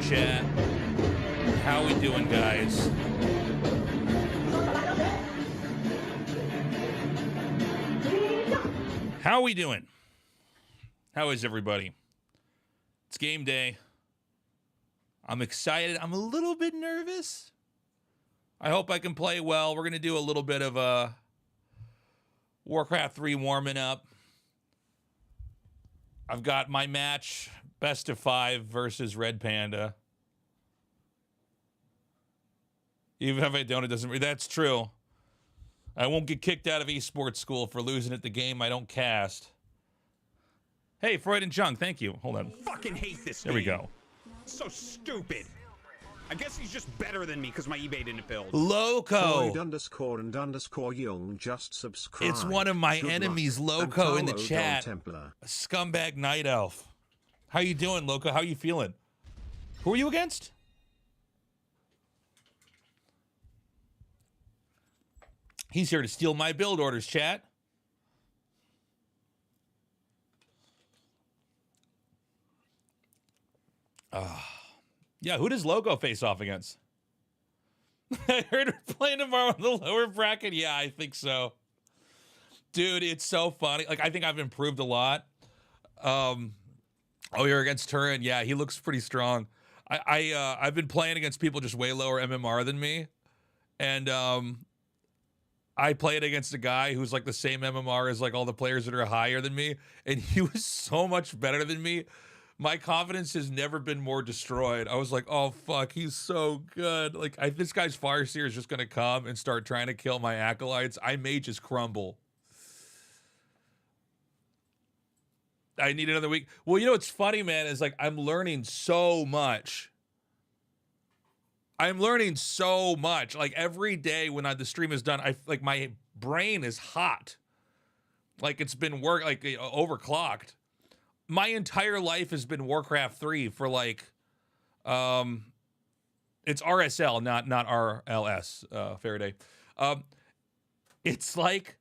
chat. How we doing, guys? How we doing? How is everybody? It's game day. I'm excited. I'm a little bit nervous. I hope I can play well. We're going to do a little bit of a Warcraft 3 warming up. I've got my match, best of 5 versus Red Panda. Even if I don't, it doesn't. That's true. I won't get kicked out of esports school for losing at the game I don't cast. Hey, Freud and Jung, thank you. Hold on. I fucking hate this There game. we go. So stupid. I guess he's just better than me because my eBay didn't build. Loco. Freud_and_young just subscribe. It's one of my Good enemies, luck. Loco, in And the follow chat. Don Templar. A scumbag night elf. How you doing, Loco? How you feeling? Who are you against? He's here to steal my build orders, chat. Yeah, who does Logo face off against? I heard we're playing tomorrow in the lower bracket. Yeah, I think so. Dude, it's so funny. Like, I think I've improved a lot. Oh, you're against Turin. Yeah, he looks pretty strong. I've been playing against people just way lower MMR than me. And I played against a guy who's like the same MMR as like all the players that are higher than me. And he was so much better than me. My confidence has never been more destroyed. I was like, oh, fuck, he's so good. Like, this guy's Farseer is just going to come and start trying to kill my acolytes. I may just crumble. I need another week. Well, you know what's funny, man, is like I'm learning so much. I'm learning so much. Like every day when the stream is done, like my brain is hot. Like it's been overclocked. My entire life has been Warcraft 3 for like, it's RSL, not RLS, Faraday. It's like,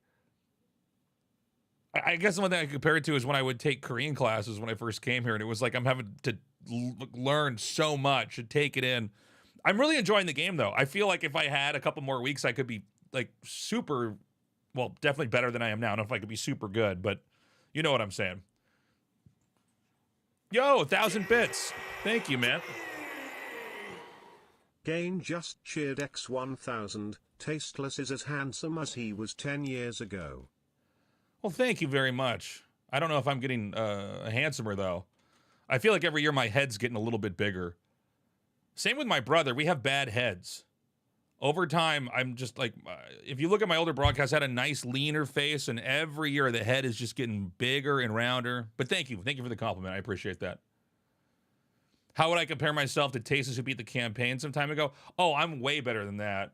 I guess the one thing I compare it to is when I would take Korean classes when I first came here, and it was like I'm having to learn so much and take it in. I'm really enjoying the game, though. I feel like if I had a couple more weeks, I could be like super, well, definitely better than I am now. I don't know if I could be super good, but you know what I'm saying. Yo, 1,000 bits. Thank you, man. Gain just cheered X1000. Tasteless is as handsome as he was 10 years ago. Well, thank you very much. I don't know if I'm getting handsomer, though. I feel like every year my head's getting a little bit bigger. Same with my brother. We have bad heads. Over time, I'm just like, if you look at my older broadcasts, I had a nice leaner face, and every year the head is just getting bigger and rounder. But thank you. Thank you for the compliment. I appreciate that. How would I compare myself to Tasteless who beat the campaign some time ago? Oh, I'm way better than that.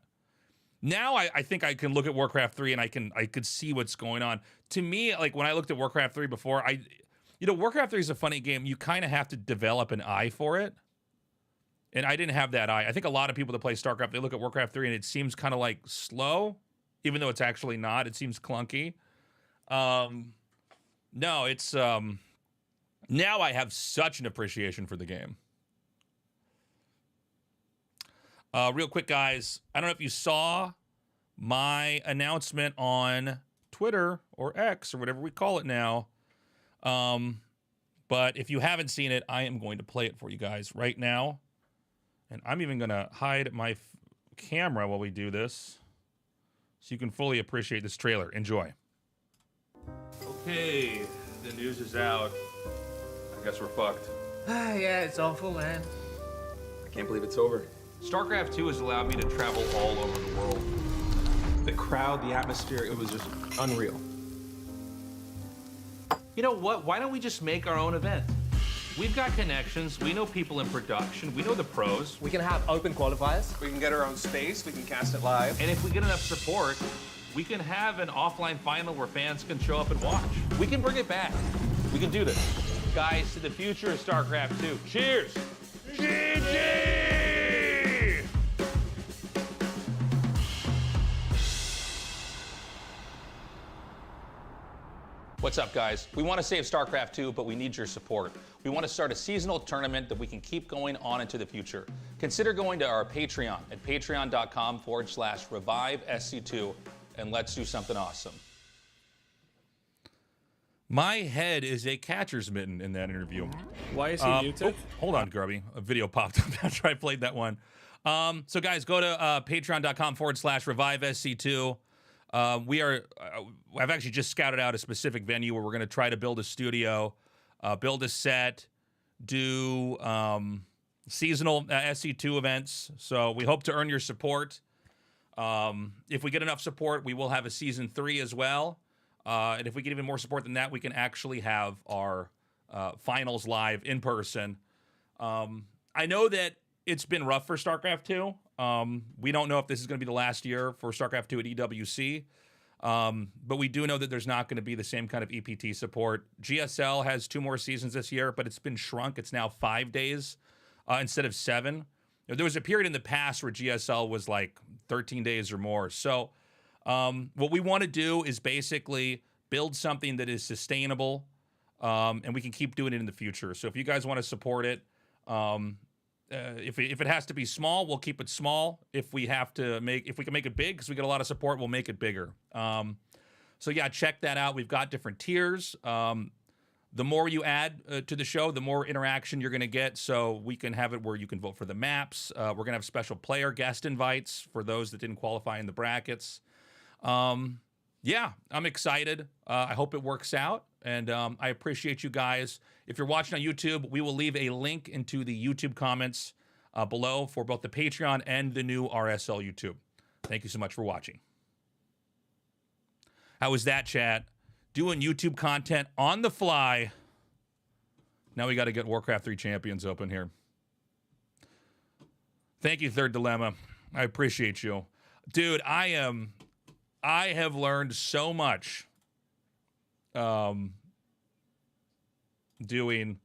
Now I think I can look at Warcraft 3 and I could see what's going on. To me, like when I looked at Warcraft 3 before, Warcraft 3 is a funny game. You kind of have to develop an eye for it. And I didn't have that eye. I think a lot of people that play Starcraft, they look at Warcraft 3 and it seems kind of like slow, even though it's actually not. It seems clunky. No, it's now I have such an appreciation for the game. Real quick, guys, I don't know if you saw my announcement on Twitter or X or whatever we call it now. But if you haven't seen it, I am going to play it for you guys right now. And I'm even going to hide my camera while we do this so you can fully appreciate this trailer. Enjoy. Okay, the news is out. I guess we're fucked. Yeah, it's awful, man. I can't believe it's over. Starcraft 2 has allowed me to travel all over the world. The crowd, the atmosphere, it was just unreal. You know what? Why don't we just make our own event? We've got connections. We know people in production. We know the pros. We can have open qualifiers. We can get our own space, we can cast it live. And if we get enough support, we can have an offline final where fans can show up and watch. We can bring it back. We can do this. Guys, to the future of StarCraft 2. Cheers! GG! What's up, guys? We want to save StarCraft 2, but we need your support. We want to start a seasonal tournament that we can keep going on into the future. Consider going to our Patreon at patreon.com/revivesc2 and let's do something awesome. My head is a catcher's mitten in that interview. Why is he muted? Oh, hold on, Grubby. A video popped up after I played that one. So guys, go to patreon.com/revivesc2. I've actually just scouted out a specific venue where we're going to try to build a studio, build a set, do seasonal SC2 events. So we hope to earn your support. If we get enough support, we will have a season 3 as well. And if we get even more support than that, we can actually have our finals live in person. I know that it's been rough for Starcraft 2. We don't know if this is going to be the last year for Starcraft 2 at EWC. But we do know that there's not going to be the same kind of EPT support. GSL has 2 more seasons this year, but it's been shrunk. It's now 5 days instead of 7. There was a period in the past where GSL was like 13 days or more. So what we want to do is basically build something that is sustainable, and we can keep doing it in the future. So if you guys want to support it, if it has to be small, we'll keep it small. If we can make it big because we get a lot of support, we'll make it bigger. So yeah, check that out. We've got different tiers. The more you add to the show, the more interaction you're going to get. So we can have it where you can vote for the maps. We're going to have special player guest invites for those that didn't qualify in the brackets. Yeah, I'm excited. I hope it works out. And I appreciate you guys. If you're watching on YouTube, we will leave a link into the YouTube comments below for both the Patreon and the new RSL YouTube. Thank you so much for watching. How was that, chat? Doing YouTube content on the fly. Now we got to get Warcraft 3 champions open here. Thank you, Third Dilemma. I appreciate you. Dude, I have learned so much doing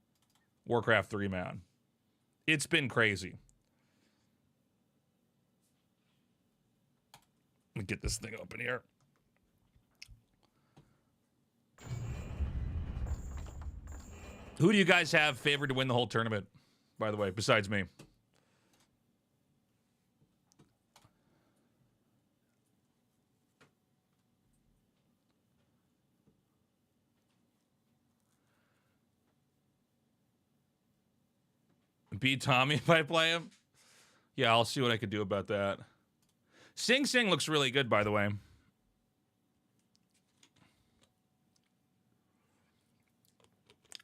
Warcraft 3, man. It's been crazy. Let me get this thing open here. Who do you guys have favored to win the whole tournament, by the way, besides me? Beat Tommy if I play him? Yeah, I'll see what I can do about that. Sing Sing looks really good, by the way.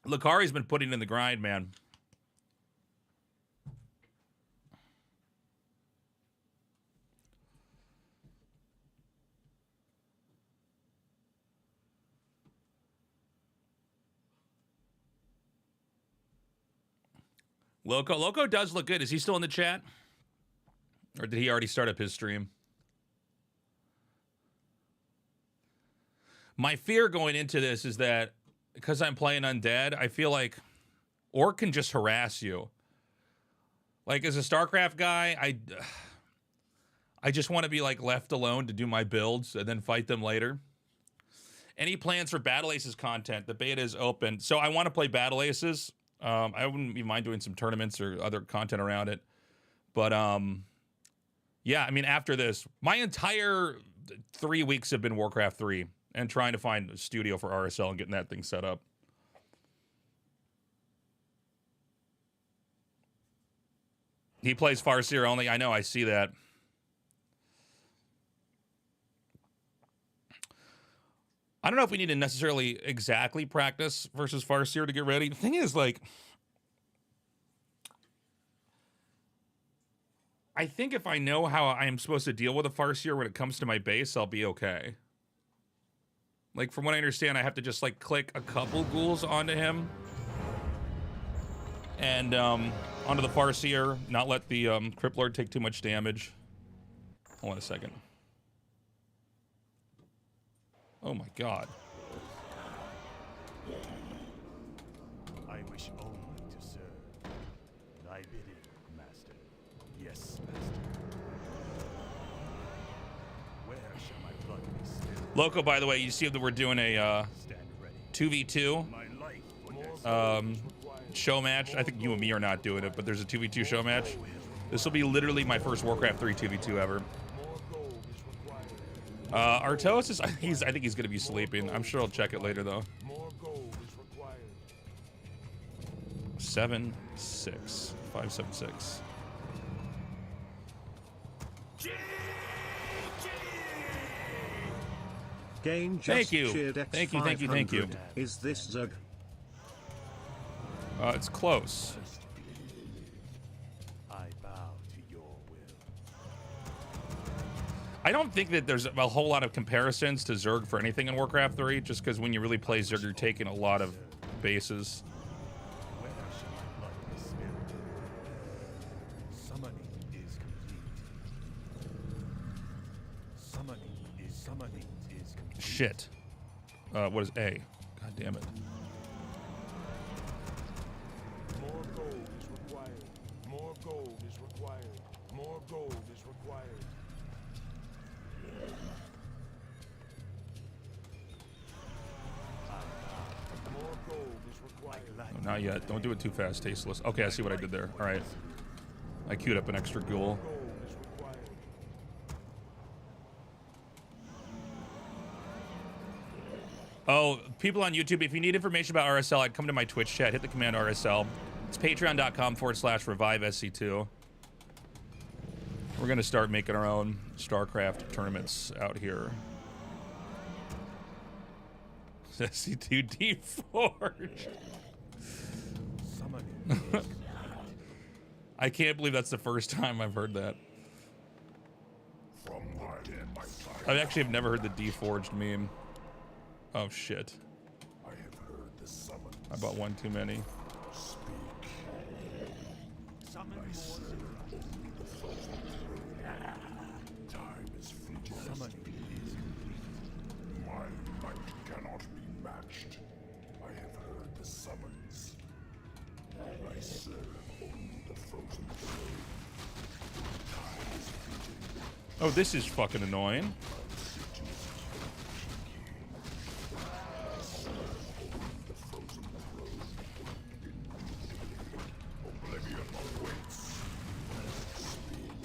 Lakari's been putting in the grind, man. Loco does look good. Is he still in the chat? Or did he already start up his stream? My fear going into this is that because I'm playing undead, I feel like Orc can just harass you. Like, as a Starcraft guy, I just want to be, like, left alone to do my builds and then fight them later. Any plans for Battle Aces content? The beta is open. So I want to play Battle Aces. I wouldn't even mind doing some tournaments or other content around it. But, yeah, I mean, after this, my entire 3 weeks have been Warcraft 3 and trying to find a studio for RSL and getting that thing set up. He plays Farseer only. I know, I see that. I don't know if we need to necessarily exactly practice versus Farseer to get ready. The thing is, like, I think if I know how I am supposed to deal with a Farseer when it comes to my base, I'll be okay. Like, from what I understand, I have to just, like, click a couple ghouls onto him. And, onto the Farseer, not let the, Crypt Lord take too much damage. Hold on a second. Oh my god. I wish only to serve. Thy bidding, master. Yes, master. Where shall my blood be spilled? Loco, by the way, you see that we're doing a Stand ready. 2v2. My life for their show match. I think you and me are not doing it, but there's a 2v2 show match. This will be literally my first Warcraft 3 2v2 ever. Artos is, I think he's gonna be sleeping. I'm sure I'll check it later though. 7-6 5-7-6. Gain just Thank you. cheered X Thank you, thank you, thank you. 500. Is this Zug? It's close. I bow to your will. I don't think that there's a whole lot of comparisons to Zerg for anything in Warcraft 3, just because when you really play Zerg, you're taking a lot of bases. Where shall my blood be spilled? Summoning is complete. Summoning is complete. Shit. What is A? God damn it. More gold is required. More gold is required. More gold is required. More gold is required. Oh, not yet. Don't do it too fast, tasteless. Okay, I see what I did there. All right. I queued up an extra ghoul. Gold is required. Oh, people on YouTube, if you need information about RSL, I'd come to my Twitch chat. Hit the command RSL. It's patreon.com/revivesc2. We're going to start making our own StarCraft tournaments out here. SC2 Deforge. Summoning is complete. I can't believe that's the first time I've heard that. I actually have never heard the Deforged meme. Oh shit. I have heard the summons. I bought one too many. Summon more time is fleeting. Summoning is complete. My might cannot be matched. I have heard the summons. I serve only the frozen throne. Time is fleeting. Oh, this is fucking annoying. The frozen throne. Oblivion awaits. Speak.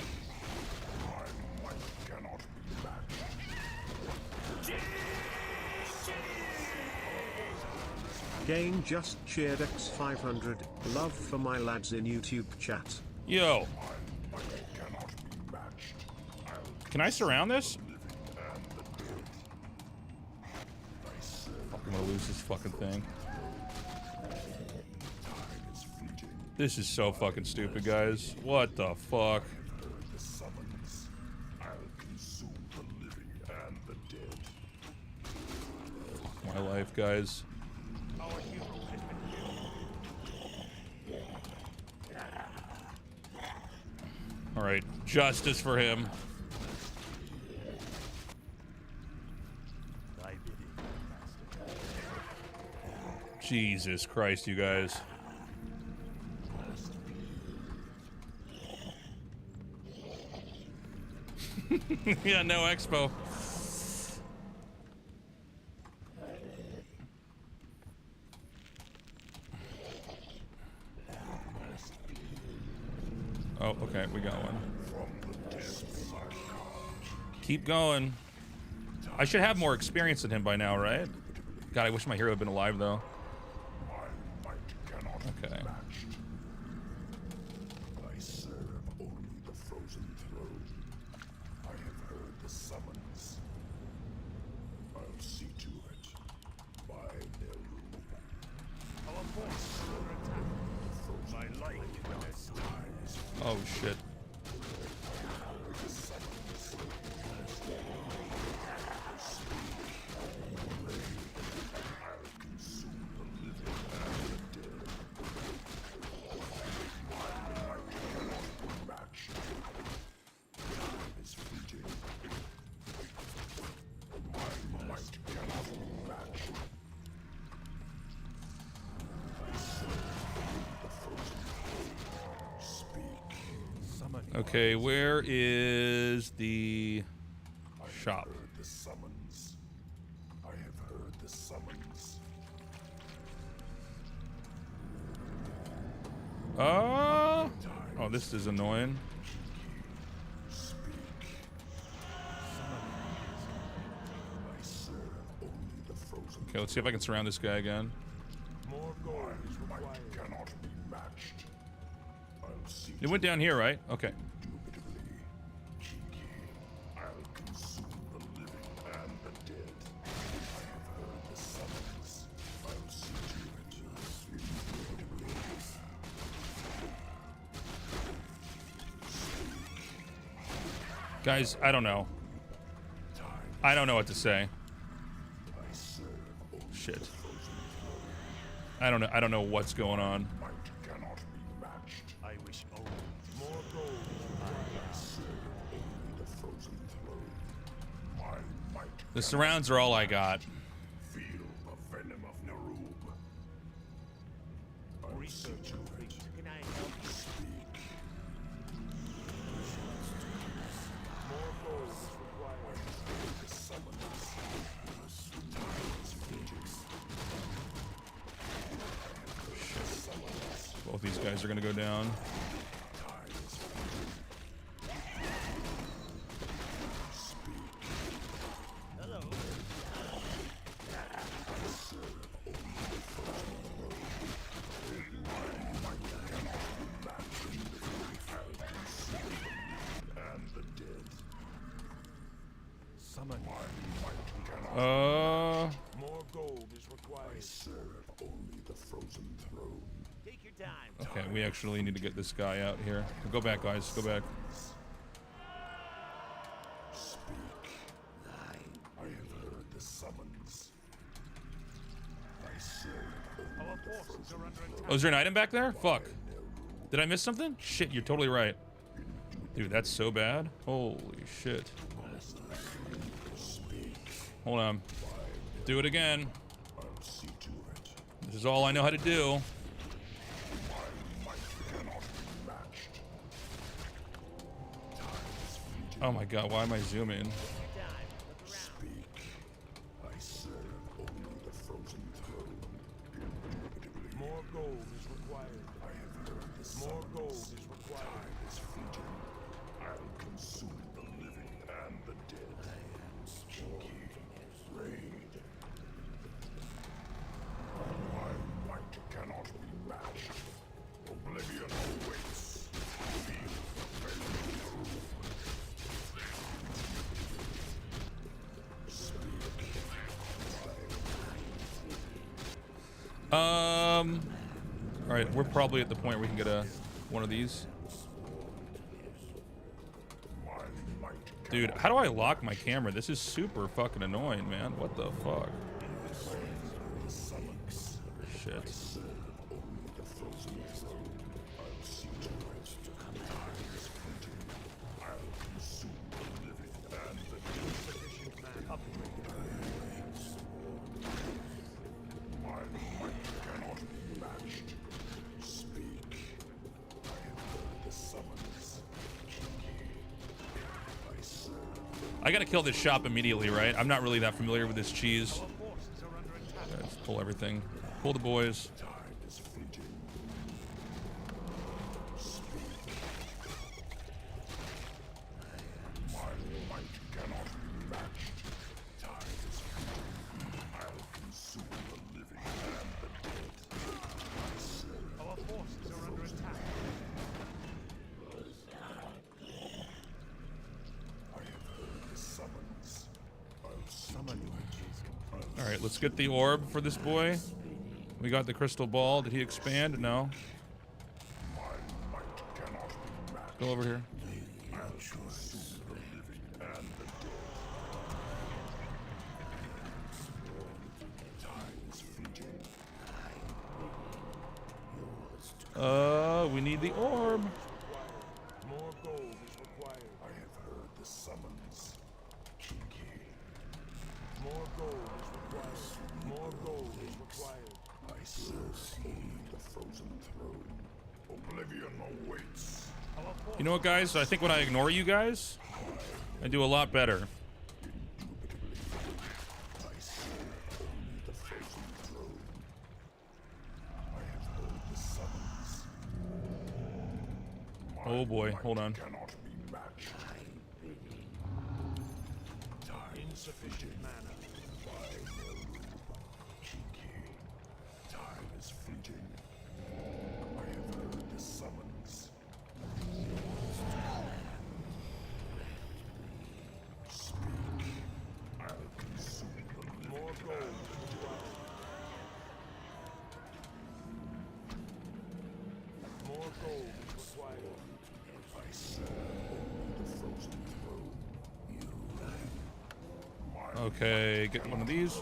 My might cannot be matched. Gain just cheered X 500. Love for my lads in YouTube chat. Yo, My might cannot be matched. can I surround this? Living and the dead. I serve. I'm gonna lose this fucking thing. Time is fleeting. This is so fucking stupid, guys. What the fuck? Heard the summons. I'll consume the living and the dead. My life, guys. Our hero has been killed. All right, justice for him. Thy bidding, master. Jesus Christ, you guys. Yeah, no expo. Oh, okay, we got one. Keep going. I should have more experience than him by now, right? God, I wish my hero had been alive, though. My might cannot Okay. be matched. I serve only the frozen throne. I have heard the summons. I'll see to it. By Neru. Our forces are under attack. My light is time is Oh, shit. consume the living and the dead. My might cannot be matched. Time is fleeting. My might cannot be matched. I serve the frozen throne. Speak. summoning. Okay, where is the shop? Heard the summons. I have heard the summons. Oh, this is annoying. Okay, let's see if I can surround this guy again. More gold is required. Cannot be matched. I'll see It went down here, right? Okay. indubitably. Cheeky. I'll consume the living and the dead. I have heard the summons. I'll see to it. Indubitably. Guys, I don't know. I don't know what to say. Shit. I don't know what's going on. Might cannot be matched. I wish only more gold is required. Only the frozen throne. My might The surrounds are all I got. feel the venom of Narub. I'll see to it. Can I help you? Speak. More gold is required. The summons. Time is fleeting. Both these guys are gonna go down. Time is fleeting. Speak. Hello. And the dead. Summon. More gold is required. Serve only the frozen throne. Take your time. Okay, we actually need to get this guy out here. Go back, guys. Go back. Speak. I have heard the summons. I serve only Our the forces frozen are under attack. Oh, is there an item back there? Fuck. Did I miss something? Shit, you're totally right. Dude, that's so bad. Holy shit. Hold on. Do it again. I'll see to it. This is all I know how to do. Might cannot be matched. Time is fleeting. Oh my god, why am I zooming? Speak. I serve only the frozen throne. Indubitably. More gold is required. I have heard the More summons. gold is required. Time is fleeting. I'll consume the living and the dead. Cheeky. Raid. My might cannot be matched. Oblivion awaits. Feel the venom of Narub. Speak. All right, we're probably at the point where we can get one of these. My might Dude, how do I lock my camera? This is super fucking annoying, man. What the fuck? Shit. only the frozen throne. I'll see to it. Time is fleeting. I'll consume the living and the dead. My might cannot be matched. Speak. I have heard the summons. I serve. I gotta kill this shop immediately, right? I'm not really that familiar with this cheese. Our forces are under attack. Let's pull everything. Pull the boys. Time is fleeting. Speak. My might cannot be matched. Time is fleeting. I'll consume the living and the dead. I serve. Our forces are under attack. I have heard the summons. I'll summon you. All right, let's get the orb for this boy. We got the crystal ball. Did he expand? No. My might cannot be matched. Go over here. I'll consume the living and the dead. Time is fleeting. We need the orb. More gold is required. I have heard the summons. Cheeky. More gold is required. More gold is required. I serve only the frozen throne. Oblivion awaits. Our forces You know what, guys? I think when I ignore you guys, I do a lot better. Indubitably. I serve only the frozen throne. I have heard the summons. Oh boy, hold on. Cannot be matched. Insufficient mana. Time is fleeting. I have heard the summons. Speak. I'll consume the More gold is required. More gold is required. I serve only the frozen throne. Okay, get one of these.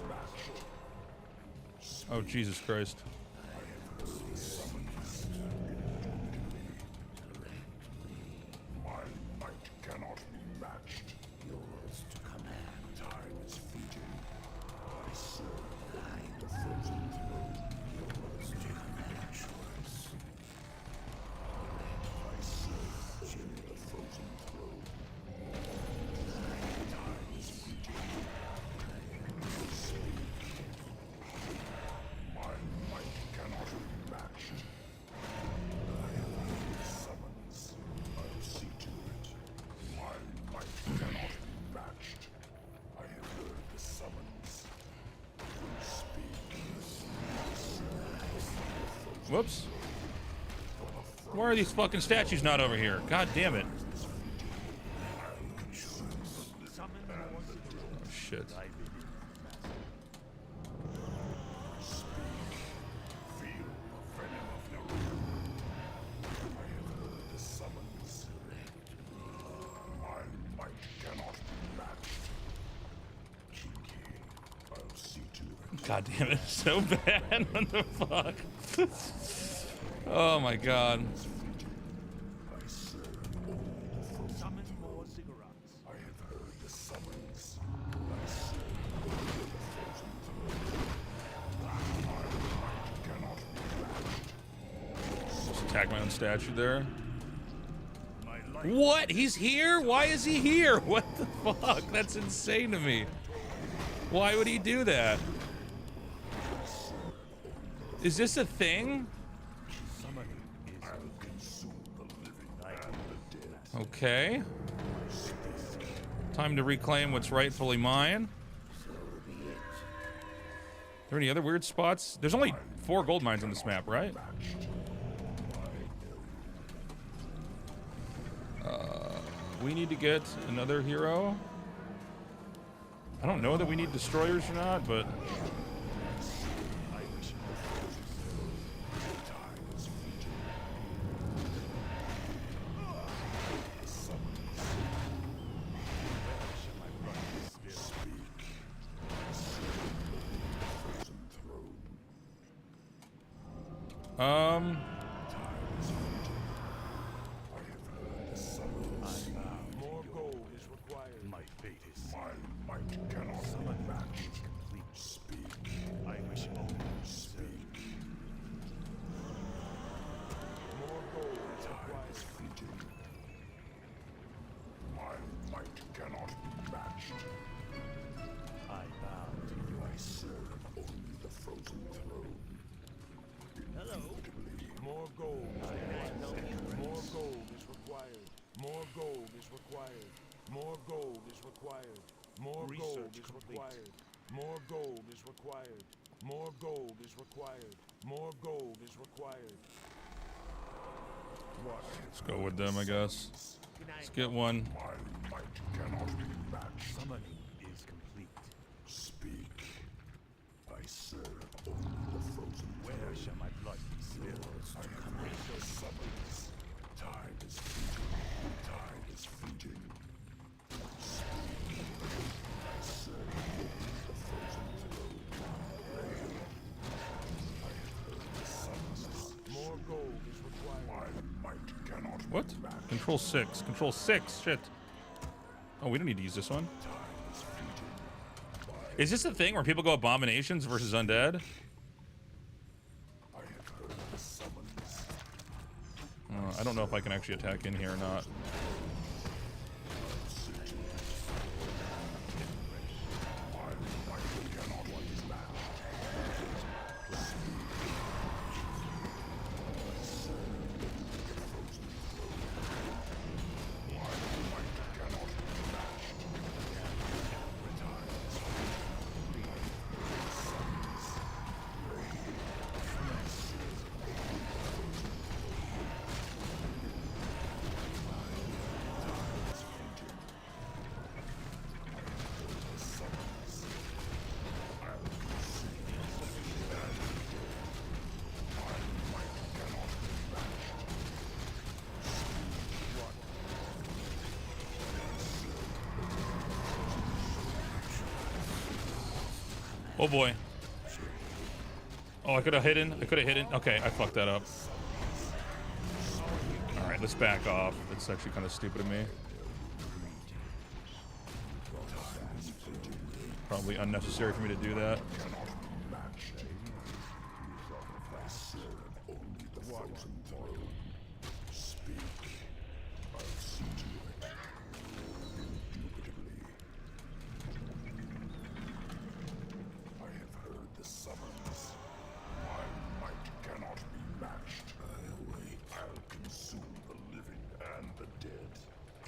Oh, Jesus Christ. My might cannot be matched. Yours to command. Time is fleeting. I serve only the frozen throne. Yours to command. Choice. I serve only the frozen throne. Time is fleeting. Speak. My might cannot be matched. I have heard the summons. I'll see to it. My might cannot be matched. I have heard the summons. Speak. Whoops. Why are these fucking statues not over here? God damn it. Oh, shit. Feel the venom of Naru. I have heard the summons. My might cannot be matched. Kiki, I'll see to it. God damn it. So bad. What the fuck? Oh my god. I serve only the frozen. Summon more cigarettes. I have heard the summons. I serve only the frozen throne. My might cannot be matched. Just attack my own statue there. What? He's here? Why is he here? What the fuck? That's insane to me. Why would he do that? Is this a thing? I'll consume the living and the dead. Okay. Time to reclaim what's rightfully mine. Are there any other weird spots? There's only 4 gold mines on this map, right? We need to get another hero. I don't know that we need destroyers or not, but More gold is required. My fate is my might cannot be matched. Speak. I wish only speak. More gold is Time required. is fleeting. My might cannot be matched. I bow to you. I serve only the frozen throne. More gold is required. More gold is required. More gold is required. More gold is required. More gold is required. More gold is required. More gold is required. More gold is required. let's go with them, I guess. Let's get one. My might cannot be matched. Summoning is complete. Speak. I serve only the frozen Where throne. shall my blood be spilled? I have heard the summons. Time is fleeting. Time is fleeting. Speak. I serve only the frozen throne. I have heard the summons. More gold is required. My might cannot What? be matched. Control 6. Control 6. Shit. Oh, we don't need to use this one. Time is fleeting. Is this a thing where people go abominations versus undead? I have heard the summons. I don't know if I can actually attack in here or not. My might cannot be matched. Oh boy. Oh, I could have hidden. Okay, I fucked that up. All right, let's back off. That's actually kind of stupid of me. Probably unnecessary for me to do that.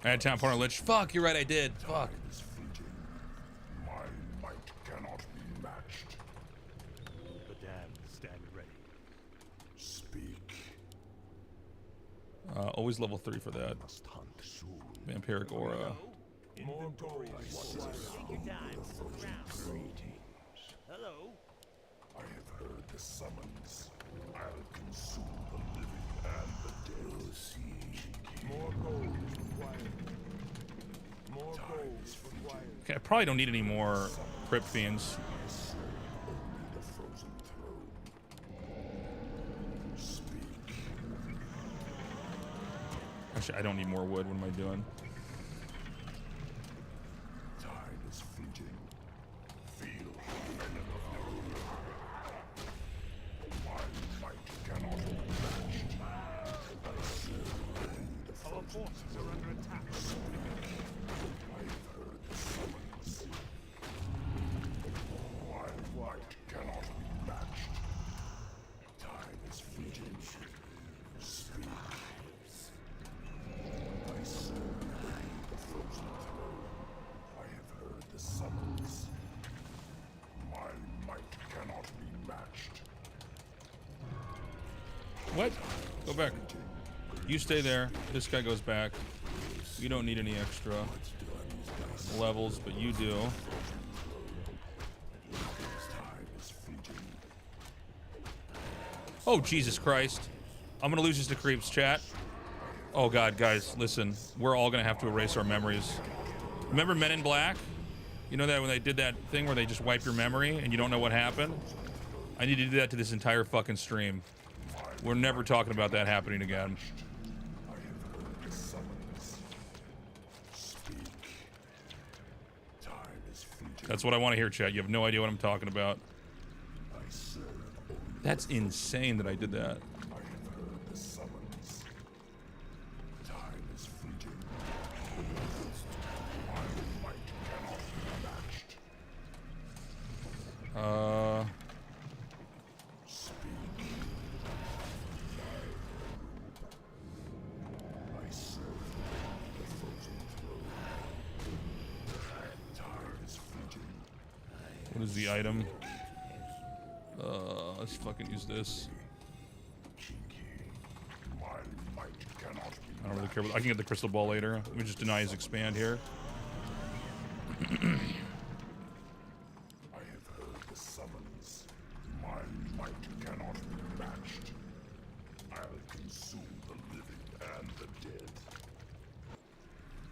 I had town partner Lich. Fuck, you're right, I did. Fuck. My might cannot be matched. The damned stand ready. Speak. Always level 3 for that. Must hunt soon. Vampiric Aura. More gold is required. Take your time. Greetings. Hello. I have heard the summons. I'll consume the living and the dead. More gold is required. More gold is required. Okay, I probably don't need any more Crypt Fiends. Only the frozen throne. Speak. Actually, I don't need more wood. What am I doing? Time is fleeting. Feel my might cannot be matched. I serve only the Our frozen forces are under attack. I have heard the summons. My might cannot be matched. Time is fleeting. Speak. I serve only the frozen throne. I have heard the summons. My might cannot be matched. What? Go back. You stay there. This guy goes back. You don't need any extra levels, but you do. Time is fleeting. Oh, Jesus Christ. I'm gonna lose this to creeps, chat. Oh God, guys, listen. We're all gonna have to erase our memories. Remember Men in Black? You know that when they did that thing where they just wipe your memory and you don't know what happened? I need to do that to this entire fucking stream. We're never talking about that happening again. I have heard the summons. Speak. Time is fleeting. That's what I want to hear, chat. You have no idea what I'm talking about. I serve only. That's insane that I did that. I have heard the summons. Time is fleeting. My might cannot be matched. Speak. I serve the frozen throne. Time is fleeting. What is the item? Let's fucking use this. My might cannot be I don't really care. I can get the crystal ball later. Let me just deny his expand here. I have heard the summons. My might cannot be matched. I'll consume the living and the dead.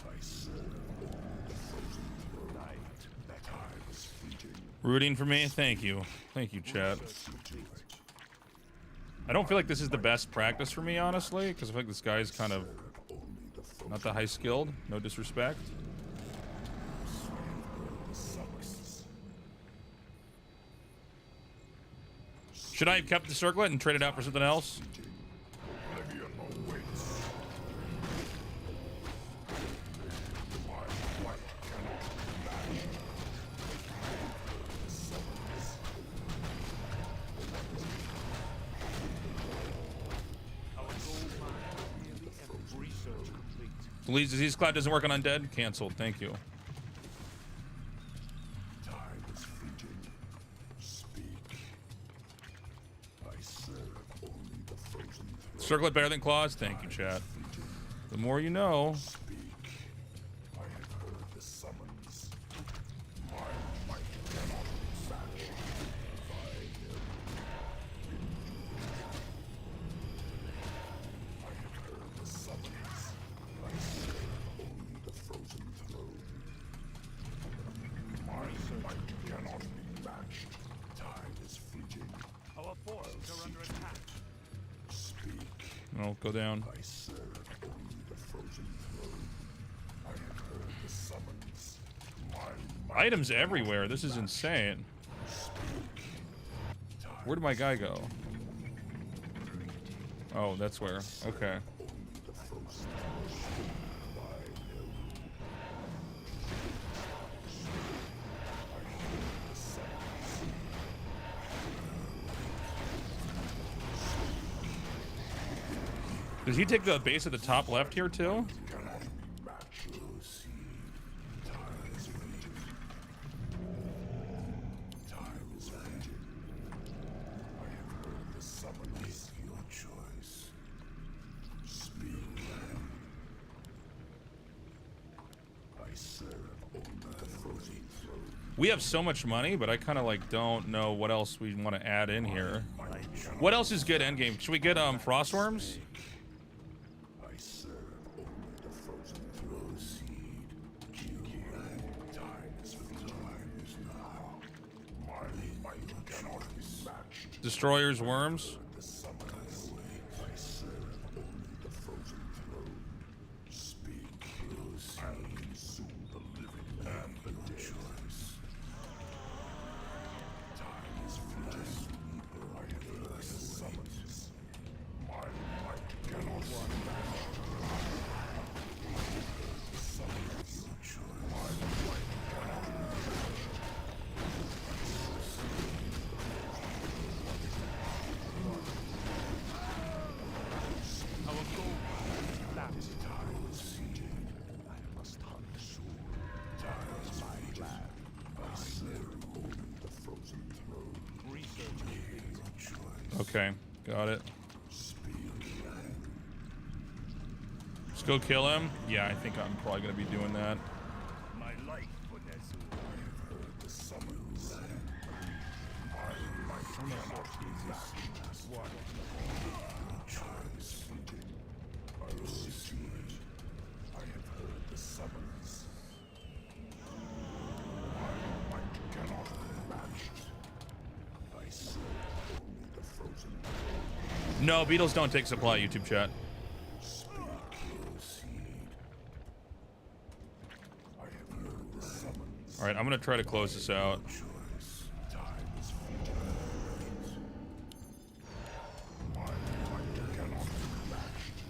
I serve only the frozen throne. That time is fleeting. Rooting for me? Thank you. Thank you, chat. See to it. I don't feel like this is the best practice for me, honestly, because I feel like this guy's kind of Only the frozen not the high skilled. No disrespect. summons. Should I have kept the circlet and traded out for something else? Oblivion awaits. My might cannot be matched. Summons. Our gold mine nearly empty. Research complete. Disease Cloud doesn't work on undead? Cancelled. Thank you. Time is fleeting. Speak. I serve only the frozen throne. Circlet better than claws? Thank you, chat. The more you know. Speak. I have heard the summons. My might cannot be matched. I have heard the summons. I serve only the frozen throne. My might cannot be matched. Invitational. Go down. I serve only the frozen throne. I have heard the summons. My Items everywhere. This is insane. Where did my guy go? Oh, that's where. Okay. Does he take the base at the top left here too? We have so much money, but I kind of like don't know what else we want to add in here. What else is good endgame? Should we get frostworms? I serve only the frozen throne seed. Time is now. My might cannot be matched. Destroyers, worms. The summons. I serve only the frozen throne. Speak, and consume the living and the dead. Time is fleeting. I have heard the summons. My might cannot be matched. The summons. My might cannot be matched. Okay, got it. Let's go kill him. Yeah, I think I'm probably gonna be doing that. My life for Nezu. The summons. My might cannot be matched. What? Choice. I will see it. I have heard the summons. My might cannot be matched. I serve only the frozen. No, beetles don't take supply, YouTube chat. Speak, O seed. I have heard the summons. Alright, I'm gonna try to close this out. Choice. Time is fleeting. My might cannot be matched.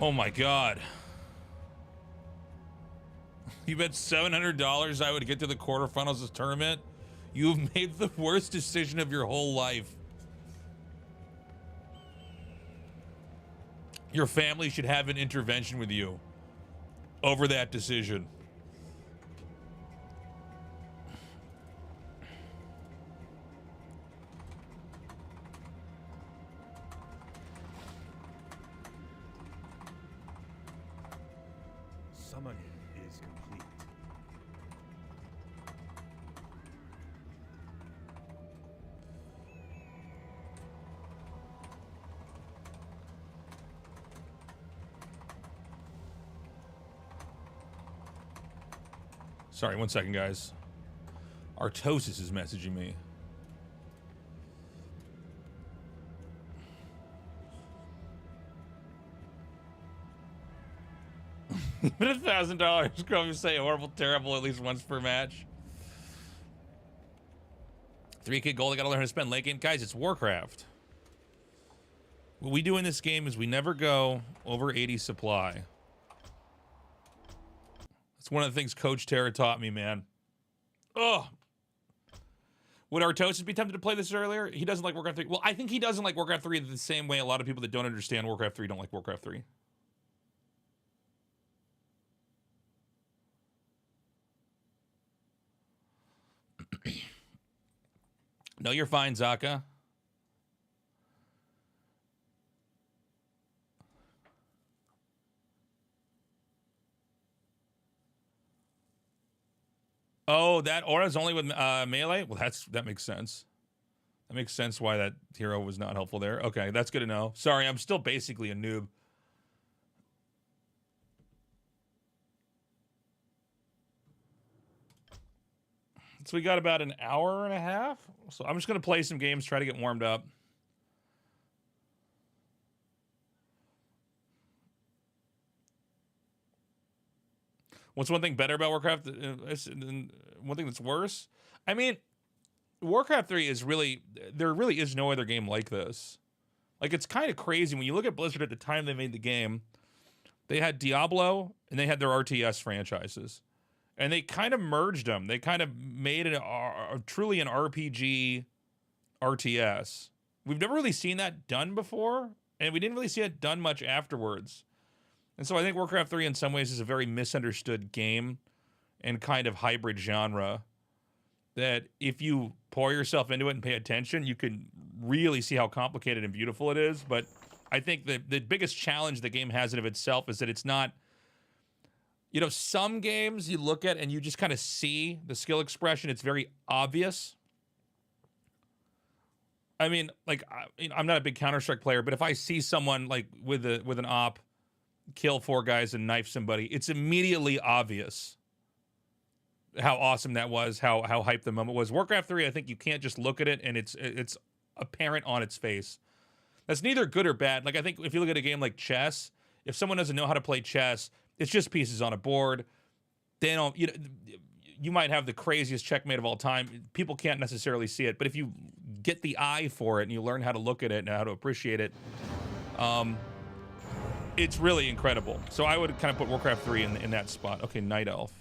Oh my god. You bet $700 I would get to the quarterfinals of this tournament? You've made the worst decision of your whole life. Your family should have an intervention with you over that decision. Summoning is complete. Sorry, 1 second, guys. Artosis is messaging me. Even $1,000. Grubby say horrible, terrible at least once per match. 3K gold. I gotta learn how to spend late game. Guys, it's Warcraft. What we do in this game is we never go over 80 supply. That's one of the things Coach Terra taught me, man. Ugh. Would Artosis be tempted to play this earlier? He doesn't like Warcraft 3. Well, I think he doesn't like Warcraft 3 the same way a lot of people that don't understand Warcraft 3 don't like Warcraft 3. No, you're fine, Zaka. Oh, that aura's only with melee? Well, that makes sense. That makes sense why that hero was not helpful there. Okay, that's good to know. Sorry, I'm still basically a noob. So we got about an hour and a half. So I'm just going to play some games, try to get warmed up. What's one thing better about Warcraft? One thing that's worse? I mean, Warcraft 3 is really... There really is no other game like this. Like, it's kind of crazy. When you look at Blizzard at the time they made the game, they had Diablo, and they had their RTS franchises. And they kind of merged them. They kind of made it truly an RPG RTS. We've never really seen that done before, and we didn't really see it done much afterwards. And so I think Warcraft 3 in some ways is a very misunderstood game and kind of hybrid genre that if you pour yourself into it and pay attention, you can really see how complicated and beautiful it is. But I think the biggest challenge the game has in of itself is that it's not, you know, some games you look at and you just kind of see the skill expression. It's very obvious. I mean, like, I'm not a big Counter-Strike player, but if I see someone like with an op kill 4 guys and knife somebody, it's immediately obvious how awesome that was, how hyped the moment was. Warcraft 3, I think you can't just look at it and it's apparent on its face. That's neither good or bad. Like, I think if you look at a game like chess, if someone doesn't know how to play chess, it's just pieces on a board. They don't, you might have the craziest checkmate of all time. People can't necessarily see it, but if you get the eye for it and you learn how to look at it and how to appreciate it, it's really incredible. So I would kind of put Warcraft 3 in that spot. Okay, Night Elf.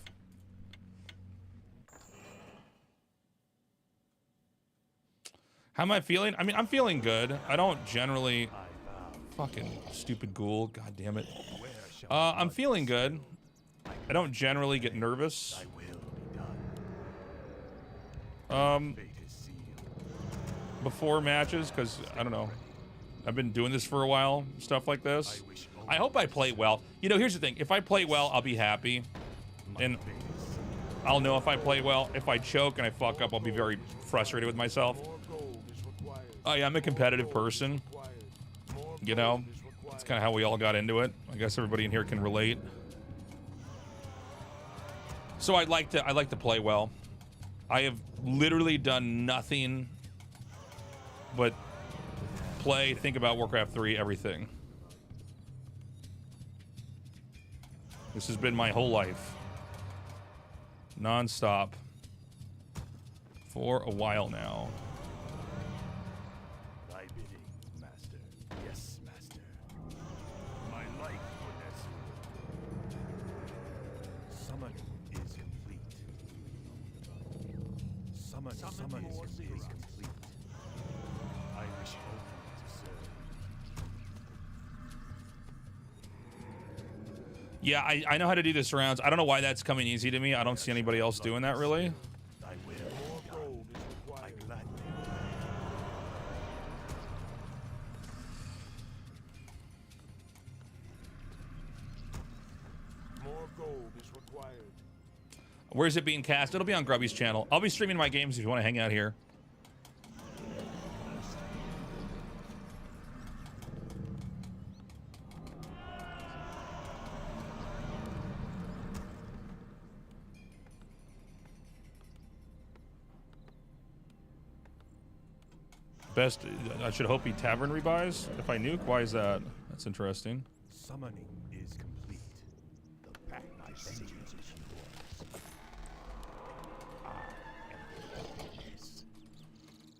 How am I feeling? I mean, I'm feeling good. I don't generally... Fucking stupid ghoul. God damn it. I'm feeling good. I don't generally get nervous. Before matches, because, I don't know. I've been doing this for a while, stuff like this. I hope I play well. You know, here's the thing. If I play well, I'll be happy. And I'll know if I play well. If I choke and I fuck up, I'll be very frustrated with myself. I am a competitive person. You know? That's kind of how we all got into it. I guess everybody in here can relate. So I like to play well. I have literally done nothing but play, think about Warcraft 3, everything. This has been my whole life. Non-stop. For a while now. Thy bidding, master. Yes, master. My life for that summoning is complete. Summon is complete. I wish only to serve. Yeah, I know how to do this rounds. I don't know why that's coming easy to me. I don't see anybody else doing that, really. Thy will. More gold is required. I gladly. More gold is required. Where's it being cast? It'll be on Grubby's channel. I'll be streaming my games if you want to hang out here. Best, I should hope he tavern rebuys. If I nuke, why is that? That's interesting. Summoning is complete. The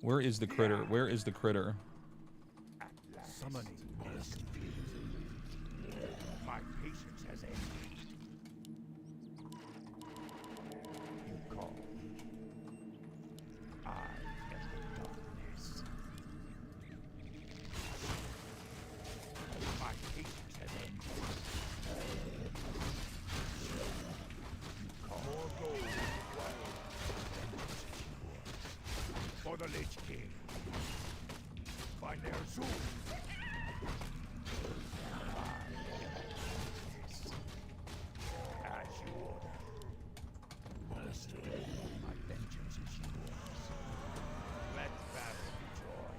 Where is the critter? Where is the critter? Summoning is complete. My patience has ended. You call. I am the darkness. My patience has ended. You call. More gold is required. For the Lich King. Find there soon. As you order. Master, my vengeance is yours. Let battle be joy.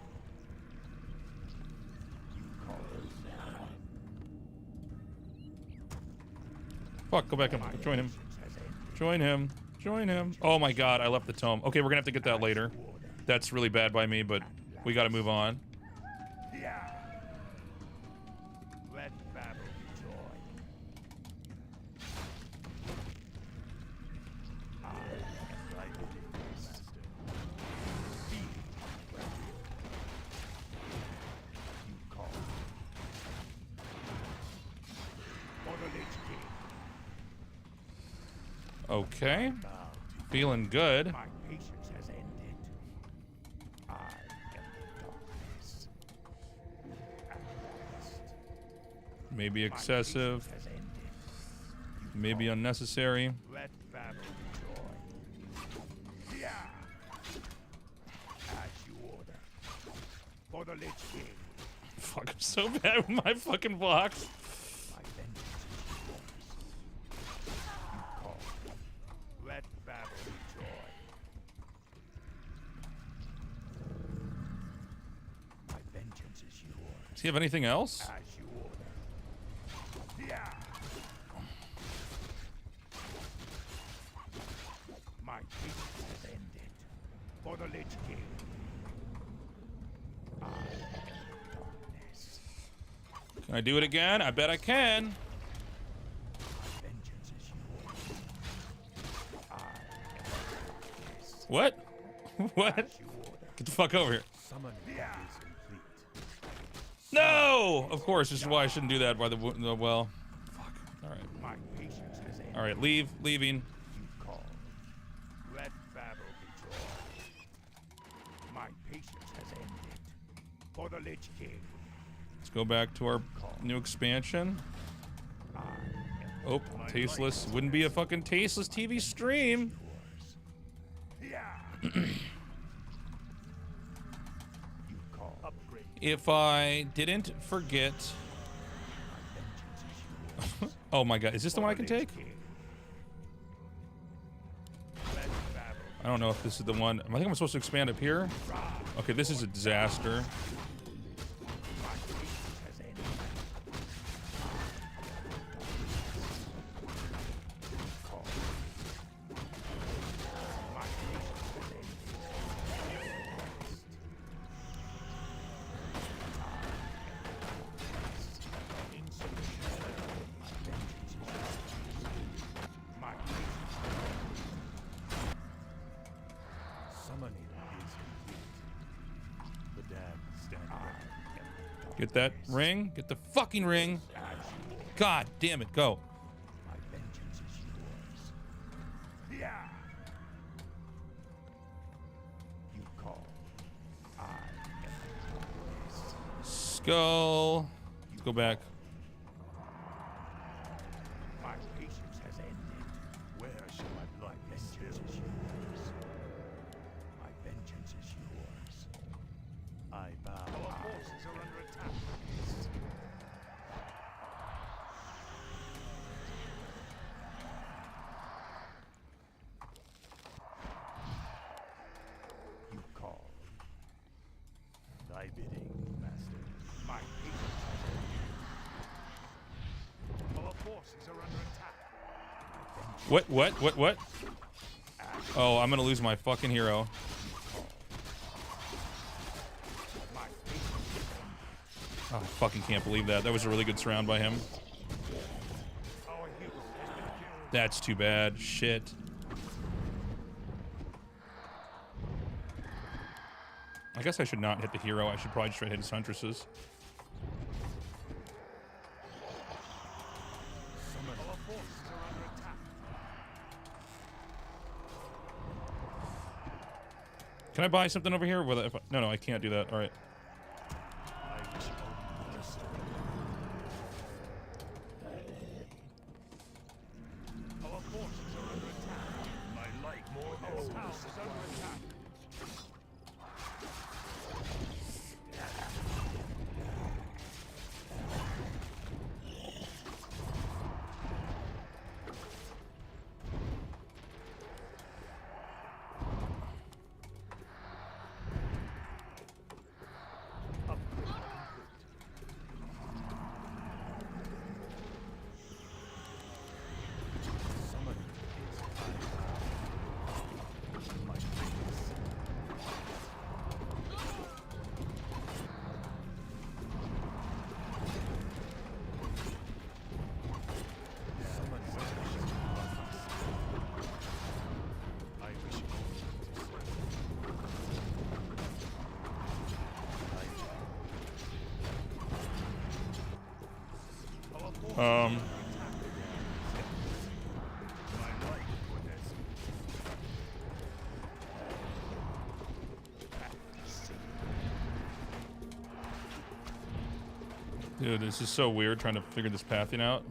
You call it now. Fuck, go back and join him. Join him. Join him. Oh my god, I left the tome. Okay, we're gonna have to get that later. That's really bad by me, but we gotta move on. Yeah. Let battle be joy. I am thy master. Be you call. For the Lich King. Okay. Bow to Feeling good. my patience has ended. I am the darkness. At last. Maybe My excessive. patience has ended. Maybe unnecessary. Let battle be joy. Yeah. As you order. For the Lich King. Fuck, I'm so bad with my fucking blocks. My vengeance is yours. You call. Let battle be joy. My vengeance is yours. Does he have anything else? As you order. Yeah. My patience has ended. For the Lich King. I am the darkness. Can I do it again? I bet I can. My vengeance is yours. I am the darkness. What? What? As you order. Get the fuck over here. Summoning Yeah. is complete. No! Of course, this is why I shouldn't do that by the well. Fuck. Alright. My patience has ended. Alright, leaving. You call. Let battle be joy. My patience has ended. For the Lich King. Let's go back to our new expansion. I am Oh, tasteless. Wouldn't be a fucking tasteless TV stream. yours. Yeah. You call. Upgrade. If I didn't forget. Oh my god, is this the one I can take? Let battle. I don't know if this is the one. I think I'm supposed to expand up here. Okay, this is a disaster. My patience has ended. Call. My patience has ended. My patience has ended. Summoning is complete. The dead stand ready. Get that ring. Get the fucking ring. God damn it, go. My vengeance is yours. Yeah. You call. I am the darkness. Skull. Let's go back. My patience has ended. Where shall my blood vengeance is yours? My vengeance is yours. I bow. Our forces are under attack. You call. Thy bidding, master. My patience has ended. Our forces are under attack. What? Oh, I'm gonna lose my fucking hero. My patience has ended. Oh, I fucking can't believe that. That was a really good surround by him. Our hero has been killed. That's too bad. Shit. I guess I should not hit the hero. I should probably just try to hit his huntresses. Can I buy something over here? No, I can't do that. All right. Dude, this is so weird trying to figure this pathing out.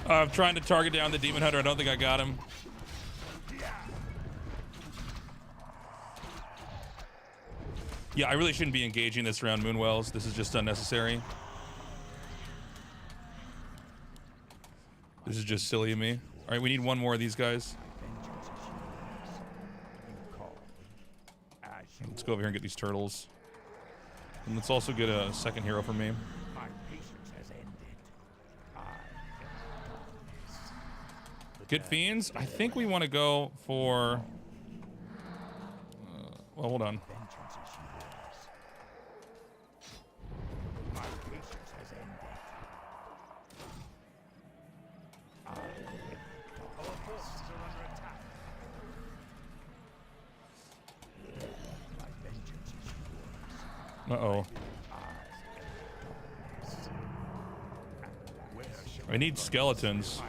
I'm trying to target down the Demon Hunter. I don't think I got him. Yeah, I really shouldn't be engaging this round, Moonwells. This is just unnecessary. This is just silly of me. All right, we need one more of these guys. Let's go over here and get these turtles. And let's also get a second hero for me. Get fiends? I think we want to go for... well, hold on. Uh-oh. I need skeletons.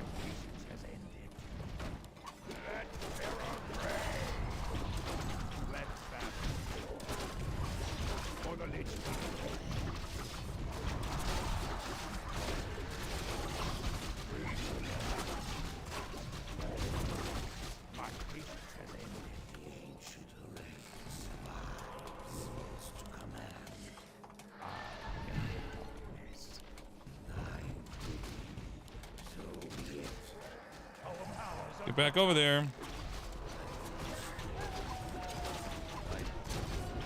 Get back over there.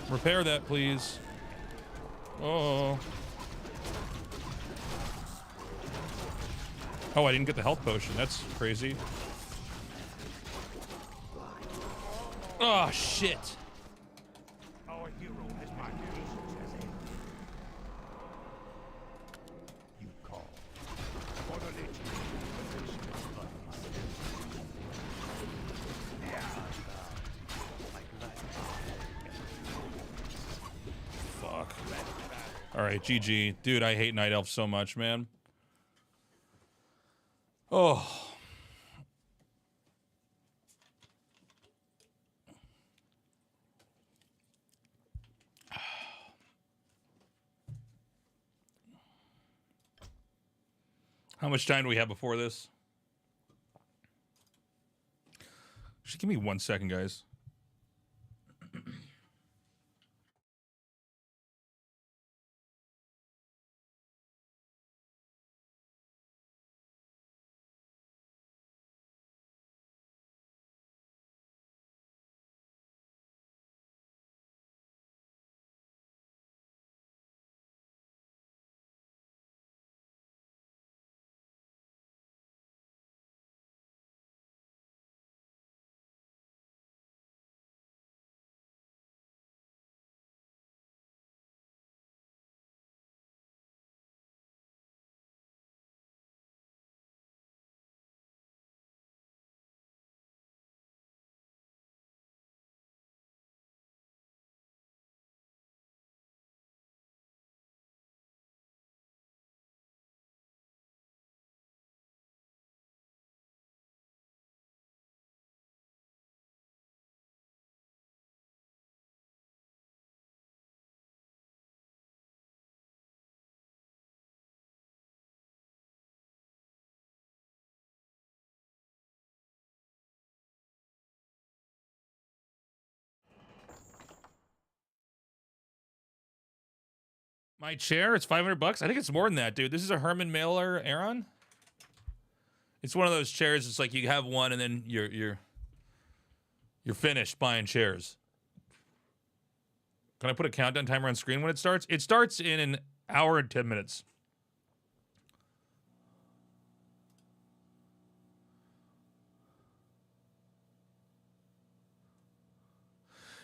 Repair that, please. Oh. Oh, I didn't get the health potion. That's crazy. Oh, shit. Our hero has my patience has ended. You call for the legend. All right, GG. Dude, I hate Night Elf so much, man. Oh. How much time do we have before this? Just give me 1 second, guys. My chair, it's $500. I think it's more than that, dude. This is a Herman Miller Aeron. It's one of those chairs. It's like you have one and then you're finished buying chairs. Can I put a countdown timer on screen when it starts? It starts in an hour and 10 minutes.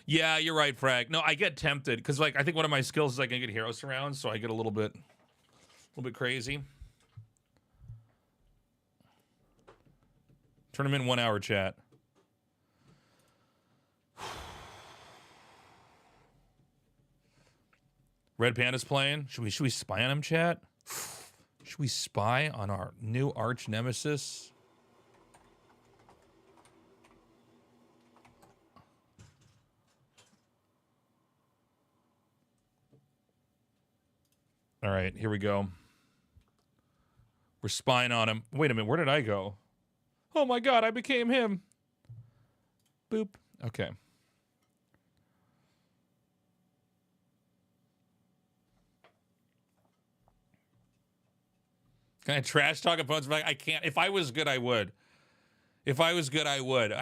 Yeah, you're right, Frag. No, I get tempted because, like, I think one of my skills is I can get hero surrounds, so I get a little bit crazy. Tournament 1 hour chat. Red Panda's playing. Should we spy on him, chat? Should we spy on our new arch nemesis? All right, here we go. We're spying on him. Wait a minute, where did I go? Oh my god, I became him. Boop. Okay. Can I trash talk opponents? I can't. If I was good, I would. If I was good, I would.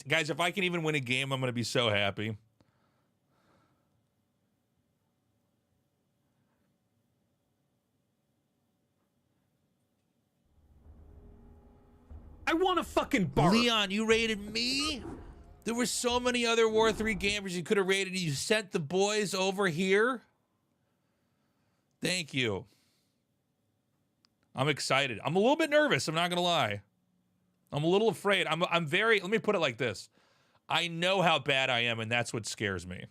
Guys, if I can even win a game, I'm going to be so happy. I want a fucking barf. Leon, you raided me? There were so many other War 3 gamers you could have raided. You sent the boys over here? Thank you. I'm excited. I'm a little bit nervous, I'm not going to lie. I'm a little afraid. I'm very, let me put it like this. I know how bad I am, and that's what scares me.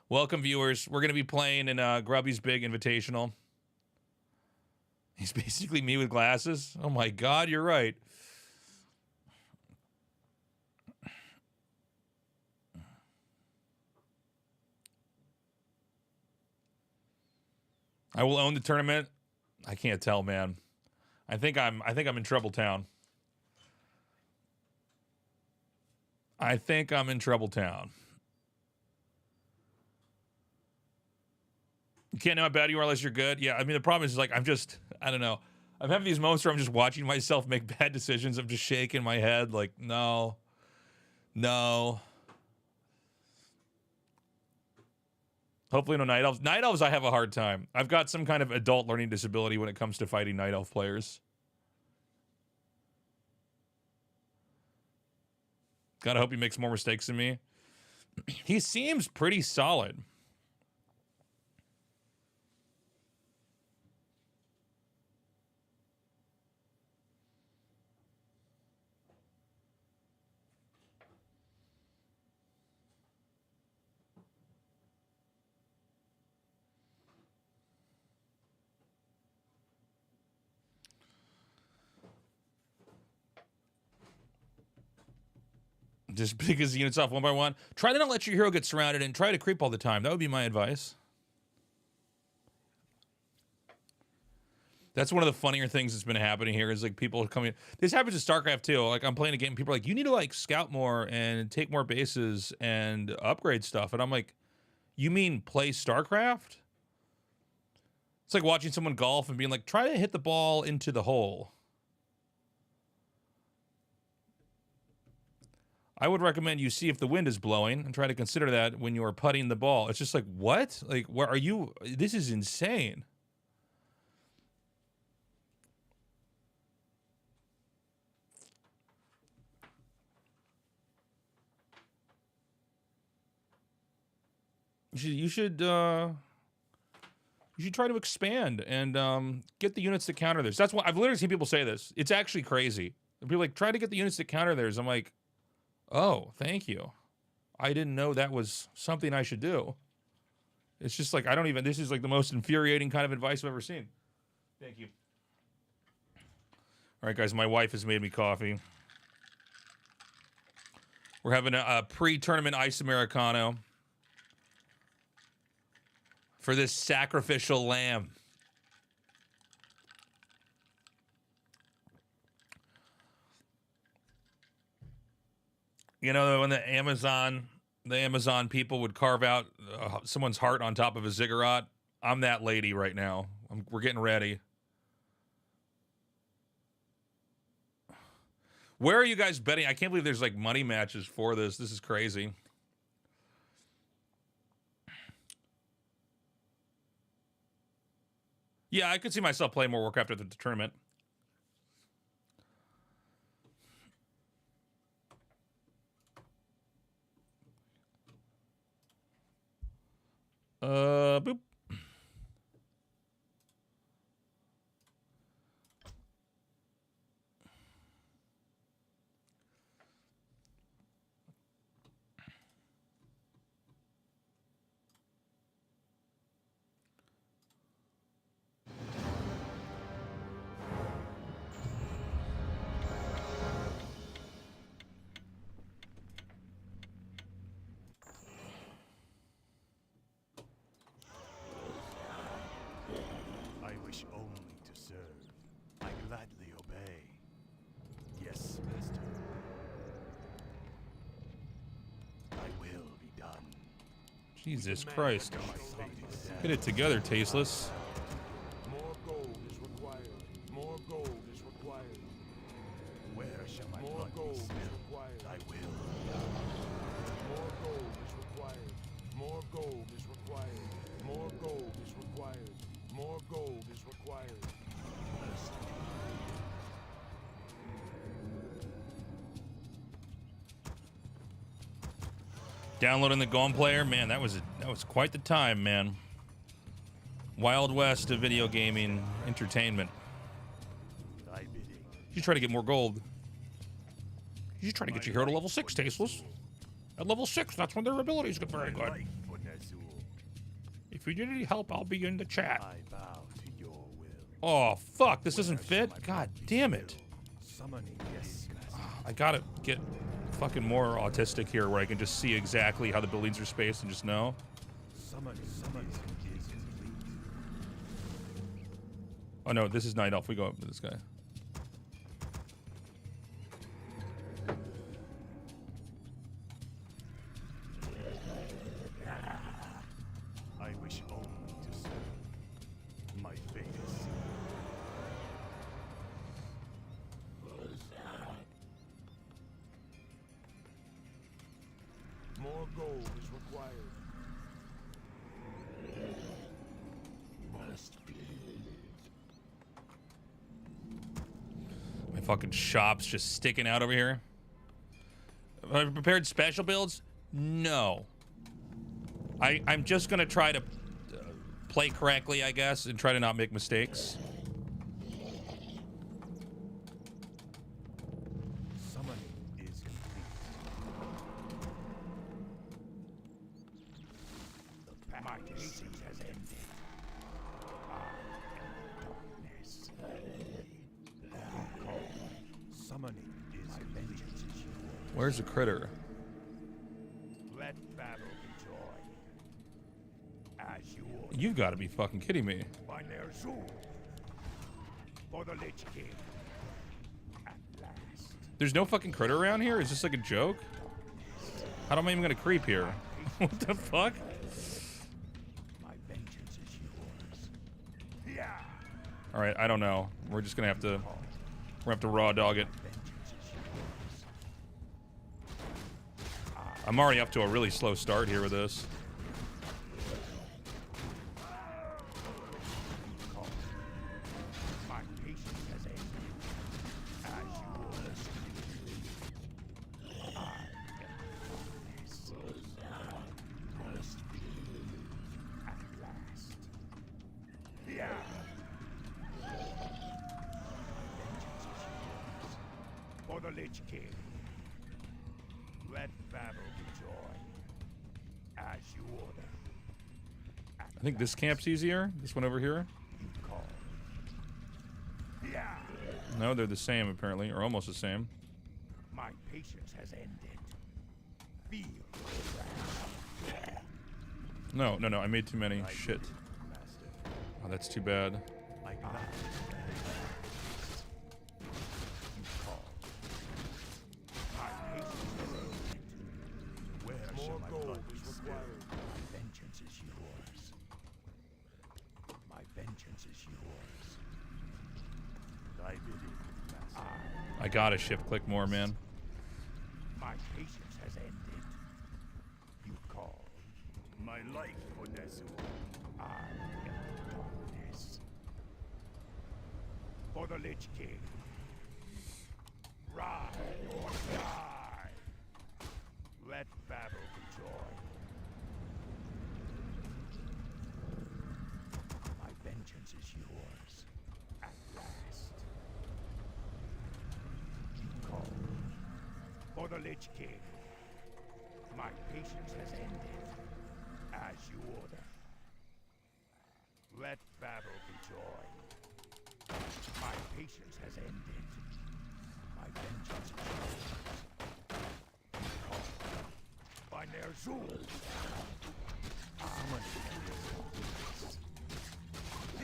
Welcome, viewers. We're going to be playing in Grubby's Big Invitational. He's basically me with glasses. Oh my god, you're right. I will own the tournament. I can't tell, man. I think I'm in trouble town. I think I'm in trouble town. You can't know how bad you are unless you're good. Yeah, I mean, the problem is like, I don't know. I'm having these moments where I'm just watching myself make bad decisions. I'm just shaking my head like, no. Hopefully no Night Elves. Night Elves, I have a hard time. I've got some kind of adult learning disability when it comes to fighting Night Elf players. Gotta hope he makes more mistakes than me. He seems pretty solid. Just pick his units off one by one. Try to not let your hero get surrounded and try to creep all the time. That would be my advice. That's one of the funnier things that's been happening here is like people are coming. This happens in Starcraft too. Like I'm playing a game, people are like, you need to like scout more and take more bases and upgrade stuff. And I'm like, you mean play Starcraft? It's like watching someone golf and being like, try to hit the ball into the hole. I would recommend you see if the wind is blowing and try to consider that when you are putting the ball. It's just like, what? Like, where are you? This is insane. You should try to expand and get the units to counter this. That's why I've literally seen people say this. It's actually crazy. People like, try to get the units to counter theirs. I'm like, oh, thank you. I didn't know that was something I should do. It's just like, I don't even, this is like the most infuriating kind of advice I've ever seen. Thank you. All right, guys, my wife has made me coffee. We're having a pre-tournament ice Americano for this sacrificial lamb. You know, when the Amazon people would carve out someone's heart on top of a ziggurat, I'm that lady right now. We're getting ready. Where are you guys betting? I can't believe there's like money matches for this. This is crazy. Yeah, I could see myself playing more Warcraft at the tournament. Boop. Jesus Christ. Get it together, tasteless. More gold is required. More gold is required. Where shall my more gold is required? I will. More gold is required. More gold is required. More gold is required. More gold is required. Downloading the Golem Player, man, that was quite the time, man. Wild West of video gaming entertainment. You should try to get more gold. You should try to get your hero to level 6, Tasteless. At level 6, that's when their abilities get very good. If you need any help, I'll be in the chat. Oh, fuck, this doesn't fit? God damn it. I gotta get fucking more autistic here where I can just see exactly how the buildings are spaced and just know. Oh no, this is Night Elf. We go up to this guy. I wish only to serve. My fate is sealed. More gold is required. Must be. My fucking shop's just sticking out over here. Have I prepared special builds? No. I'm just gonna try to play correctly, I guess, and try to not make mistakes. Where's the critter? You've got to be fucking kidding me. By their zoo. For the Lich King. At last. There's no fucking critter around here? Is this like a joke? How am I even gonna creep here? What the fuck? My vengeance is yours. Yeah. Alright, I don't know. We're just gonna have to... We're gonna have to raw dog it. I'm already up to a really slow start here with this. My patience has ended. As you order. I am this. At last. Yeah. For the Lich King. Let battle be joy. As you order. I think this camp's easier. This one over here. You call. Yeah. No, they're the same apparently, or almost the same. My patience has ended. Feel. No, I made too many. Shit. Oh, that's too bad. More gold is required. My vengeance is yours. My vengeance is yours. Thy bidding, master. I gotta shift click more, man. My patience has ended. You call. My life, Onesu. I am darkness. For the Lich King. Ride or die. Let battle be joy. My vengeance is yours. At last. You call. For the Lich King. My patience has ended. As you order. Let battle be joy. My patience has ended. My vengeance is yours. By their zoo.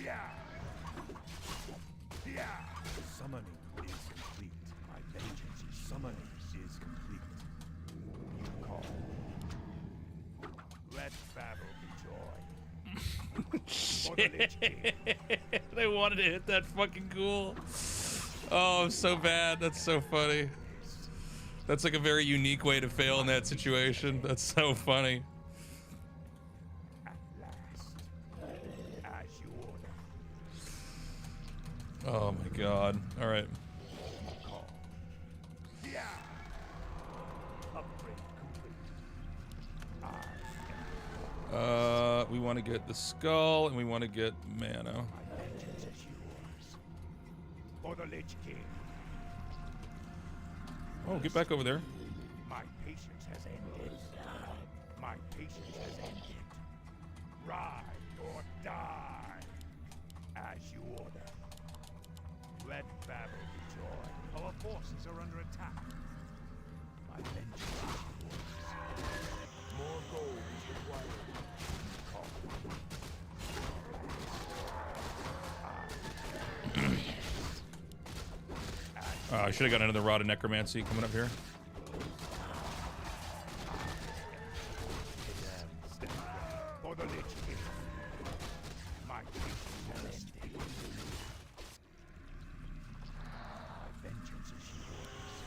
Yeah. Yeah. Summoning is complete. My vengeance is summoning is complete. You call. Let battle be joy. For the Lich King. They wanted to hit that fucking ghoul. Oh, so bad. That's so funny. That's like a very unique way to fail in that situation. That's so funny. At last. As you order. Oh my god. All right. Call. Yeah. Upgrade complete. We want to get the skull and we want to get mana. My vengeance is yours. For the Lich King. Oh, get back over there. My patience has ended. My patience has ended. Ride or die. As you order. Let battle be joy. Our forces are under attack. My vengeance is yours. More gold is required. Call. I should have got another Rod of Necromancy coming up here. For the Lich King. My patience has ended. My vengeance is yours.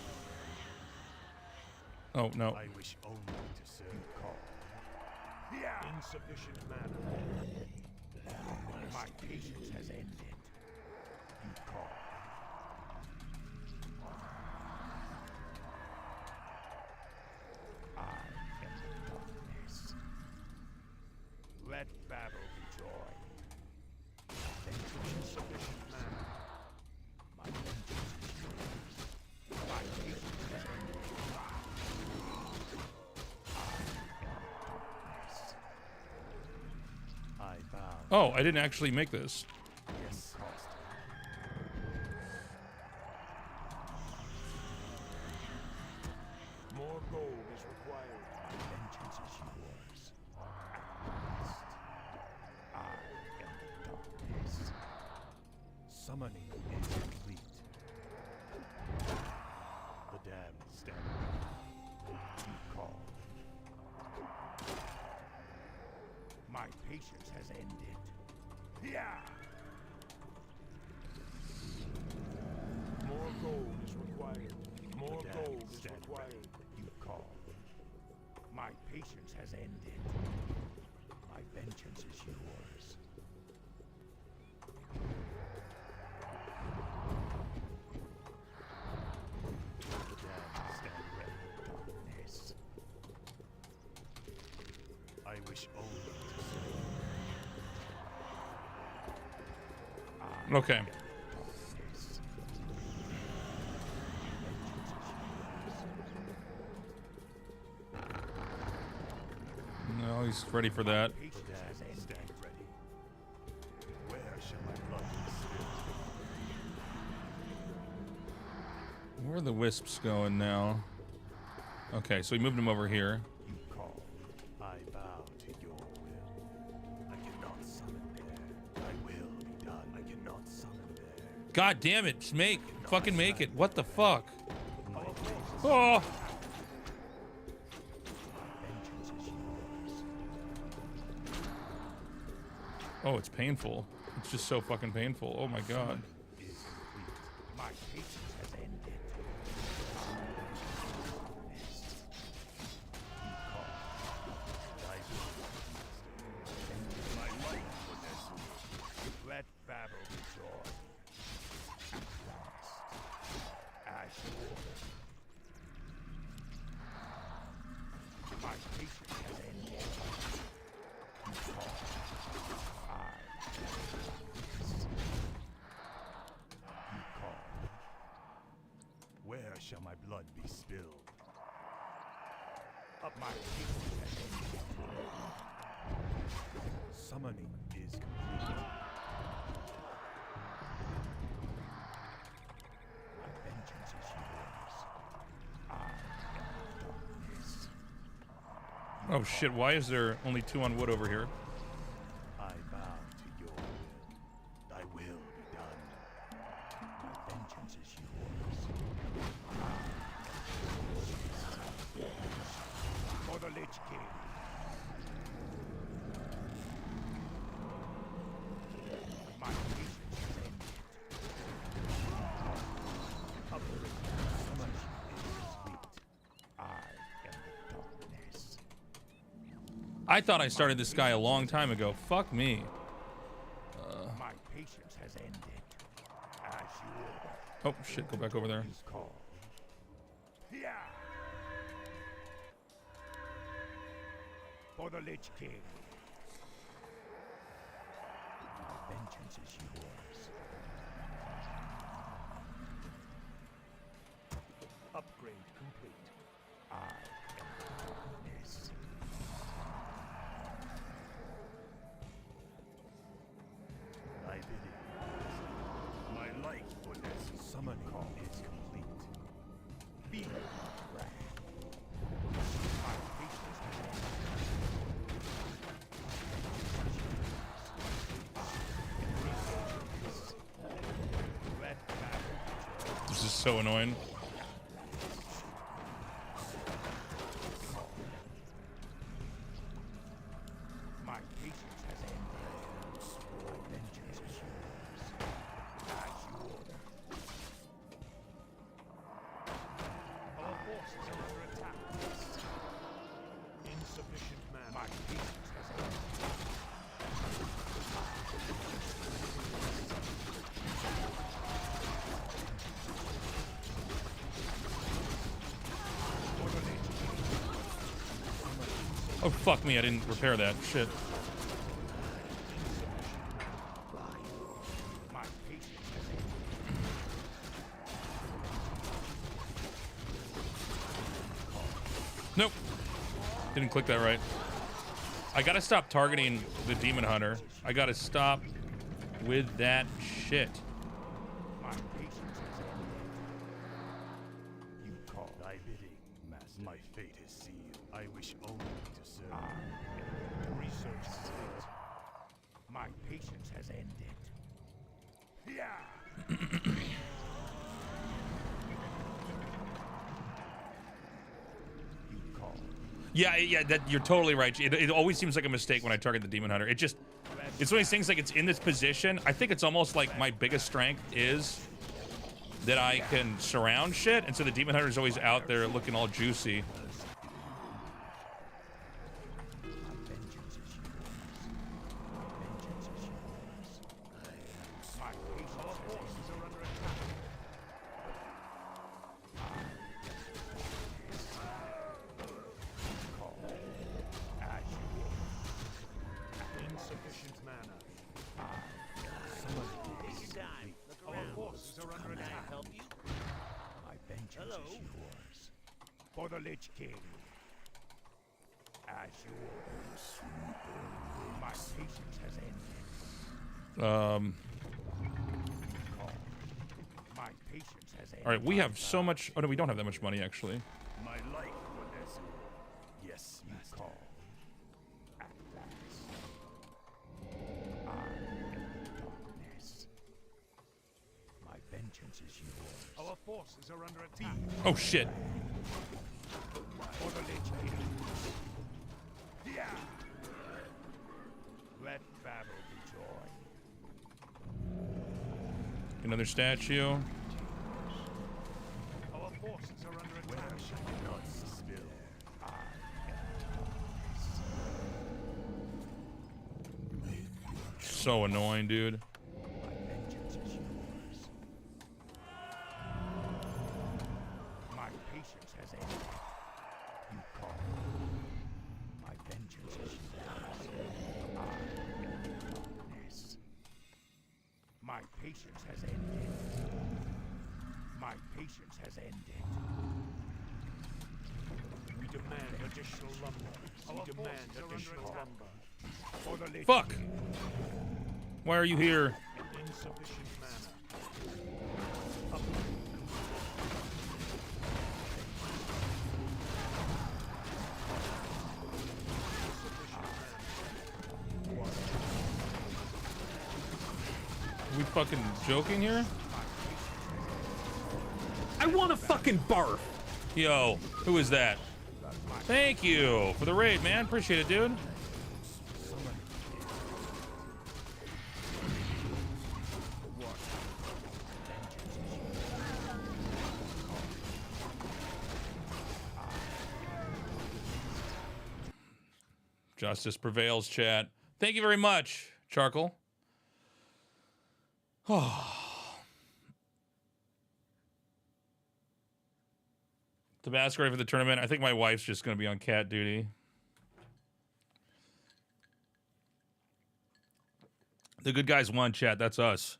Oh, no. I wish only to serve. Call. Yeah. Insufficient mana. My patience has ended. You call. I am the darkness. Let battle be joy. Insufficient mana. My vengeance is yours. My patience has ended. I vow. Oh, I didn't actually make this. Yes, cost. More gold is required. My vengeance is yours. At last. I am Summoning is complete. The damned stand ready. You call. My patience has ended. Yeah! More gold is required. More The gold damned is stand required. ready. You call. My patience has ended. My vengeance is yours. The damned stand ready. Darkness. I wish only to serve. Okay. Darkness. No, he's ready for that. The damned stand ready. Where shall my blood be spilled? Where are the wisps going now? Okay, so we moved him over here. You call. I bow to your will. I cannot summon there. I will be done. I cannot summon there. God damn it, Snake. Fucking make it. What the fuck? Oh! Vengeance is yours. Oh, it's painful. It's just so fucking painful. Oh my god. Is complete. My patience has ended. I will. My life possess me. Let battle be joy. As you order. My patience has ended. You call. You call. Where shall my blood be spilled? Up my patience has ended. Summoning is complete. My vengeance is yours. I am darkness. Oh shit, why is there only 2 on wood over here? I bow to your will. Thy will be done. My vengeance is yours. For the Lich King. My patience has ended. Summoning is complete. I am the darkness. I thought I started this guy a long time ago. Fuck me. My patience has ended. As you order. Oh shit, go back over there. Is called. Yeah. For the Lich King. My vengeance is yours. Upgrade complete. I am the darkness. Thy bidding. My life possesses. Summoning is complete. Be wrath. My patience has ended. Let battle be joy. This is so annoying. My patience has ended. My vengeance is yours. As you order. Our forces are under attack. Insufficient man. My patience has ended. For the Lich King. Oh fuck me, I didn't repair that. Shit. My patience has ended. Nope. Didn't click that right. I gotta stop targeting the Demon Hunter. I gotta stop with that shit. My patience has ended. You call. Thy bidding, master. My fate is sealed. I wish only to serve. Research complete. My patience has ended. Yeah. Yeah, yeah, that you're totally right. It always seems like a mistake when I target the Demon Hunter. It's one of these things, like, it's in this position. I think it's almost like my biggest strength is that I can surround shit, and so the Demon Hunter is always out there looking all juicy. For the Lich King. As yours. My patience has ended. My patience has ended. All right, we have so much. Oh no, we don't have that much money actually. My life for this. Yes, you call. At last. I am darkness. My vengeance is yours. Our forces are under attack. Oh shit. For the Lich King. Yeah. Let battle be joy. Another statue. Our forces are under attack. Not still. I am So annoying, dude. my vengeance is yours. My patience has ended. You call. My vengeance is yours. I am darkness. My patience has ended. My patience has ended. We demand additional lumber. We demand additional lumber. For the Lich Fuck. King. Why are you here? Insufficient mana. Are we fucking joking here? I want to fucking barf. Yo, who is that? Thank you for the raid, man. Appreciate it, dude. Justice prevails, chat. Thank you very much, Charcoal. Tabasco ready for the tournament. I think my wife's just going to be on cat duty. The good guys won, chat. That's us.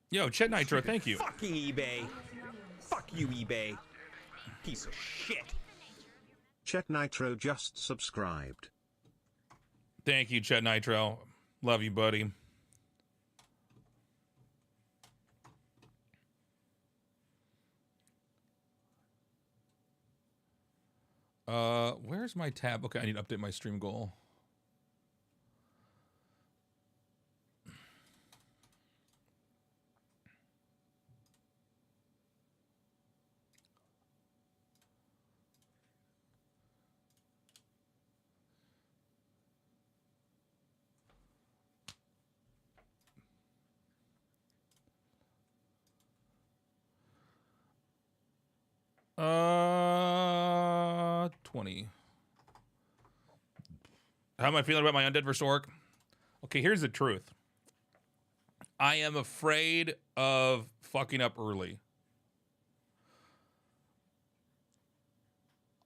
Yo, Chet Nitro, thank you. Fucking eBay. Fuck you, eBay. Piece of shit. Chet Nitro just subscribed. Thank you, Chet Nitro. Love you, buddy. Where's my tab? Okay, I need to update my stream goal. Uh, 20. How am I feeling about my Undead vs. Orc? Okay, here's the truth. I am afraid of fucking up early.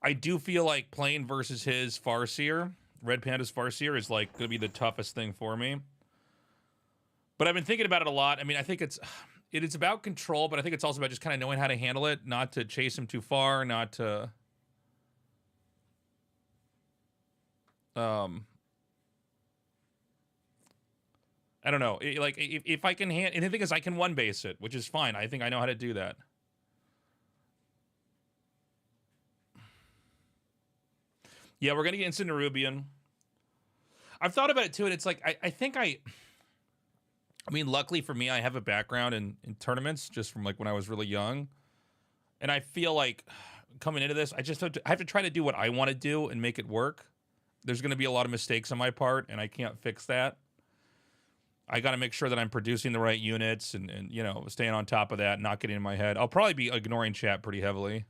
I do feel like playing versus his Farseer, Red Panda's Farseer, is like going to be the toughest thing for me. But I've been thinking about it a lot. I mean, I think it is about control, but I think it's also about just kind of knowing how to handle it, not to chase him too far, not to... I don't know. Like, if I can and the thing is, I can one base it, which is fine. I think I know how to do that. Yeah, we're gonna get instant Nerubian. I've thought about it too, and it's like I think I mean, luckily for me, I have a background in tournaments just from like when I was really young. And I feel like coming into this, I have to try to do what I want to do and make it work. There's going to be a lot of mistakes on my part, and I can't fix that. I got to make sure that I'm producing the right units and, you know, staying on top of that, not getting in my head. I'll probably be ignoring chat pretty heavily.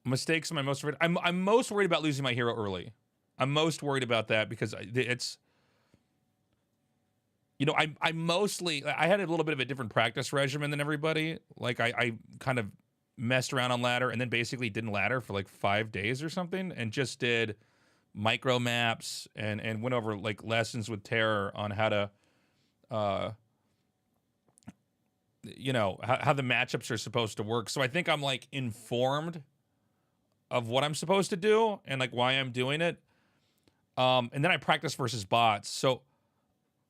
Mistakes am I most worried? I'm most worried about losing my hero early. I'm most worried about that because it's, you know, I mostly, I had a little bit of a different practice regimen than everybody. Like I kind of messed around on ladder and then basically didn't ladder for like 5 days or something and just did micro maps and went over like lessons with Terror on how to, you know, how the matchups are supposed to work. So I think I'm like informed of what I'm supposed to do and like why I'm doing it. And then I practice versus bots. So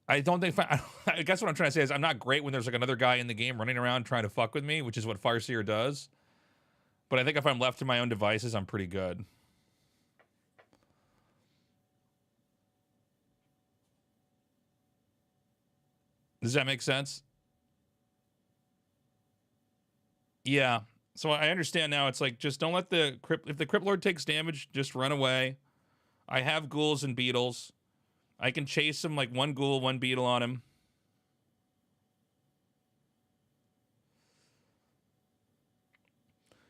I don't think, I guess what I'm trying to say is I'm not great when there's like another guy in the game running around trying to fuck with me, which is what Farseer does. But I think if I'm left to my own devices, I'm pretty good. Does that make sense? Yeah. So I understand now. It's like, just don't let the Crypt, if the Crypt Lord takes damage, just run away. I have ghouls and beetles. I can chase him like one ghoul, one beetle on him.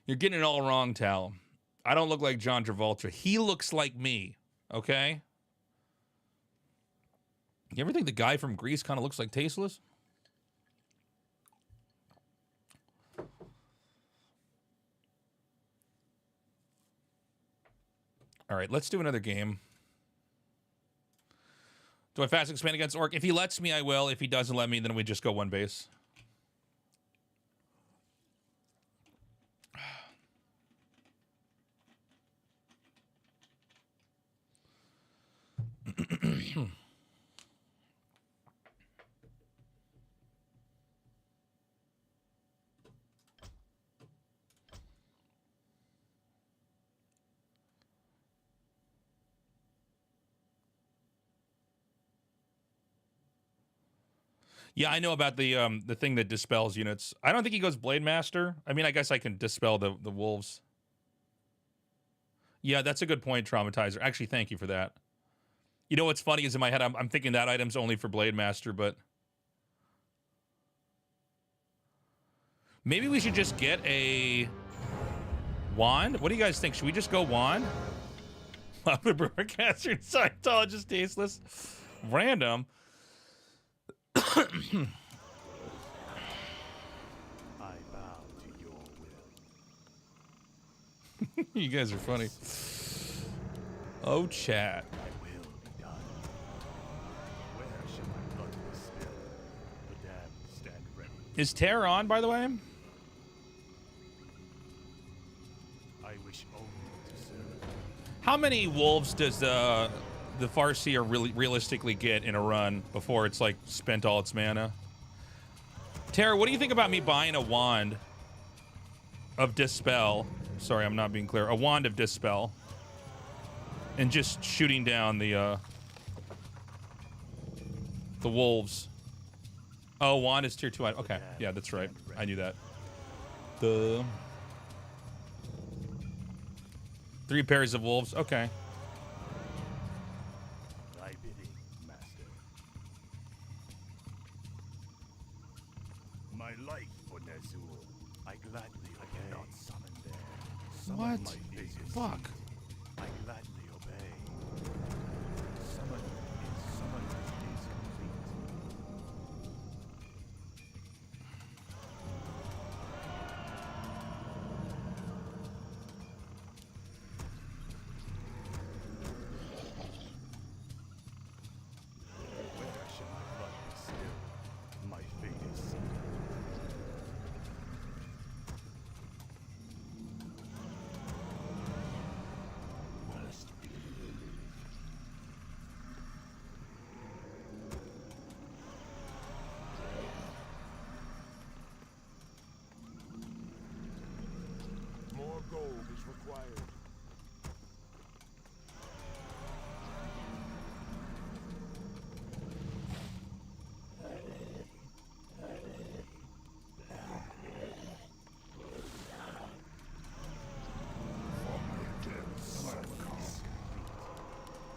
You're getting it all wrong, Tal. I don't look like John Travolta. He looks like me, okay? You ever think the guy from Grease kind of looks like Tasteless? All right, let's do another game. Do I fast expand against Orc? If he lets me, I will. If he doesn't let me, then we just go one base. Yeah, I know about the thing that dispels units. I don't think he goes Blade Master. I mean, I guess I can dispel the wolves. Yeah, that's a good point, Traumatizer. Actually, thank you for that. You know what's funny is in my head, I'm thinking that item's only for Blade Master, but maybe we should just get a wand. What do you guys think? Should we just go wand? The broadcaster and Scientologist tasteless. Random. I bow to your will. You guys are funny. Oh, chat. I will be done. Where shall my blood be spilled? The damned stand ready. Is Terror on, by the way? I wish only to serve. How many wolves does the Farseer really realistically get in a run before it's like spent all its mana? Terror, what do you think about me buying a wand of Dispel? Sorry, I'm not being clear. A wand of Dispel. And just shooting down the wolves. Oh, wand is tier 2. Okay, yeah, that's right. I knew that. The 3 pairs of wolves. Okay. Thy bidding, master. My life for Ner'zhul. I gladly cannot summon there. Summon What? my biggest Fuck. need. I gladly obey. Summon is complete. Where shall my blood be spilled? My fate is sealed. First gold is required.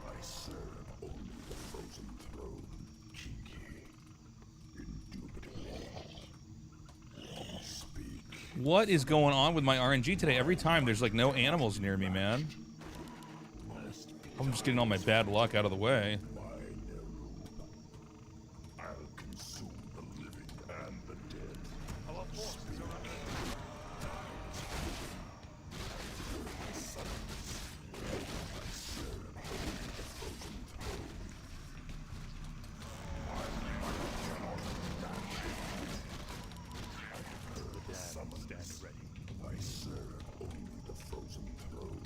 I serve only the frozen throne, Kinky. Indubitably. Speak. What is going on with my RNG today? Every time there's like no animals near me, man. I'm just getting all my bad luck out of the way. I'll consume the living and the dead. Our forces are under stand ready. I serve only the frozen throne.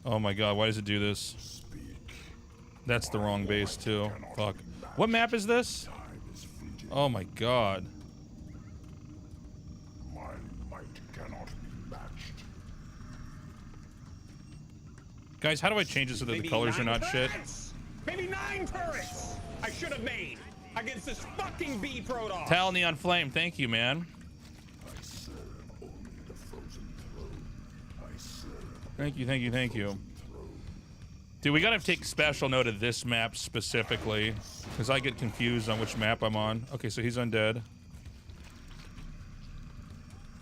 Oh my god, why does it do this? Speak. That's the wrong base too. Fuck. What map is this? Time is fleeting. Oh my god. My might cannot be matched. Guys, how do I change it so that the Maybe colors are 9 not shit? turrets? Maybe 9 turrets! I should have made against this fucking bee Protoss! Tal Neon Flame, thank you, man. I serve only the frozen throne. I serve Thank you, thank you, thank you. Dude, we gotta take special note of this map specifically, because I get confused on which map I'm on. Okay, so he's undead.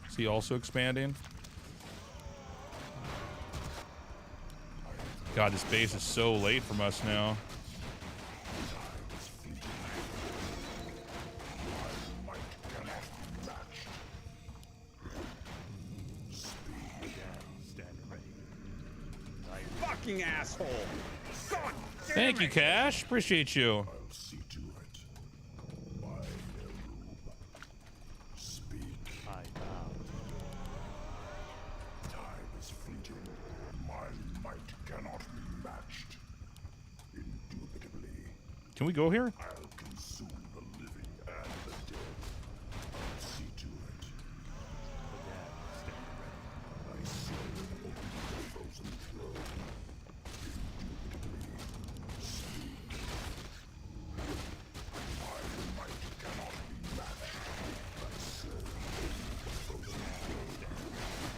Is he also expanding? God, this base is so late from us now. Stand ready. Fucking asshole! God damn Thank you, it. Cash. Appreciate you. I'll see to it. By Nerub. Speak. I bow. Time is fleeting. My might cannot be matched. Indubitably. Can we go here? I'll consume the living and the dead. I'll see to it. I serve only the frozen throne. Indubitably. Speak. My might cannot be matched. I serve only the frozen throne.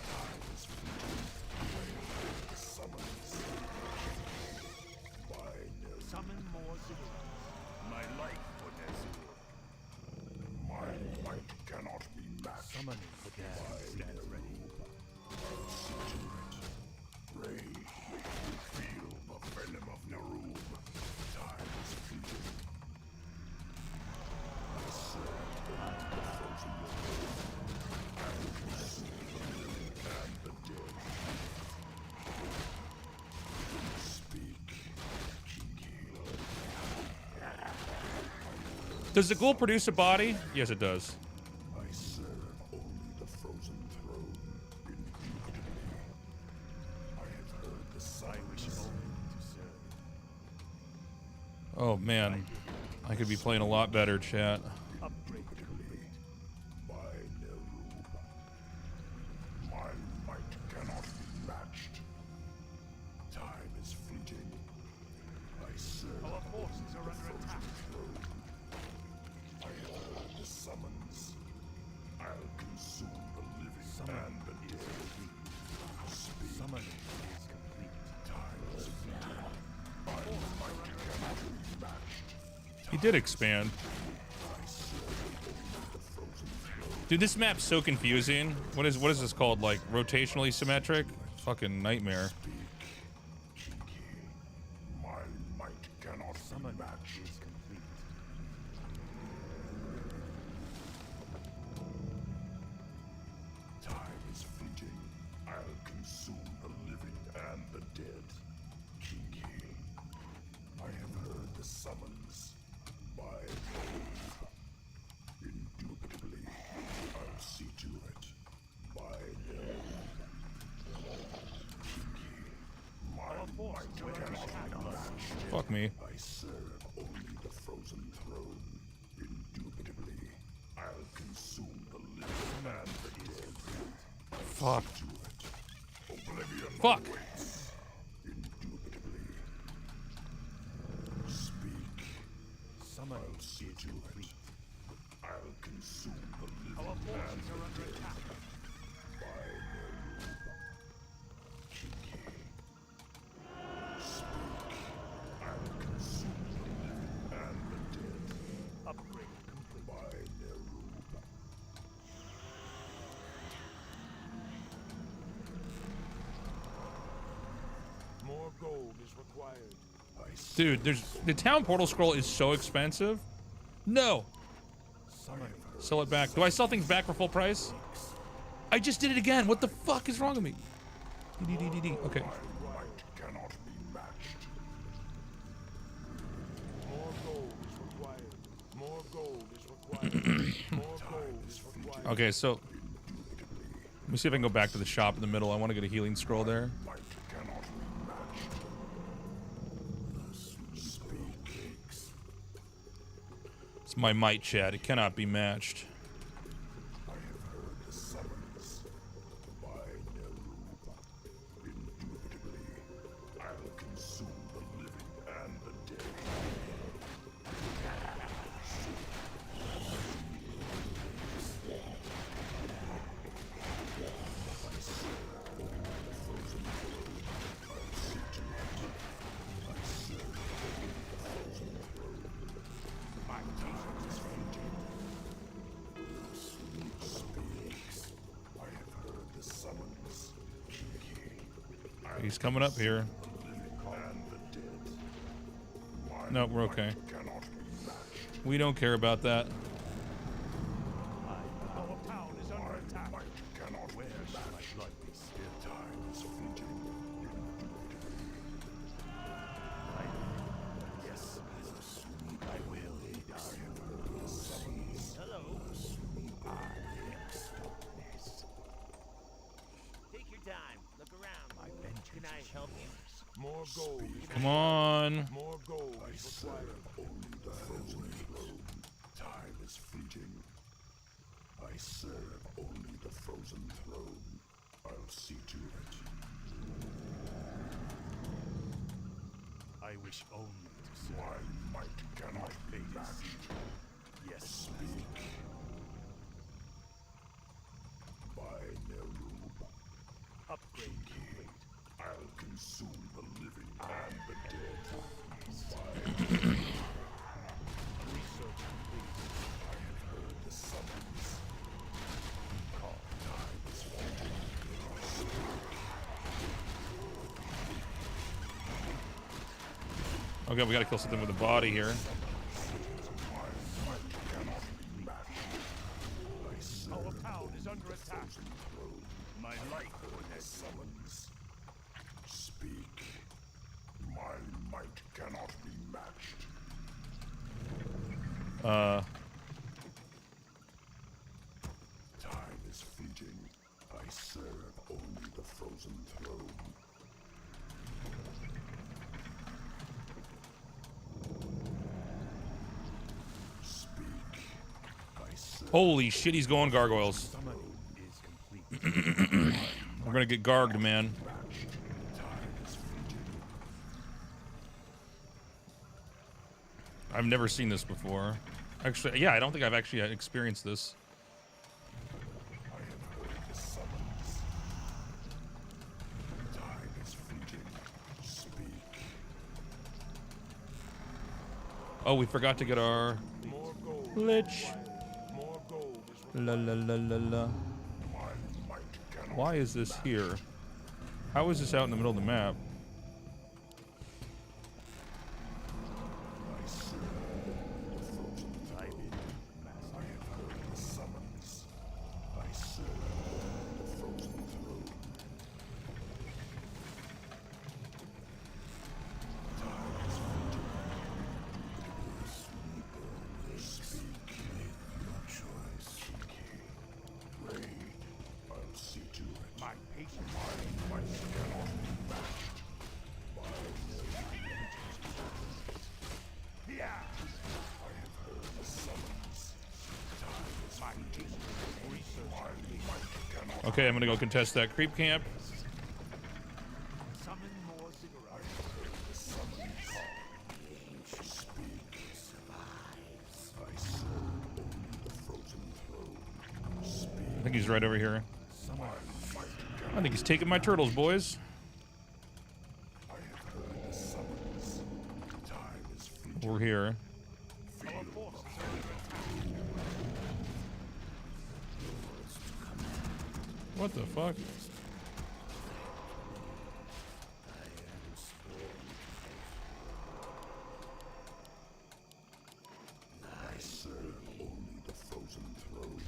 Time is fleeting. The summons. By no Summon more Zerus. My life for Nezir. my might cannot be matched. Summoning the dead. Stand ready. See to it. Ray, make me feel the venom of Nerub. Time is fleeting. I serve only the frozen throne. I will consume the living and the dead. Speak, Kinky. Does the ghoul produce a body? Yes, it does. I serve only the frozen throne. Indubitably. I have heard the I wish silence. only to serve. Oh man, I could be playing a lot better, chat. Upgrade complete. By Nerub. My might cannot be matched. Time is fleeting. I serve Our forces are the under frozen attack. throne. I have heard the summons. I'll consume the living and the dead. Speak. Summoning is complete. Time is fleeting. My might cannot be matched. He did expand. I serve only the frozen throne. Dude, this map's so confusing. What is this called? Like rotationally symmetric? Fucking nightmare. Kinky. My might cannot be Summoning matched. is complete. Time is fleeting. I'll consume the living and the dead. Kinky. I have heard the summons. By Nerub. Indubitably. I'll see to it. By Nerub. Kinky. My might cannot be matched. Fuck me. I serve only the frozen throne. Indubitably. I'll consume the living Fuck. Fuck. Summoning is complete. I'll consume the living Our forces are under attack. I'll consume the living and the dead Upgrade complete. by Nerub. More gold is required. Dude, the town portal scroll is so expensive. No. Summoning. Sell it back. Do I sell things back for full price? I just did it again. What the fuck is wrong with me? Okay. Might cannot be matched. More gold is required. More gold is required. More gold is required. Okay, so let me see if I can go back to the shop in the middle. I want to get a healing scroll there. Might cannot be matched. Speak. It's my might, chat. It cannot be matched. I have heard the summons by Nerub. Indubitably, I'll consume the living and the dead. I have heard the summons. He's coming up here. And the dead. No, we're okay. Cannot be matched. We don't care about that. Our town is under attack. Might cannot be matched. Blood be still. Time is fleeting. Yes. I will be done. Hello. Take your time. Look around. My vengeance. Can I help you? More gold is Come on. More gold is required. Only the frozen throne. Time is fleeting. I serve only the frozen throne. I'll see to it. I wish only to serve. My might cannot be fate is matched. Yes. Speak. By Nerub. Upgrade complete. I'll consume the living and the dead. Research complete. I have heard the summons. Time is fleeting. Okay, we gotta kill something with a body here. Our town is under attack. My life Summons. Speak. My might cannot be matched. Time is fleeting. I serve only the frozen throne. Speak. I serve Holy shit, he's going gargoyles. summoning is complete. We're gonna get garged, man. matched. Time is fleeting. I've never seen this before. Actually, yeah, I don't think I've actually experienced this. I have heard the summons. Time is fleeting. Speak. Oh, we forgot to get our More gold. lich. More gold is La la la la la. My might cannot Why is this here? How is this out in the middle of the map? I serve the frozen throne. I have heard the summons. I serve the frozen throne. Time is fleeting. Speak. Your choice. Raid. I'll see to it. my patience. My might cannot be matched. Okay, I'm gonna go contest that creep camp. Summon more ziggurats. I think he's right over here. I think he's taking my turtles, boys. We're here. What the fuck? I serve only the frozen throne.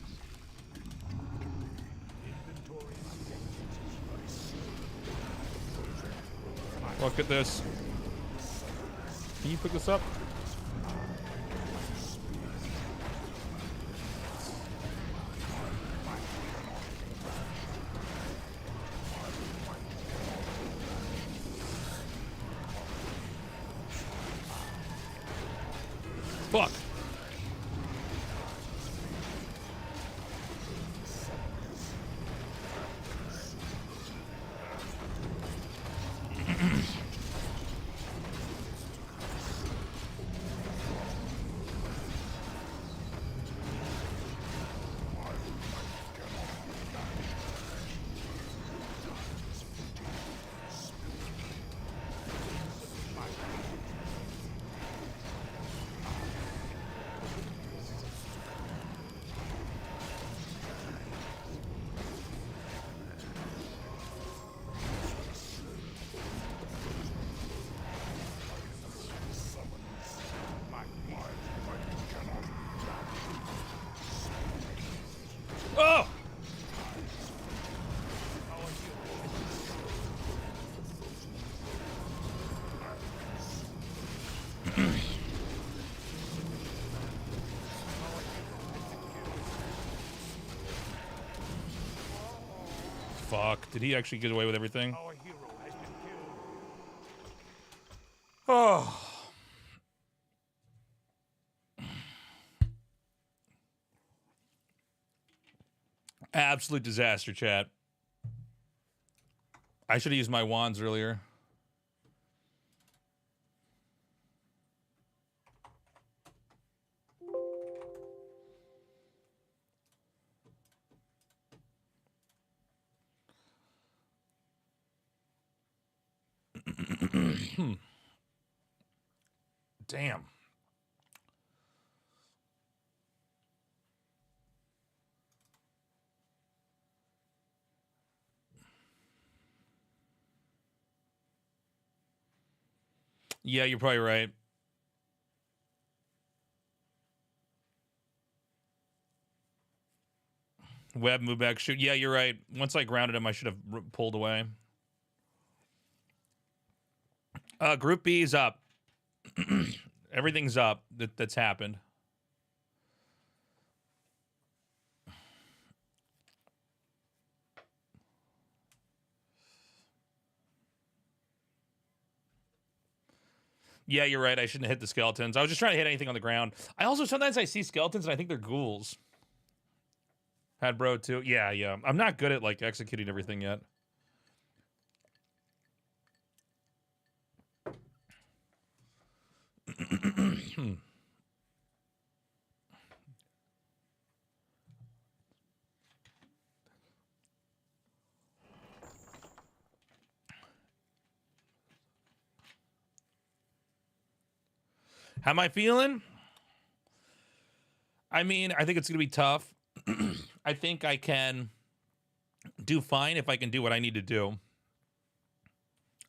Look at this. Can you pick this up? Fuck. Oh! Fuck. Did he actually get away with everything? Our hero has been killed. Oh. Absolute disaster, chat. I should have used my wands earlier. Damn. Yeah, you're probably right. Web, move back, shoot. Yeah, you're right. Once I grounded him, I should have pulled away. Group B is up. Everything's up that's happened. Yeah, you're right. I shouldn't have hit the skeletons. I was just trying to hit anything on the ground. I also, sometimes I see skeletons and I think they're ghouls. Had bro too. Yeah, yeah. I'm not good at like executing everything yet. How am I feeling? I mean, I think it's going to be tough. I think I can do fine if I can do what I need to do.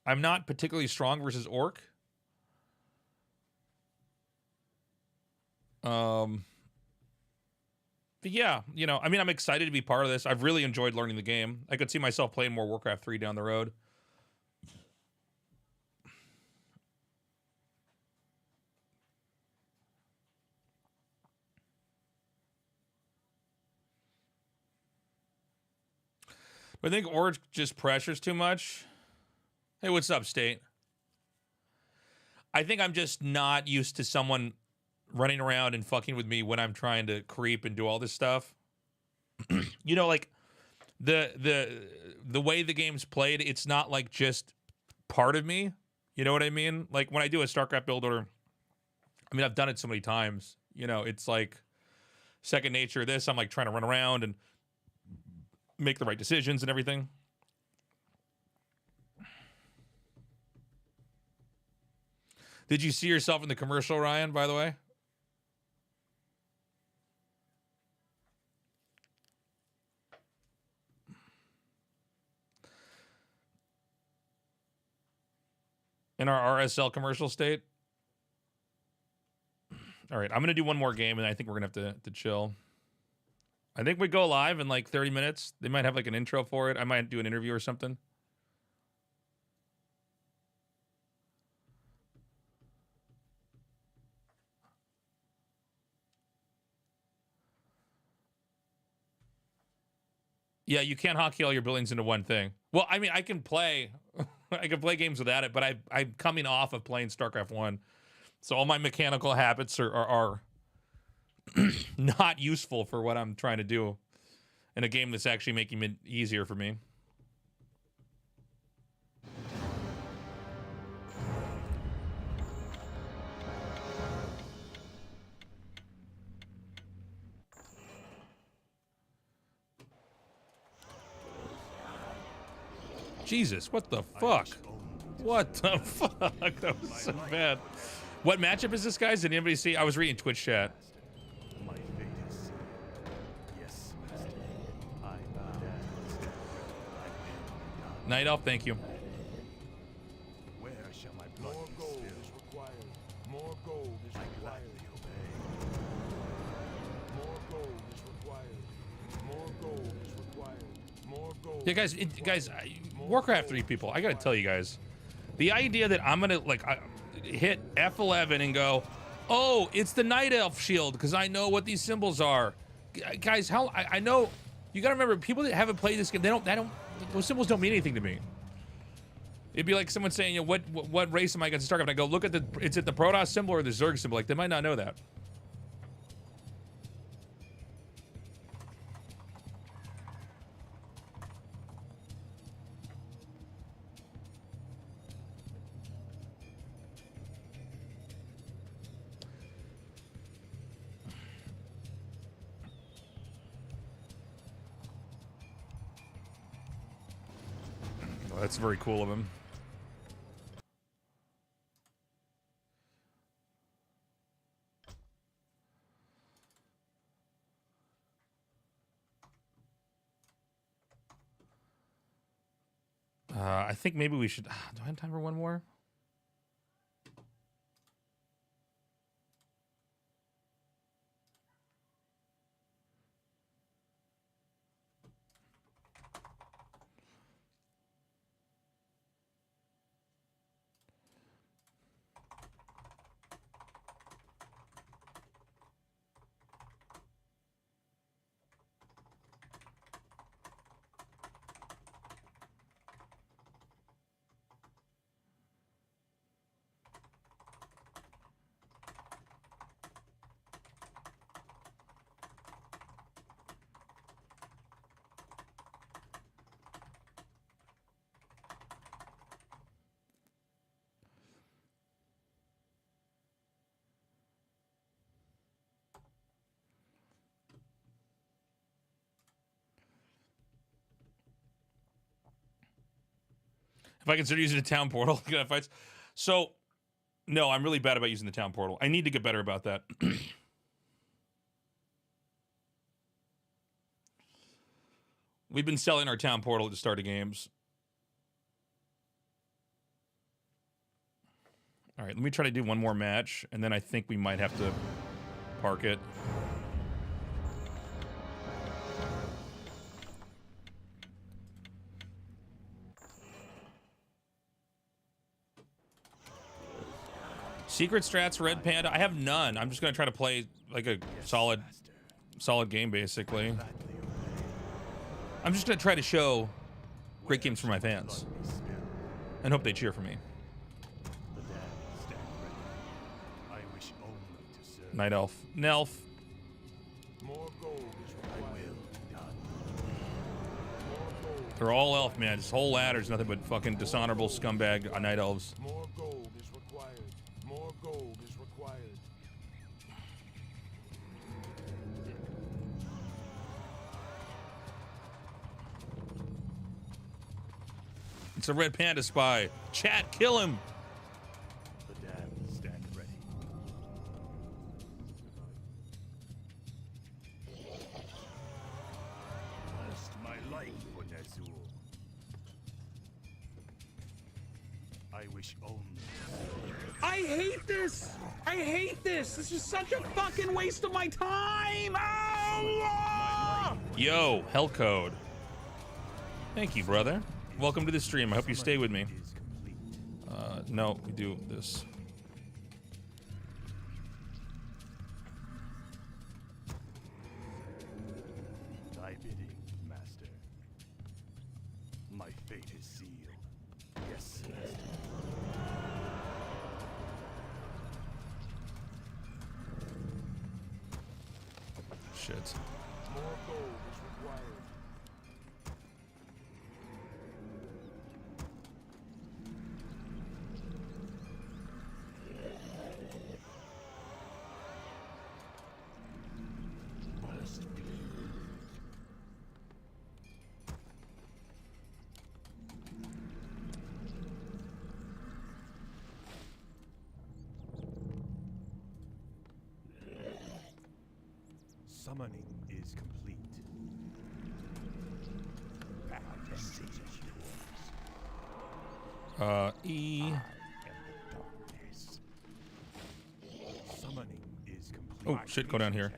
I'm not particularly strong versus Orc. But yeah, you know, I mean, I'm excited to be part of this. I've really enjoyed learning the game. I could see myself playing more Warcraft 3 down the road. I think Orc just pressures too much. Hey, what's up, State? I think I'm just not used to someone running around and fucking with me when I'm trying to creep and do all this stuff. You know, like, the way the game's played, it's not like just part of me. You know what I mean? Like when I do a StarCraft build order, I mean, I've done it so many times. You know, it's like second nature. This, I'm like trying to run around and make the right decisions and everything. Did you see yourself in the commercial, Ryan, by the way? In our RSL commercial state? All right, I'm going to do one more game, and I think we're going to have to chill. I think we go live in like 30 minutes. They might have like an intro for it. I might do an interview or something. Yeah, you can't hockey all your buildings into one thing. Well, I mean, I can play I can play games without it, but I'm coming off of playing StarCraft 1. So all my mechanical habits are not useful for what I'm trying to do in a game that's actually making it easier for me. Jesus, what the fuck? What the fuck? That was so bad. What matchup is this, guys? Did anybody see? I was reading Twitch chat. Night Elf, thank you. Where shall my blood more gold is required. More gold is required. More gold is required. More gold is required. More gold. Yeah, guys, Warcraft 3 people, I gotta tell you guys, the idea that I'm gonna like hit F11 and go, oh, it's the Night Elf shield because I know what these symbols are. Guys, how I know, you gotta remember, people that haven't played this game, those symbols don't mean anything to me. It'd be like someone saying, you know, what race am I against StarCraft? And I go, look at it's it the Protoss symbol or the Zerg symbol? Like, they might not know that. That's very cool of him. I think maybe we should... do I have time for one more? If I consider using a town portal, get fights. So, no, I'm really bad about using the town portal. I need to get better about that. We've been selling our town portal at the start of games. All right, let me try to do one more match, and then I think we might have to park it. Secret strats, Red Panda. I have none. I'm just gonna try to play like a solid game, basically. I'm just gonna try to show great games for my fans and hope they cheer for me. Night Elf. Nelf. More gold is required. They're all elf, man. This whole ladder's nothing but fucking dishonorable scumbag night elves. More gold is required. More gold is required. It's a red panda spy. Chat, kill him. The dam stand ready. Lost my life for Nazul. I wish only. I hate this! I hate this! This is such a fucking waste of my time! Oh! Yo, hell code. Thank you, brother. Welcome to the stream. I hope you stay with me. No, we do this. Thy bidding, master. My fate is sealed. Yes, master. Shit. More gold is required. Summoning is complete. E. Summoning is complete. Oh, shit, go down here.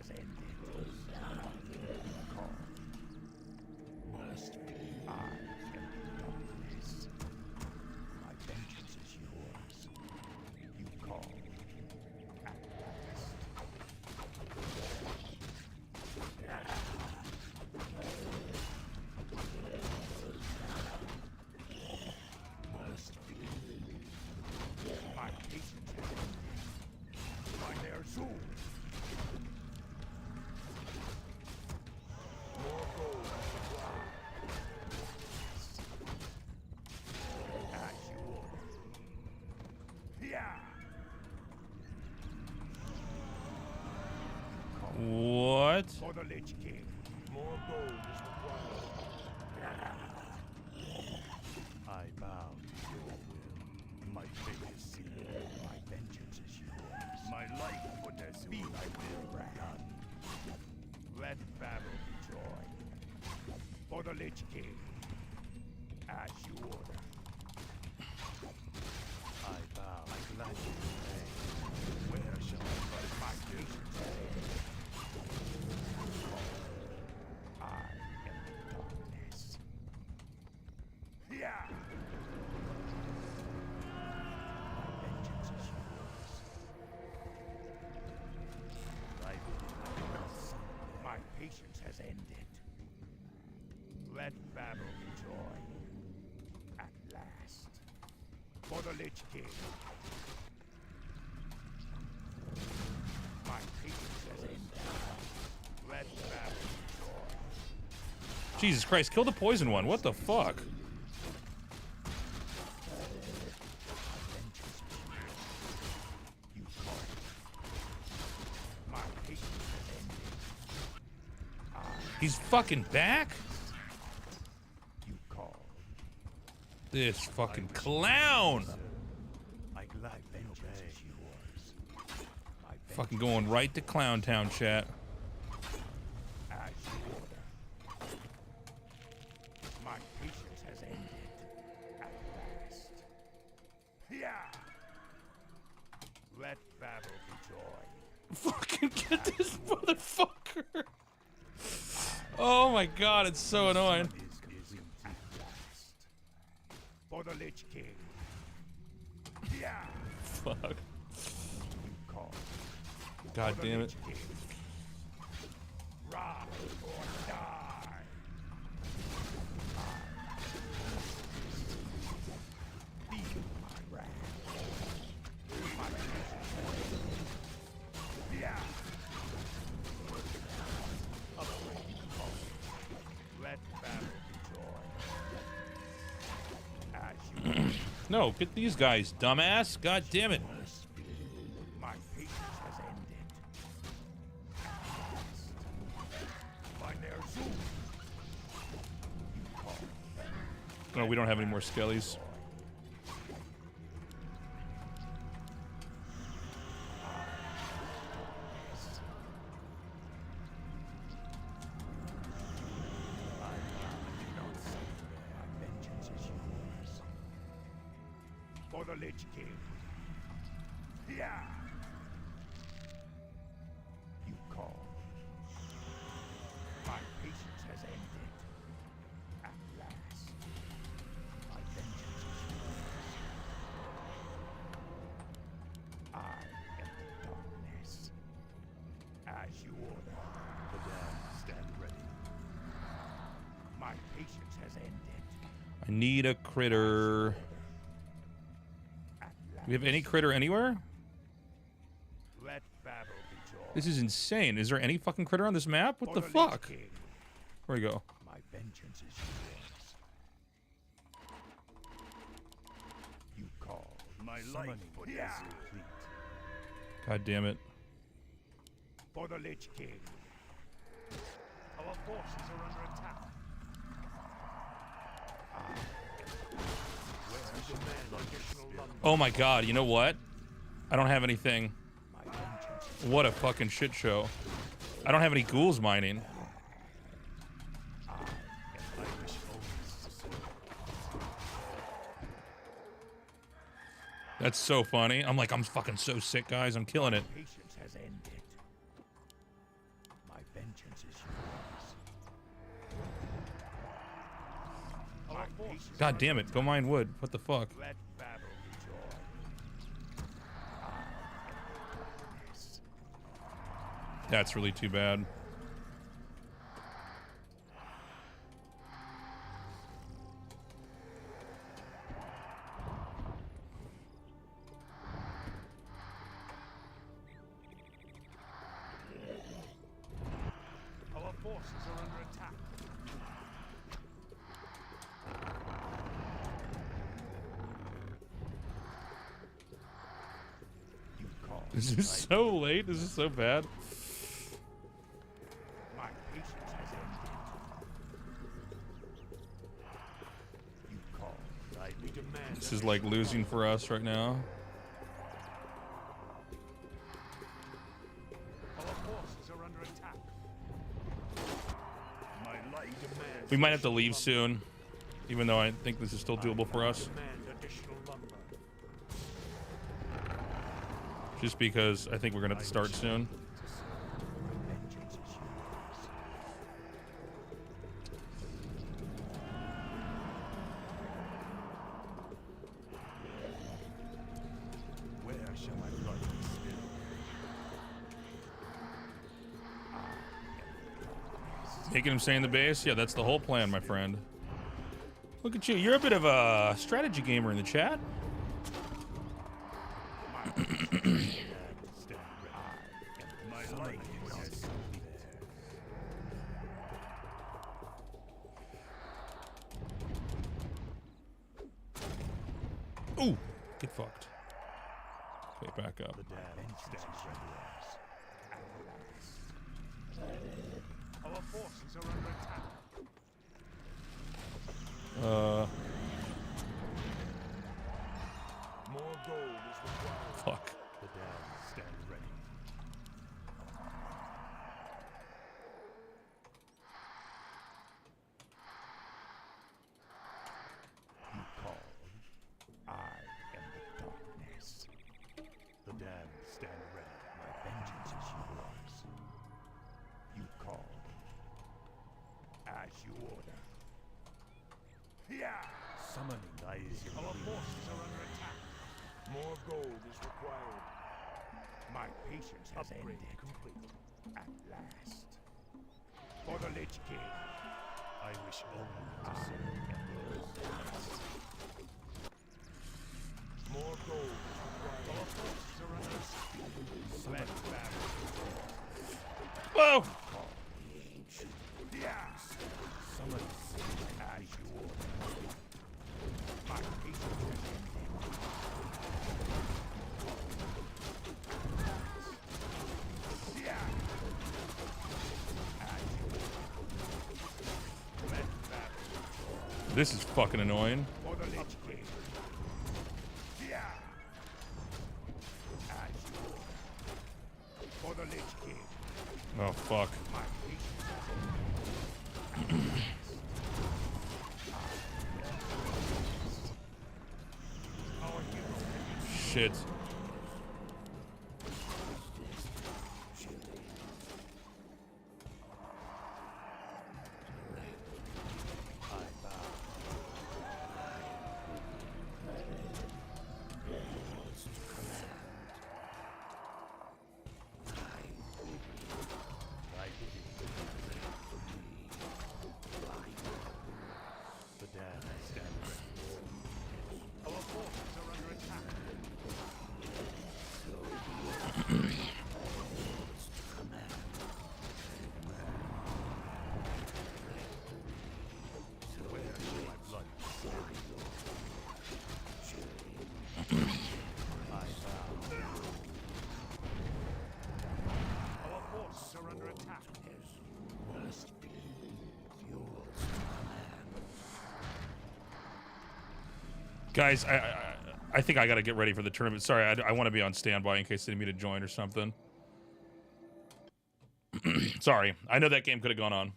What? For the Lich King. More gold is required. I bow to your will. My fate is sealed. My vengeance is yours. My life for Nazul. Be thy will done. Let battle be joy. For the Lich King. As you order. I bow. I gladly obey. Where shall I find my patience? I am the darkness. Yeah. My vengeance is yours. My patience has ended. Let battle be joy. At last. For the Lich King. My patience has ended. Let battle be joy. Jesus Christ, kill the poison one. What the fuck? He's fucking back? This fucking clown! I gladly obey. Fucking going right to Clown Town, chat. As you order. My patience has ended. At last. Yeah. Let battle be joy. Fucking get this motherfucker! Oh my god, it's so annoying. At last. For the Lich King. Yeah. Fuck. God damn it. Rise or die. Feel my wrath. My yeah. Let battle be joy. No, get these guys, dumbass. God damn it. My patience has ended. By their zoom. No, we don't have any more skellies. For the Lich King. Yeah. You call. My patience has ended. At last. My vengeance is yours. I am the darkness. As you order. The damned stand ready. My patience has ended. I need a critter. Do we have any critter anywhere? Let battle be joy. This is insane. Is there any fucking critter on this map? What the fuck? Where'd he go? My vengeance is yours. You call my life for desert fleet. God damn it. For the Lich King. Our forces are under attack. Oh my god, you know what? I don't have anything. What a fucking shit show. I don't have any ghouls mining. That's so funny. I'm fucking so sick, guys. I'm killing it. Patience has ended. My vengeance is yours. God damn it. Go mine wood. What the fuck? Let battle be joy. That's really too bad. Our forces are under attack. You call. This is so late. This is so bad. My patience has ended. You call. I demand. This is like losing for us right now. Our forces are under attack. My life demands. We might have to leave soon, even though I think this is still doable for us. Demand additional lumber. Just because I think we're gonna have to start soon. Vengeance is yours. Where shall my blood be spilled? Making him stay in the base? Yeah, that's the whole plan, my friend. Look at you. You're a bit of a strategy gamer in the chat. My life is Ooh, get fucked. Okay, back up. Our forces are under attack. More gold is required. Fuck. The damned stand ready. You call. I am the darkness. The damned stand ready. My vengeance is yours. You call. As you order. Yeah! Summoning is your Our forces are under attack. More gold is required. My patience has ended. Complete. At last. For the Lich King. I wish only to serve Emperor's best. More gold is required. Our forces are under attack. Let battle. Whoa! Yeah! Summon as you order. My patience has ended. This is fucking annoying. For the Lich King. Yeah. As you order. For the Lich King. Oh, fuck. My patience. Our hero. Shit. The dead stand ready. Our forces are under attack. Where shall my blood I bow. Our forces are under attack. Must be yours. Guys, I think I gotta get ready for the tournament. Sorry, I want to be on standby in case they need me to join or something. Sorry, I know that game could have gone on.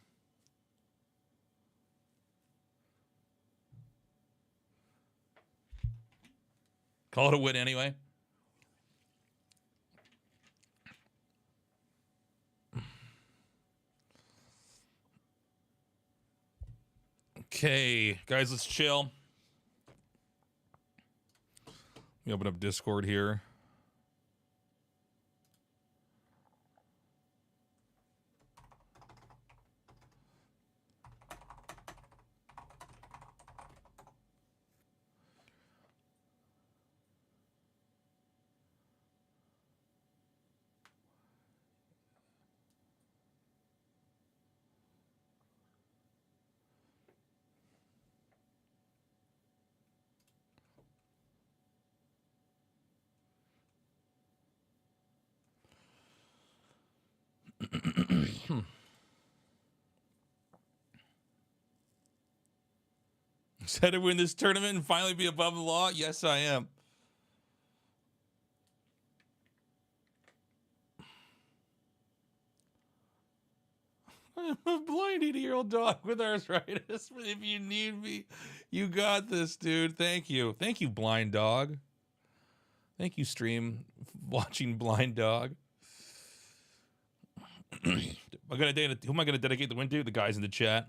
Call it a win anyway. Okay, guys, let's chill. Let me open up Discord here. Excited to win this tournament and finally be above the law? Yes, I am. I'm a blind 80-year-old dog with arthritis. If you need me, you got this, dude. Thank you. Thank you, blind dog. Thank you, stream watching blind dog. Who am I going to dedicate the win to? The guys in the chat.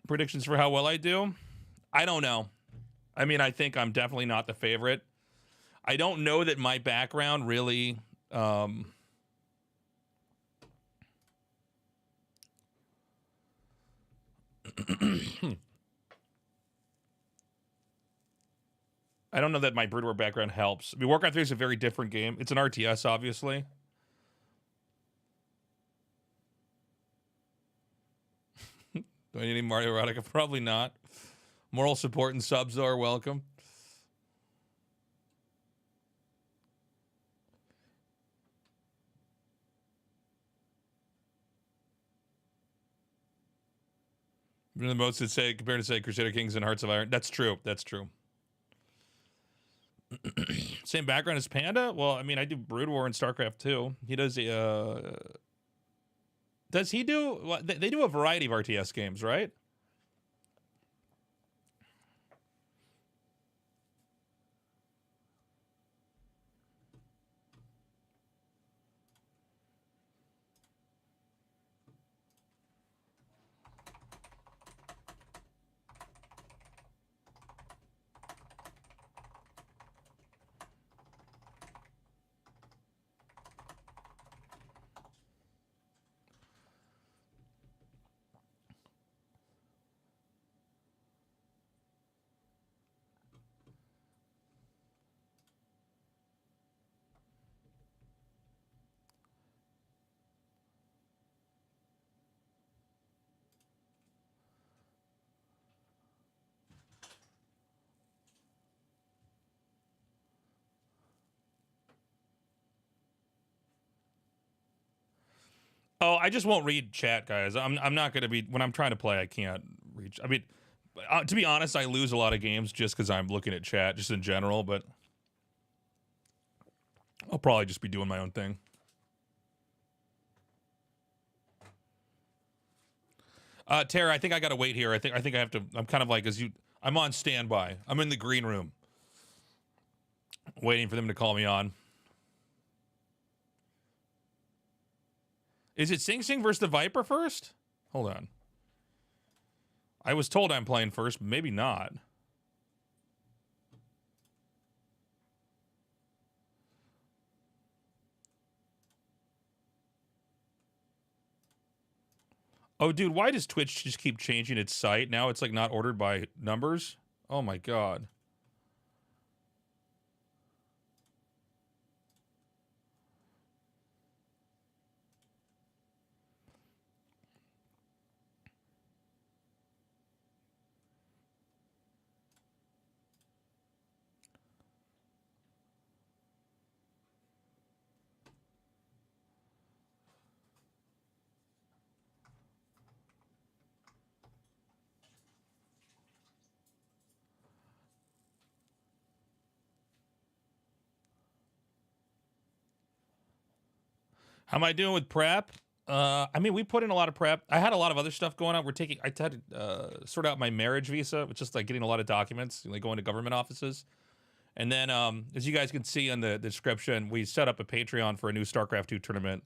Predictions for how well I do? I don't know. I mean, I think I'm definitely not the favorite. I don't know that my background really... I don't know that my Brood War background helps. I mean, Warcraft 3 is a very different game. It's an RTS, obviously. Do I need any Mario Erotica? Probably not. Moral support and subs are welcome. The most to say compared to say Crusader Kings and Hearts of Iron. That's true. That's true. Same background as Panda? Well, I mean, I do Brood War and Starcraft too. He does the does he do what they do a variety of RTS games, right? Oh, I just won't read chat, guys. I'm not gonna be when I'm trying to play. I can't read. I mean, to be honest, I lose a lot of games just because I'm looking at chat, just in general. But I'll probably just be doing my own thing. Tara, I think I gotta wait here. I think I have to. I'm kind of like I'm on standby. I'm in the green room, waiting for them to call me on. Is it Sing Sing versus the Viper first? Hold on. I was told I'm playing first, but maybe not. Oh, dude, why does Twitch just keep changing its site? Now it's like not ordered by numbers? Oh my god. How am I doing with prep? I mean, we put in a lot of prep. I had a lot of other stuff going on. I had to sort out my marriage visa, which is like getting a lot of documents, like going to government offices. And then, as you guys can see in the description, we set up a Patreon for a new Starcraft 2 tournament.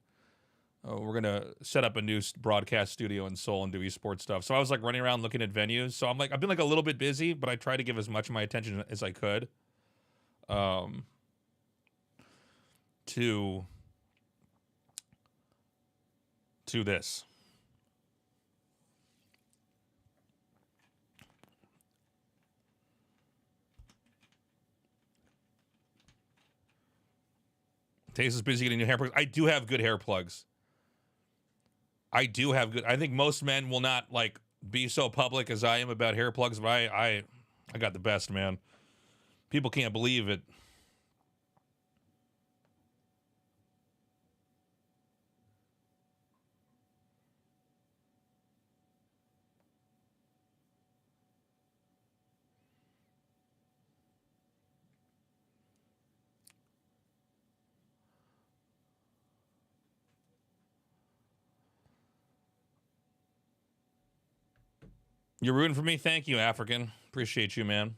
We're going to set up a new broadcast studio in Seoul and do esports stuff. So I was like running around looking at venues. So I've been like a little bit busy, but I tried to give as much of my attention as I could to this. Taze is busy getting new hair plugs. I do have good hair plugs. I think most men will not like be so public as I am about hair plugs, but I got the best, man. People can't believe it. You're rooting for me? Thank you, African. Appreciate you, man.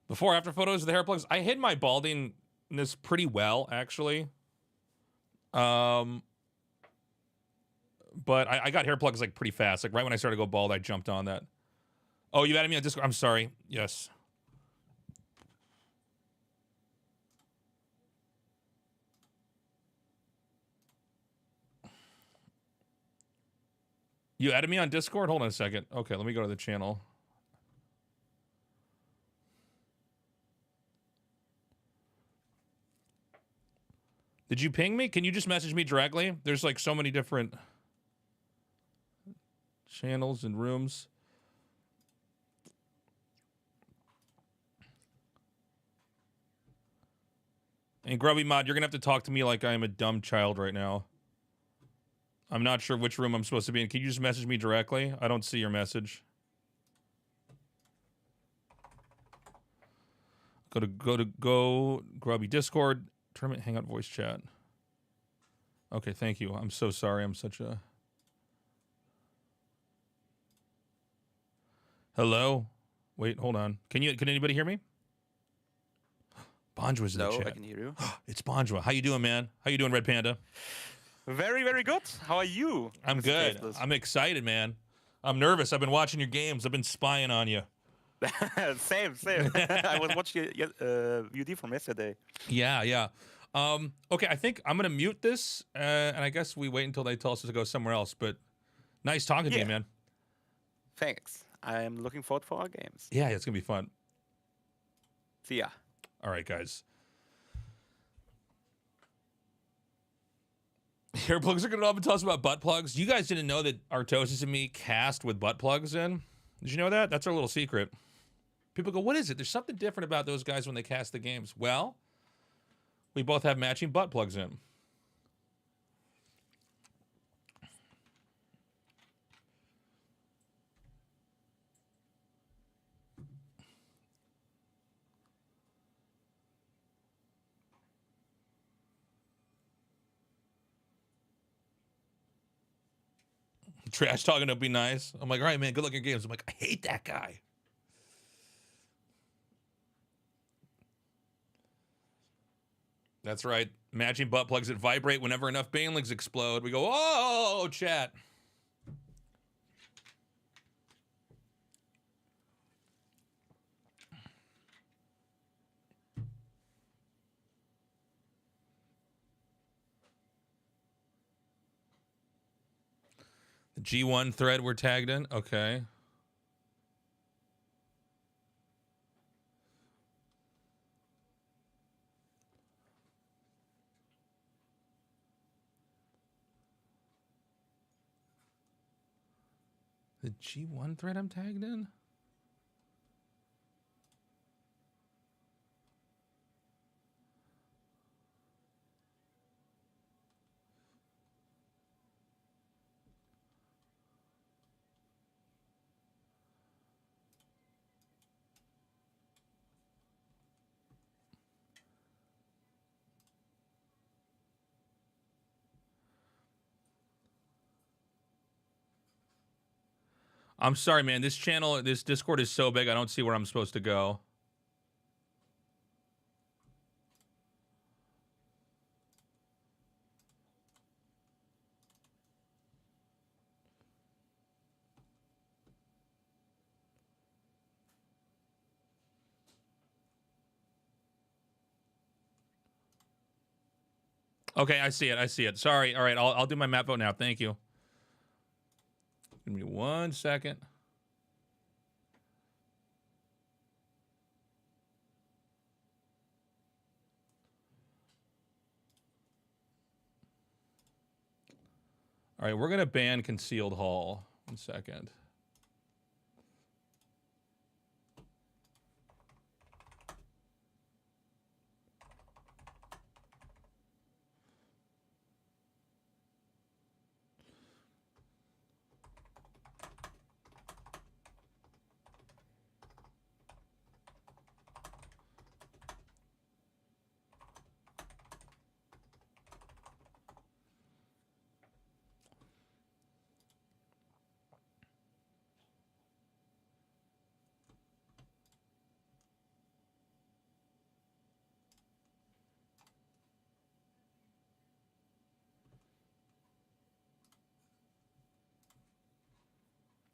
Before, after photos of the hair plugs. I hid my baldingness pretty well, actually. But I got hair plugs like pretty fast. Like right when I started to go bald, I jumped on that. Oh, you added me on Discord? I'm sorry. Yes. You added me on Discord? Hold on a second. Okay, let me go to the channel. Did you ping me? Can you just message me directly? There's like so many different channels and rooms. And Grubby Mod, you're going to have to talk to me like I am a dumb child right now. I'm not sure which room I'm supposed to be in. Can you just message me directly? I don't see your message. Go Grubby Discord, tournament hangout voice chat. Okay, thank you. I'm so sorry. I'm such a... Hello? Wait, hold on. Can anybody hear me? Bonjwa's in the chat. No, I can hear you. It's Bonjwa. How you doing, man? How you doing, Red Panda? Very, very good. How are you? I'm good. I'm excited, man. I'm nervous. I've been watching your games. I've been spying on you. Same. I was watching VOD from yesterday. Yeah. Okay, I think I'm going to mute this, and I guess we wait until they tell us to go somewhere else, but nice talking to you, man. Thanks. I'm looking forward for our games. Yeah, it's going to be fun. See ya. All right, guys. Hair plugs are going to tell us about butt plugs. You guys didn't know that Artosis and me cast with butt plugs in? Did you know that? That's our little secret. People go, what is it? There's something different about those guys when they cast the games. Well, We both have matching butt plugs in. Trash talking to be nice. I'm like, all right, man, good luck in games. I'm like, I hate that guy. That's right. Matching butt plugs that vibrate whenever enough banelings explode. We go, oh, chat. The G1 thread we're tagged in. Okay. The G1 thread I'm tagged in? I'm sorry, man. This channel, this Discord is so big, I don't see where I'm supposed to go. Okay, I see it. I see it. Sorry. All right, I'll do my map vote now. Thank you. Give me 1 second. All right, we're going to ban Concealed Hall. 1 second.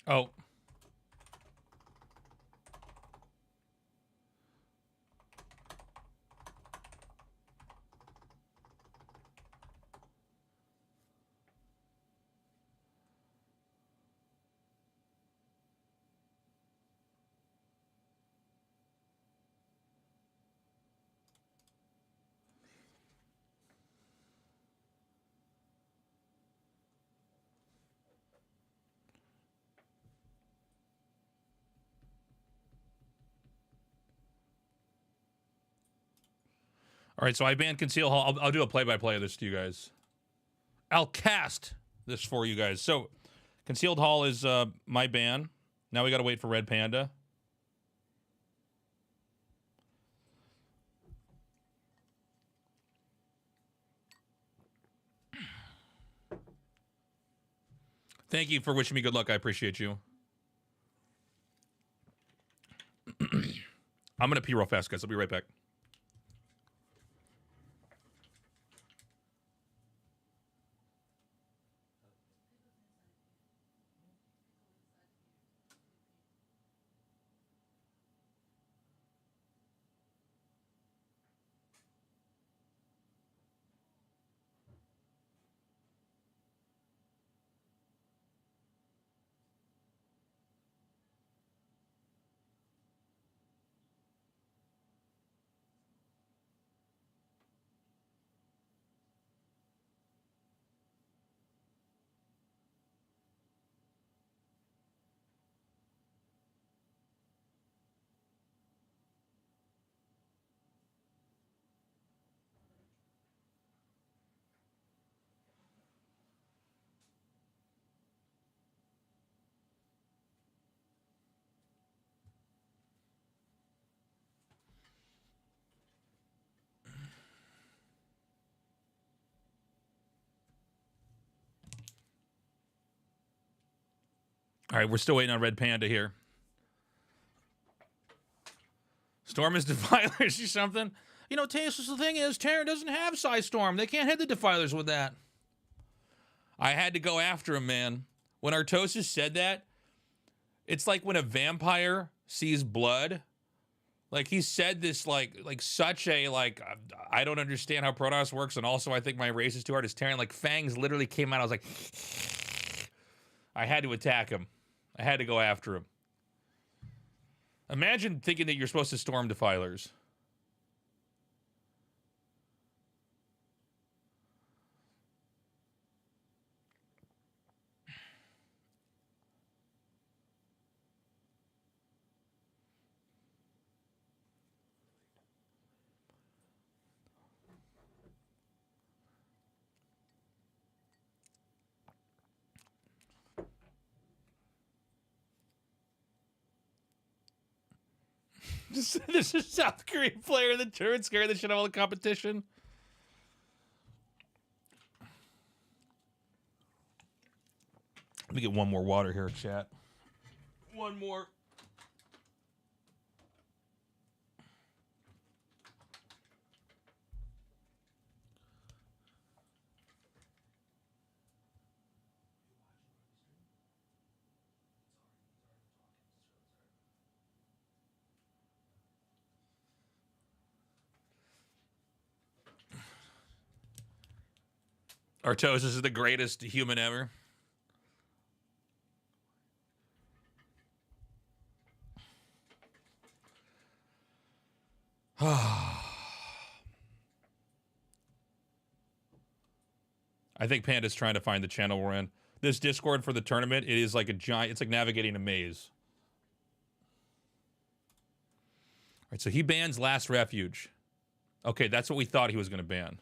Oh. All right, so I banned Conceal Hall. I'll do a play-by-play of this to you guys. I'll cast this for you guys. So, Concealed Hall is my ban. Now we got to wait for Red Panda. Thank you for wishing me good luck. I appreciate you. I'm going to pee real fast, guys. I'll be right back. All right, we're still waiting on Red Panda here. Storm is defilers or something. You know, Taste, the thing is, Terran doesn't have Psy Storm. They can't hit the defilers with that. I had to go after him, man. When Artosis said that, it's like when a vampire sees blood. Like, he said this like such a, like, I don't understand how Protoss works, and also I think my race is too hard as Terran. Like, fangs literally came out. I was like, I had to attack him. I had to go after him. Imagine thinking that you're supposed to storm defilers. This is South Korean player in the turret scaring the shit out of all the competition. Let me get one more water here, chat. One more. Artosis is the greatest human ever. I think Panda's trying to find the channel we're in. This Discord for the tournament, it is like a giant, it's like navigating a maze. All right, so he bans Last Refuge. Okay, that's what we thought he was going to ban.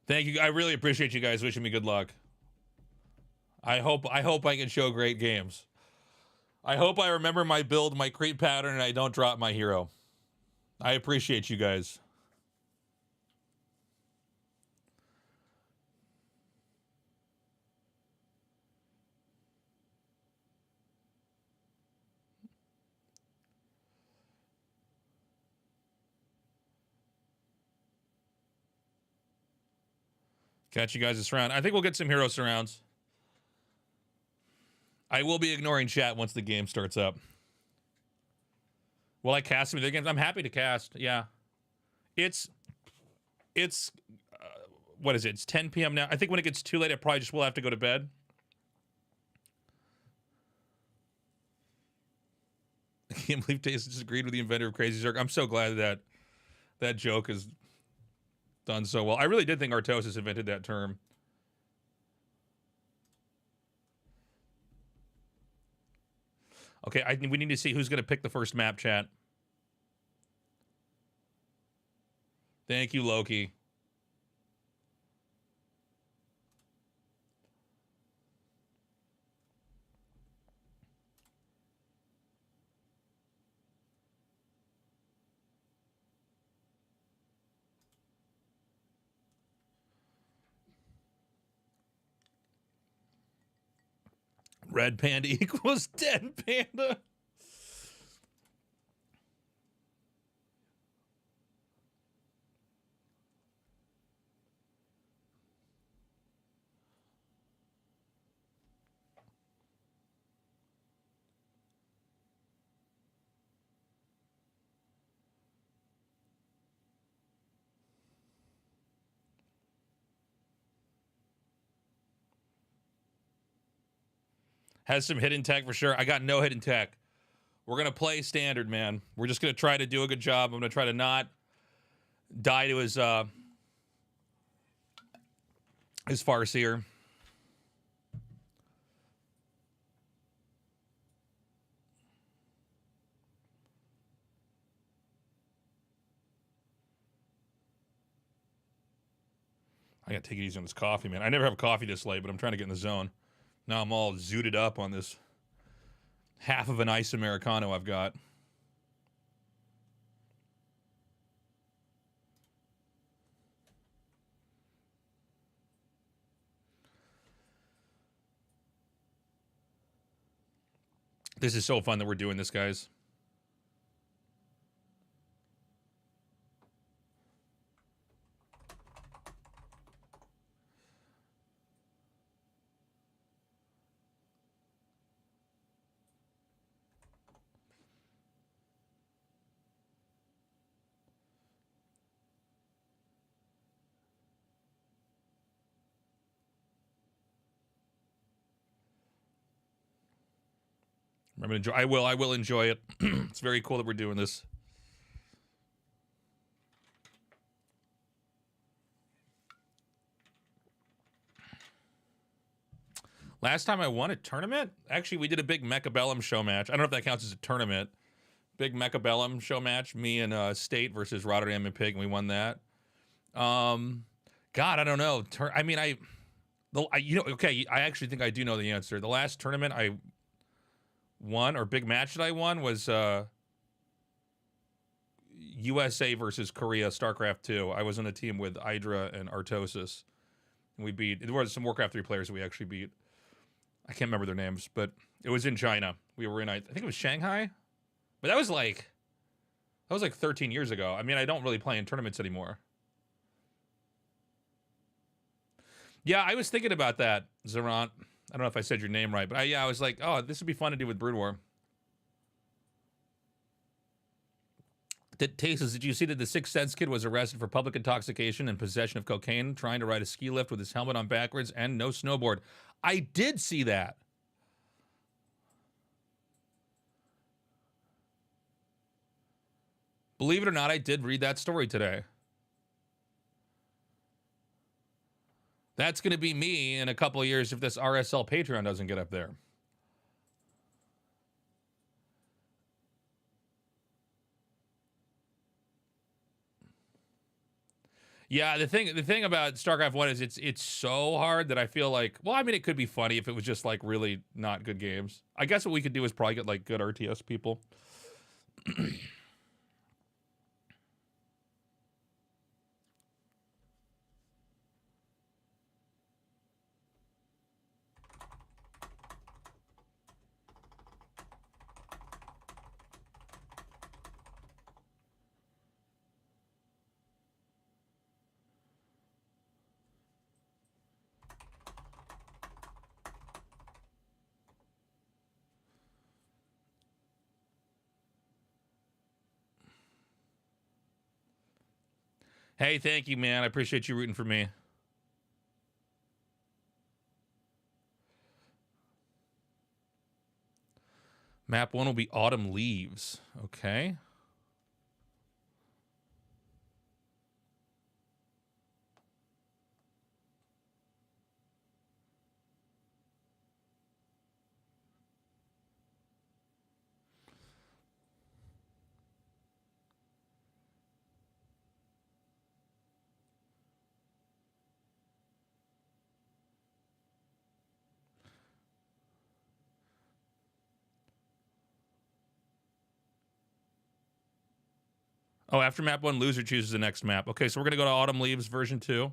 Thank you. I really appreciate you guys wishing me good luck. I hope I can show great games. I hope I remember my build, my creep pattern, and I don't drop my hero. I appreciate you guys. Catch you guys this round. I think we'll get some hero surrounds. I will be ignoring chat once the game starts up. Will I cast some of the games? I'm happy to cast. Yeah. It's what is it? It's 10 p.m. now. I think when it gets too late, I probably just will have to go to bed. I can't believe Taste disagreed with the inventor of Crazy Zerg. I'm so glad that that joke is done so well. I really did think Artosis invented that term. Okay, we need to see who's going to pick the first map, chat. Thank you, Loki. Red Panda equals dead Panda. Has some hidden tech for sure. I got no hidden tech. We're going to play standard, man. We're just going to try to do a good job. I'm going to try to not die to his Farseer. I gotta take it easy on this coffee, man. I never have coffee this late, but I'm trying to get in the zone. Now I'm all zooted up on this half of an ice Americano I've got. This is so fun that we're doing this, guys. I'm gonna enjoy. I will enjoy it. It's very cool that we're doing this. Last time I won a tournament, actually, we did a big Mechabellum show match. I don't know if that counts as a tournament. Big Mechabellum show match. Me and State versus Rotterdam and Pig, and we won that. God, I don't know. Okay, I actually think I do know the answer. The last tournament I won, or big match that I won, was USA versus Korea, Starcraft 2. I was on a team with Hydra and Artosis. And we beat, there was some Warcraft 3 players that we actually beat. I can't remember their names, but it was in China. We were in, I think it was Shanghai. But that was like 13 years ago. I mean, I don't really play in tournaments anymore. Yeah, I was thinking about that, Zerant. I don't know if I said your name right, but I was like, oh, this would be fun to do with Brood War. Tastes, did you see that the Sixth Sense kid was arrested for public intoxication and possession of cocaine, trying to ride a ski lift with his helmet on backwards and no snowboard? I did see that. Believe it or not, I did read that story today. That's going to be me in a couple of years if this RSL Patreon doesn't get up there. Yeah, the thing about StarCraft 1 is it's so hard that I feel like, well, I mean, it could be funny if it was just like really not good games. I guess what we could do is probably get like good RTS people. Hey, thank you, man. I appreciate you rooting for me. Map 1 will be Autumn Leaves. Okay. Oh, after map 1, loser chooses the next map. Okay, so we're going to go to Autumn Leaves version 2.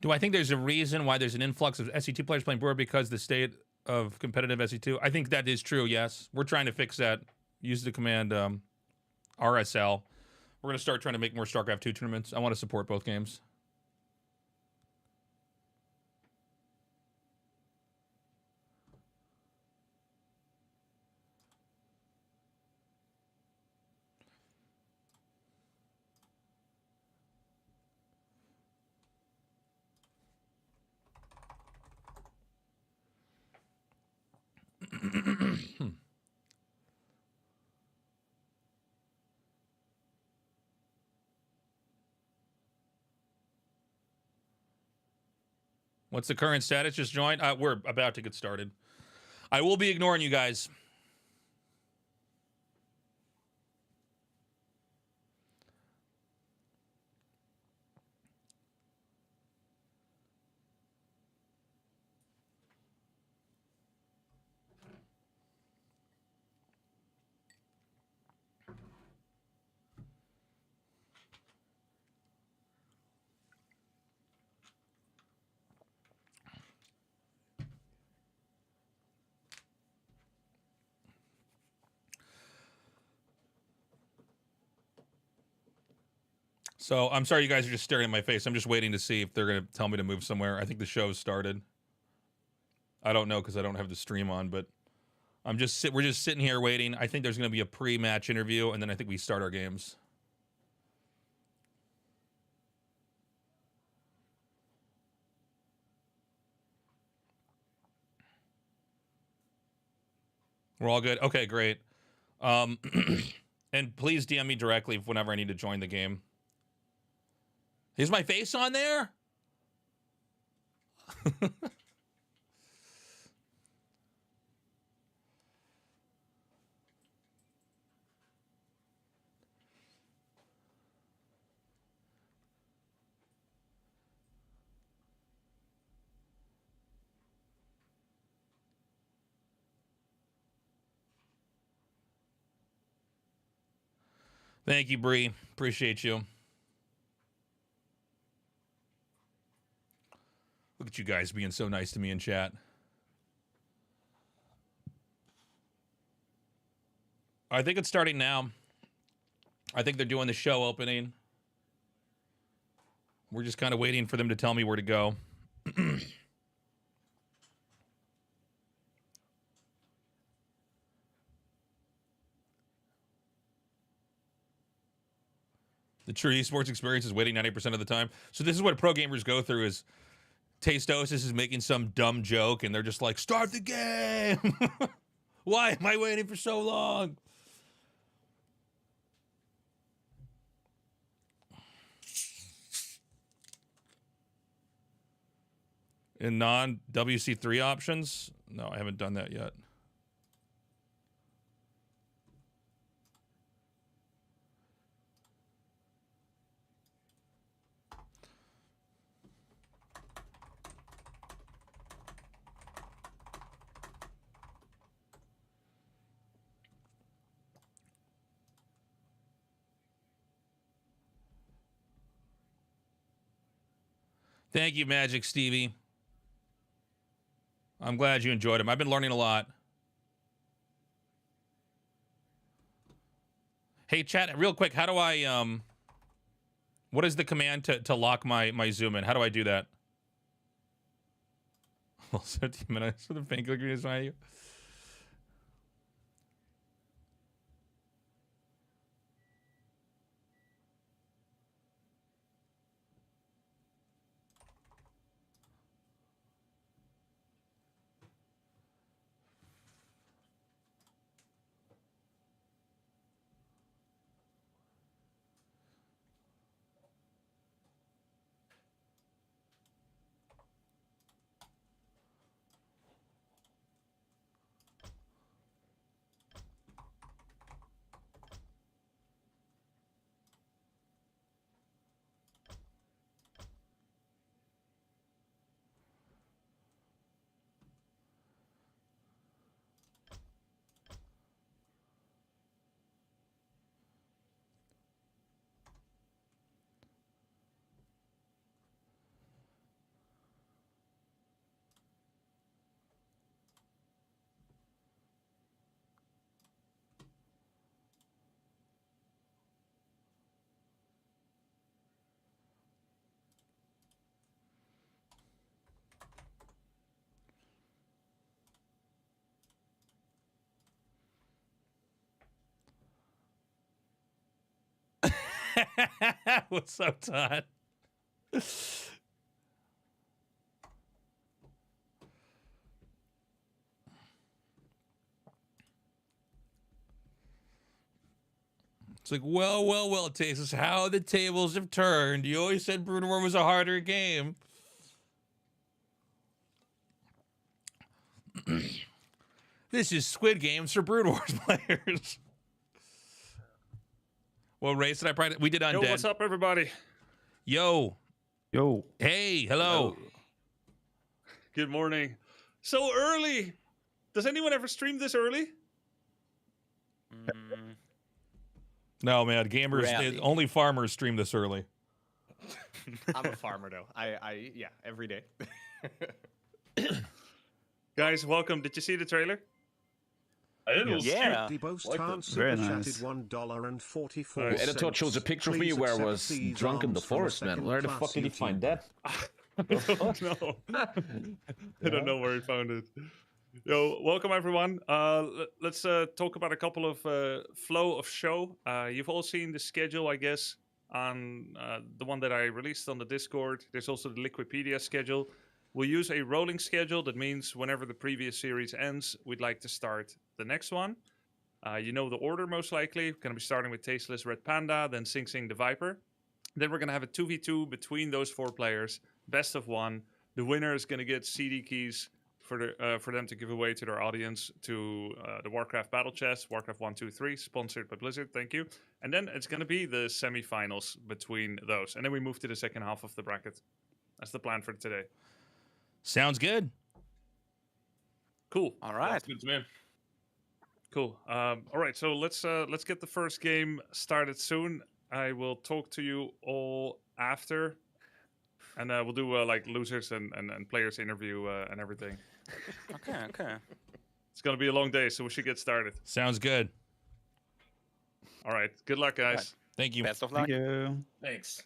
Do I think there's a reason why there's an influx of SE2 players playing Brewer because the state of competitive SE2? I think that is true, yes. We're trying to fix that. Use the command RSL. We're going to start trying to make more StarCraft 2 tournaments. I want to support both games. What's the current status? Just joined? We're about to get started. I will be ignoring you guys. So I'm sorry you guys are just staring at my face. I'm just waiting to see if they're going to tell me to move somewhere. I think the show's started. I don't know because I don't have the stream on, but we're just sitting here waiting. I think there's going to be a pre-match interview, and then I think we start our games. We're all good? Okay, great. And please DM me directly whenever I need to join the game. Is my face on there? Thank you, Bree. Appreciate you. Look at you guys being so nice to me in chat. I think it's starting now. I think they're doing the show opening. We're just kind of waiting for them to tell me where to go. The true esports experience is waiting 90% of the time. So this is what pro gamers go through is Tastosis is making some dumb joke and they're just like, start the game. Why am I waiting for so long? In non-WC3 options? No, I haven't done that yet. Thank you, Magic Stevie. I'm glad you enjoyed them. I've been learning a lot. Hey, chat, real quick, how do I, what is the command to lock my zoom in? How do I do that? Well, 17 minutes for the finger is behind you. What's up, Todd? It's like, well, it takes us how the tables have turned. You always said Brood War was a harder game. This is Squid Games for Brood Wars players. What race did I probably? We did Undead. Yo, what's up, everybody? Yo. Yo. Hey, hello. Good morning. So early. Does anyone ever stream this early? No, man. Gamers, Rarely. only farmers stream this early. I'm a farmer though. Yeah, every day. Guys, welcome. Did you see the trailer? I didn't. Yeah. Very nice. $1.44. Editor chose a picture of me where I was drunk in the forest, man. Where the fuck did he find that? No. I don't know where he found it. Yo, welcome everyone. Let's talk about a couple of flow of show. You've all seen the schedule, I guess, on the one that I released on the Discord. There's also the Liquipedia schedule. We'll use a rolling schedule. That means whenever the previous series ends, we'd like to start the next one. You know the order most likely. We're going to be starting with Tasteless Red Panda, then Sing Sing the Viper. Then we're going to have a 2v2 between those 4 players. Best of 1. The winner is going to get CD keys for them to give away to their audience to the Warcraft Battle Chest, Warcraft 1, 2, 3, sponsored by Blizzard. Thank you. And then it's going to be the semifinals between those. And then we move to the second half of the bracket. That's the plan for today. Sounds good. Cool. All right. That's good to me. Cool. All right. So let's get the first game started soon. I will talk to you all after, and we'll do like losers and players interview and everything. Okay. It's gonna be a long day, so we should get started. Sounds good. All right. Good luck, guys. Right. Thank you. Best of luck. Thank you. Thanks.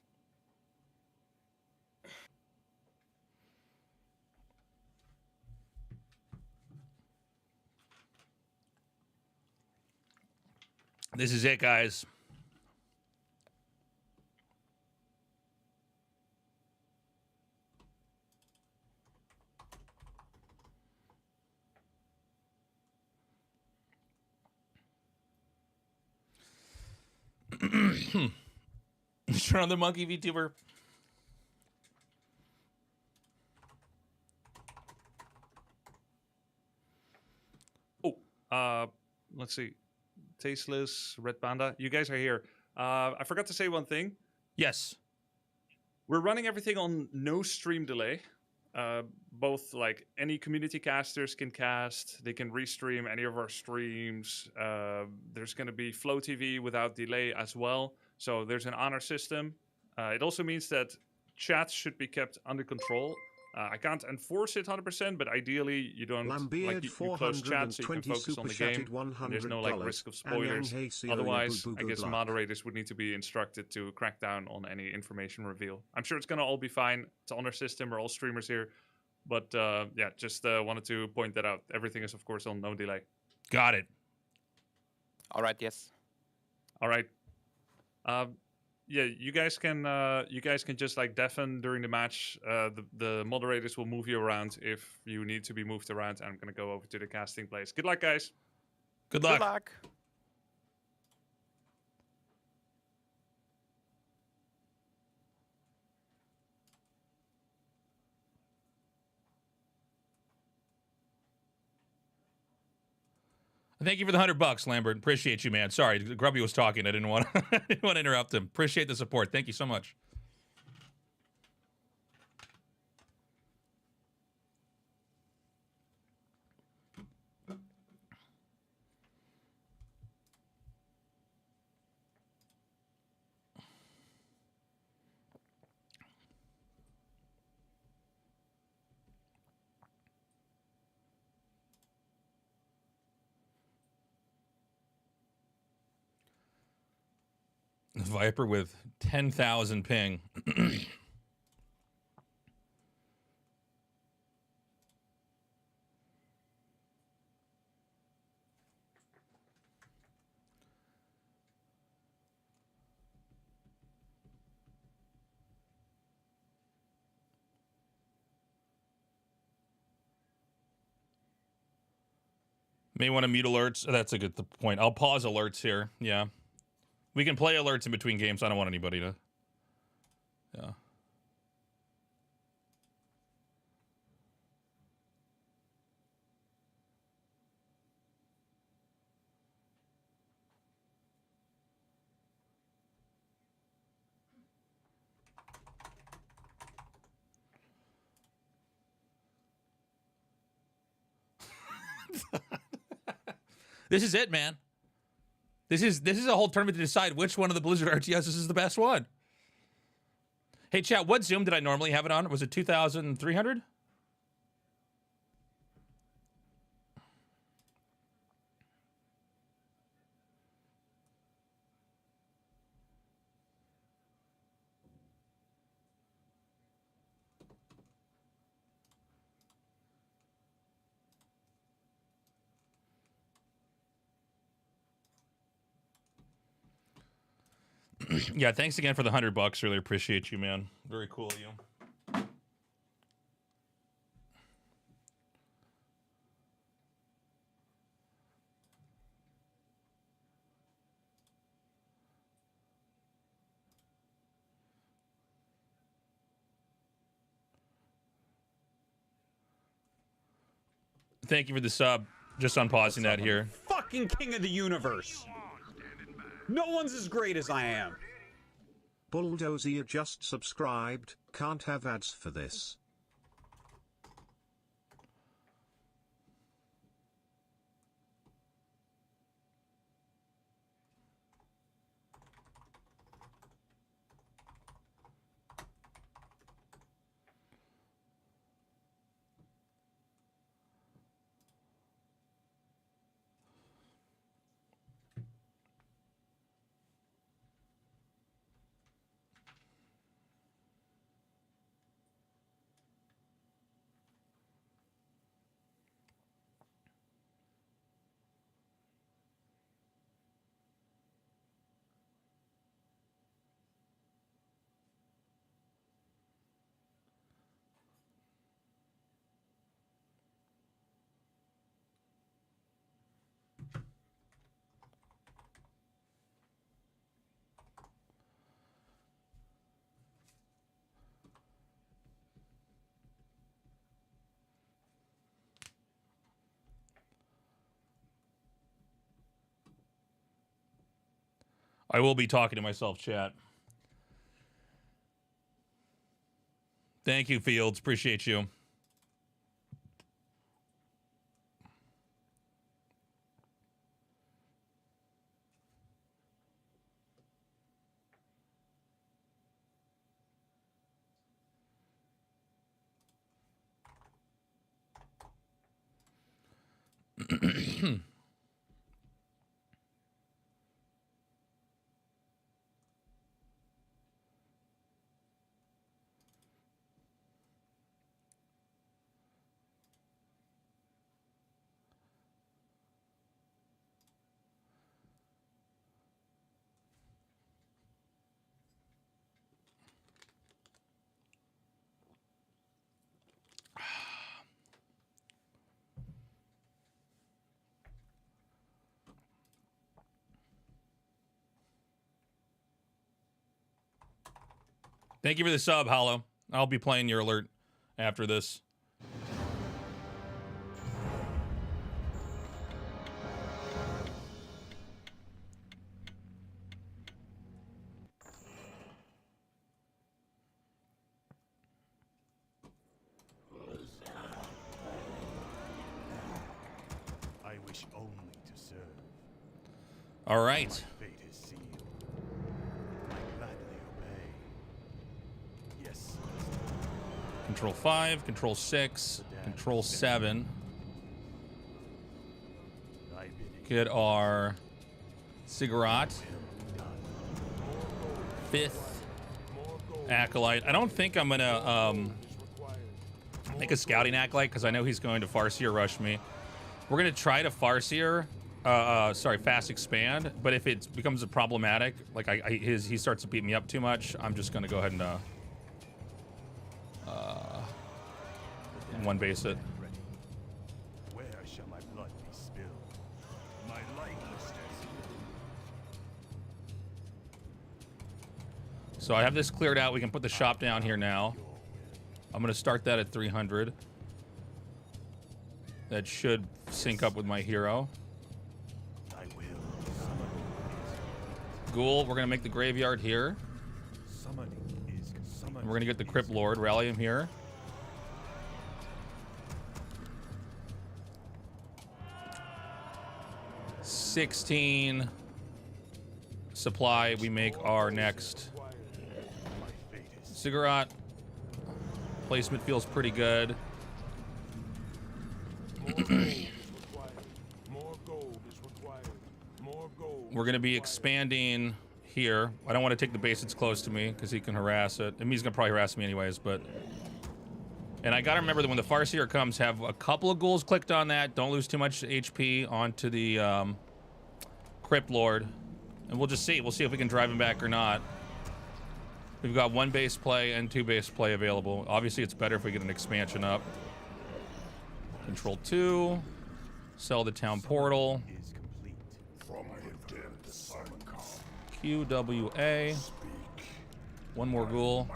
This is it, guys. Turn on the monkey VTuber. Let's see. Tasteless, Red Panda. You guys are here. I forgot to say one thing. Yes. We're running everything on no stream delay. Both like any community casters can cast. They can restream any of our streams. There's going to be Flow TV without delay as well. So there's an honor system. It also means that chats should be kept under control. I can't enforce it 100%, but ideally you don't you close chat so you can focus on the game. There's no like risk of spoilers. Otherwise, I guess moderators would need to be instructed to crack down on any information reveal. I'm sure it's gonna all be fine. It's on our system. We're all streamers here, but yeah, just wanted to point that out. Everything is of course on no delay. Got it. All right. Yes. All right. Yeah, you guys can just like deafen during the match. The moderators will move you around if you need to be moved around. I'm gonna go over to the casting place. Good luck, guys. Good luck. Good luck. Thank you for the $100, Lambert. Appreciate you, man. Sorry, Grubby was talking. I didn't want to interrupt him. Appreciate the support. Thank you so much. Viper with 10,000 ping. May want to mute alerts. That's a good point. I'll pause alerts here. Yeah. We can play alerts in between games. I don't want anybody to... Yeah. This is it, man. This is a whole tournament to decide which one of the Blizzard RTSs is the best one. Hey, chat, what Zoom did I normally have it on? Was it 2,300? Yeah, thanks again for the $100. Really appreciate you, man. Very cool of you. Thank you for the sub. Just unpausing that here. Fucking king of the universe. No one's as great as I am. Bulldozer just subscribed. Can't have ads for this. I will be talking to myself, chat. Thank you, Fields. Appreciate you. Thank you for the sub, Hollow. I'll be playing your alert after this. I wish only to serve. All right. My fate is sealed. I gladly obey. Yes. Control 5, Control 6, Control 7. Get our Ziggurat. 5th Acolyte. I don't think I'm gonna make a scouting Acolyte because I know he's going to Farseer rush me. We're gonna try to Farseer, sorry, fast expand. But if it becomes a problematic, like he starts to beat me up too much, I'm just gonna go ahead and one base it. Where shall my blood be spilled? My life is So I have this cleared out. We can put the shop down here now. I'm going to start that at 300. That should sync up with my hero. Ghoul, we're going to make the graveyard here. And we're going to get the Crypt Lord, rally him here. 16 supply. We make our next cigarette. Placement feels pretty good. We're gonna be expanding here. I don't want to take the base that's close to me because he can harass it. I mean, he's gonna probably harass me anyways, but. And I gotta remember that when the Farseer comes, have a couple of ghouls clicked on that. Don't lose too much HP onto the Crypt Lord. And we'll just see. We'll see if we can drive him back or not. We've got 1 base play and 2 base play available. Obviously, it's better if we get an expansion up. Control 2. Sell the town portal. QWA. 1 more ghoul.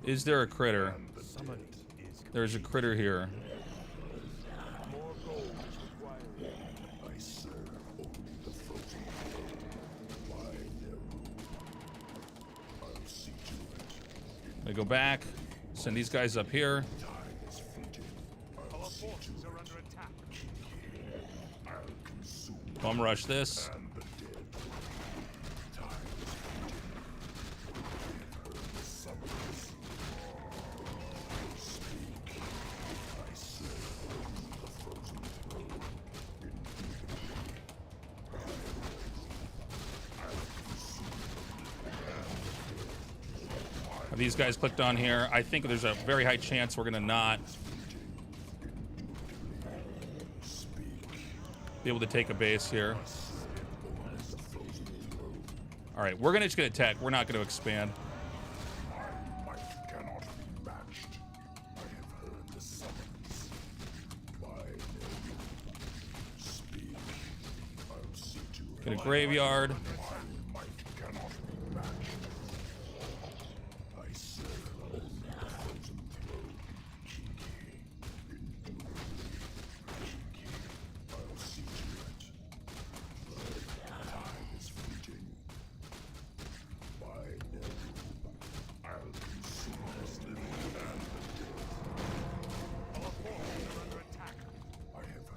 Is there a critter? There's a critter here. I go back, send these guys up here. Bum rush this. These guys clicked on here. I think there's a very high chance we're gonna not be able to take a base here. All right, we're just gonna attack. We're not gonna expand. Get a graveyard.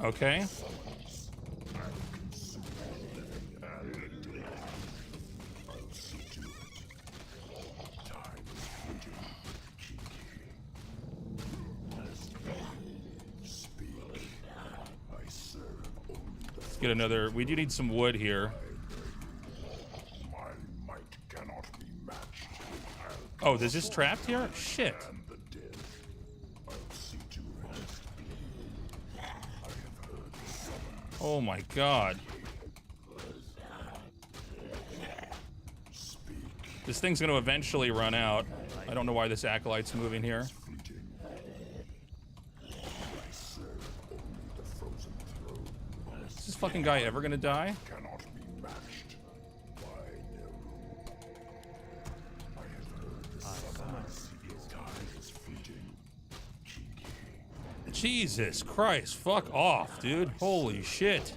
Okay. Let's get another. We do need some wood here. Oh, is this trapped here? Shit. Oh my god. This thing's going to eventually run out. I don't know why this Acolyte's moving here. Is this fucking guy ever going to die? Jesus Christ, fuck off, dude. Holy shit.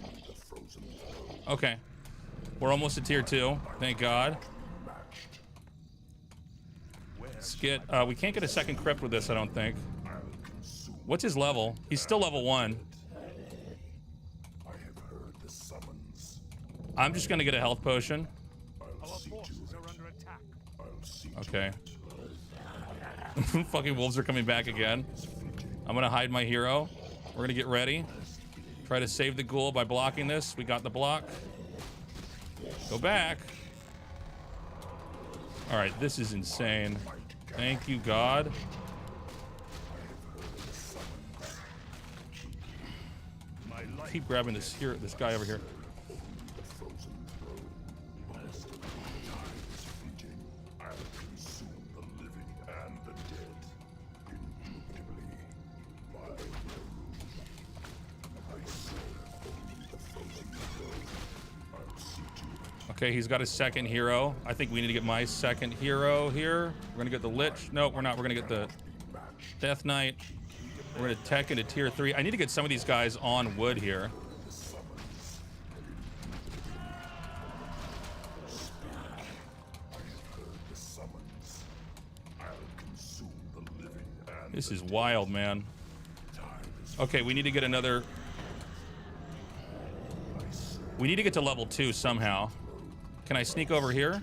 Okay. We're almost at tier 2. Thank God. Let's get, we can't get a second crypt with this, I don't think. What's his level? He's still level 1. I'm just gonna get a health potion. Okay. Fucking wolves are coming back again. I'm gonna hide my hero. We're gonna get ready. Try to save the ghoul by blocking this. We got the block. Go back. All right, this is insane. Thank you, God. Keep grabbing this here, this guy over here. Okay, he's got his second hero. I think we need to get my second hero here. We're gonna get the Lich. No, we're not. We're gonna get the Death Knight. We're gonna tech into tier 3. I need to get some of these guys on wood here. This is wild, man. Okay, we need to get another We need to get to level 2 somehow. Can I sneak over here?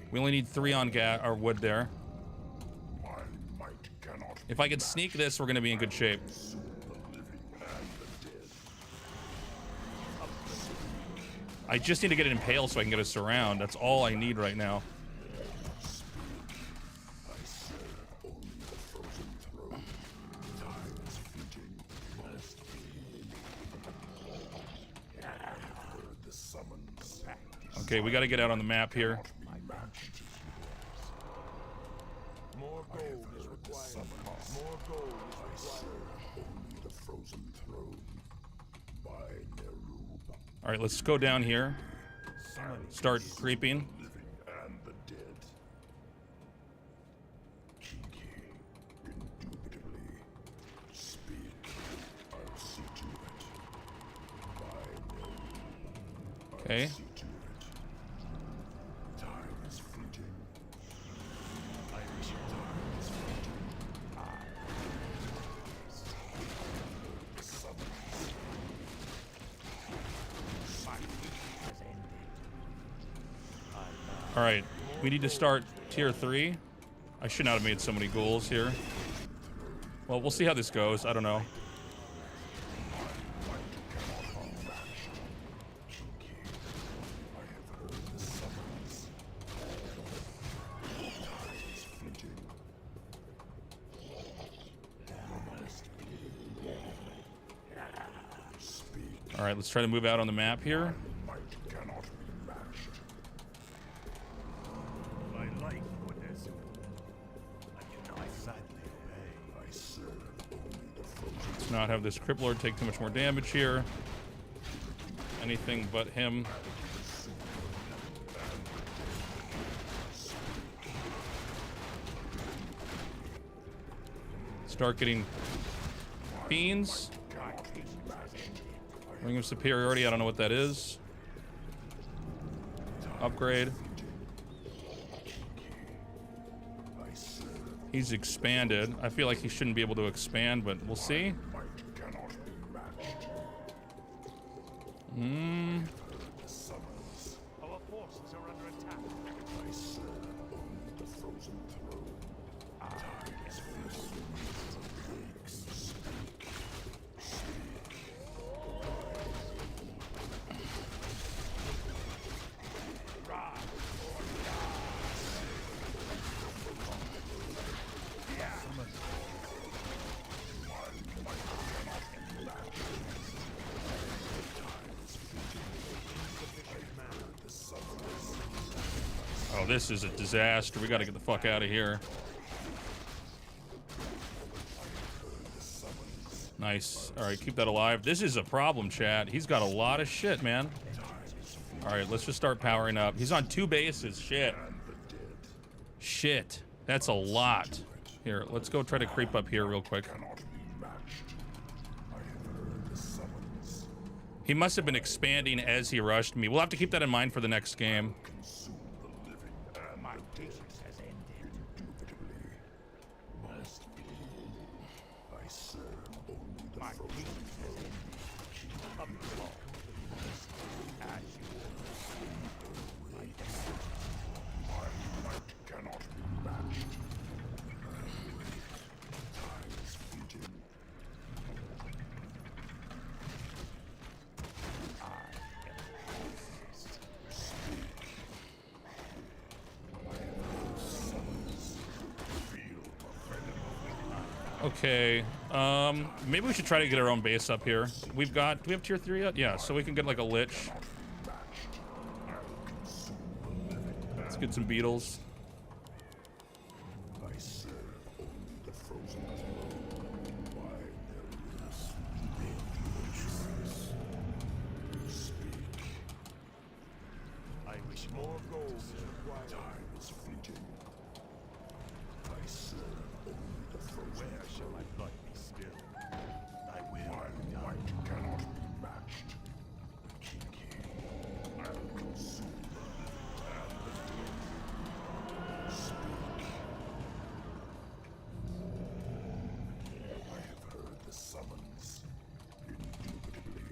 We only need 3 on or wood there. If I can sneak this, we're gonna be in good shape. I just need to get it impaled so I can get a surround. That's all I need right now. Okay, we got to get out on the map here. More gold is required. More gold is required. Only the frozen throne. By Nerub. All right, let's go down here. Start creeping. And the dead. Kiki, indubitably. Speak. I'll see to it. By Nerub. Okay. All right, we need to start tier 3. I should not have made so many goals here. Well, we'll see how this goes. I don't know. All right, let's try to move out on the map here. Let's not have this Crip Lord take too much more damage here. Anything but him. Start getting fiends. Ring of Superiority, I don't know what that is. Upgrade. He's expanded. I feel like he shouldn't be able to expand, but we'll see. Our forces are under attack. I serve only the frozen throne. Oh, this is a disaster. We got to get the fuck out of here. Nice. All right, keep that alive. This is a problem, chat. He's got a lot of shit, man. All right, let's just start powering up. He's on 2 bases. Shit. Shit. That's a lot. Here, let's go try to creep up here real quick. He must have been expanding as he rushed me. We'll have to keep that in mind for the next game. My patience has ended. I serve only the frozen throne. Up the wall. As you My might cannot be matched. Time is fleeting. Okay, maybe we should try to get our own base up here. Do we have tier 3 yet? Yeah, so we can get like a lich. Let's get some beetles. I serve only the frozen throne. Why there is speak. I wish more gold is required. Time is fleeting. I serve only the frozen Where shall my blood be spilled? I will. My might cannot be matched. Kiki, I'll consume the living and the dead. Speak. I have heard the summons. Indubitably.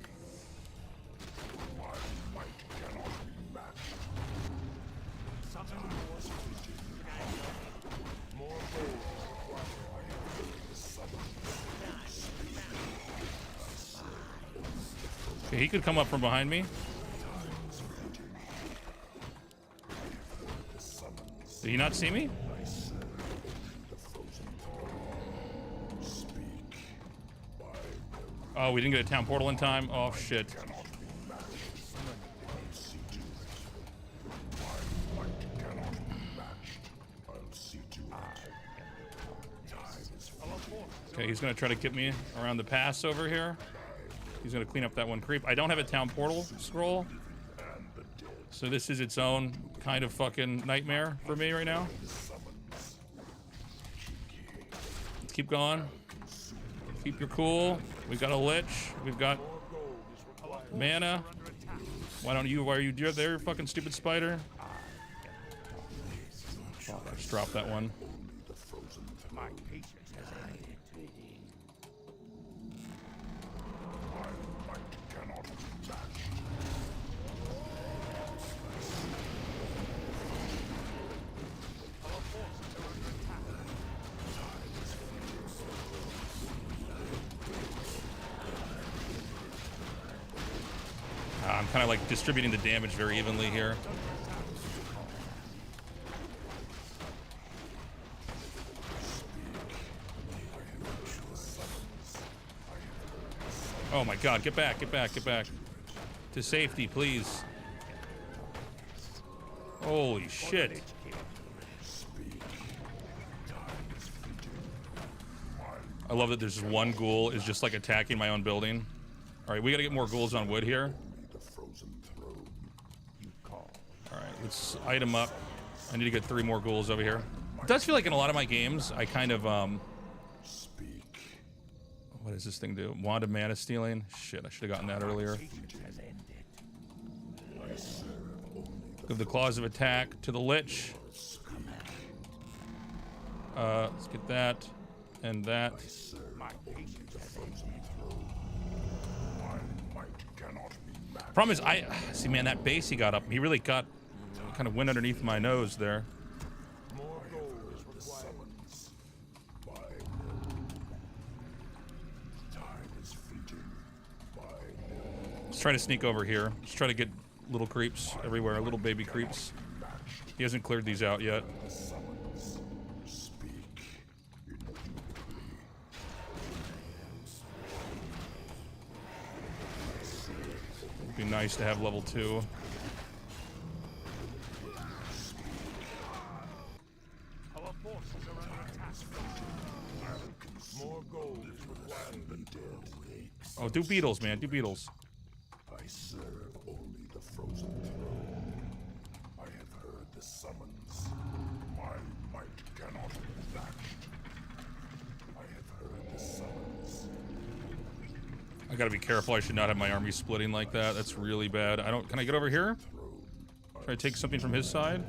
Okay, he could come up from behind me. Did he not see me? Oh, we didn't get a town portal in time. Oh, shit. Okay, he's gonna try to get me around the pass over here. He's gonna clean up that one creep. I don't have a town portal scroll, so this is its own kind of fucking nightmare for me right now. Let's keep going. Keep your cool. We've got a lich. We've got mana. Why are you there, fucking stupid spider? Oh, I just dropped that one. I'm kind of like distributing the damage very evenly here. Oh my god, get back, get back, get back. To safety, please. Holy shit. I love that there's one ghoul is just like attacking my own building. Alright, we gotta get more ghouls on wood here. Alright, let's item up. I need to get 3 more ghouls over here. It does feel like in a lot of my games, I kind of, what does this thing do? Wand of mana stealing? Shit, I should have gotten that earlier. Give the claws of attack to the lich. Let's get that and that. Problem is, see, man, that base he got up, he really got kind of wind underneath my nose there. Let's try to sneak over here. Let's try to get little creeps everywhere, little baby creeps. He hasn't cleared these out yet. It'd be nice to have level 2. Our forces are under attack. More gold is required. Oh, do beetles, man. Do beetles. I serve only the frozen throne. I have heard the summons. My might cannot be matched. I have heard the summons. I gotta be careful. I should not have my army splitting like that. That's really bad. Can I get over here? Try to take something from his side?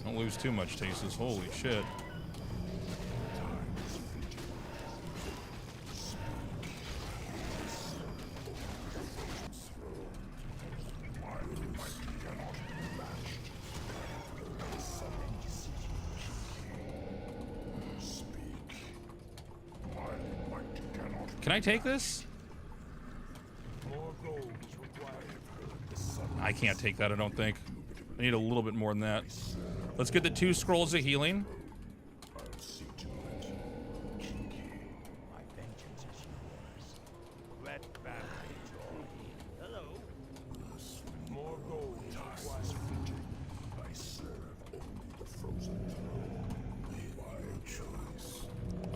Don't lose too much, Tasis. Holy shit. Can I take this? I can't take that, I don't think. I need a little bit more than that. Let's get the 2 scrolls of healing.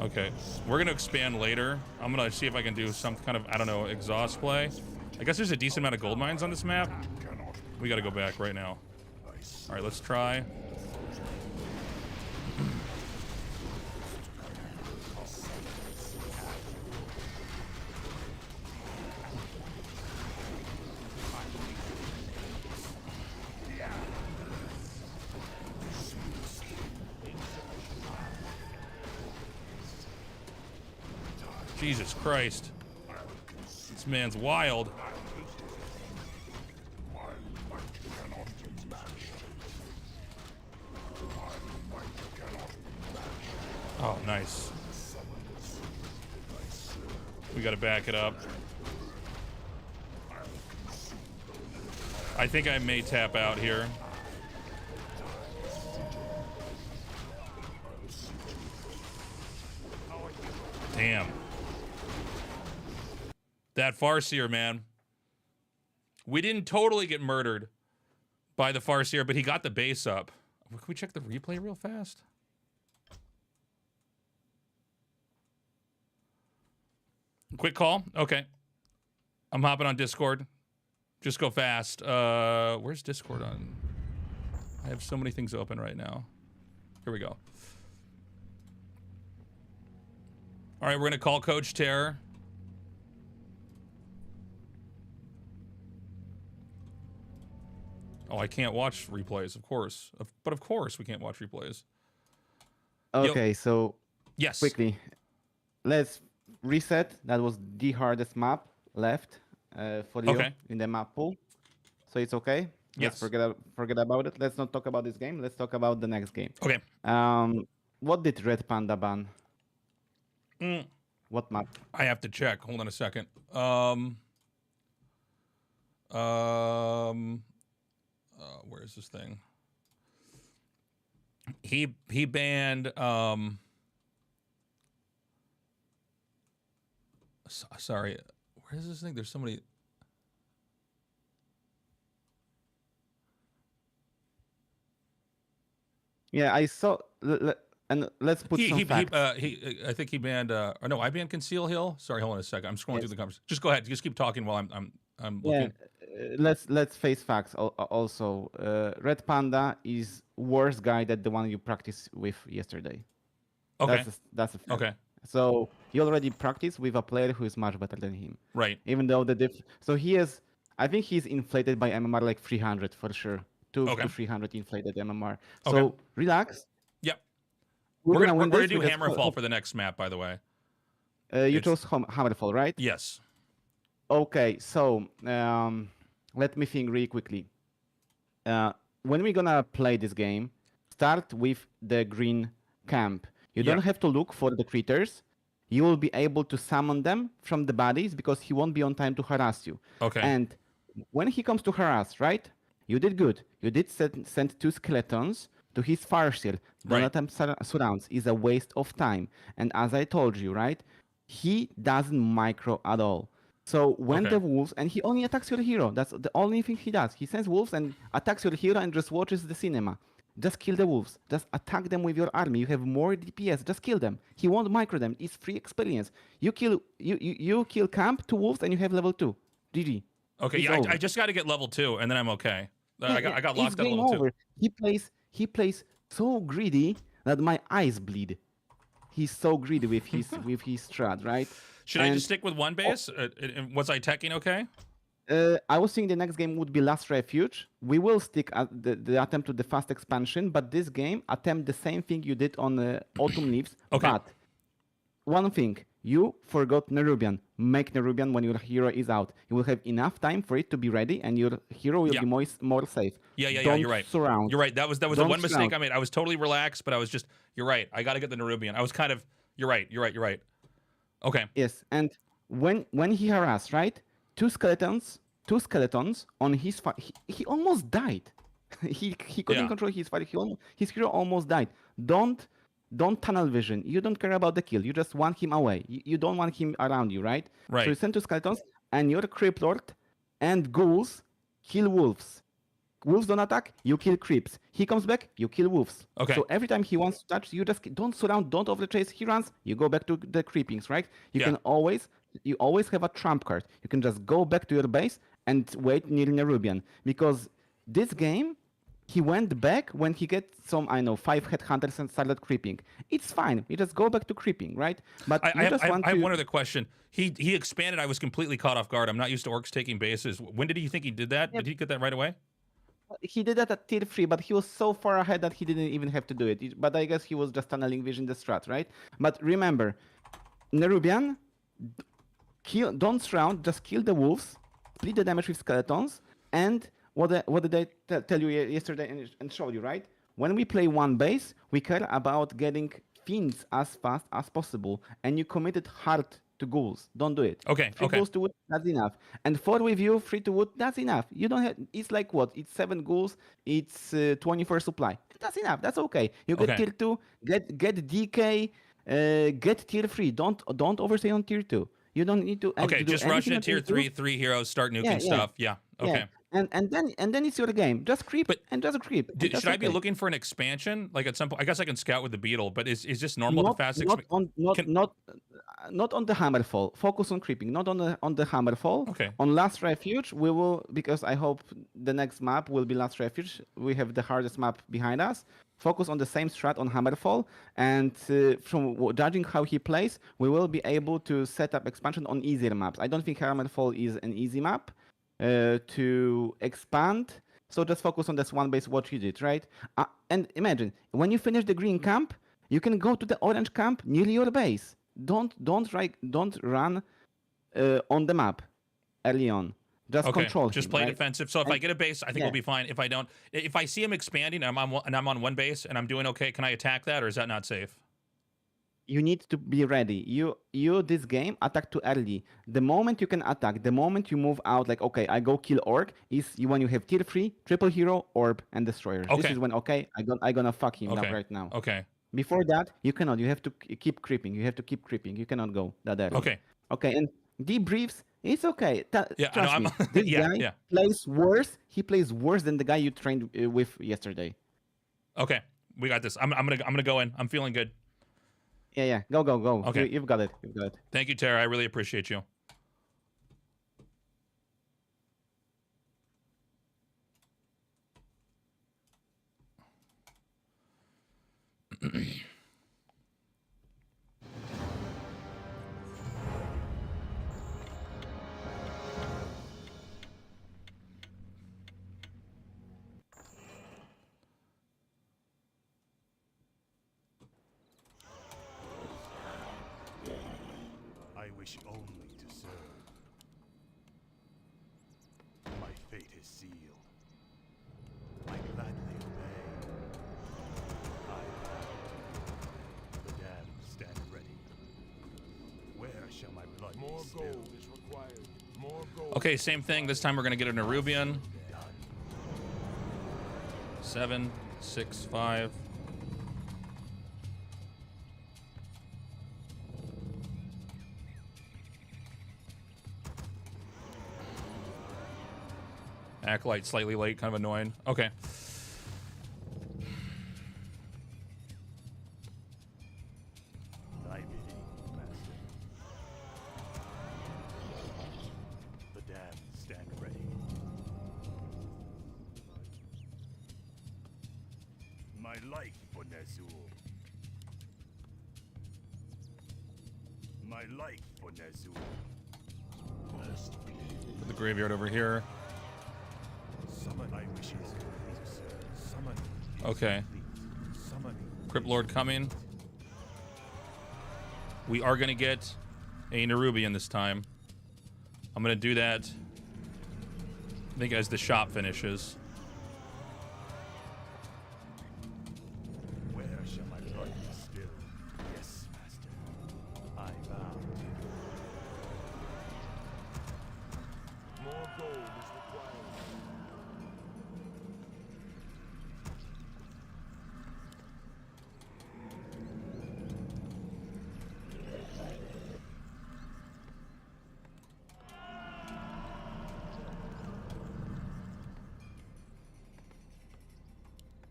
Okay, we're gonna expand later. I'm gonna see if I can do some kind of, I don't know, exhaust play. I guess there's a decent amount of gold mines on this map. We gotta go back right now. All right, let's try. Jesus Christ. This man's wild. We gotta back it up. I think I may tap out here. Damn. That Farseer, man. We didn't totally get murdered by the Farseer, but he got the base up. Can we check the replay real fast? Quick call? Okay. I'm hopping on Discord. Just go fast. Where's Discord on? I have so many things open right now. Here we go. All right, we're going to call Coach Terror. Oh, I can't watch replays, of course. But of course we can't watch replays. Okay, so yes. Quickly, let's reset. That was the hardest map left for you in the map pool. So it's okay. Yes. Let's forget about it. Let's not talk about this game. Let's talk about the next game. Okay. What did Red Panda ban? What map? I have to check. Hold on a second. Where is this thing? He banned sorry, where is this thing? There's somebody. Yeah, I saw. And let's put some facts. I think he banned. Or no, I banned Conceal Hill. Sorry, hold on a second. I'm scrolling through the conversation. Just go ahead. Just keep talking while I'm looking. Let's face facts. Also, Red Panda is worse guy than the one you practiced with yesterday. Okay. That's a fact. Okay. So you already practiced with a player who is much better than him. Right. Even though so he is. I think he's inflated by MMR like 300 for sure. 200 to 300 inflated MMR. So relax. Yep. We're gonna do Hammerfall for the next map, by the way. You chose Hammerfall, right? Yes. Okay, so let me think really quickly. When we're gonna play this game, start with the green camp. You don't have to look for the critters. You will be able to summon them from the bodies because he won't be on time to harass you. Okay. And when he comes to harass, right? You did good. You did send 2 skeletons to his Farseer. Don't attempt surrounds is a waste of time. And as I told you, right? He doesn't micro at all. So when the wolves, and he only attacks your hero. That's the only thing he does. He sends wolves and attacks your hero and just watches the cinema. Just kill the wolves. Just attack them with your army. You have more DPS. Just kill them. He won't micro them. It's free experience. You kill camp 2 wolves and you have level 2. GG. Okay, it's yeah, over. I just got to get level 2 and then I'm okay. I got locked It's at game level 2. over. He plays so greedy that my eyes bleed. He's so greedy with his strat, right? Should I just stick with one base? Was I teching okay? I was thinking the next game would be Last Refuge. We will stick at the attempt to the fast expansion, but this game attempt the same thing you did on Autumn Leaves. Okay. But one thing, you forgot Nerubian. Make Nerubian when your hero is out. You will have enough time for it to be ready, and your hero will be more safe. Yeah, Don't you're right. Surround. You're right. That was the one mistake I made. I was totally relaxed, but I was just, you're right. I got to get the Nerubian. I was kind of, you're right. Okay. Yes, and when he harassed, right? 2 skeletons on his he almost died. he couldn't control his fire. His hero almost died. Don't tunnel vision. You don't care about the kill. You just want him away. You don't want him around you, right? Right. So you send 2 skeletons, and your Creep Lord and ghouls kill wolves. Wolves don't attack, you kill creeps. He comes back, you kill wolves. Okay. So every time he wants to touch, you just don't surround, don't overchase. He runs, you go back to the creepings, right? You always have a trump card. You can just go back to your base and wait near Nerubian. Because this game, he went back when he gets some, 5 headhunters and started creeping. It's fine. You just go back to creeping, right? But I have one other question. He expanded. I was completely caught off guard. I'm not used to orcs taking bases. When did you think he did that? Did he get that right away? He did that at tier 3, but he was so far ahead that he didn't even have to do it. But I guess he was just tunneling vision the strat, right? But remember, Nerubian, don't surround, just kill the wolves, split the damage with skeletons, and what did I tell you yesterday and show you, right? When we play one base, we care about getting fiends as fast as possible, and you committed hard to ghouls. Don't do it. Okay. 3 Okay. ghouls to wood, that's enough. And 4 with you, 3 to wood, that's enough. You don't have. It's like what? It's 7 ghouls. It's 24 supply. That's enough. That's okay. You get Okay. tier 2. Get DK. Get tier 3. Don't overstay on tier 2. You don't need to. Okay. To do Just rush anything in on tier 3. 3 heroes. Start nuking stuff. Yeah. Okay. And then it's your game. Just creep and just creep. Should I be looking for an expansion? Like at some point, I guess I can scout with the beetle, but is just normal the fast not on the hammerfall. Focus on creeping, not on the hammerfall. Okay. On last refuge, we will, because I hope the next map will be last refuge. We have the hardest map behind us. Focus on the same strat on hammerfall, and from judging how he plays, we will be able to set up expansion on easier maps. I don't think hammerfall is an easy map to expand. So just focus on this one base, what you did, right? And imagine, when you finish the green camp, you can go to the orange camp near your base. Don't run on the map early on. Just control him, just play right? defensive. So if I get a base, I think we'll be fine. If I don't, if I see him expanding and I'm on one base and I'm doing okay, can I attack that, or is that not safe? You need to be ready. You this game attack too early. The moment you can attack, the moment you move out, like okay, I go kill orc, is when you have tier 3, triple hero, orb, and destroyer. Okay. This is when I gonna fuck him up right now. Okay. Before that, you cannot. You have to keep creeping. You have to keep creeping. You cannot go that early. Okay. Okay, and debriefs. It's okay. Yeah, Trust me. This guy plays worse. He plays worse than the guy you trained with yesterday. Okay, we got this. I'm gonna go in. I'm feeling good. Yeah. Go. Okay. You've got it. Thank you, Tara. I really appreciate you. I wish only to serve. My fate is sealed. I gladly obey. I bow. The damned stand ready. Where shall my blood More be spilled? gold is required. More gold. Okay, same thing. This time we're gonna get a Nerubian. 7, 6, 5. Acolyte slightly late, kind of annoying. Okay. Thy bidding, master. The damned stand ready. My life for Nezul. My life for Nezul. Put the graveyard over here. Summon my wishes complete, sir. Summon is Okay. complete. Summon Crypt Lord coming. We are gonna get a Nerubian this time. I'm gonna do that, I think, as the shop finishes. Where shall my blood be spilled? Yes, master. I vow. More gold is required.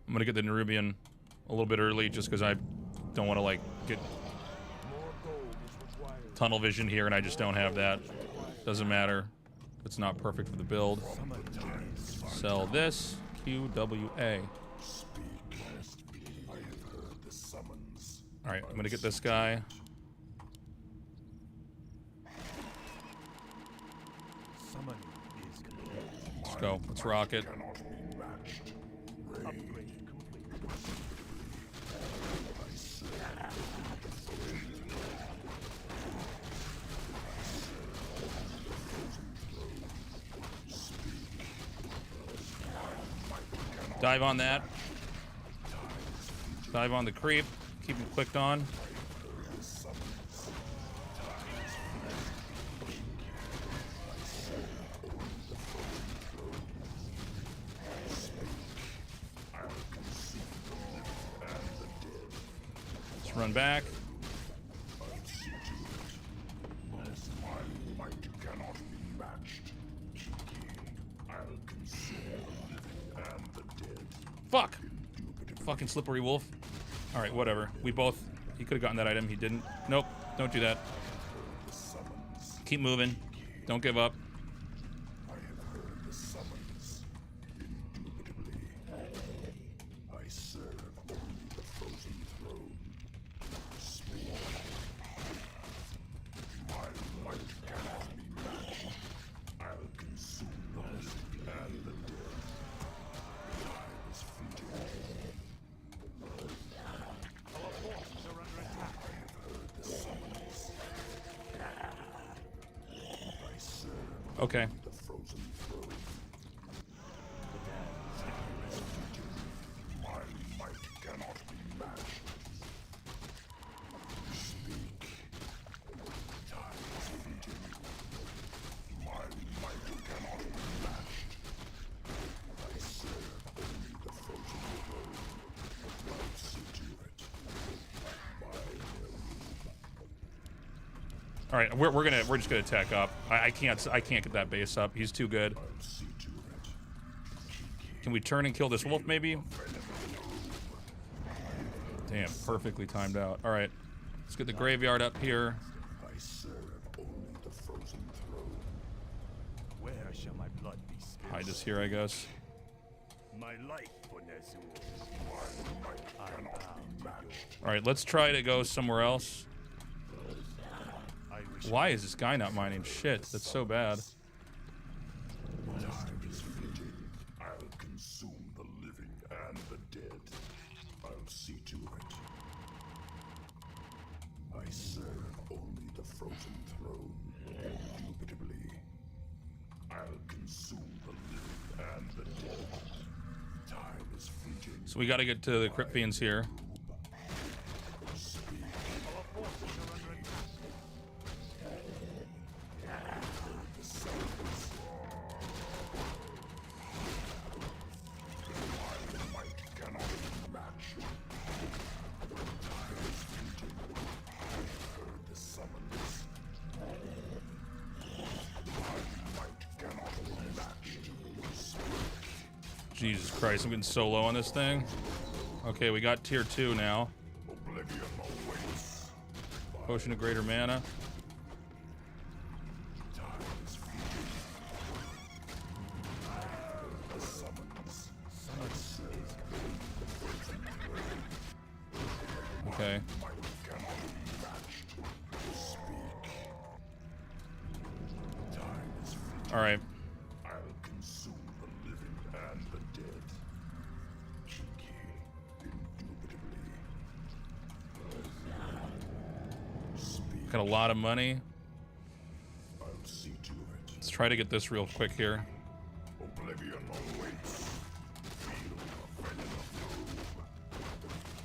I'm gonna get the Nerubian a little bit early just because I don't want to like get tunnel vision here, and I just don't have that. Doesn't matter. It's not perfect for the build. Sell this. QWA. All right, I'm gonna get this guy. Summon is complete. Let's go. Let's rock it. Upgrade complete. Dive on that. Dive on the creep. Keep him clicked on. Run back. My might cannot be matched. I'll consume the living and the dead. Fuck! Fucking slippery wolf. Alright, whatever. We both... He could have gotten that item. He didn't. Nope. Don't do that. Keep moving. Don't give up. I have heard the summons. Indubitably. I serve only the frozen throne. Speak. My might cannot be matched. I'll consume the living and the dead. Time is fleeting. Our forces are under attack. I have heard the summons. I serve Okay. the frozen throne. My might cannot be matched. Speak. Time is fleeting. My might cannot be matched. I serve only the frozen throne. I'll see to it. All right, we're just gonna attack up. I can't get that base up. He's too good. Can we turn and kill this wolf maybe? Damn, perfectly timed out. All right, let's get the graveyard up here. I serve only the frozen throne. Where shall my blood be spilled? Hide this here, I guess. My life for Nezul. My might cannot be matched. All right, let's try to go somewhere else. I wish Why is this guy not mining? Shit, that's so bad. Time is fleeting. I'll consume the living and the dead. I'll see to it. I serve only the frozen throne. Indubitably. I'll consume the living and the dead. Time is fleeting. So we got to get to the crypt fiends here. Speak. our forces are under attack. The summons. My might cannot be matched. Time is fleeting. I have heard the summons. My might cannot be matched. Speak. Jesus Christ, I'm getting so low on this thing. Okay, we got tier 2 now. Oblivion awaits. Potion of greater mana. Time is fleeting. I have heard the summons. I serve the frozen throne. Okay. Might cannot be matched. Speak. Time is fleeting. All right. I'll consume the living and the dead. Cheeky. Indubitably. Speak. Got a lot of money. I'll see to it. Let's try to get this real quick here. Oblivion awaits. Feel the venom of doom.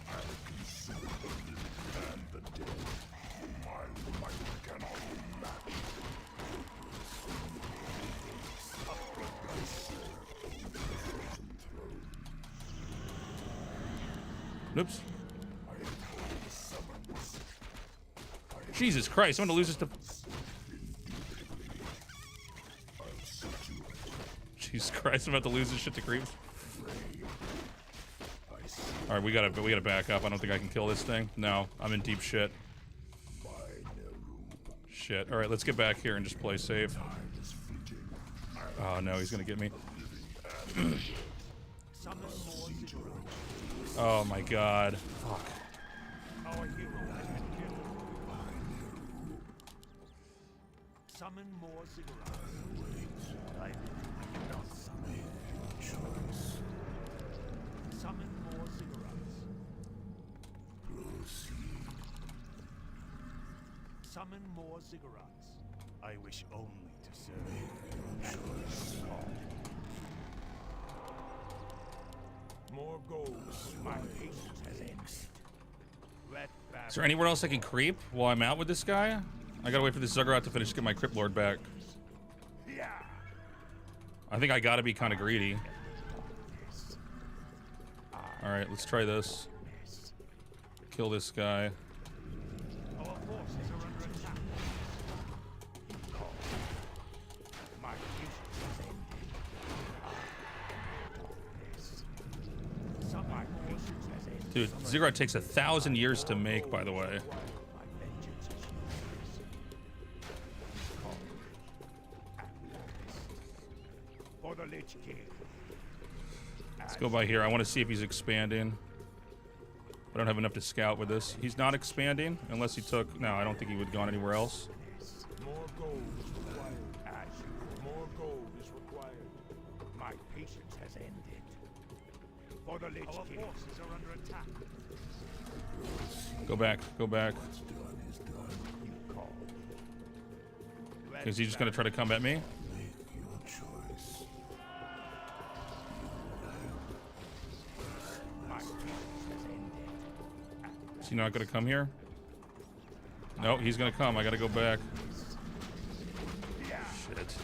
I'll consume the living and the dead. My might cannot be matched. I serve only the frozen throne. Oops. I have heard the summons. Jesus Christ, I'm gonna lose this to... I'll see to it. Jesus Christ, I'm about to lose this shit to creeps. I see All right, we gotta back up. I don't think I can kill this thing. No, I'm in deep shit. by Neru. Shit. All right, let's get back here and just play safe. Time is fleeting. Oh no, he's gonna get me. Summon more ziggurats. Oh my god. Fuck. Our hero has been killed. Summon more ziggurats. I cannot summon your choice. Summon more ziggurats. Proceed. Summon more ziggurats. I wish only to serve your choice. More gold. My patience has ended. Let Is there anywhere else I can creep while I'm out with this guy? I gotta wait for this Zuggurat to finish to get my Crypt Lord back. Yeah. I think I gotta be kind of greedy. Alright, let's try this. Kill this guy. Dude, Ziggurat takes 1,000 years to make, by the way. For the Lich King. Let's go by here. I want to see if he's expanding. I don't have enough to scout with this. He's not expanding unless he took... No, I don't think he would have gone anywhere else. More gold is required. More gold is required. My patience has ended. For the Lich King. Our forces are under attack. Go back. Go back. Is he just going to try to come at me? Is he not going to come here? No, he's going to come. I got to go back. Shit.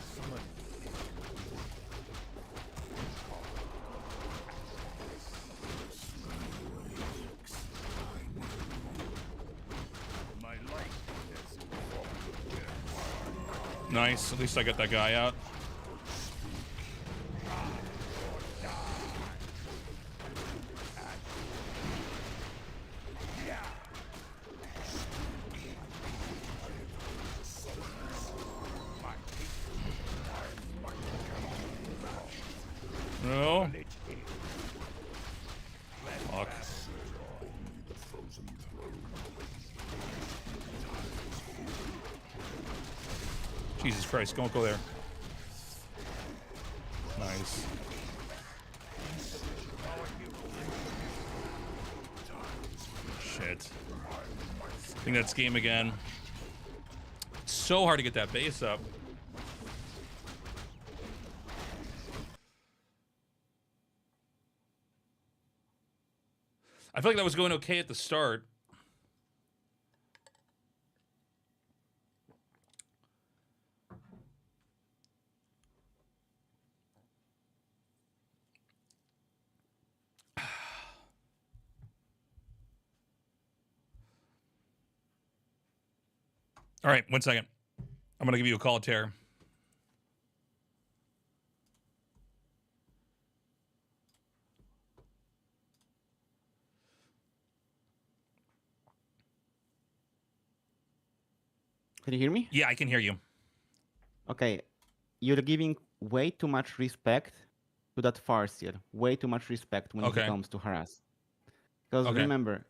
Nice. At least I got that guy out. No. Fuck. Jesus Christ, don't go there. Nice. Shit. I think that's game again. It's so hard to get that base up. I feel like that was going okay at the start. All right, 1 second. I'm going to give you a call, Terror. Can you hear me? Yeah, I can hear you. Okay, you're giving way too much respect to that Farseer. Way too much respect when it comes to harass. Because remember,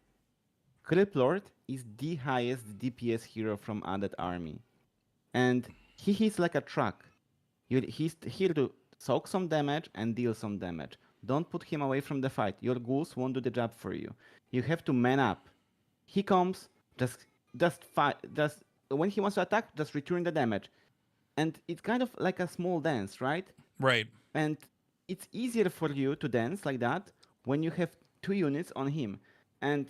Crip Lord is the highest DPS hero from that army. And he hits like a truck. He's here to soak some damage and deal some damage. Don't put him away from the fight. Your ghouls won't do the job for you. You have to man up. He comes, just fight, just when he wants to attack, just return the damage. And it's kind of like a small dance, right? Right. And it's easier for you to dance like that when you have 2 units on him. And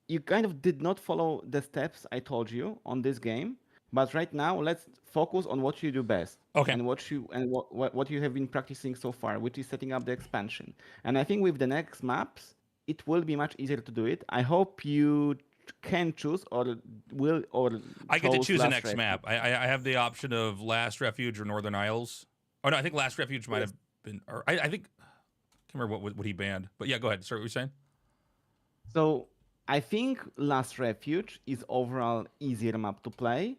you kind of did not follow the steps I told you on this game. But right now, let's focus on what you do best. Okay. And what you have been practicing so far, which is setting up the expansion. And I think with the next maps, it will be much easier to do it. I hope you can choose or will or I get to choose the next map. I have the option of Last Refuge or Northern Isles. Oh no, I think Last Refuge might have been. Or I think I can't remember what he banned. But yeah, go ahead. Sorry, what were you saying? So I think Last Refuge is overall easier map to play.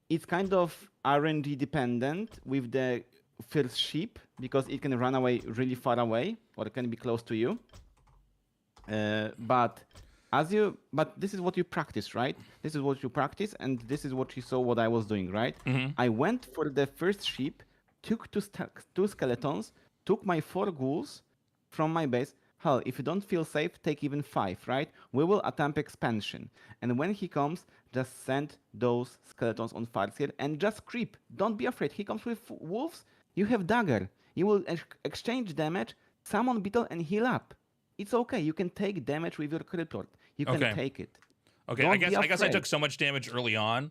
It's kind of RNG dependent with the first ship because it can run away really far away or it can be close to you. But this is what you practice, right? This is what you practice, and this is what you saw what I was doing, right? Mm-hmm. I went for the first ship, took two skeletons, took my 4 ghouls from my base. Hell, if you don't feel safe, take even 5, right? We will attempt expansion. And when he comes, just send those skeletons on Farseer and just creep. Don't be afraid. He comes with wolves, you have dagger. You will exchange damage, summon beetle, and heal up. It's okay. You can take damage with your Crypt Lord. You can take it. Okay, I guess I took so much damage early on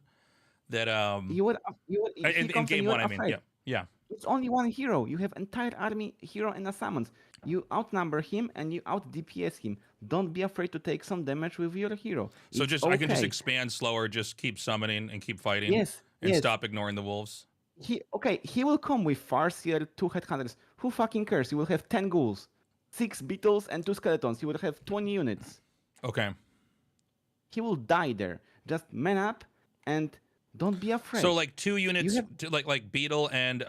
that in game 1. I mean, yeah. It's only 1 hero. You have entire army hero and a summons. You outnumber him and you out DPS him. Don't be afraid to take some damage with your hero. So I can just expand slower, just keep summoning and keep fighting, and stop ignoring the wolves. He will come with Farseer, 2 headhunters. Who fucking cares? You will have 10 ghouls. 6 beetles and 2 skeletons. You will have 20 units. Okay. He will die there. Just man up and don't be afraid. So like 2 units, like beetle and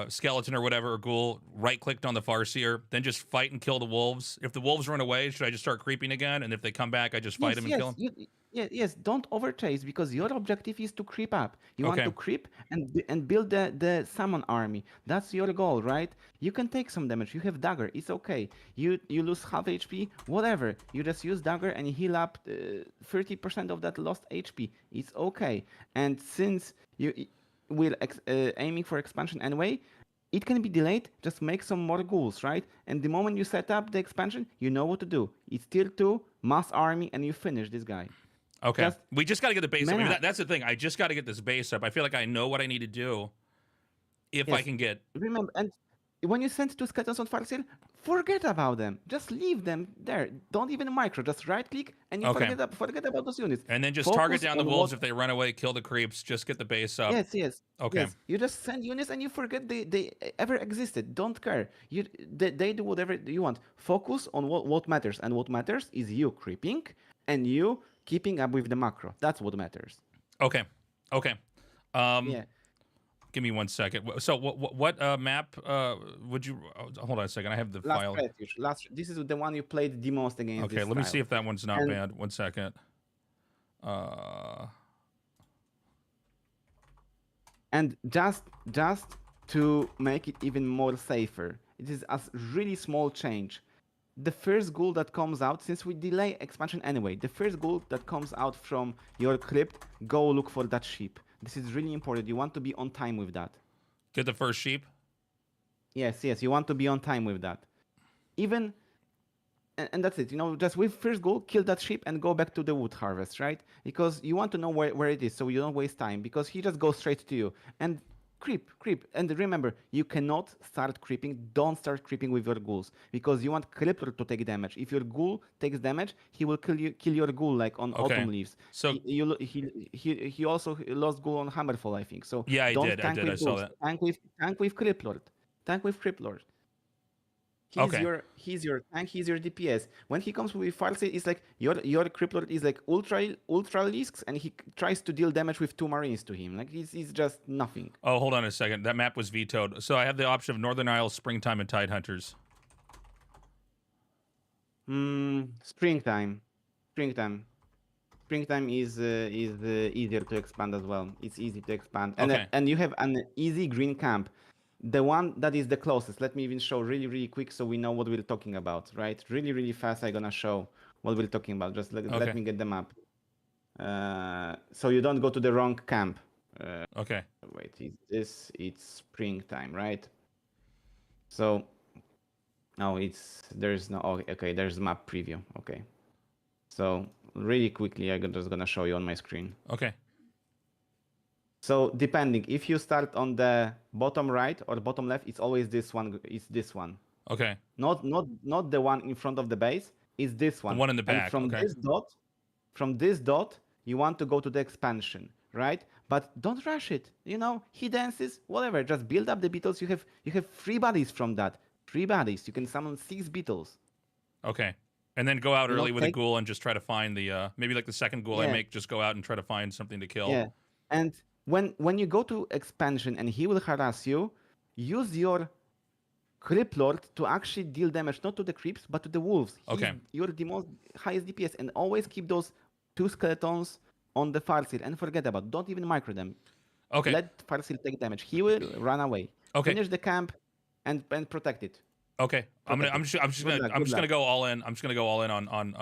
skeleton or whatever, or ghoul, right-clicked on the Farseer, then just fight and kill the wolves. If the wolves run away, should I just start creeping again? And if they come back, I just fight them and kill them? Yes, don't overchase, because your objective is to creep up. You want to creep and build the summon army. That's your goal, right? You can take some damage. You have dagger. It's okay. You lose half HP, whatever. You just use dagger and heal up 30% of that lost HP. It's okay. And since you will aiming for expansion anyway, it can be delayed. Just make some more ghouls, right? And the moment you set up the expansion, you know what to do. It's tier 2, mass army, and you finish this guy. Okay. We just got to get the base up. I mean, that's the thing. I just got to get this base up. I feel like I know what I need to do if I can get... Remember, and when you send 2 skeletons on Farseer, forget about them. Just leave them there. Don't even micro. Just right-click and you forget about those units. And then just target down the wolves if they run away, kill the creeps, just get the base up. Yes. Okay. Yes. You just send units and you forget they ever existed. Don't care. They do whatever you want. Focus on what matters. And what matters is you creeping and you keeping up with the macro. That's what matters. Okay. Yeah. Give me 1 second. So what map would you... hold on a second. I have the file. Refuge. This is the one you played the most against. Okay, let me see if that one's not bad. 1 second. And just to make it even more safer, it is a really small change. The first ghoul that comes out, since we delay expansion anyway, the first ghoul that comes out from your crypt, go look for that sheep. This is really important. You want to be on time with that. Get the first sheep? Yes. You want to be on time with that. Even, and that's it. Just with first ghoul, kill that sheep and go back to the wood harvest, right? Because you want to know where it is, so you don't waste time. Because he just goes straight to you. And creep. And remember, you cannot start creeping. Don't start creeping with your ghouls, because you want Crippler to take damage. If your ghoul takes damage, he will kill your ghoul like on Autumn Leaves. So he also lost ghoul on Hammerfall, I think. So yeah, I did. I saw that. Tank with Criplord. He's your tank, he's your DPS. When he comes with Farseer, it's like your Crippler is like ultra Lisks, and he tries to deal damage with 2 Marines to him. Like he's just nothing. Oh, hold on a second. That map was vetoed. So I have the option of Northern Isles, Springtime, and Tidehunters. Springtime is easier to expand as well. It's easy to expand, and you have an easy green camp. The one that is the closest. Let me even show really quick so we know what we're talking about, right? Really fast. I'm gonna show what we're talking about. Just let me get the map. So you don't go to the wrong camp. Okay. Wait, it's springtime, right? So, there's map preview. Okay. So really quickly, I'm just gonna show you on my screen. Okay. So depending, if you start on the bottom right or bottom left, it's always this one. It's this one. Okay. Not the one in front of the base. It's this one. The one in the back. And from this dot, you want to go to the expansion, right? But don't rush it. He dances, whatever. Just build up the beetles. You have 3 bodies from that. 3 bodies. You can summon 6 beetles. Okay. And then go out early with a ghoul and just try to find the maybe like the second ghoul I make. Just go out and try to find something to kill. Yeah. And when you go to expansion and he will harass you, use your Criplord to actually deal damage not to the creeps but to the wolves. You're the most highest DPS, and always keep those 2 skeletons on the Farseer and forget about. Don't even micro them. Okay. Let Farseer take damage. He will run away. Okay. Finish the camp and protect it. Okay. I'm just gonna go all in. I'm just gonna go all in on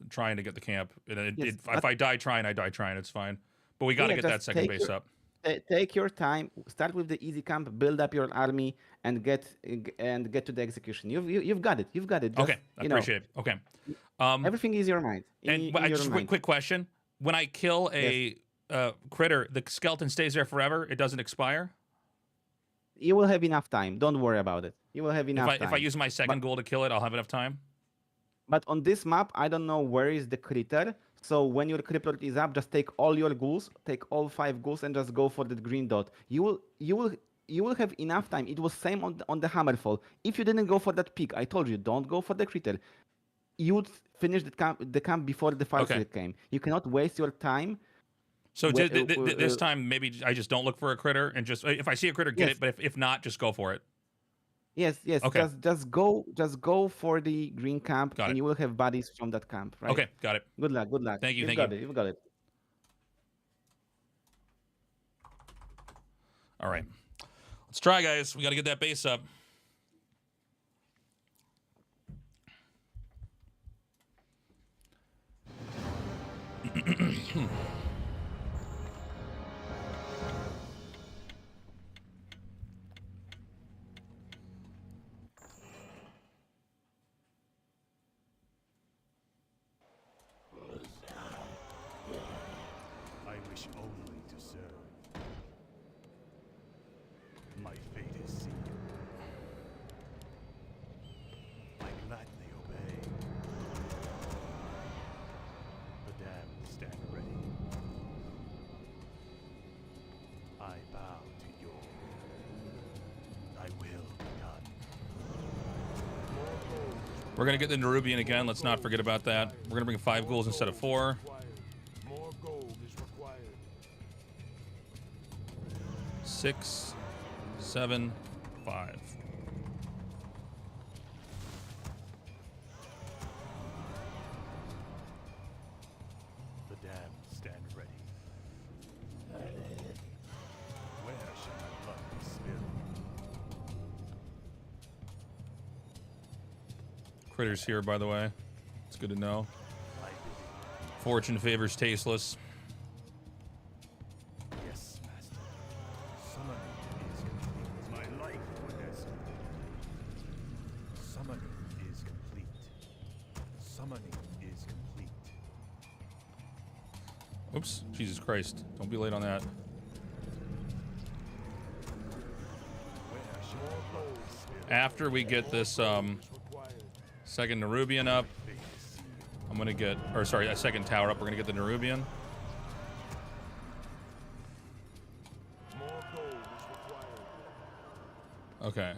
trying to get the camp. If I die trying, I die trying. It's fine. But we got to get that second base up. Take your time. Start with the easy camp. Build up your army and get to the execution. You've got it. Just, okay, I appreciate it. Okay. Everything is your mind. Just quick question: when I kill a critter, the skeleton stays there forever. It doesn't expire. You will have enough time. Don't worry about it. You will have enough time. If I use my second ghoul to kill it, I'll have enough time. But on this map, I don't know where is the critter. So when your Crippler is up, just take all your ghouls, take all 5 ghouls, and just go for the green dot. You will you will have enough time. It was same on the Hammerfall. If you didn't go for that peak, I told you don't go for the critter. You would finish the camp before the Farseer came. You cannot waste your time. So this time, maybe I just don't look for a critter, and just if I see a critter, get it. But if not, just go for it. Yes. Okay. Just go for the green camp, and you will have buddies from that camp, right? Okay, got it. Good luck. Thank you. You've got it. All right, let's try, guys. We got to get that base up. I wish only to serve. My fate is sealed. I gladly obey. The damned stand ready. I bow to your will. Thy will be done. We're gonna get the Nerubian again. Let's not forget about that. We're gonna bring 5 ghouls instead of 4. More gold is required. 6, 7, 5. The damned stand ready. Where shall my blood be spilled? Critters here, by the way. It's good to know. Fortune favors tasteless. Yes, master. Summoning is complete. My life has summoning is complete. Summoning is complete. Oops, Jesus Christ. Don't be late on that. After we get this second Nerubian up, I'm gonna get, or sorry, that second tower up, we're gonna get the Nerubian. More gold is required. Okay.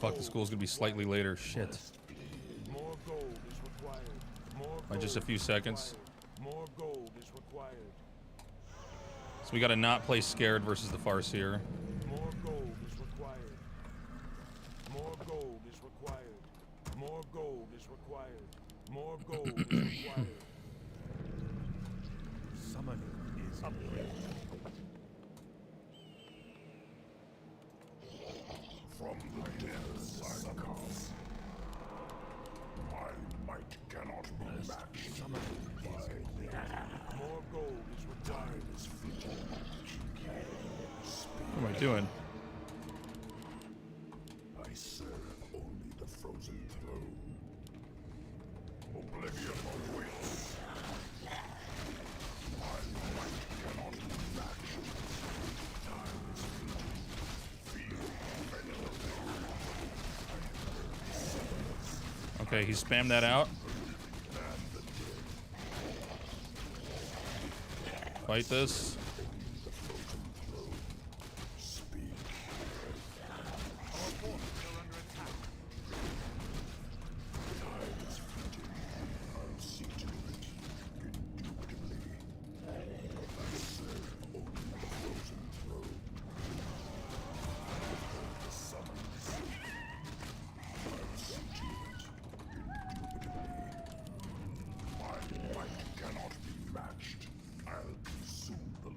Fuck, the school's gonna be slightly later. Shit. More gold is required. More By just a few seconds. More gold is required. So we gotta not play scared versus the Farseer. More gold is required. More gold is required. More gold is required. More gold is required. Summoning is complete. From the depths I come. My might cannot be matched. Summoning is complete. More gold is required. What am I doing? I serve only the frozen throne. Oblivion awaits. My might cannot be matched. Time is fleeting. Feel venom. Okay, he spammed that out. Fight this. My might cannot be matched. I'll consume the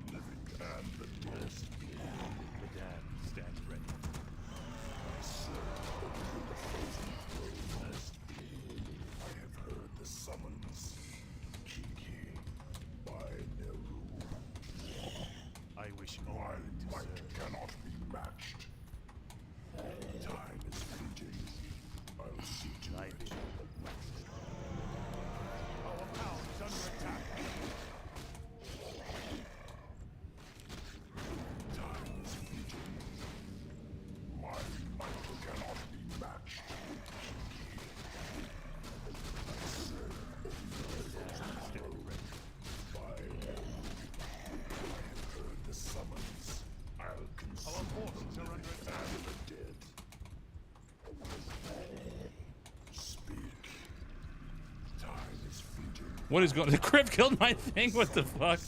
What is going? The crypt killed my thing. What the fuck?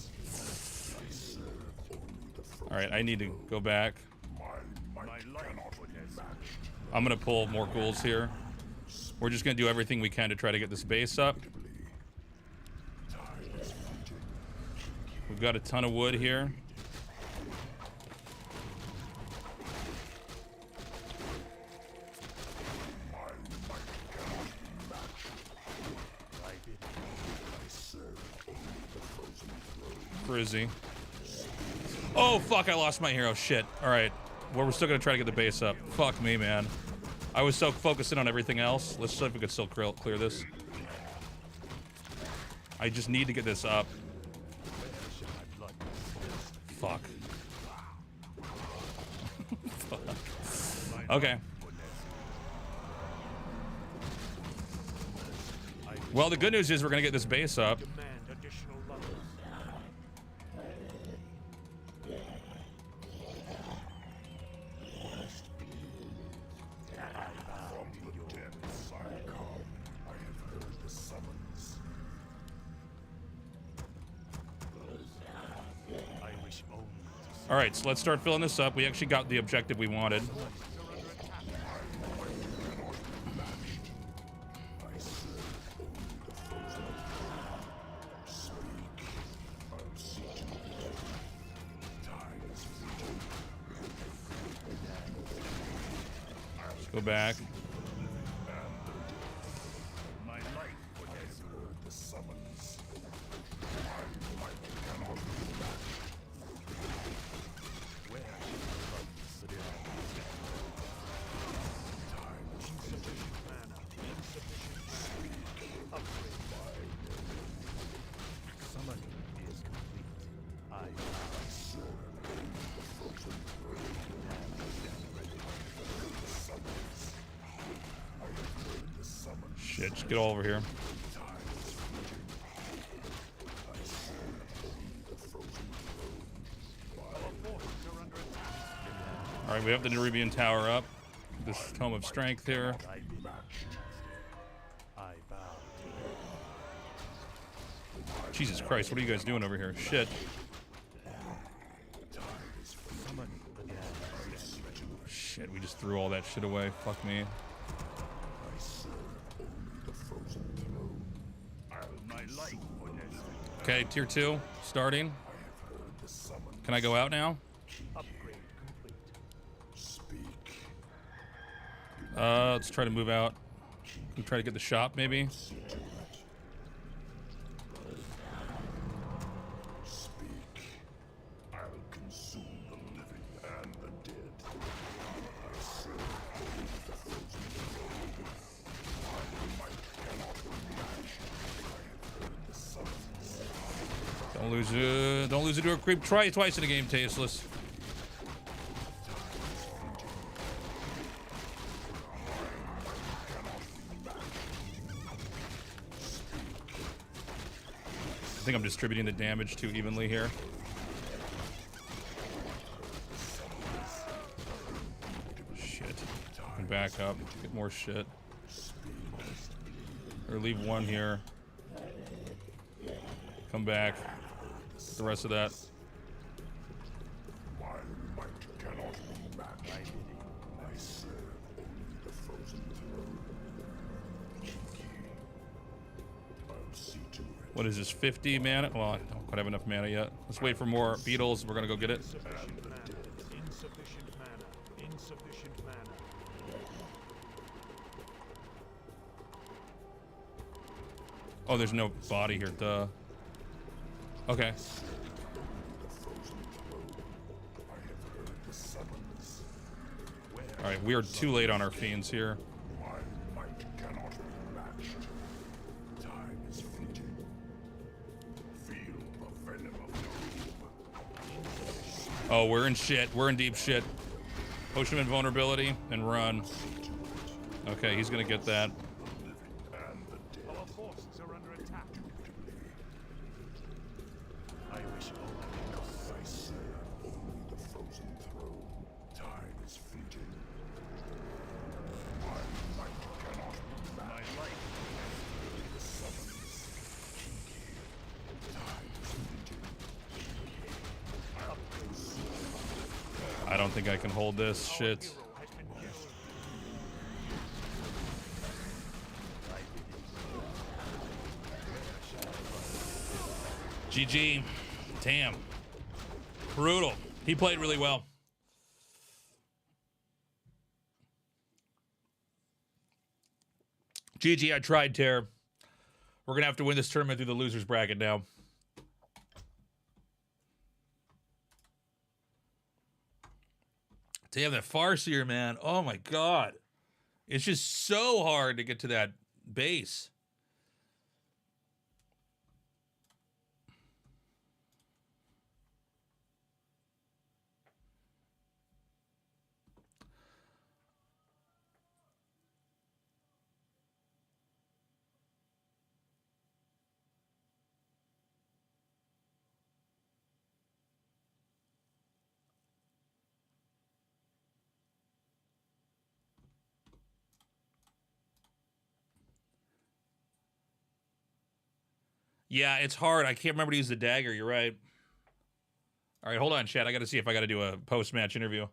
All right, I need to go back. I'm gonna pull more ghouls here. We're just gonna do everything we can to try to get this base up. We've got a ton of wood here. Frizzy. Oh, fuck, I lost my hero. Shit. All right. Well, we're still going to try to get the base up. Fuck me, man. I was so focusing on everything else. Let's see if we can still clear this. I just need to get this up. Fuck. Fuck. Okay. Well, the good news is we're going to get this base up. All right, so let's start filling this up. We actually got the objective we wanted. Let's go back. Shit, just get all over here. Alright, we have the Nerubian Tower up. This Tome of Strength here. Jesus Christ, what are you guys doing over here? Shit. Shit, we just threw all that shit away. Fuck me. Okay, tier 2, starting. Can I go out now? Let's try to move out. We'll try to get the shop, maybe. Don't lose it to a creep. Try it twice in a game, tasteless. I think I'm distributing the damage too evenly here. Shit. And back up. Get more shit. Or leave one here. Come back. The rest of that. What is this, 50 mana? Well, I don't quite have enough mana yet. Let's wait for more beetles. We're gonna go get it. Oh, there's no body here, duh. Okay. Alright, we are too late on our fiends here. Oh, we're in shit. We're in deep shit. Potion of invulnerability and run. Okay, he's gonna get that. don't think I can hold this shit. GG. Damn. Brutal. He played really well. GG, I tried, Terror. We're going to have to win this tournament through the loser's bracket now. Damn, that Farseer, man. Oh, my God. It's just so hard to get to that base. Yeah, it's hard. I can't remember to use the dagger. You're right. All right, hold on, chat. I got to see if I got to do a post-match interview.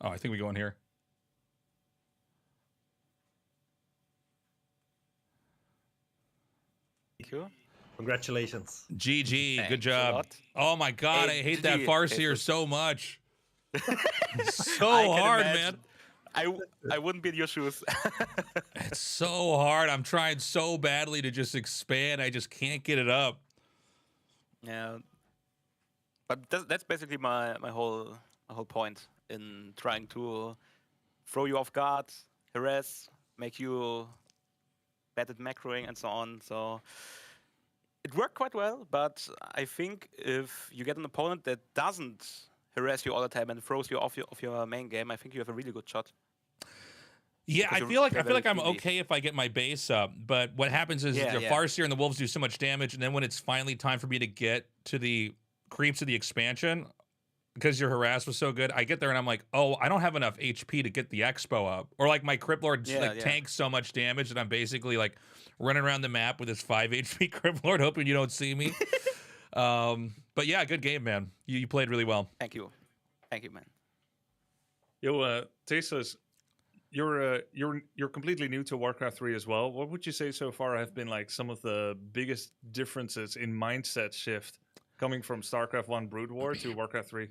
Oh, I think we go in here. Thank you. Congratulations. GG. Good job. Oh, my God. I hate that Farseer so much. So hard, man. I wouldn't be in your shoes. It's so hard. I'm trying so badly to just expand. I just can't get it up. Yeah. But that's basically my whole point in trying to throw you off guard, harass, make you bad at macroing and so on. So it worked quite well, but I think if you get an opponent that doesn't harass you all the time and throws you off your main game, I think you have a really good shot. Yeah, I feel like I'm okay if I get my base up, but what happens is the Farseer and the Wolves do so much damage, and then when it's finally time for me to get to the creeps of the expansion, because your harass was so good, I get there and I'm like, oh, I don't have enough HP to get the Expo up. Or like my Crypt Lord tanks so much damage that I'm basically like running around the map with this 5 HP Crypt Lord hoping you don't see me. But yeah, good game, man. You played really well. Thank you. Thank you, man. Yo, Teslas, you're completely new to Warcraft 3 as well. What would you say so far have been like some of the biggest differences in mindset shift coming from Starcraft 1 Brood War to Warcraft 3?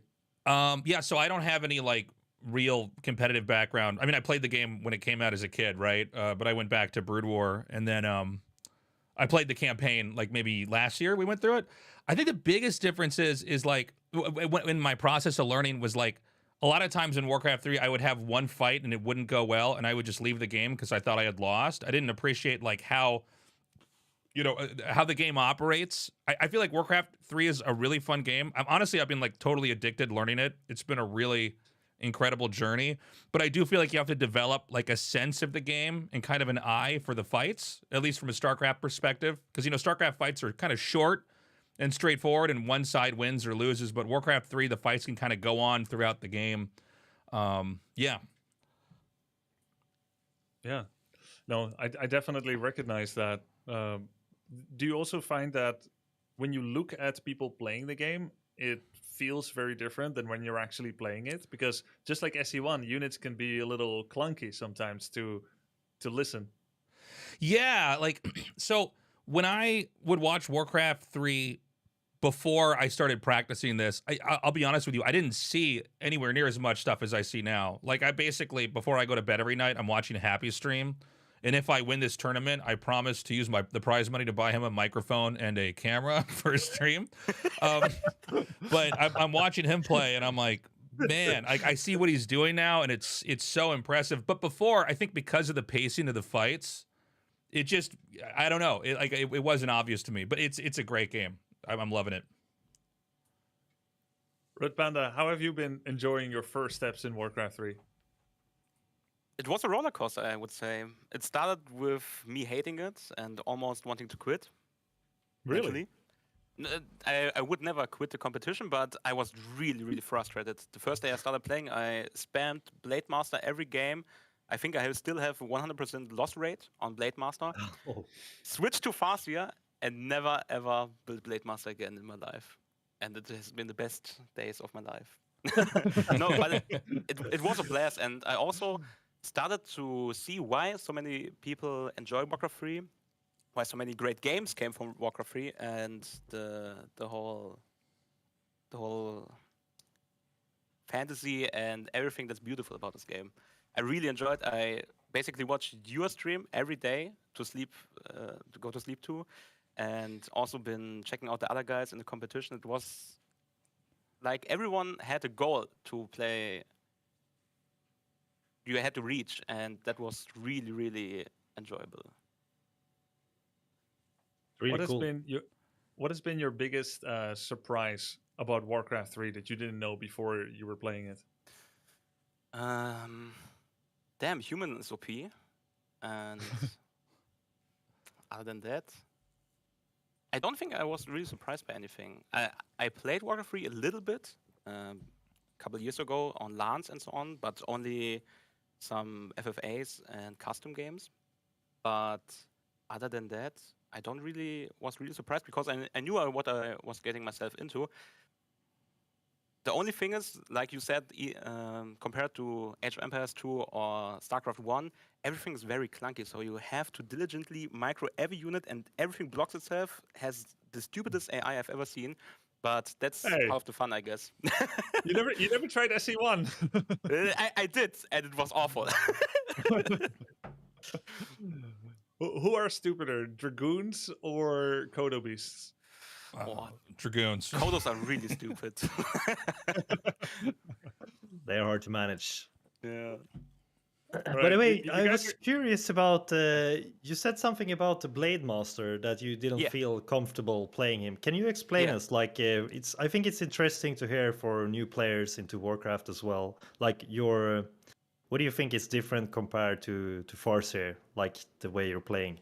Yeah, so I don't have any like real competitive background. I mean, I played the game when it came out as a kid, right? But I went back to Brood War, and then I played the campaign like maybe last year we went through it. I think the biggest difference is like in my process of learning was like a lot of times in Warcraft 3 I would have one fight and it wouldn't go well and I would just leave the game because I thought I had lost. I didn't appreciate like how how the game operates. I feel like Warcraft 3 is a really fun game. I've been like totally addicted learning it. It's been a really incredible journey, but I do feel like you have to develop like a sense of the game and kind of an eye for the fights, at least from a Starcraft perspective, because Starcraft fights are kind of short and straightforward and one side wins or loses, but Warcraft 3 the fights can kind of go on throughout the game. Yeah. No, I definitely recognize that. Do you also find that when you look at people playing the game, it feels very different than when you're actually playing it? Because just like SE1, units can be a little clunky sometimes to listen. Yeah, like, so when I would watch Warcraft 3 before I started practicing this, I'll be honest with you, I didn't see anywhere near as much stuff as I see now. Like, I basically, before I go to bed every night, I'm watching Happy stream. And if I win this tournament, I promise to use the prize money to buy him a microphone and a camera for a stream. But I'm watching him play, and I'm like, man, I see what he's doing now, and it's so impressive. But before, I think because of the pacing of the fights, it just, I don't know, it wasn't obvious to me. But it's a great game. I'm loving it. Red Panda, how have you been enjoying your first steps in Warcraft 3? It was a roller coaster, I would say. It started with me hating it and almost wanting to quit. Really? I would never quit the competition, but I was really, really frustrated. The first day I started playing, I spammed Blade Master every game. I think I still have 100% loss rate on Blade Master. Oh. Switched to Farseer and never ever built Blade Master again in my life. And it has been the best days of my life. No, but it was a blast, and I also started to see why so many people enjoy Warcraft 3, why so many great games came from Warcraft 3, and the whole fantasy and everything that's beautiful about this game. I really enjoyed. I basically watched your stream every day to sleep, to go to sleep to, and also been checking out the other guys in the competition. It was like everyone had a goal to play. You had to reach, and that was really, really enjoyable. Really what has cool. been your biggest surprise about Warcraft 3 that you didn't know before you were playing it? Damn, human is OP, and other than that, I don't think I was really surprised by anything. I played Warcraft 3 a little bit a couple years ago on LANs and so on, but only some FFAs and custom games. But other than that, I was really surprised because I knew what I was getting myself into. The only thing is, like you said, compared to Age of Empires 2 or Starcraft 1, everything is very clunky. So you have to diligently micro every unit, and everything blocks itself. Has the stupidest AI I've ever seen. But that's part of the fun, I guess. You never tried SE1? I did, and it was awful. Who are stupider, Dragoons or Kodo Beasts? Dragoons. Kodos are really stupid. They are hard to manage. Yeah. By the way, I was curious about, you said something about the Blade Master that you didn't feel comfortable playing him. Can you explain us? Like, I think it's interesting to hear for new players into Warcraft as well. Like, what do you think is different compared to Farseer, like the way you're playing?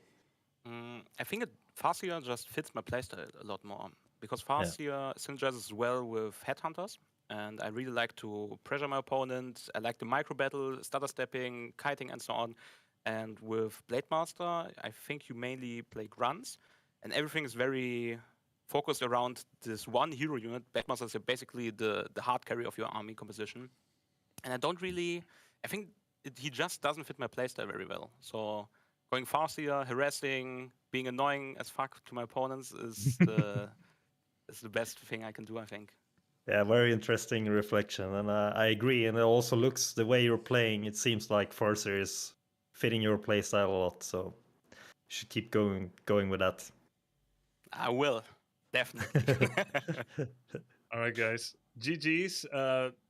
I think Farseer just fits my playstyle a lot more because Farseer synergizes well with headhunters. And I really like to pressure my opponent. I like the micro battle, stutter stepping, kiting, and so on. And with Blade Master, I think you mainly play grunts, and everything is very focused around this one hero unit. Blade Master is basically the hard carry of your army composition. And I think he just doesn't fit my playstyle very well. So going Farseer, harassing, being annoying as fuck to my opponents is the best thing I can do, I think. Yeah, very interesting reflection, and I agree. And it also looks the way you're playing. It seems like Farseer is fitting your playstyle a lot, so you should keep going with that. I will, definitely. All right, guys. GG's.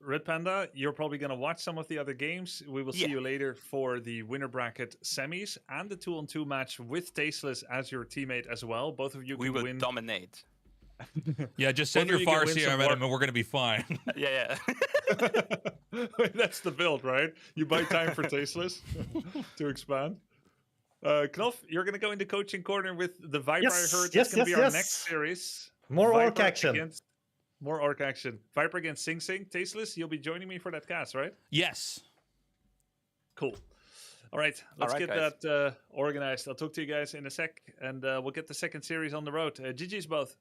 Red Panda, you're probably going to watch some of the other games. We will see you later for the winner bracket semis and the 2-on-2 match with Tasteless as your teammate as well. Both of you can win. We will dominate. Yeah, just send your Farseer at him and we're going to be fine. Yeah. That's the build, right? You buy time for Tasteless to expand. Knopf, you're going to go into coaching corner with the Viper. I heard that's going to be our next series. More orc action. More orc action. Viper against Sing Sing. Tasteless, you'll be joining me for that cast, right? Yes. Cool. All right, let's get that organized. I'll talk to you guys in a sec, and we'll get the second series on the road. GG's both.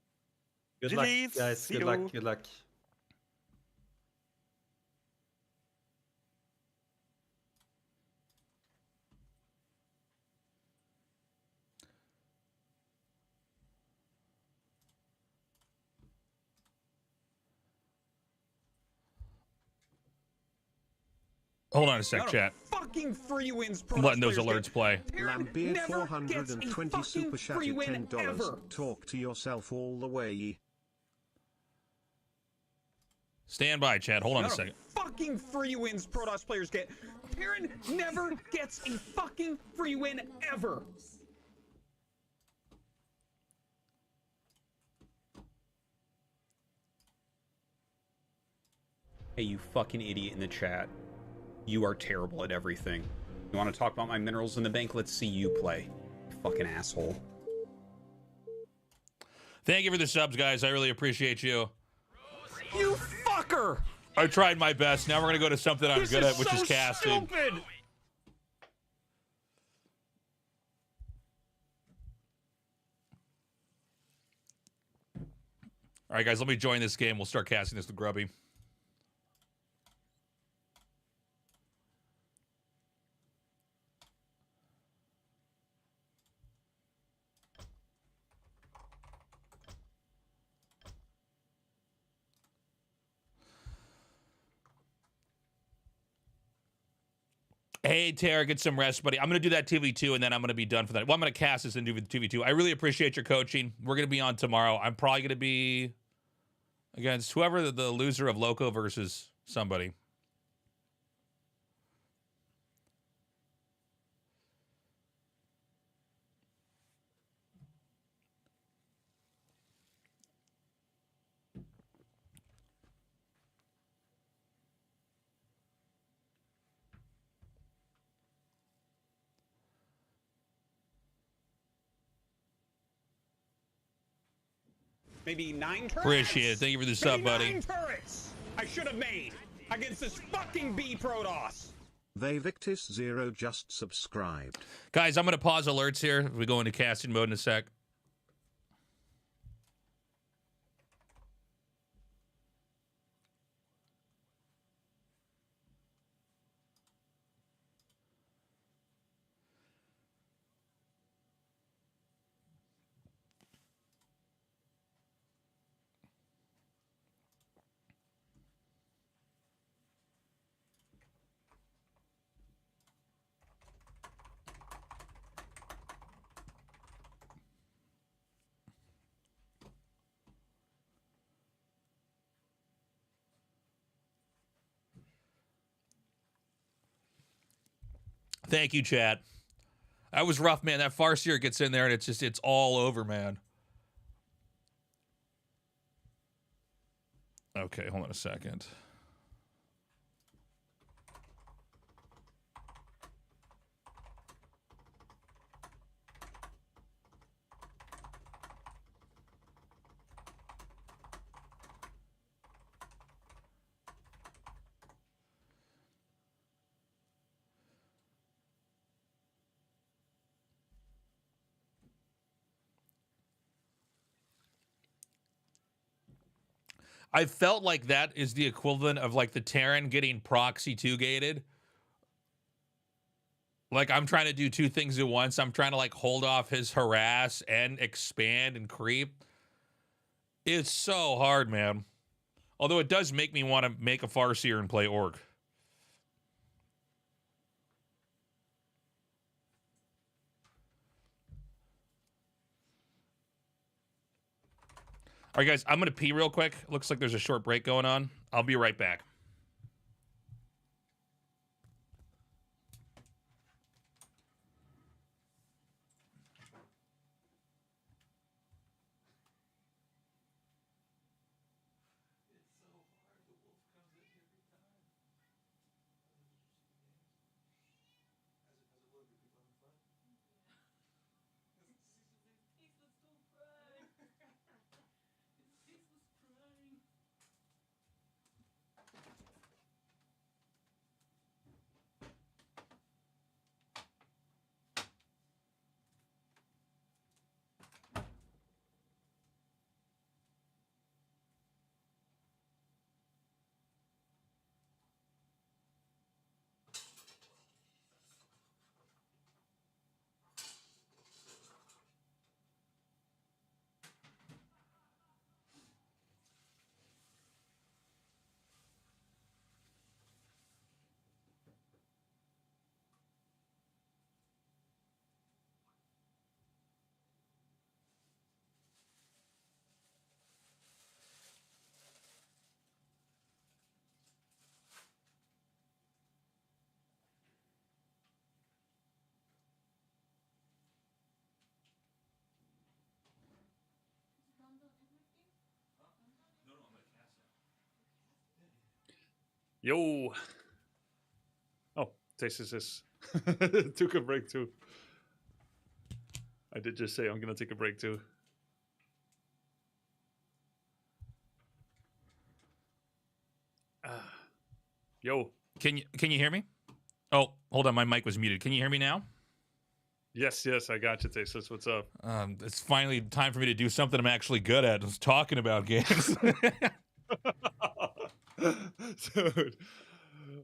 Good luck, guys. Good luck. Good luck. Hold on a sec, chat. Fucking free wins. I'm letting those alerts play. Lambeard 420 super chatted $10. Talk to yourself all the way. Stand by, chat. Hold on a second. Fucking free wins Protoss players get. Terran never gets a fucking free win ever. Hey, you fucking idiot in the chat. You are terrible at everything. You want to talk about my minerals in the bank? Let's see you play. You fucking asshole. Thank you for the subs, guys. I really appreciate you. You fucker! I tried my best. Now we're gonna go to something I'm good at, which is casting. Stupid. All right, guys, let me join this game. We'll start casting this with Grubby. Hey, Tara, get some rest, buddy. I'm going to do that 2v2, and then I'm going to be done for that. Well, I'm going to cast this and do the 2v2. I really appreciate your coaching. We're going to be on tomorrow. I'm probably going to be against whoever the loser of Loco versus somebody. Maybe 9 turrets. Appreciate it. Thank you for the sub, buddy. 9 turrets. I should have made against this fucking B Protoss. They Victus Zero just subscribed. Guys, I'm going to pause alerts here. We go into casting mode in a sec. Thank you, chat. That was rough, man. That Farseer gets in there, and it's all over, man. Okay, hold on a second. I felt like that is the equivalent of like the Terran getting proxy 2 gated. Like I'm trying to do 2 things at once. I'm trying to like hold off his harass and expand and creep. It's so hard, man. Although it does make me want to make a Farseer and play Orc. All right, guys, I'm going to pee real quick. Looks like there's a short break going on. I'll be right back. Yo. Oh, Tastes is took a break too. I did just say I'm gonna take a break too. Yo. Can you hear me? Oh, hold on, my mic was muted. Can you hear me now? Yes, I got you, Tastes. What's up? It's finally time for me to do something I'm actually good at. Is talking about games. Dude.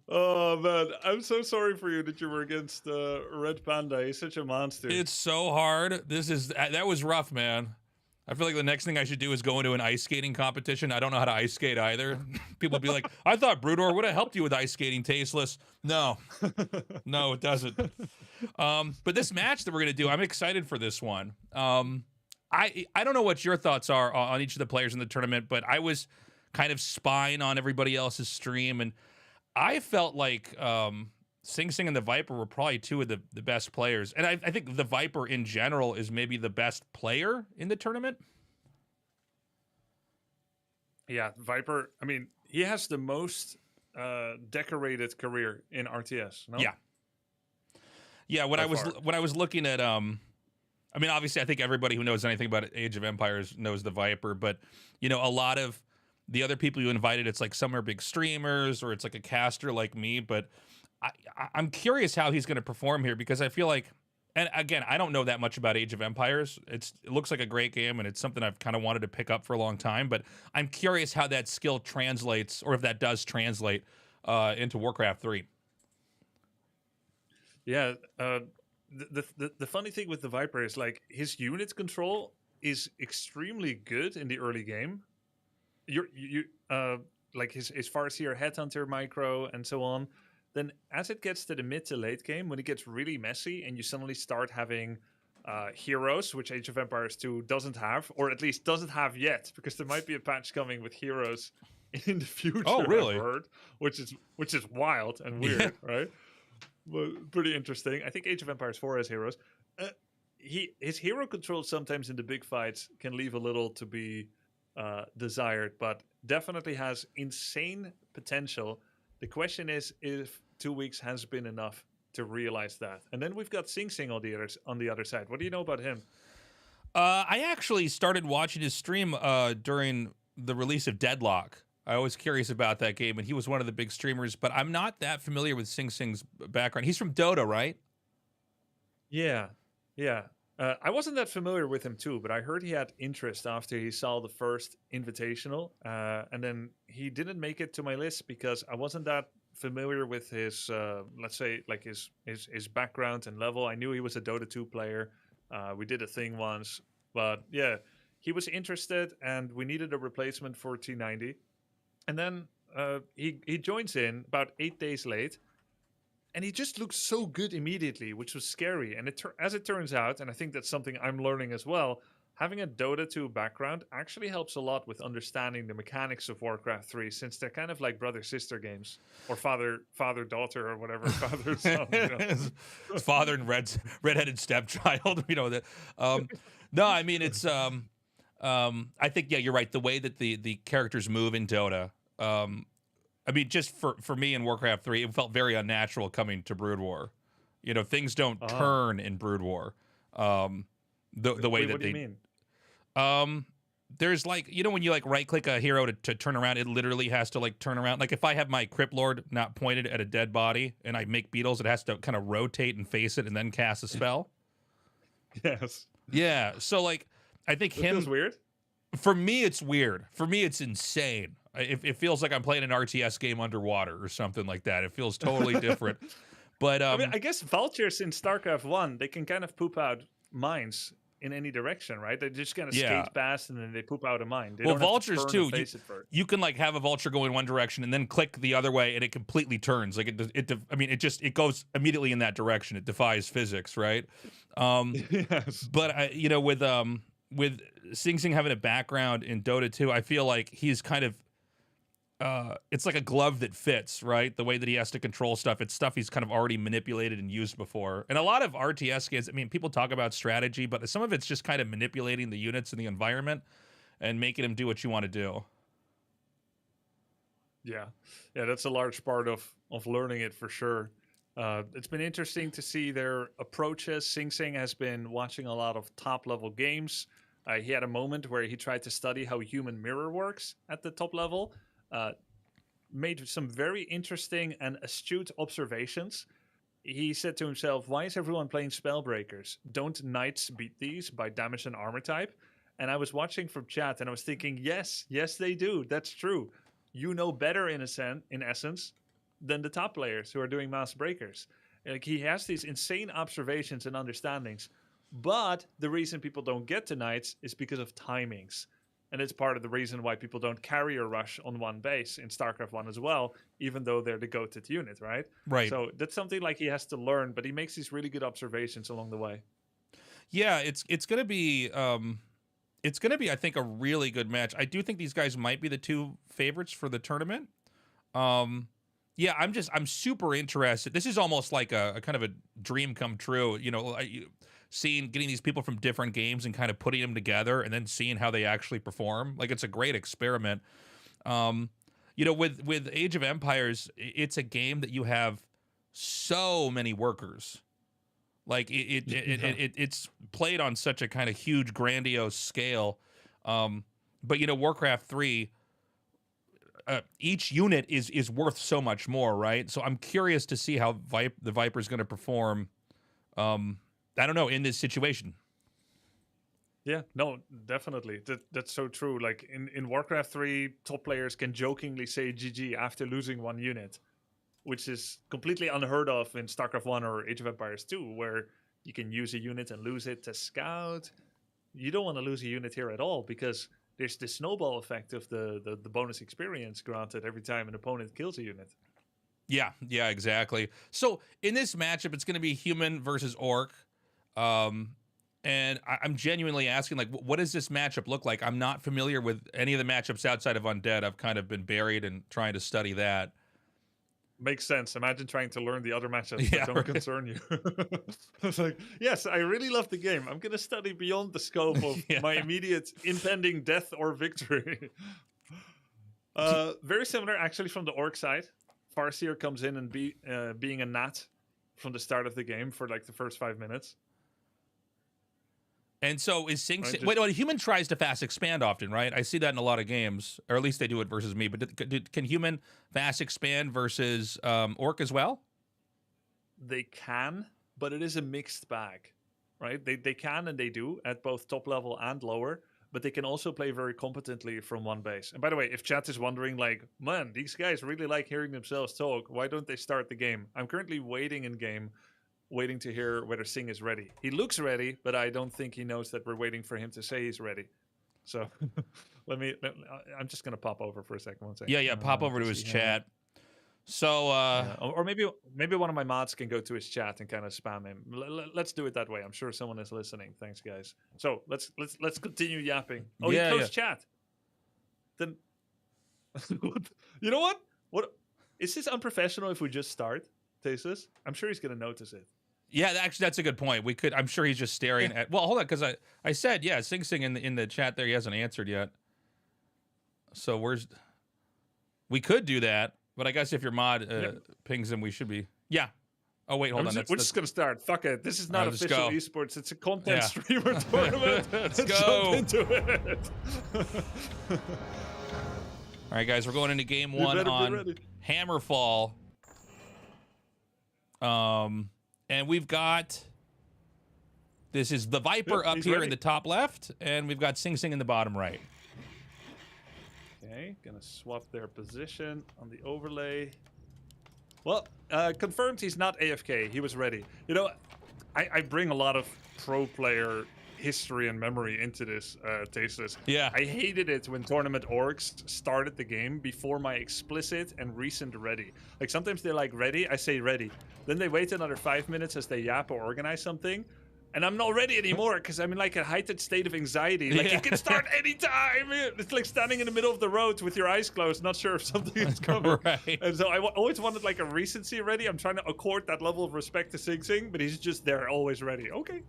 Oh man, I'm so sorry for you that you were against Red Panda. He's such a monster. It's so hard. That was rough, man. I feel like the next thing I should do is go into an ice skating competition. I don't know how to ice skate either. People would be like, I thought Broodor would have helped you with ice skating, Tasteless. No. No, it doesn't. But this match that we're going to do, I'm excited for this one. I don't know what your thoughts are on each of the players in the tournament, but I was kind of spying on everybody else's stream, and I felt like Sing Sing and the Viper were probably two of the best players. And I think the Viper in general is maybe the best player in the tournament. Yeah, Viper, I mean, he has the most decorated career in RTS, no? Yeah. Yeah, when I was looking at I mean, obviously I think everybody who knows anything about Age of Empires knows the Viper, but you know, a lot of the other people you invited, it's like some are big streamers or it's like a caster like me, but I'm curious how he's going to perform here because I feel like, and again, I don't know that much about Age of Empires. It looks like a great game, and it's something I've kind of wanted to pick up for a long time, but I'm curious how that skill translates, or if that does translate into Warcraft 3. Yeah, the funny thing with the Viper is like his unit control is extremely good in the early game. You like his Farseer Headhunter micro and so on. Then as it gets to the mid to late game, when it gets really messy and you suddenly start having heroes, which Age of Empires 2 doesn't have, or at least doesn't have yet, because there might be a patch coming with heroes in the future. Oh, really? I've heard, which is wild and weird, right? But pretty interesting. I think Age of Empires 4 has heroes. His hero control sometimes in the big fights can leave a little to be desired, but definitely has insane potential. The question is if 2 weeks has been enough to realize that. And then we've got Sing Sing on the other side. What do you know about him? I actually started watching his stream during the release of Deadlock. I was curious about that game, and he was one of the big streamers, but I'm not that familiar with Sing Sing's background. He's from Dota, right? Yeah. I wasn't that familiar with him too, but I heard he had interest after he saw the first invitational, and then he didn't make it to my list because I wasn't that familiar with his, let's say, like his background and level. I knew he was a Dota 2 player. We did a thing once, but yeah, he was interested, and we needed a replacement for T90. And then he joins in about 8 days late. And he just looks so good immediately, which was scary. And as it turns out, and I think that's something I'm learning as well, having a Dota 2 background actually helps a lot with understanding the mechanics of Warcraft 3, since they're kind of like brother-sister games, or father-daughter, or whatever, father-son. You know? Father and redheaded stepchild. You know that. No, I mean it's. I think you're right. The way that the characters move in Dota. I mean, just for me in Warcraft 3, it felt very unnatural coming to Brood War. You know, things don't turn in Brood War. The way that what they. Do you mean? There's like, you know, when you like right click a hero to turn around, it literally has to like turn around. Like if I have my Crypt Lord not pointed at a dead body and I make beetles, it has to kind of rotate and face it and then cast a spell. Yes. Yeah. So like, I think That feels weird. For me, it's weird. For me, it's insane. It feels like I'm playing an RTS game underwater or something like that. It feels totally different. But I mean, I guess vultures in StarCraft 1, they can kind of poop out mines in any direction, right? They just kind of skate past and then they poop out a mine. They well, don't have vultures to turn too. or face it first. You can like have a vulture go in one direction and then click the other way, and it completely turns. Like I mean, it goes immediately in that direction. It defies physics, right? Yes. But you know, with Sing Sing having a background in Dota 2, I feel like he's kind of. It's like a glove that fits, right? The way that he has to control stuff. It's stuff he's kind of already manipulated and used before. And a lot of RTS games, I mean, people talk about strategy, but some of it's just kind of manipulating the units and the environment and making them do what you want to do. Yeah, that's a large part of learning it for sure. It's been interesting to see their approaches. Sing Sing has been watching a lot of top level games. He had a moment where he tried to study how human mirror works at the top level. Made some very interesting and astute observations. He said to himself, why is everyone playing Spellbreakers? Don't knights beat these by damage and armor type? And I was watching from chat and I was thinking, yes, they do. That's true. You know better in essence than the top players who are doing mass breakers. Like, he has these insane observations and understandings. But the reason people don't get to knights is because of timings. And it's part of the reason why people don't carry a rush on one base in StarCraft 1 as well, even though they're the goated unit, right? Right. So that's something like he has to learn, but he makes these really good observations along the way. Yeah, it's gonna be I think a really good match. I do think these guys might be the two favorites for the tournament. Yeah, I'm super interested. This is almost like a kind of a dream come true. You know, getting these people from different games and kind of putting them together and then seeing how they actually perform. Like, it's a great experiment. You know, with Age of Empires, it's a game that you have so many workers. Like, it's played on such a kind of huge, grandiose scale. But, you know, Warcraft 3, each unit is worth so much more, right? So I'm curious to see how the Viper's going to perform, I don't know, in this situation. Yeah, no, definitely. That's so true. Like, in Warcraft 3, top players can jokingly say GG after losing one unit, which is completely unheard of in StarCraft 1 or Age of Empires 2, where you can use a unit and lose it to scout. You don't want to lose a unit here at all, because there's the snowball effect of the bonus experience granted every time an opponent kills a unit. Yeah, exactly. So in this matchup, it's going to be human versus orc. And I'm genuinely asking, like, what does this matchup look like? I'm not familiar with any of the matchups outside of Undead. I've kind of been buried and trying to study that. Makes sense. Imagine trying to learn the other matchups that don't concern you. It's like, yes, I really love the game. I'm going to study beyond the scope of my immediate impending death or victory. Very similar, actually, from the orc side. Farseer comes in and being a gnat from the start of the game for like the first 5 minutes. And so is Sing Sing... Wait, human tries to fast expand often, right? I see that in a lot of games, or at least they do it versus me. But can human fast expand versus orc as well? They can, but it is a mixed bag, right? They can and they do at both top level and lower, but they can also play very competently from one base. And by the way, if chat is wondering, like, man, these guys really like hearing themselves talk, why don't they start the game? I'm currently waiting in game, waiting to hear whether Sing is ready. He looks ready, but I don't think he knows that we're waiting for him to say he's ready. So I'm just going to pop over for a second. One second. Yeah, pop over to his chat. So, or maybe one of my mods can go to his chat and kind of spam him. Let's do it that way. I'm sure someone is listening. Thanks, guys. So let's continue yapping. Oh, he closed chat. Then, you know what? What is this unprofessional if we just start? Tasteless? I'm sure he's going to notice it. Yeah, actually, that's a good point. We could. I'm sure he's just staring at. Well, hold on, because I said Sing Sing in the chat there. He hasn't answered yet. So we could do that, but I guess if your mod pings him, we should be. Yeah. Oh wait, hold on. We're just gonna start. Fuck it. This is not official esports. It's a content streamer tournament. Let's go into it. All right, guys, we're going into game one on Hammerfall. And we've got, this is the Viper up here in the top left, and we've got Sing Sing in the bottom right. Okay, gonna swap their position on the overlay. Well, confirmed he's not AFK. He was ready. You know, I bring a lot of pro player history and memory into this, Tasteless. Yeah. I hated it when tournament orgs started the game before my explicit and recent ready. Like, sometimes they're like, ready? I say ready. Then they wait another 5 minutes as they yap or organize something. And I'm not ready anymore because I'm in like a heightened state of anxiety. Like, you can start anytime. It's like standing in the middle of the road with your eyes closed, not sure if something is coming. Right. And so I always wanted like a recency ready. I'm trying to accord that level of respect to Sing Sing, but he's just there, always ready. Okay.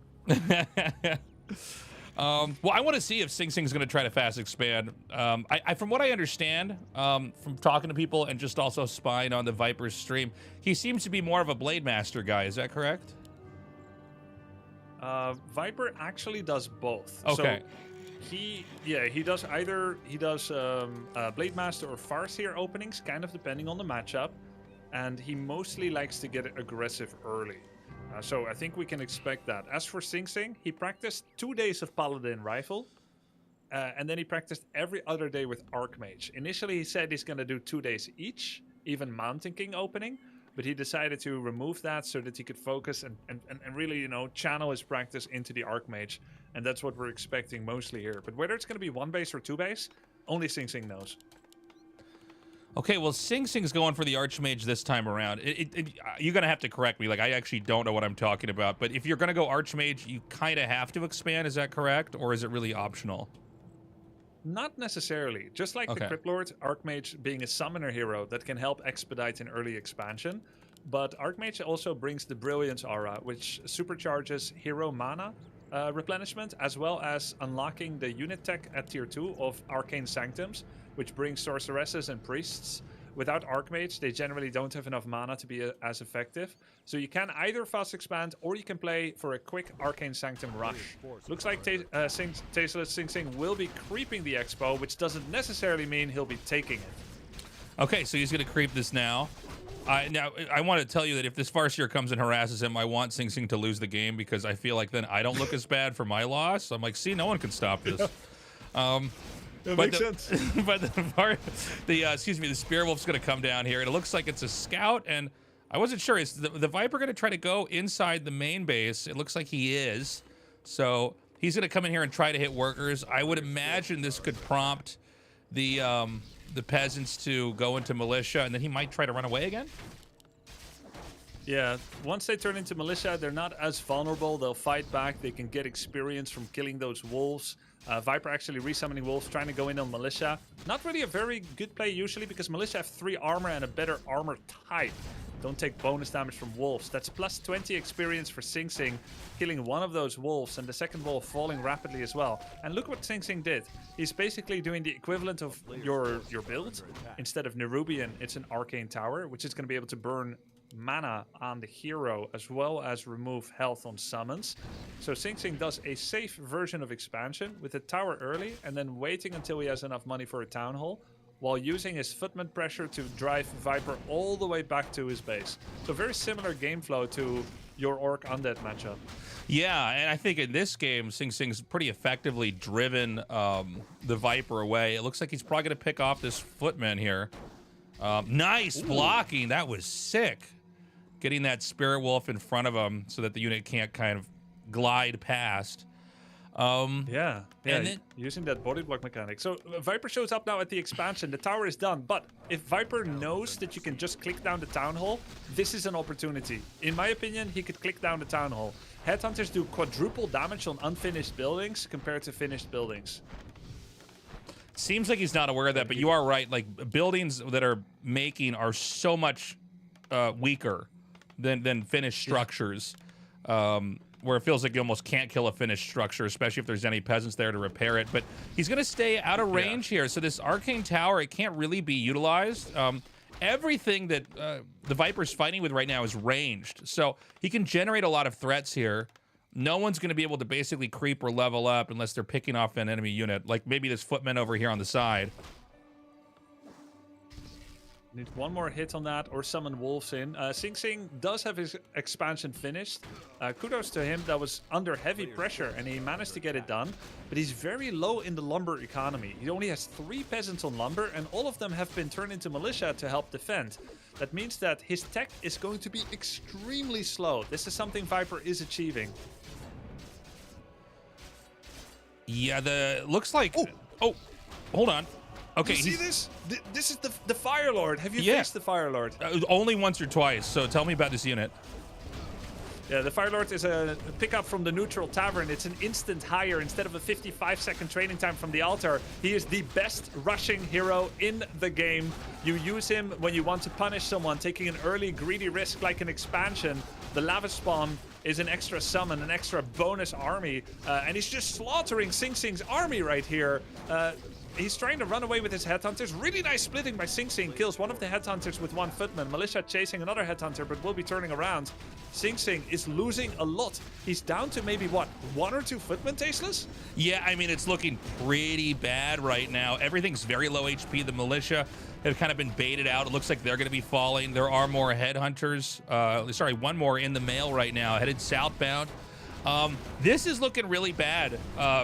Well, I want to see if Sing Sing's going to try to fast expand. From what I understand, from talking to people and just also spying on the Viper's stream, he seems to be more of a Blade Master guy. Is that correct? Viper actually does both. Okay. So he does Blade Master or Farseer openings, kind of depending on the matchup, and he mostly likes to get aggressive early. So I think we can expect that. As for Sing Sing, he practiced 2 days of Paladin Rifle, and then he practiced every other day with Archmage. Initially, he said he's going to do 2 days each, even Mountain King opening, but he decided to remove that so that he could focus and really, you know, channel his practice into the Archmage, and that's what we're expecting mostly here. But whether it's going to be 1 base or 2 base, only Sing Sing knows. Okay, well, Sing Sing's going for the Archmage this time around. You're going to have to correct me. Like, I actually don't know what I'm talking about. But if you're going to go Archmage, you kind of have to expand. Is that correct? Or is it really optional? Not necessarily. Just like the Crypt Lord, Archmage being a summoner hero that can help expedite an early expansion. But Archmage also brings the Brilliance aura, which supercharges hero mana replenishment, as well as unlocking the unit tech at tier 2 of Arcane Sanctums, which brings sorceresses and priests. Without Archmage, they generally don't have enough mana to be as effective. So you can either fast expand, or you can play for a quick Arcane Sanctum rush. Looks like Tasteless Sing Sing will be creeping the Expo, which doesn't necessarily mean he'll be taking it. Okay, so he's going to creep this now. Now, I want to tell you that if this Farseer comes and harasses him, I want Sing Sing to lose the game, because I feel like then I don't look as bad for my loss. I'm like, see, no one can stop this. It makes sense. But the Spear Wolf's going to come down here, and it looks like it's a scout, and I wasn't sure. Is the Viper going to try to go inside the main base? It looks like he is. So he's going to come in here and try to hit workers. I would imagine this could prompt the peasants to go into militia, and then he might try to run away again. Yeah, once they turn into militia, they're not as vulnerable. They'll fight back. They can get experience from killing those wolves. Viper actually resummoning wolves, trying to go in on militia. Not really a very good play usually, because militia have 3 armor and a better armor type. Don't take bonus damage from wolves. That's plus 20 experience for Sing Sing, killing one of those wolves, and the second wolf falling rapidly as well. And look what Sing Sing did. He's basically doing the equivalent of your build. Instead of Nerubian, it's an Arcane Tower, which is going to be able to burn mana on the hero, as well as remove health on summons. So Sing Sing does a safe version of expansion with a tower early, and then waiting until he has enough money for a town hall, while using his footment pressure to drive Viper all the way back to his base. So very similar game flow to your Orc Undead matchup. Yeah, and I think in this game, Sing Sing's pretty effectively driven the Viper away. It looks like he's probably going to pick off this footman here. Nice blocking. That was sick. Getting that Spirit Wolf in front of him so that the unit can't kind of glide past. Yeah, and then, using that body block mechanic. So Viper shows up now at the expansion. The tower is done, but if Viper knows that you can just click down the town hall, this is an opportunity. In my opinion, he could click down the town hall. Headhunters do quadruple damage on unfinished buildings compared to finished buildings. Seems like he's not aware of that, but you are right. Like, buildings that are making are so much weaker than finished structures, where it feels like you almost can't kill a finished structure, especially if there's any peasants there to repair it. But he's going to stay out of range here. So this Arcane Tower, it can't really be utilized. Everything that the Viper's fighting with right now is ranged. So he can generate a lot of threats here. No one's going to be able to basically creep or level up unless they're picking off an enemy unit, like maybe this footman over here on the side. Need one more hit on that or summon wolves in. Sing Sing does have his expansion finished. Kudos to him. That was under heavy pressure and he managed to get it done. But he's very low in the lumber economy. He only has 3 peasants on lumber and all of them have been turned into militia to help defend. That means that his tech is going to be extremely slow. This is something Viper is achieving. Yeah, looks like... Oh, hold on. Okay, you see this? This is the Fire Lord. Have you faced the Fire Lord? Only once or twice, so tell me about this unit. Yeah, the Fire Lord is a pickup from the neutral tavern. It's an instant hire instead of a 55-second training time from the altar. He is the best rushing hero in the game. You use him when you want to punish someone, taking an early greedy risk like an expansion. The lava spawn is an extra summon, an extra bonus army, and he's just slaughtering Sing Sing's army right here. He's trying to run away with his headhunters. Really nice splitting by Sing Sing. Kills one of the headhunters with one footman. Militia chasing another headhunter, but will be turning around. Sing Sing is losing a lot. He's down to maybe, what, 1 or 2 footmen, Tasteless? Yeah, I mean, it's looking pretty bad right now. Everything's very low HP. The militia have kind of been baited out. It looks like they're going to be falling. There are more headhunters. Sorry, one more in the mail right now, headed southbound. This is looking really bad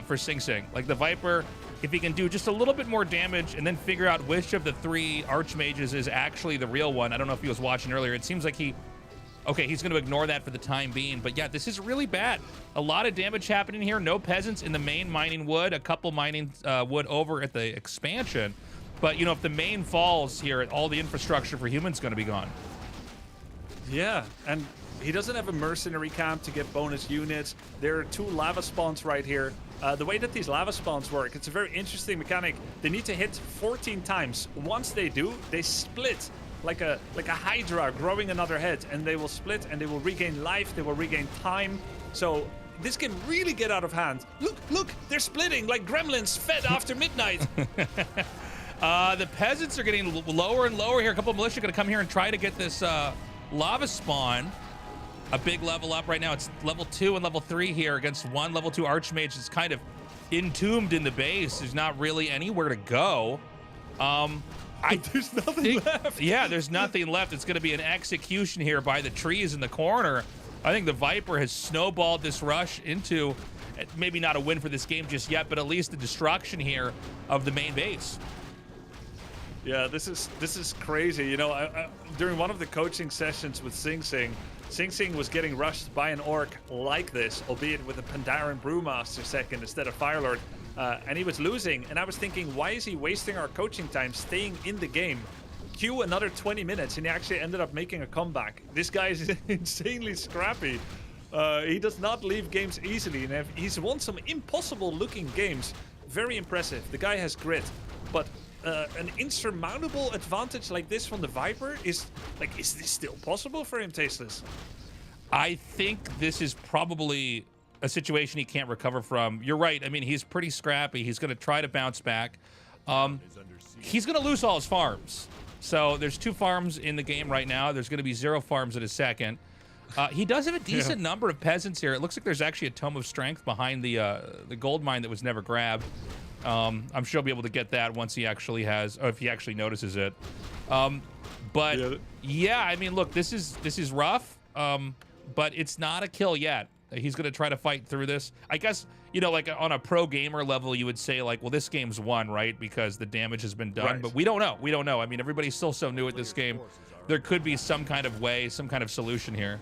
for Sing Sing. Like, the Viper, if he can do just a little bit more damage and then figure out which of the 3 archmages is actually the real one. I don't know if he was watching earlier. It seems like okay, he's going to ignore that for the time being. But yeah, this is really bad. A lot of damage happening here. No peasants in the main mining wood. A couple mining wood over at the expansion. But, you know, if the main falls here, all the infrastructure for humans is going to be gone. Yeah, and he doesn't have a mercenary camp to get bonus units. There are 2 lava spawns right here. The way that these lava spawns work, it's a very interesting mechanic. They need to hit 14 times. Once they do, they split like a hydra growing another head, and they will split and they will regain life, they will regain time. So this can really get out of hand. Look, they're splitting like gremlins fed after midnight. The peasants are getting lower and lower here. A couple of militia going to come here and try to get this lava spawn a big level up right now. It's level 2 and level 3 here against 1 level 2 archmage that's kind of entombed in the base. There's not really anywhere to go. There's nothing left. Yeah, there's nothing left. It's going to be an execution here by the trees in the corner. I think the Viper has snowballed this rush into maybe not a win for this game just yet, but at least the destruction here of the main base. Yeah, this is crazy. You know, during one of the coaching sessions with Sing Sing was getting rushed by an orc like this, albeit with a Pandaren Brewmaster second instead of Firelord, and he was losing. And I was thinking, why is he wasting our coaching time staying in the game? Queue another 20 minutes, and he actually ended up making a comeback. This guy is insanely scrappy. He does not leave games easily, and he's won some impossible-looking games. Very impressive. The guy has grit, but an insurmountable advantage like this from the Viper is this still possible for him, Tasteless? I think this is probably a situation he can't recover from. You're right. I mean, he's pretty scrappy. He's going to try to bounce back. He's going to lose all his farms. So there's 2 farms in the game right now. There's going to be 0 farms in a second. He does have a decent number of peasants here. It looks like there's actually a Tome of Strength behind the gold mine that was never grabbed. I'm sure he'll be able to get that once he actually has, or if he actually notices it. But yeah, I mean, look, this is rough, but it's not a kill yet. He's going to try to fight through this. I guess, you know, like on a pro gamer level, you would say like, well, this game's won, right? Because the damage has been done, right. But we don't know. We don't know. I mean, everybody's still so new at this game. There could be some kind of way, some kind of solution here.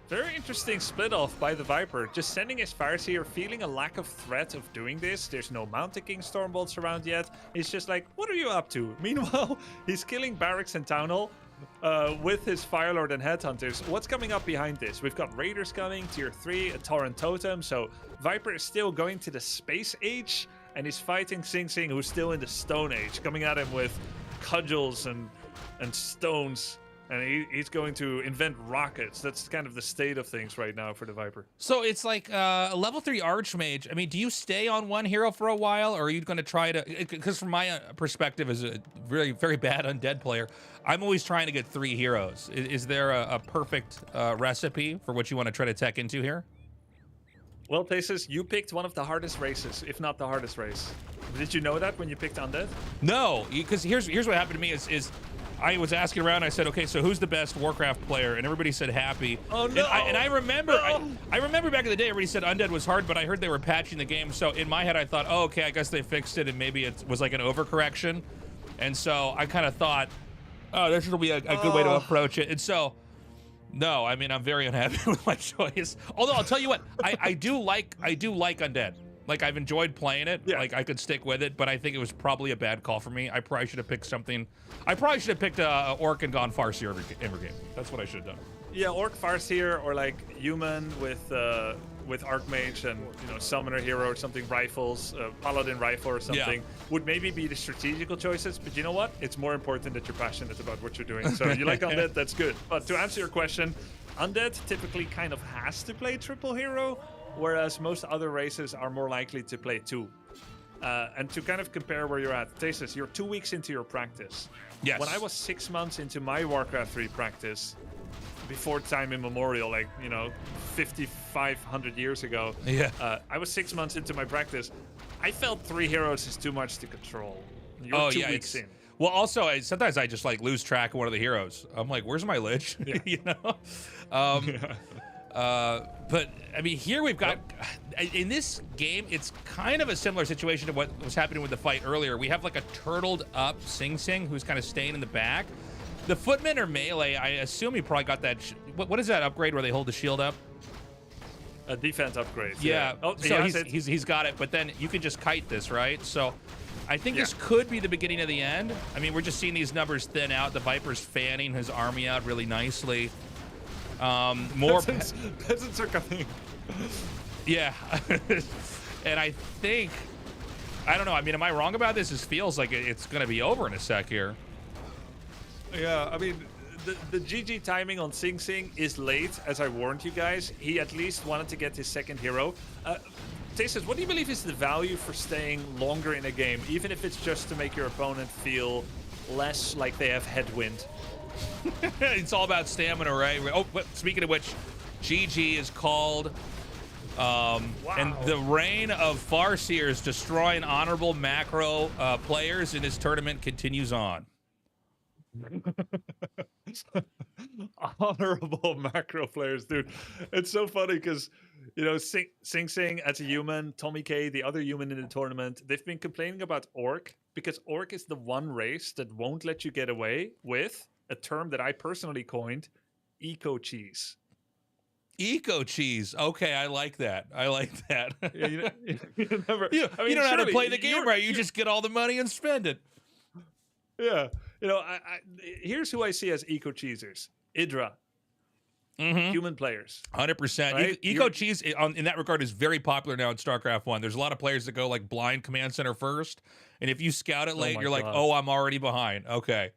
Very interesting split off by the Viper. Just sending his fires here, feeling a lack of threat of doing this. There's no Mountain King Stormbolts around yet. He's just like, what are you up to? Meanwhile, he's killing barracks and town hall with his Firelord and Headhunters. What's coming up behind this? We've got Raiders coming, tier 3, a Torrent Totem. So Viper is still going to the Space Age, and he's fighting Sing Sing, who's still in the Stone Age, coming at him with cudgels and stones. And he's going to invent rockets. That's kind of the state of things right now for the Viper. So it's like a level 3 Archmage. I mean, do you stay on one hero for a while, or are you going to try to... Because from my perspective as a very, very bad undead player, I'm always trying to get 3 heroes. Is there a perfect recipe for what you want to try to tech into here? Well, Tasteless, you picked one of the hardest races, if not the hardest race. Did you know that when you picked Undead? No, because here's what happened to me is I was asking around. I said, okay, so who's the best Warcraft player? And everybody said Happy. Oh no! And I remember, I remember back in the day, everybody said Undead was hard, but I heard they were patching the game. So in my head, I thought, oh, okay, I guess they fixed it, and maybe it was like an overcorrection. And so I kind of thought, oh, this will be a good way to approach it. And so, no, I mean, I'm very unhappy with my choice. Although I'll tell you what, I do like Undead. Like, I've enjoyed playing it. Yeah. Like, I could stick with it, but I think it was probably a bad call for me. I probably should have picked something. I probably should have picked Orc and gone Farseer every game. That's what I should have done. Yeah, Orc, Farseer, or like Human with Archmage and, you know, Summoner Hero or something, Rifles, Paladin Rifle or something, would maybe be the strategical choices. But you know what? It's more important that you're passionate about what you're doing. So you like Undead, that's good. But to answer your question, Undead typically kind of has to play triple hero, whereas most other races are more likely to play 2. And to kind of compare where you're at, Thesis, you're 2 weeks into your practice. Yes. When I was 6 months into my Warcraft 3 practice, before time immemorial, like, 5,500 years ago, I was 6 months into my practice. I felt 3 heroes is too much to control. You're 2 weeks in. Well, also, sometimes I just like lose track of one of the heroes. I'm like, where's my Lich? But I mean, here we've got in this game, it's kind of a similar situation to what was happening with the fight earlier. We have like a turtled up Sing Sing who's kind of staying in the back. The footmen are melee. I assume he probably got that. What is that upgrade where they hold the shield up? A defense upgrade. Yeah. Oh, so he's got it, but then you can just kite this, right? So I think this could be the beginning of the end. I mean, we're just seeing these numbers thin out. The Viper's fanning his army out really nicely. More peasants are coming. Yeah. And I think, I don't know. I mean, am I wrong about this? It feels like it's going to be over in a sec here. Yeah, I mean, the GG timing on Sing Sing is late, as I warned you guys. He at least wanted to get his second hero. Tastes, what do you believe is the value for staying longer in a game, even if it's just to make your opponent feel less like they have headwind? It's all about stamina, right? Oh, but speaking of which, GG is called. And the reign of Farseers destroying honorable macro players in this tournament continues on. Honorable macro players, dude. It's so funny because, Sing Sing as a human, Tommy K, the other human in the tournament, they've been complaining about Orc because Orc is the one race that won't let you get away with a term that I personally coined, eco cheese. Eco cheese. Okay, I like that. Yeah, you don't know how to play the game right. You just get all the money and spend it. Yeah. Here's who I see as eco cheesers. Idra. Human players. 100%. Right? Eco cheese in that regard is very popular now in Starcraft 1. There's a lot of players that go like blind command center first. And if you scout it late, you're like, oh, I'm already behind. Okay.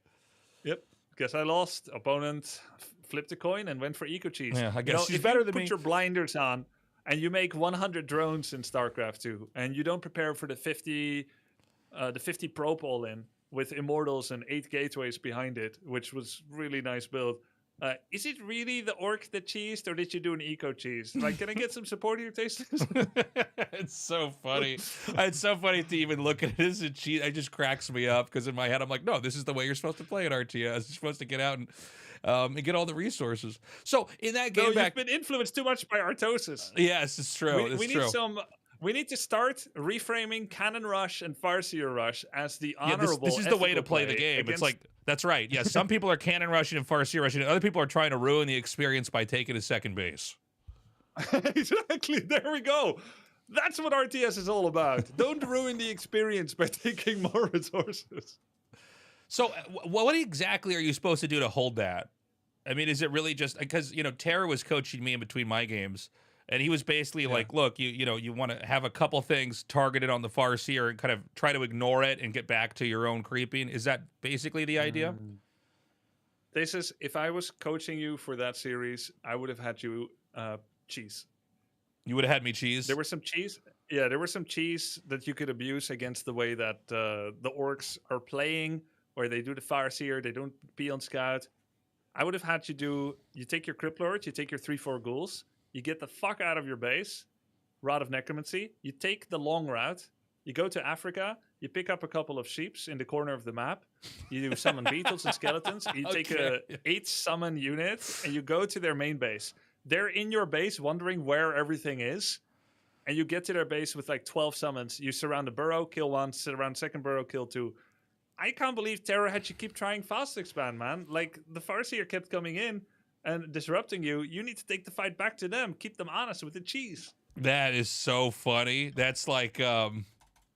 Yep. Guess I lost. Opponent flipped a coin and went for eco cheese. Yeah, I guess she's if better you than put me. your blinders on and you make 100 drones in StarCraft 2 and you don't prepare for the 50 probe all in with immortals and 8 gateways behind it, which was really nice build. Is it really the Orc that cheesed, or did you do an eco cheese? Like, can I get some support here, Tastes? It's so funny. It's so funny to even look at it as a cheat. It just cracks me up because in my head I'm like, no, this is the way you're supposed to play at RTS. You're supposed to get out and get all the resources. So in that game, you've been influenced too much by Artosis. Yes, it's true. We need to start reframing Cannon Rush and Farseer Rush as the honorable. This is the way to play the game. It's like, that's right. Yeah, some people are Cannon Rushing and Farseer Rushing, and other people are trying to ruin the experience by taking a second base. Exactly. There we go. That's what RTS is all about. Don't ruin the experience by taking more resources. So what exactly are you supposed to do to hold that? I mean, is it really just because, Tara was coaching me in between my games. And he was basically like, look, you want to have a couple things targeted on the Farseer and kind of try to ignore it and get back to your own creeping. Is that basically the idea? This is, if I was coaching you for that series, I would have had you cheese. You would have had me cheese? There was some cheese. Yeah, there was some cheese that you could abuse against the way that the Orcs are playing, where they do the Farseer, they don't be on scout. I would have had you take your Crypt Lord, you take your 3-4 ghouls, you get the fuck out of your base, Rod of Necromancy. You take the long route. You go to Africa. You pick up a couple of sheeps in the corner of the map. You do summon beetles and skeletons. You take a 8 summon unit, and you go to their main base. They're in your base wondering where everything is. And you get to their base with like 12 summons. You surround the burrow, kill 1. Surround second burrow, kill 2. I can't believe Terra had you keep trying fast expand, man. Like, the Farseer kept coming in and disrupting you. You need to take the fight back to them. Keep them honest with the cheese. That is so funny. That's like, oh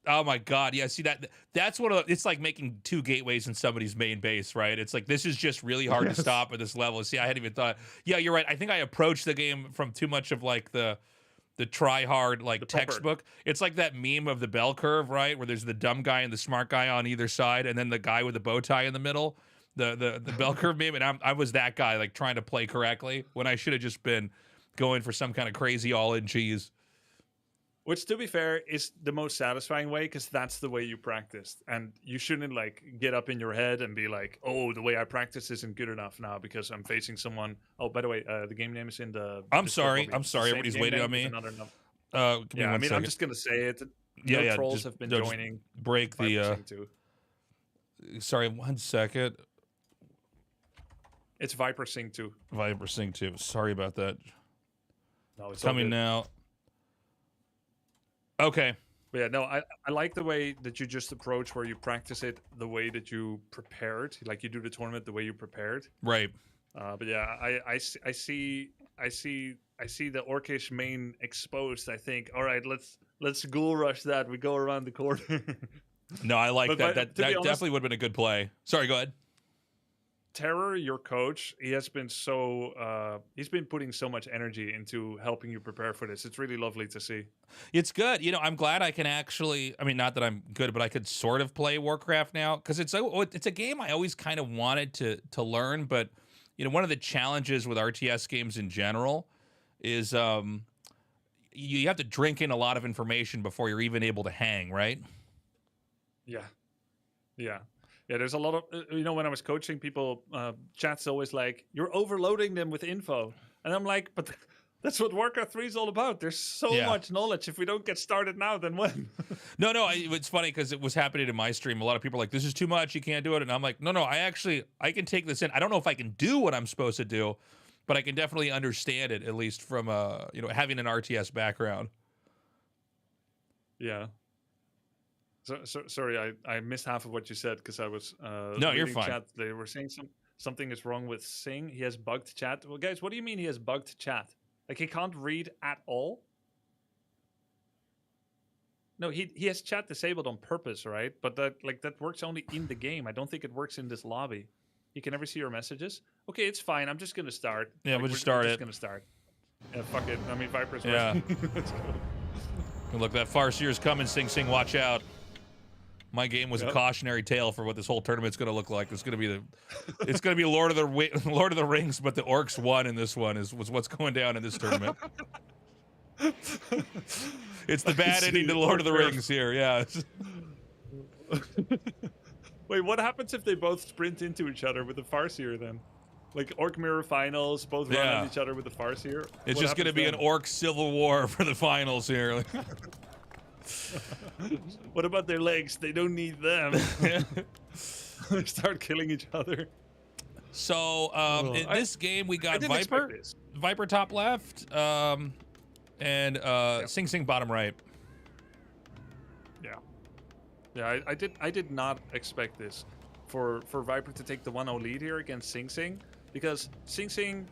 my God. Yeah, see, that's one of it's like making 2 gateways in somebody's main base, right? It's like, this is just really hard to stop at this level. See, I hadn't even thought. Yeah, you're right. I think I approached the game from too much of like the try hard, like the textbook. It's like that meme of the bell curve, right? Where there's the dumb guy and the smart guy on either side, and then the guy with the bow tie in the middle. the bell curve meme, and I was that guy like trying to play correctly when I should have just been going for some kind of crazy all-in cheese. Which, to be fair, is the most satisfying way because that's the way you practiced. And you shouldn't like get up in your head and be like, oh, the way I practice isn't good enough now because I'm facing someone. Oh, by the way, the game name is in the... I'm sorry. Everybody's waiting on me. Yeah, I mean, I'm just going to say it. No trolls have been joining. Break the... Sorry, 1 second. It's Viper Sing 2. Viper Sing 2. Sorry about that. No, it's coming now. Okay. But yeah, no, I like the way that you just approach where you practice it the way that you prepared. Like you do the tournament the way you prepared. Right. But yeah, I see the Orcish main exposed. I think, all right, let's ghoul rush that. We go around the corner. No, I like that. That definitely would have been a good play. Sorry, go ahead. Terror, your coach, he has been he's been putting so much energy into helping you prepare for this. It's really lovely to see. It's good. You know, I'm glad I can actually, I mean, not that I'm good, but I could sort of play Warcraft now because it's a game I always kind of wanted to learn. But, you know, one of the challenges with RTS games in general is you have to drink in a lot of information before you're even able to hang, right? Yeah. Yeah. Yeah, there's a lot of, you know, when I was coaching people, chat's always like, you're overloading them with info. And I'm like, but that's what Warcraft 3 is all about. There's so much knowledge. If we don't get started now, then when? No, it's funny because it was happening in my stream. A lot of people are like, this is too much. You can't do it. And I'm like, no, I can take this in. I don't know if I can do what I'm supposed to do, but I can definitely understand it, at least from, you know, having an RTS background. Yeah. So, sorry, I missed half of what you said because I was no, you're fine. Chat. They were saying something is wrong with Sing. He has bugged chat. Well, guys, what do you mean he has bugged chat? Like he can't read at all? No, he has chat disabled on purpose, right? But that works only in the game. I don't think it works in this lobby. You can never see your messages. Okay, it's fine. I'm just gonna start. Yeah, we'll just start it. Just gonna start. Yeah, fuck it. I mean, Viper's yeah. Look, that Farseer's coming. Sing, watch out. My game was a cautionary tale for what this whole tournament's going to look like. It's going to be Lord of the Rings, but the orcs won in this one. Was what's going down in this tournament. It's the bad ending to Lord of the Rings here. Yeah. Wait, what happens if they both sprint into each other with the Farseer then? Like Orc Mirror Finals, both run at each other with the Farseer? It's just going to be an Orc Civil War for the finals here. What about their legs? They don't need them. They start killing each other. So in this game we got Viper top left, and Sing bottom right. Yeah, I did not expect this for Viper to take the 1-0 lead here against Sing because Sing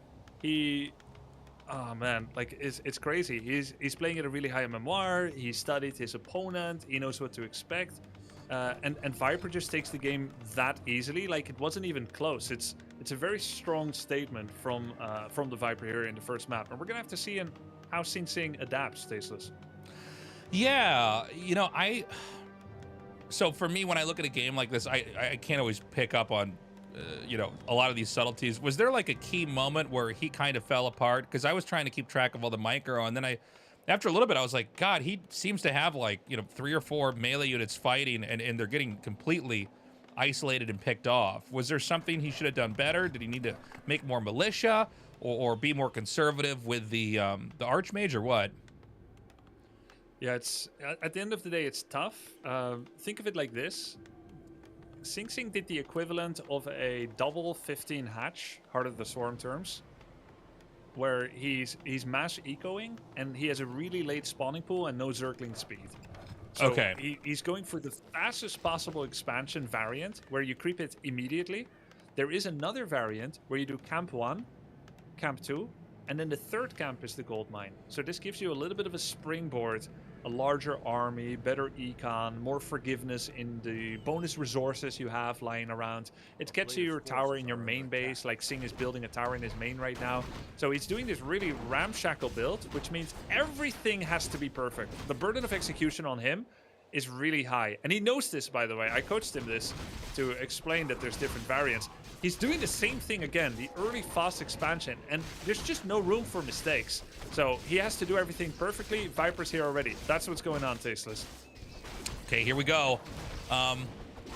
oh man, like it's crazy. He's playing at a really high MMR. He studied his opponent. He knows what to expect. And Viper just takes the game that easily. Like it wasn't even close. It's a very strong statement from the Viper here in the first map, and we're gonna have to see how Sing adapts. Tasteless. Yeah, you know So for me, when I look at a game like this, I can't always pick up on. You know, a lot of these subtleties. Was there like a key moment where he kind of fell apart? Because I was trying to keep track of all the micro, and then after a little bit, I was like, God, he seems to have like, you know, 3 or 4 melee units fighting, and they're getting completely isolated and picked off. Was there something he should have done better? Did he need to make more militia or be more conservative with the Archmage or what? Yeah, it's at the end of the day, it's tough. Think of it like this. Sing did the equivalent of a double 15 hatch, Heart of the Swarm terms, where he's mass ecoing and he has a really late spawning pool and no Zergling speed. So he's going for the fastest possible expansion variant where you creep it immediately. There is another variant where you do camp 1, camp 2, and then the third camp is the gold mine. So this gives you a little bit of a springboard, a larger army, better econ, more forgiveness in the bonus resources you have lying around. It gets you your tower in your main base, like Sing is building a tower in his main right now. So he's doing this really ramshackle build, which means everything has to be perfect. The burden of execution on him is really high. And he knows this, by the way. I coached him this to explain that there's different variants. he's doing the same thing again, the early fast expansion, and there's just no room for mistakes. So he has to do everything perfectly. Viper's here already. That's what's going on, Tasteless. Okay, here we go.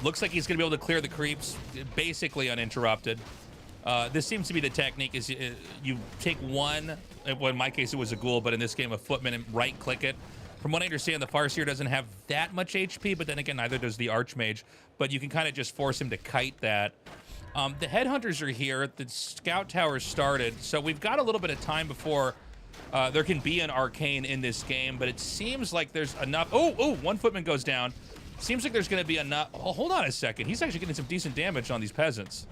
Looks like he's going to be able to clear the creeps basically uninterrupted. This seems to be the technique, is you take one, well, in my case it was a ghoul, but in this game a footman, and right-click it. From what I understand, the Farseer doesn't have that much HP, but then again, neither does the Archmage. But you can kind of just force him to kite that. The Headhunters are here. The Scout Tower started, so we've got a little bit of time before there can be an Arcane in this game, but it seems like there's enough. Oh, one footman goes down. Seems like there's going to be enough. Oh, hold on a second. He's actually getting some decent damage on these peasants.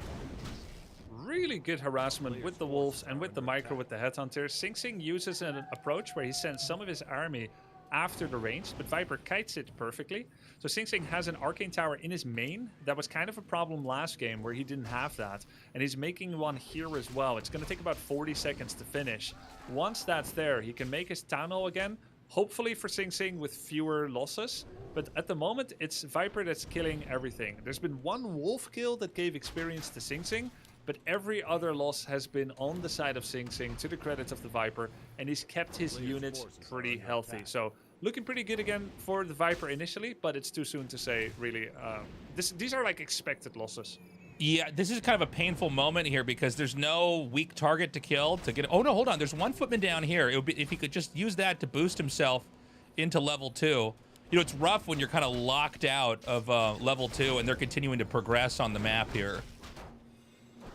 Really good harassment with the wolves and with the micro with the Headhunter. Sing Sing uses an approach where he sends some of his army after the range, but Viper kites it perfectly. So Sing Sing has an Arcane Tower in his main. That was kind of a problem last game where he didn't have that. And he's making one here as well. It's going to take about 40 seconds to finish. Once that's there, he can make his Town Hall again, hopefully for Sing Sing with fewer losses. But at the moment, it's Viper that's killing everything. There's been one wolf kill that gave experience to Sing Sing, but every other loss has been on the side of Sing Sing, to the credits of the Viper, and he's kept his units pretty healthy. So looking pretty good again for the Viper initially, but it's too soon to say, really. These are like expected losses. Yeah, this is kind of a painful moment here because there's no weak target to kill to get. Oh no, hold on. There's one footman down here. It would be if he could just use that to boost himself into level 2. You know, it's rough when you're kind of locked out of level 2 and they're continuing to progress on the map here.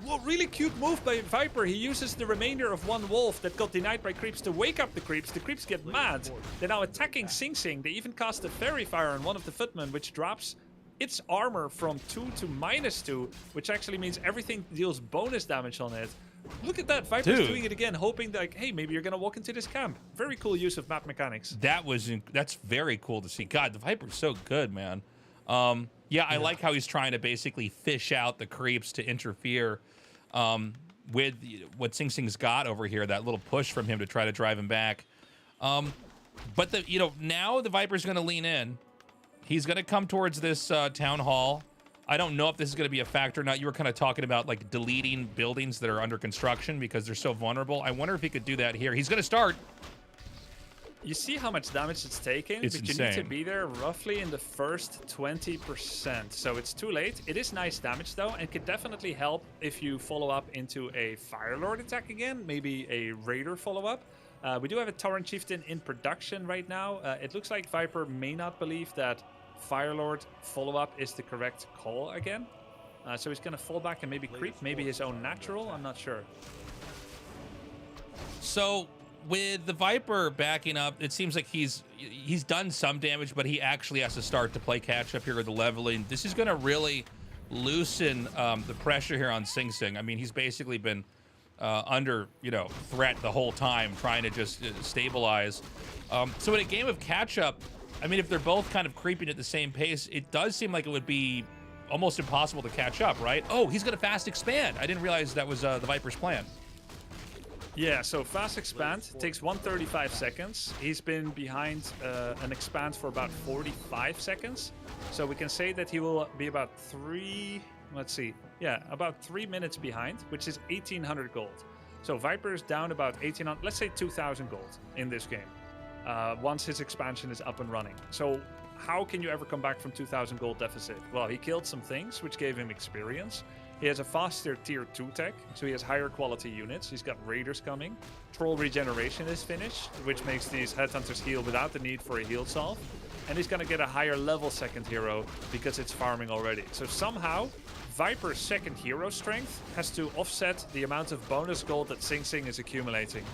Well, really cute move by Viper. He uses the remainder of one wolf that got denied by creeps to wake up the creeps. The creeps get mad. They're now attacking Sing Sing. They even cast a Fairy Fire on one of the footmen, which drops its armor from 2 to -2, which actually means everything deals bonus damage on it. Look at that. Viper's doing it again, hoping that, like, hey, maybe you're going to walk into this camp. Very cool use of map mechanics. That's very cool to see. God, the Viper's so good, man. Yeah, I like how he's trying to basically fish out the creeps to interfere with what Sing Sing's got over here, that little push from him to try to drive him back. But now the Viper's going to lean in. He's going to come towards this town hall. I don't know if this is going to be a factor or not. You were kind of talking about like deleting buildings that are under construction because they're so vulnerable. I wonder if he could do that here. He's going to start. You see how much damage it's taking, it's but insane. You need to be there roughly in the first 20%. So it's too late. It is nice damage though, and could definitely help if you follow up into a Firelord attack again, maybe a Raider follow-up. We do have a Tauren Chieftain in production right now. It looks like Viper may not believe that Firelord follow-up is the correct call again. So he's going to fall back and maybe creep, maybe his own natural, I'm not sure. So with the Viper backing up, it seems like he's done some damage, but he actually has to start to play catch up here with the leveling. This is going to really loosen the pressure here on Sing Sing. I mean, he's basically been under threat the whole time, trying to just stabilize. So in a game of catch up, I mean, if they're both kind of creeping at the same pace, it does seem like it would be almost impossible to catch up, right? Oh, he's going to fast expand. I didn't realize that was the Viper's plan. Yeah, so fast expand takes 135 seconds. He's been behind an expand for about 45 seconds. So we can say that he will be about about 3 minutes behind, which is 1,800 gold. So Viper is down about 1,800, let's say 2,000 gold in this game. Once his expansion is up and running. So how can you ever come back from 2,000 gold deficit? Well, he killed some things, which gave him experience. He has a faster tier 2 tech, so he has higher quality units. He's got raiders coming. Troll regeneration is finished, which makes these headhunters heal without the need for a heal salve. And he's gonna get a higher level second hero because it's farming already. So somehow, Viper's second hero strength has to offset the amount of bonus gold that Sing Sing is accumulating.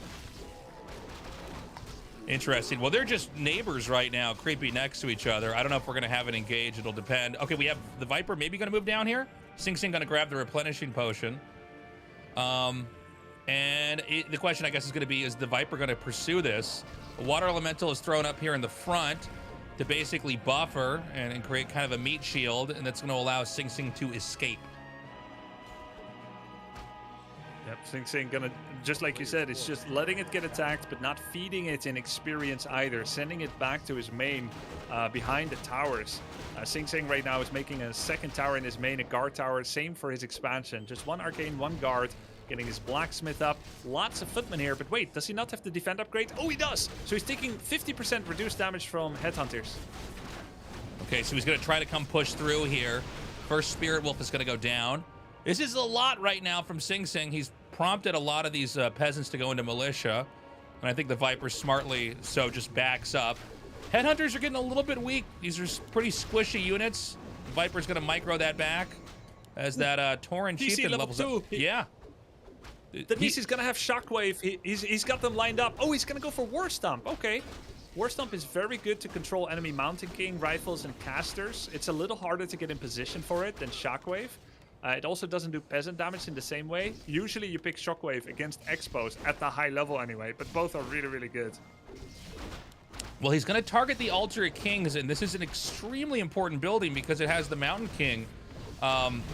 Interesting. Well, they're just neighbors right now, creepy next to each other. I don't know if we're going to have it engage. It'll depend. Okay, we have the Viper maybe going to move down here. Sing Sing going to grab the replenishing potion. The question, I guess, is going to be, is the Viper going to pursue this? The Water Elemental is thrown up here in the front to basically buffer and create kind of a meat shield, and that's going to allow Sing Sing to escape. Yep, Sing Sing gonna, just like you said, it's just letting it get attacked, but not feeding it in experience either. Sending it back to his main behind the towers. Sing Sing right now is making a second tower in his main, a guard tower. Same for his expansion. Just one arcane, one guard. Getting his blacksmith up. Lots of footmen here, but wait, does he not have the defend upgrade? Oh, he does! So he's taking 50% reduced damage from headhunters. Okay, so he's going to try to come push through here. First Spirit Wolf is going to go down. This is a lot right now from Sing Sing. He's prompted a lot of these peasants to go into militia. And I think the Viper smartly so just backs up. Headhunters are getting a little bit weak. These are pretty squishy units. Viper's going to micro that back as that Tauren Chieftain levels up. Yeah. That means he's going to have Shockwave. He's got them lined up. Oh, he's going to go for War Stomp. Okay. War Stomp is very good to control enemy Mountain King, rifles, and casters. It's a little harder to get in position for it than Shockwave. It also doesn't do peasant damage in the same way. Usually you pick Shockwave against Expos at the high level anyway, but both are really, really good. Well, he's going to target the Altar Kings, and this is an extremely important building because it has the Mountain King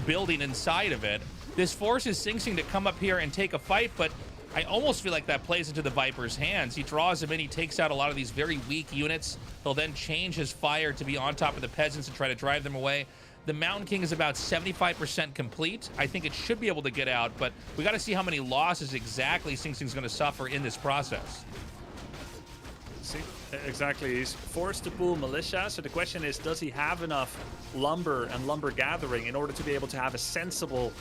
building inside of it. This forces Sing Sing to come up here and take a fight, but I almost feel like that plays into the Viper's hands. He draws him in, he takes out a lot of these very weak units. He'll then change his fire to be on top of the peasants and try to drive them away. The Mountain King is about 75% complete. I think it should be able to get out, but we got to see how many losses exactly Sing Sing's going to suffer in this process. See, exactly. He's forced to pull militia, so the question is, does he have enough lumber and lumber gathering in order to be able to have a sensible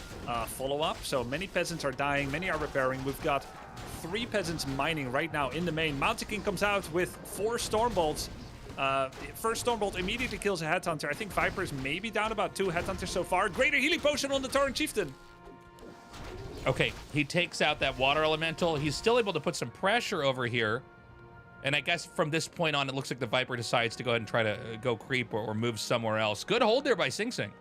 follow-up? So many peasants are dying, many are repairing. We've got 3 peasants mining right now in the main. Mountain King comes out with 4 Stormbolts. First Stormbolt immediately kills a Headhunter. I think Viper's maybe down about 2 Headhunters so far. Greater Healing Potion on the Tauren Chieftain. Okay, he takes out that Water Elemental. He's still able to put some pressure over here. And I guess from this point on, it looks like the Viper decides to go ahead and try to go creep or move somewhere else. Good hold there by Sing Sing.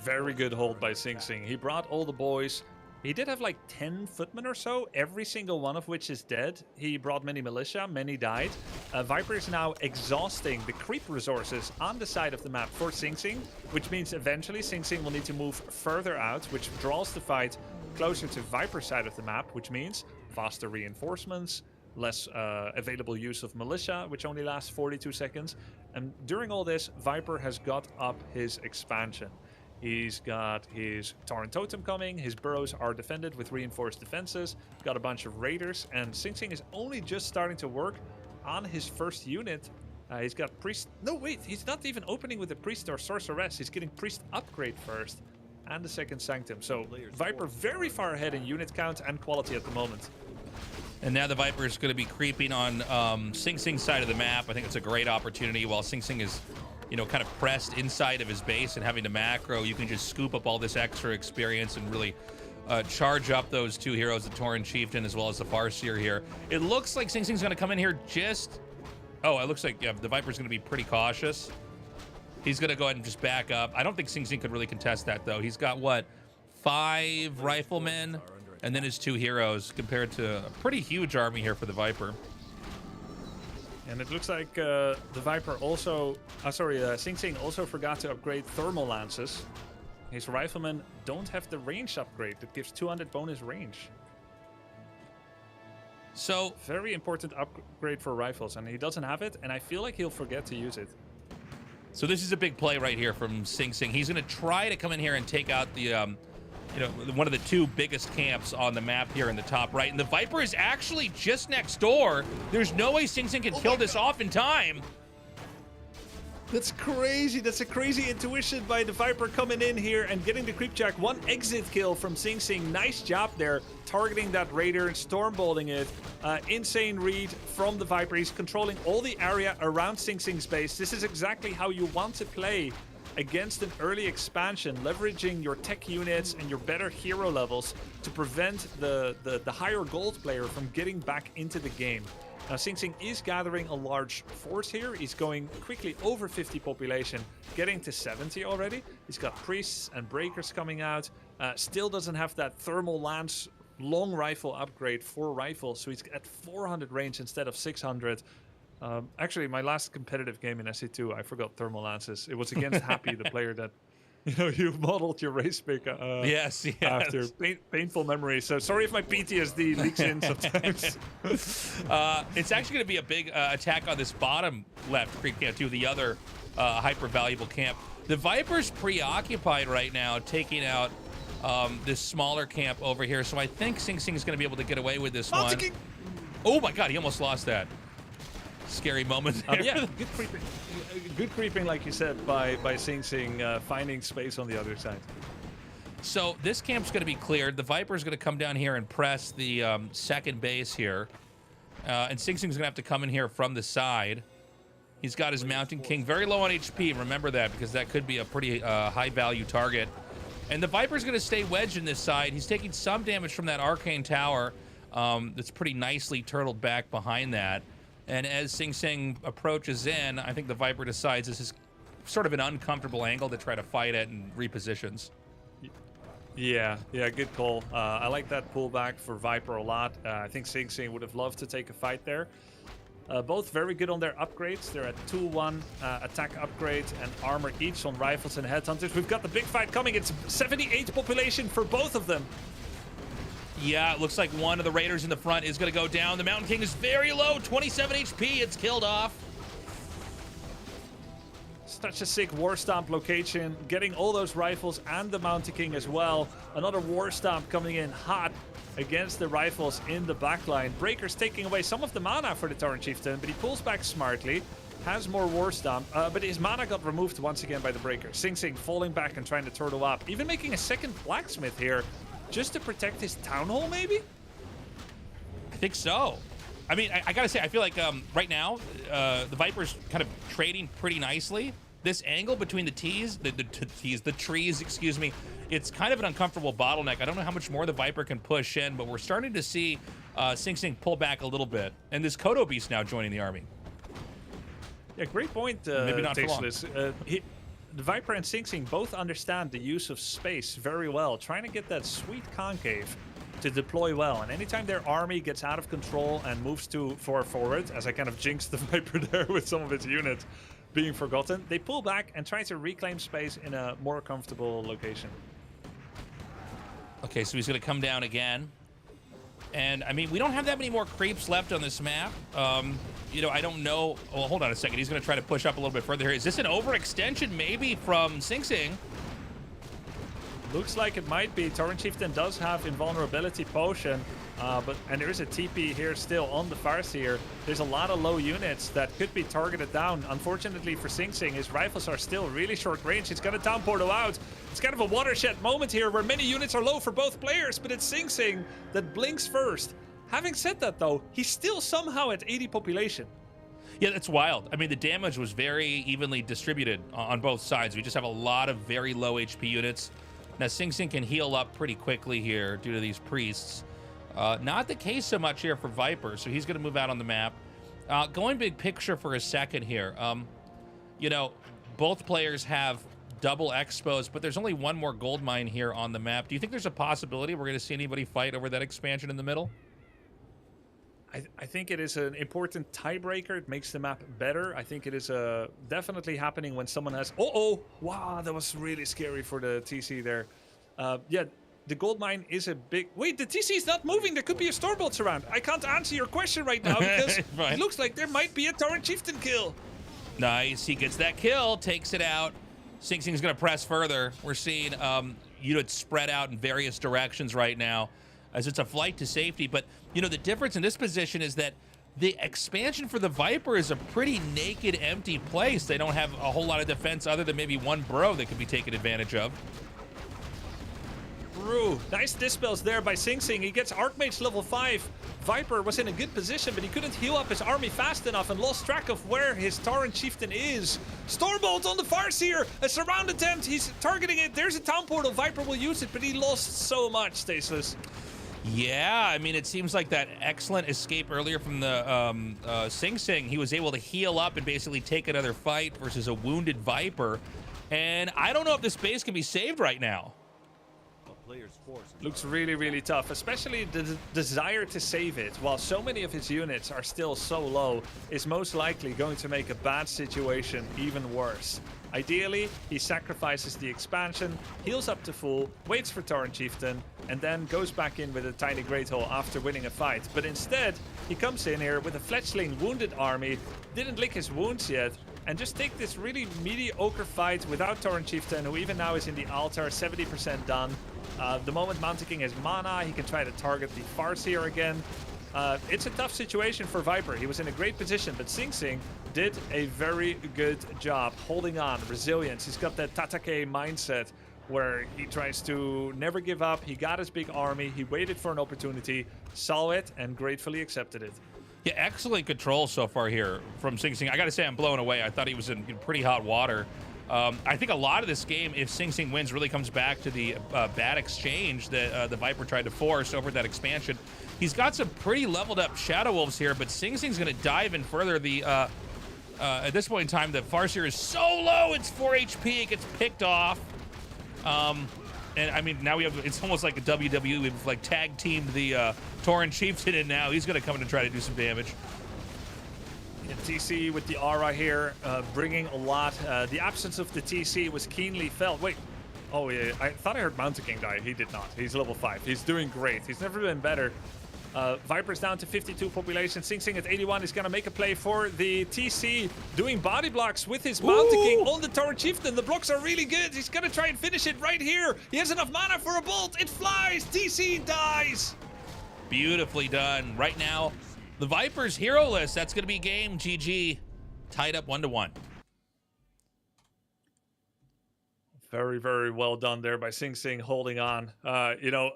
Very good hold by Sing Sing. He brought all the boys. He did have like 10 footmen or so, every single one of which is dead. He brought many militia, many died. Viper is now exhausting the creep resources on the side of the map for Sing Sing, which means eventually Sing Sing will need to move further out, which draws the fight closer to Viper's side of the map, which means faster reinforcements, less available use of militia, which only lasts 42 seconds. And during all this, Viper has got up his expansion. He's got his Tauren Totem coming, his burrows are defended with reinforced defenses, got a bunch of raiders, and Sing Sing is only just starting to work on his first unit. He's got priest... No, wait, he's not even opening with the priest or sorceress. He's getting priest upgrade first and the second sanctum. So Viper very far ahead in unit count and quality at the moment. And now the Viper is going to be creeping on Sing Sing's side of the map. I think it's a great opportunity. While Sing Sing is, you know, kind of pressed inside of his base and having to macro, you can just scoop up all this extra experience and really charge up those 2 heroes, the Tauren Chieftain as well as the Farseer here. It looks like Sing Sing's going to come in here just... Oh, it looks like the Viper's going to be pretty cautious. He's going to go ahead and just back up. I don't think Sing Sing could really contest that, though. He's got, what, 5 riflemen? And then his 2 heroes compared to a pretty huge army here for the Viper. And it looks like the Viper also... Sing Sing also forgot to upgrade thermal lances. His riflemen don't have the range upgrade that gives 200 bonus range. So... Very important upgrade for rifles, and he doesn't have it, and I feel like he'll forget to use it. So this is a big play right here from Sing Sing. He's going to try to come in here and take out the... you know, one of the 2 biggest camps on the map here in the top right. And the Viper is actually just next door. There's no way Sing Sing can kill this off in time. That's crazy. That's a crazy intuition by the Viper coming in here and getting the creep jack. 1 exit kill from Sing Sing. Nice job there, targeting that raider and stormbolting it. Insane read from the Viper. He's controlling all the area around Sing Sing's base. This is exactly how you want to play against an early expansion, leveraging your tech units and your better hero levels to prevent the higher gold player from getting back into the game. Now, Sing Sing is gathering a large force here. He's going quickly over 50 population, getting to 70 already. He's got priests and breakers coming out. Still doesn't have that thermal lance long rifle upgrade for rifles, so he's at 400 range instead of 600. Actually, my last competitive game in SC2, I forgot thermal lances. It was against Happy, the player that You modeled your race pick. Yes. After painful memories. So sorry if my PTSD leaks in sometimes. It's actually going to be a big attack on this bottom left creep camp too, the other hyper valuable camp. The Viper's preoccupied right now, taking out this smaller camp over here. So I think Sing Sing is going to be able to get away with this one. Oh my God, he almost lost that. Scary moment there. Yeah, good creeping, like you said, by Sing Sing finding space on the other side. So this camp's going to be cleared. The Viper's going to come down here and press the second base here. And Sing Sing's going to have to come in here from the side. He's got his Mountain King very low on HP. Remember that, because that could be a pretty high-value target. And the Viper's going to stay wedged in this side. He's taking some damage from that Arcane Tower that's pretty nicely turtled back behind that. And as Sing Sing approaches in, I think the Viper decides this is sort of an uncomfortable angle to try to fight at and repositions. Yeah, good call. I like that pullback for Viper a lot. I think Sing Sing would have loved to take a fight there. Both very good on their upgrades. They're at 2-1 attack upgrade and armor each on rifles and headhunters. We've got the big fight coming. It's 78 population for both of them. Yeah, it looks like one of the Raiders in the front is going to go down. The Mountain King is very low, 27 HP. It's killed off. Such a sick War Stomp location. Getting all those rifles and the Mountain King as well. Another War Stomp coming in hot against the rifles in the backline. Breaker's taking away some of the mana for the Tauren Chieftain, but he pulls back smartly. Has more War Stomp, but his mana got removed once again by the Breaker. Sing Sing falling back and trying to turtle up. Even making a second Blacksmith here. Just to protect his Town Hall, maybe? I think so. I mean, I gotta say, I feel like right now, the Viper's kind of trading pretty nicely. This angle between the trees, excuse me, it's kind of an uncomfortable bottleneck. I don't know how much more the Viper can push in, but we're starting to see Sing Sing pull back a little bit. And this Kodo Beast now joining the army. Yeah, great point, Maybe not for long. The Viper and Sing Sing both understand the use of space very well, trying to get that sweet concave to deploy well. And anytime their army gets out of control and moves too far forward, as I kind of jinxed the Viper there with some of its units being forgotten, they pull back and try to reclaim space in a more comfortable location. Okay, so he's going to come down again. And, I mean, we don't have that many more creeps left on this map. You know, I don't know. Well, hold on a second. He's going to try to push up a little bit further here. Is this an overextension maybe from Sing Sing? Looks like it might be. Tauren Chieftain does have invulnerability potion, and there is a TP here still on the Farseer. There's a lot of low units that could be targeted down. Unfortunately for Sing Sing, his rifles are still really short range. He's got a down portal out. It's kind of a watershed moment here where many units are low for both players, but it's Sing Sing that blinks first. Having said that, though, he's still somehow at 80 population. Yeah, that's wild. I mean, the damage was very evenly distributed on both sides. We just have a lot of very low HP units. Now, Sing Sing can heal up pretty quickly here due to these priests. Not the case so much here for Viper, so he's going to move out on the map. Going big picture for a second here. You know, both players have double expos, but there's only one more gold mine here on the map. Do you think there's a possibility we're going to see anybody fight over that expansion in the middle? I think it is an important tiebreaker. It makes the map better. I think it is definitely happening when someone has... Wow, that was really scary for the TC there. Yeah, the gold mine is a big... Wait, the TC is not moving. There could be a Storbolts around. I can't answer your question right now because it looks like there might be a Tauren Chieftain kill. Nice. He gets that kill, takes it out. Sing Sing's going to press further. We're seeing units spread out in various directions right now, as it's a flight to safety. But, you know, the difference in this position is that the expansion for the Viper is a pretty naked, empty place. They don't have a whole lot of defense other than maybe one burrow that could be taken advantage of. True. Nice dispels there by Sing Sing. He gets Archmage level 5. Viper was in a good position, but he couldn't heal up his army fast enough and lost track of where his Tauren Chieftain is. Stormbolt on the Farseer. A surround attempt. He's targeting it. There's a town portal. Viper will use it, but he lost so much, Stasis. Yeah, I mean, it seems like that excellent escape earlier from the Sing Sing. He was able to heal up and basically take another fight versus a wounded Viper. And I don't know if this base can be saved right now. Looks really, really tough, especially the desire to save it, while so many of his units are still so low, is most likely going to make a bad situation even worse. Ideally, he sacrifices the expansion, heals up to full, waits for Tauren Chieftain, and then goes back in with a tiny Great Hole after winning a fight. But instead, he comes in here with a fledgling wounded army, didn't lick his wounds yet, and just take this really mediocre fight without Tauren Chieftain, who even now is in the altar, 70% done. The moment Mountain King has mana, he can try to target the Farseer again. It's a tough situation for Viper. He was in a great position, but Sing Sing did a very good job holding on, resilience. He's got that Tatake mindset where he tries to never give up. He got his big army. He waited for an opportunity, saw it, and gratefully accepted it. Yeah, excellent control so far here from Sing Sing. I got to say, I'm blown away. I thought he was in pretty hot water. I think a lot of this game, if Sing Sing wins, really comes back to the bad exchange that the Viper tried to force over that expansion. He's got some pretty leveled up Shadow Wolves here, but Sing Sing's going to dive in further. At this point in time, the Farseer is so low, it's 4 HP, it gets picked off. And I mean, now it's almost like a WWE. We've like tag teamed the Tauren Chieftain, and now he's going to come in and try to do some damage. Yeah, TC with the aura here, bringing a lot. The absence of the TC was keenly felt. Wait, oh yeah, I thought I heard Mountain King die. He did not. He's level 5. He's doing great. He's never been better. Viper's down to 52 population. Sing Sing at 81 is going to make a play for the TC, doing body blocks with his Mountain King on the Tauren Chieftain. The blocks are really good. He's going to try and finish it right here. He has enough mana for a bolt. It flies. TC dies. Beautifully done. Right now, the Viper's hero list. That's going to be game. GG. Tied up 1-1. Very, very well done there by Sing Sing holding on. You know,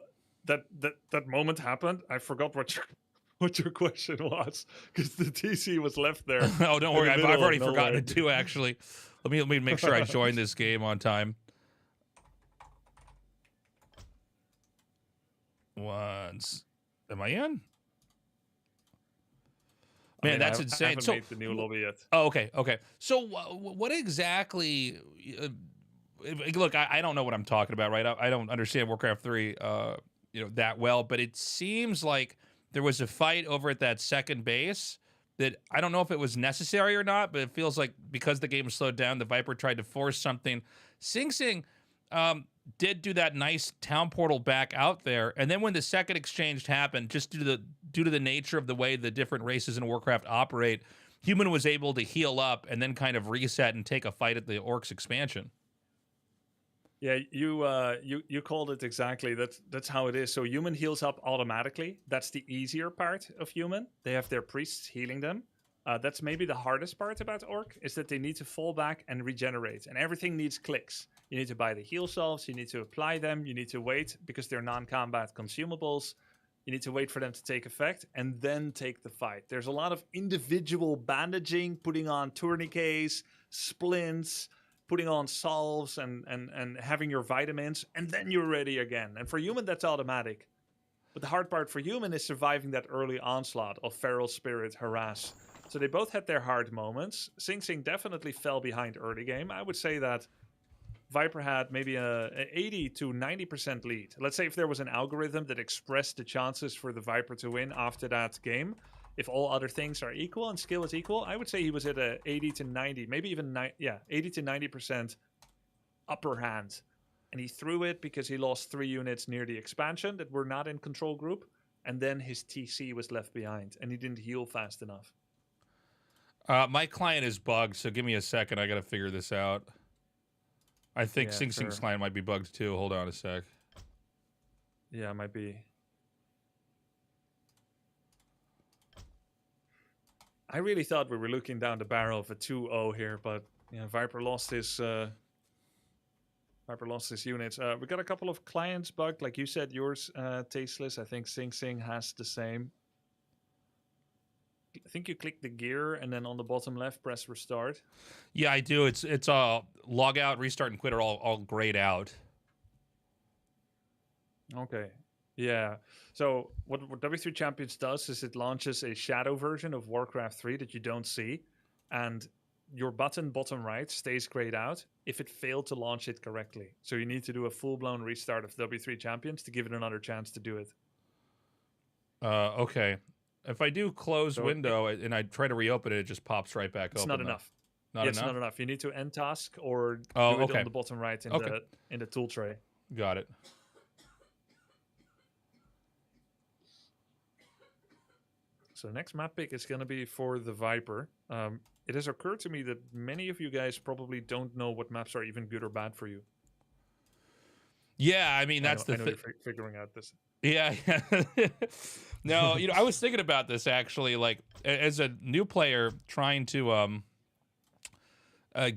that moment happened. I forgot what your question was because the TC was left there. Oh, don't worry. I've already forgotten it too, actually. Let me make sure I join this game on time. Once. Am I in? Man, that's insane. I haven't made the new lobby yet. Oh, okay. So what exactly... look, I don't know what I'm talking about, right? I don't understand Warcraft 3 that well, but it seems like there was a fight over at that second base that I don't know if it was necessary or not, but it feels like because the game slowed down, the Viper tried to force something. Sing Sing did do that nice town portal back out there, and then when the second exchange happened, just due to the nature of the way the different races in Warcraft operate, Human was able to heal up and then kind of reset and take a fight at the Orcs expansion. Yeah, you called it exactly. That's how it is. So Human heals up automatically. That's the easier part of Human. They have their priests healing them. That's maybe the hardest part about Orc, is that they need to fall back and regenerate. And everything needs clicks. You need to buy the heal salves, you need to apply them, you need to wait because they're non-combat consumables. You need to wait for them to take effect and then take the fight. There's a lot of individual bandaging, putting on tourniquets, splints, putting on salves and having your vitamins, and then you're ready again. And for Human, that's automatic. But the hard part for Human is surviving that early onslaught of Feral Spirit, Harass. So they both had their hard moments. Sing Sing definitely fell behind early game. I would say that Viper had maybe a 80 to 90% lead. Let's say if there was an algorithm that expressed the chances for the Viper to win after that game, if all other things are equal and skill is equal, I would say he was at a 80 to 90, maybe even 80 to 90% upper hand. And he threw it because he lost 3 units near the expansion that were not in control group. And then his TC was left behind and he didn't heal fast enough. My client is bugged, so give me a second. I got to figure this out. I think Sing Sing's client might be bugged too. Hold on a sec. Yeah, it might be. I really thought we were looking down the barrel of a 2-0 here, but Viper lost his units. We got a couple of clients bugged, like you said. Yours tasteless. I think Sing Sing has the same. I think you click the gear and then on the bottom left press restart. Yeah, I do. It's log out, restart, and quit are all grayed out. Okay. Yeah. So what W3 Champions does is it launches a shadow version of Warcraft 3 that you don't see, and your button bottom right stays grayed out if it failed to launch it correctly. So you need to do a full-blown restart of W3 Champions to give it another chance to do it. Okay. If I do close window and I try to reopen it, it just pops right back open. It's not enough. Not It's enough? not enough. You need to end task or do Oh, it okay. on the bottom right in the tool tray. Got it. So the next map pick is going to be for the Viper. It has occurred to me that many of you guys probably don't know what maps are even good or bad for you. Yeah, I mean, that's I the know thing. you're figuring out this. Yeah. No, I was thinking about this actually, like as a new player trying to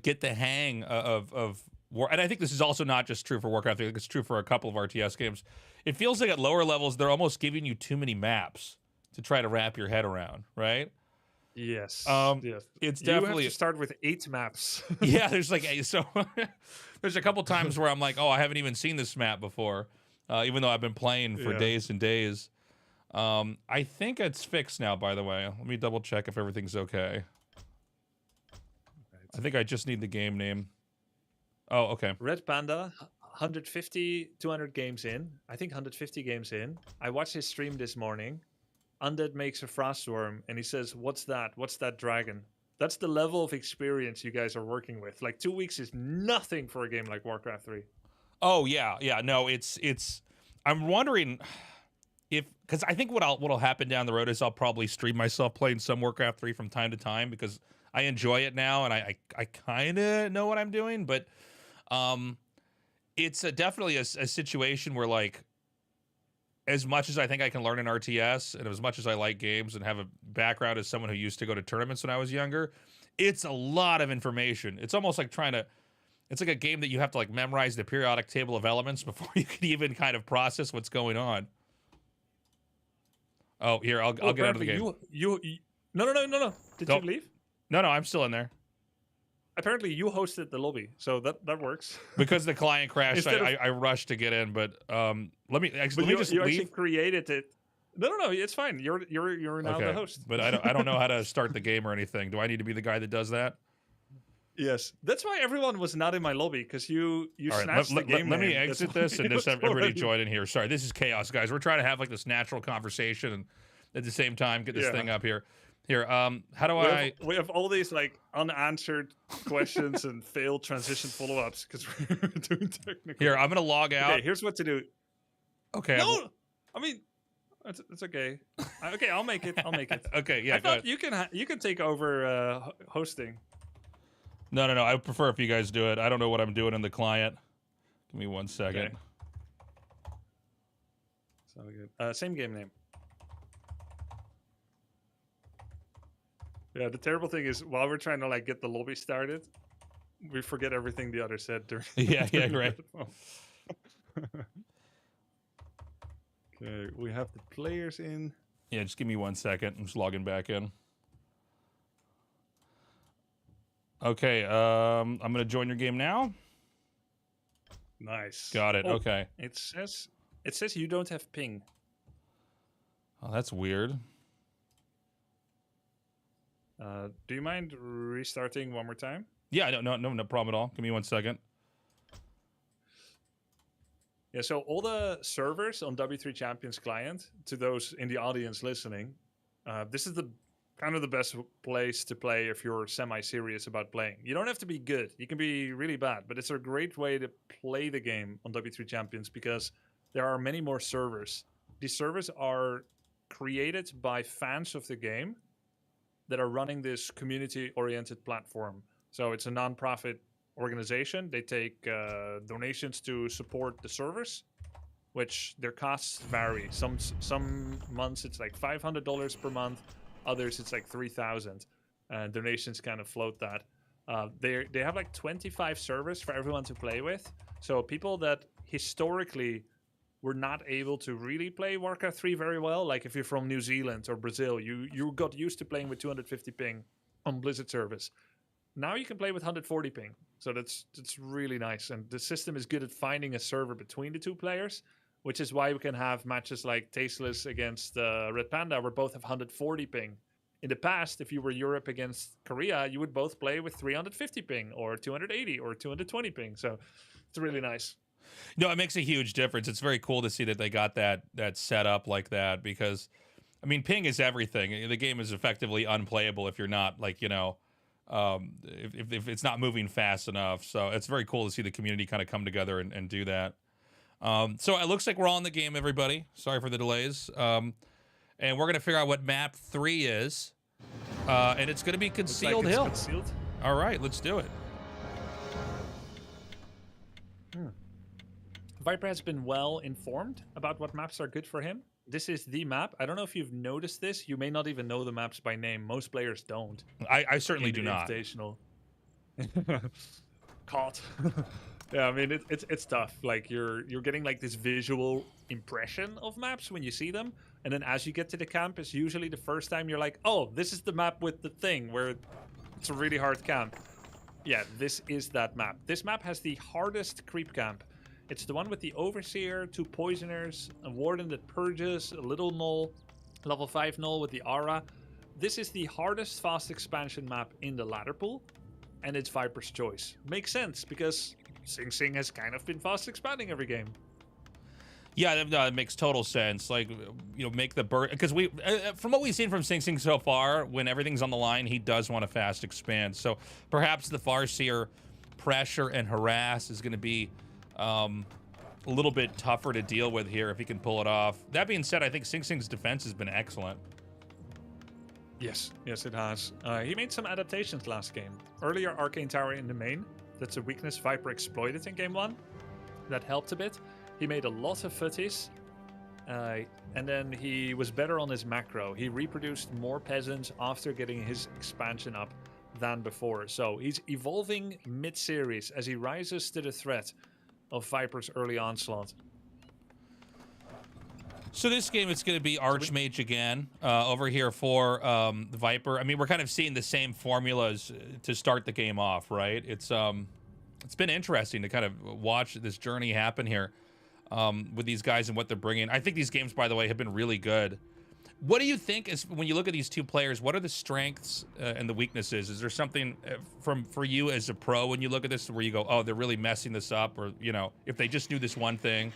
get the hang of War, and I think this is also not just true for Warcraft. I think it's true for a couple of RTS games. It feels like at lower levels they're almost giving you too many maps to try to wrap your head around, right? Yes. Yes. It's definitely You have to start with 8 maps. Yeah, there's like so there's a couple times where I'm like, oh, I haven't even seen this map before, even though I've been playing for days and days. I think it's fixed now, by the way. Let me double check if everything's okay. I think I just need the game name. Oh, okay. Red Panda, 150, 200 games in. I think 150 games in. I watched his stream this morning. Undead makes a frostworm, and he says, "What's that? What's that dragon?" That's the level of experience you guys are working with. Like 2 weeks is nothing for a game like Warcraft 3. Oh yeah, no, it's. I'm wondering if, because I think what'll happen down the road is I'll probably stream myself playing some Warcraft 3 from time to time because I enjoy it now and I kind of know what I'm doing, but it's definitely a situation where, like, as much as I think I can learn in RTS and as much as I like games and have a background as someone who used to go to tournaments when I was younger, it's a lot of information. It's almost like it's like a game that you have to like memorize the periodic table of elements before you can even kind of process what's going on. Oh, here, I'll get out of the game. No. Did Nope. you leave? No, I'm still in there. Apparently, you hosted the lobby, so that works. Because the client crashed, Instead of- I rushed to get in, but let me just you leave. actually created it. No, it's fine. You're now the host. But I don't know how to start the game or anything. Do I need to be the guy that does that? Yes, that's why everyone was not in my lobby, because you All right, snatched the game let me name. exit That's this why and it just was have everybody already- join in here. Sorry, this is chaos, guys. We're trying to have like this natural conversation and at the same time get this thing up here. Here, how do we have all these like unanswered questions and failed transition follow-ups because we're doing technical. Here, I'm gonna log out. Okay, here's what to do. Okay. No, I mean, it's okay. Okay, I'll make it. Okay, yeah, I go thought ahead. you can take over hosting. No. I would prefer if you guys do it. I don't know what I'm doing in the client. Give me 1 second. Okay. Sounds good. Same game name. Yeah, the terrible thing is while we're trying to like get the lobby started, we forget everything the other said during. Yeah, right. Okay, we have the players in. Yeah, just give me 1 second. I'm just logging back in. Okay, I'm gonna join your game now. Nice. Got it. Oh, Okay. It says you don't have ping. Oh, that's weird. Do you mind restarting one more time? Yeah, no problem at all. Give me 1 second. Yeah, so all the servers on W3 Champions client, to those in the audience listening, this is the kind of the best place to play if you're semi-serious about playing. You don't have to be good. You can be really bad, but it's a great way to play the game on W3 Champions because there are many more servers. These servers are created by fans of the game that are running this community-oriented platform. So it's a non-profit organization. They take donations to support the servers, which their costs vary. Some months it's like $500 per month. Others it's like $3,000. Donations kind of float that. They have like 25 servers for everyone to play with. So people that historically were not able to really play Warcraft 3 very well, like if you're from New Zealand or Brazil, you got used to playing with 250 ping on Blizzard service. Now you can play with 140 ping. So that's really nice. And the system is good at finding a server between the two players, which is why we can have matches like Tasteless against Red Panda, where both have 140 ping. In the past, if you were Europe against Korea, you would both play with 350 ping or 280 or 220 ping. So it's really nice. No, it makes a huge difference. It's very cool to see that they got that set up like that because, I mean, ping is everything. The game is effectively unplayable if you're not, like, if it's not moving fast enough. So it's very cool to see the community kind of come together and do that. So it looks like we're all in the game, everybody. Sorry for the delays. And we're going to figure out what map 3 is. And it's going to be Concealed Hill. Concealed. All right, let's do it. Viper has been well informed about what maps are good for him. This is the map. I don't know if you've noticed this. You may not even know the maps by name. Most players don't. I certainly do not. Invitational. Caught. Yeah, I mean it's tough. Like you're getting like this visual impression of maps when you see them, and then as you get to the camp, it's usually the first time you're like, oh, this is the map with the thing where it's a really hard camp. Yeah, this is that map. This map has the hardest creep camp. It's the one with the Overseer, 2 Poisoners, a Warden that purges, a little Null, level 5 Null with the Aura. This is the hardest fast expansion map in the ladder pool, and it's Viper's choice. Makes sense, because Sing Sing has kind of been fast expanding every game. Yeah, that makes total sense. Like, you know, make the bird, because we, from what we've seen from Sing Sing so far, when everything's on the line, he does want to fast expand. So perhaps the Farseer pressure and harass is going to be a little bit tougher to deal with here if he can pull it off. That being said, I think Sing Sing's defense has been excellent. Yes, it has. He made some adaptations last game. Earlier, Arcane Tower in the main. That's a weakness Viper exploited in game 1. That helped a bit. He made a lot of footies. And then he was better on his macro. He reproduced more peasants after getting his expansion up than before. So he's evolving mid-series as he rises to the threat of Viper's early onslaught. So this game, it's going to be Archmage again over here for the Viper. I mean, we're kind of seeing the same formulas to start the game off, right? It's been interesting to kind of watch this journey happen here with these guys and what they're bringing. I think these games, by the way, have been really good. What do you think is, when you look at these two players, what are the strengths and the weaknesses? Is there something for you as a pro when you look at this where you go, oh, they're really messing this up, or, you know, if they just knew this one thing,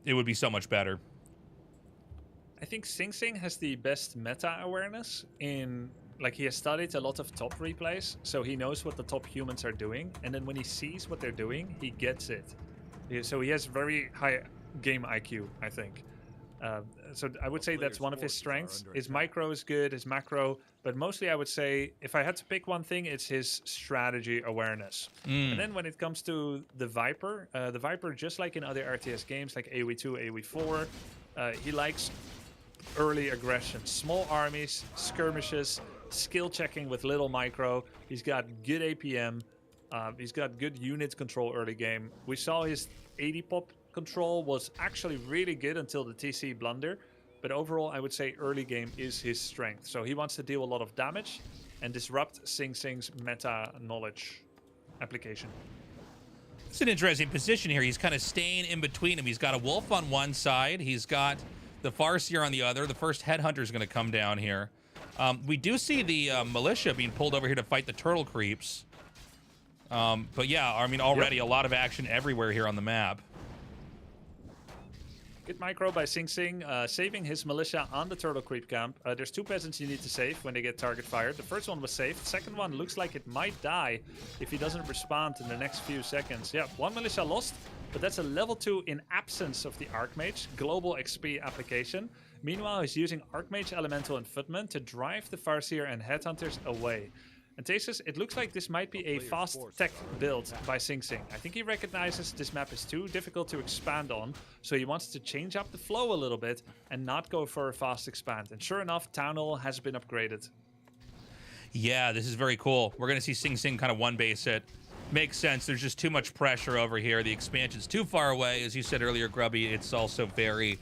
it would be so much better? I think Sing Sing has the best meta awareness in, like, he has studied a lot of top replays, so he knows what the top humans are doing, and then when he sees what they're doing, he gets it. So he has very high game IQ, I think. So I would say that's one of his strengths. His micro is good, his macro, but mostly I would say, if I had to pick one thing, it's his strategy awareness. And then when it comes to the Viper, just like in other RTS games like AoE2, AoE4, he likes early aggression, small armies, skirmishes, skill checking with little micro. He's got good APM. He's got good unit control early game. We saw his 80 pop control was actually really good until the TC blunder, but overall I would say early game is his strength. So he wants to deal a lot of damage and disrupt Sing Sing's meta knowledge application. It's an interesting position here. He's kind of staying in between them. He's got a wolf on one side. He's got the Farseer on the other. The first headhunter is going to come down here. We do see the militia being pulled over here to fight the turtle creeps. But yeah, I mean, already a lot of action everywhere here on the map. Good micro by Sing Sing, saving his militia on the turtle creep camp. There's 2 peasants you need to save when they get target fired. The first one was saved. The second one looks like it might die if he doesn't respond in the next few seconds. Yeah, 1 militia lost, but that's a level 2 in absence of the Archmage, global XP application. Meanwhile, he's using Archmage, Elemental, and Footman to drive the Farseer and Headhunters away. And Tasis, it looks like this might be a fast tech build by Sing Sing. I think he recognizes this map is too difficult to expand on, so he wants to change up the flow a little bit and not go for a fast expand. And sure enough, Town Hall has been upgraded. Yeah, this is very cool. We're going to see Sing Sing kind of one base it. Makes sense. There's just too much pressure over here. The expansion's too far away. As you said earlier, Grubby, it's also very...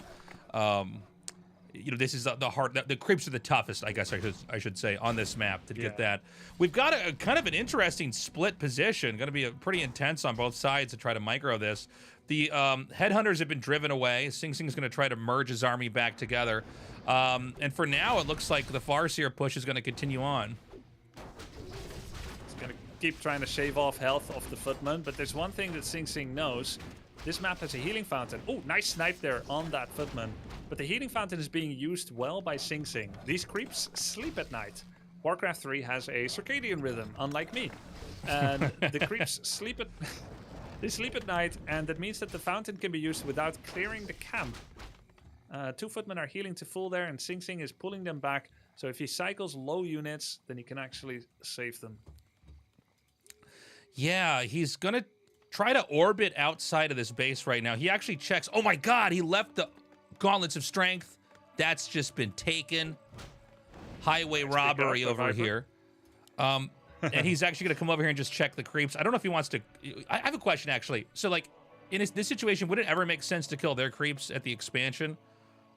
you know, this is the hard. The creeps are the toughest, I guess I should say, on this map to get that. We've got a kind of an interesting split position. Going to be pretty intense on both sides to try to micro this. The headhunters have been driven away. Sing Sing's going to try to merge his army back together. And for now, it looks like the Farseer push is going to continue on. It's going to keep trying to shave off health of the Footman, but there's one thing that Sing Sing knows. This map has a healing fountain. Oh, nice snipe there on that Footman. But the healing fountain is being used well by Sing Sing. These creeps sleep at night. Warcraft 3 has a circadian rhythm, unlike me. And the creeps sleep at they sleep at night, and that means that the fountain can be used without clearing the camp. 2 footmen are healing to full there, and Sing Sing is pulling them back. So if he cycles low units, then he can actually save them. Yeah, he's going to try to orbit outside of this base right now. He actually checks. Oh my god, he left the Gauntlets of Strength. That's just been taken. Highway robbery over here. And he's actually going to come over here and just check the creeps. I don't know if he wants to... I have a question, actually. So, like, in this situation, would it ever make sense to kill their creeps at the expansion?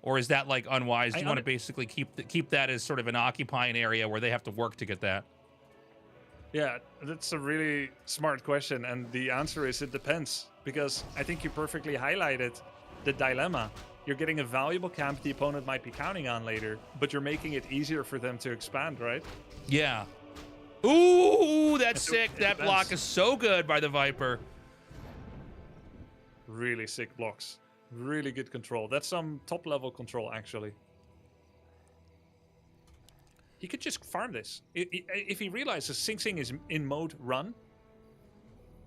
Or is that, like, unwise? Do you want to basically keep that as sort of an occupying area where they have to work to get that? Yeah, that's a really smart question, and the answer is it depends, because I think you perfectly highlighted the dilemma. You're getting a valuable camp the opponent might be counting on later, but you're making it easier for them to expand, right? Yeah. Ooh, that's sick. That block is so good by the Viper. Really sick blocks. Really good control. That's some top-level control, actually. He could just farm this. If he realizes Sing Sing is in mode run,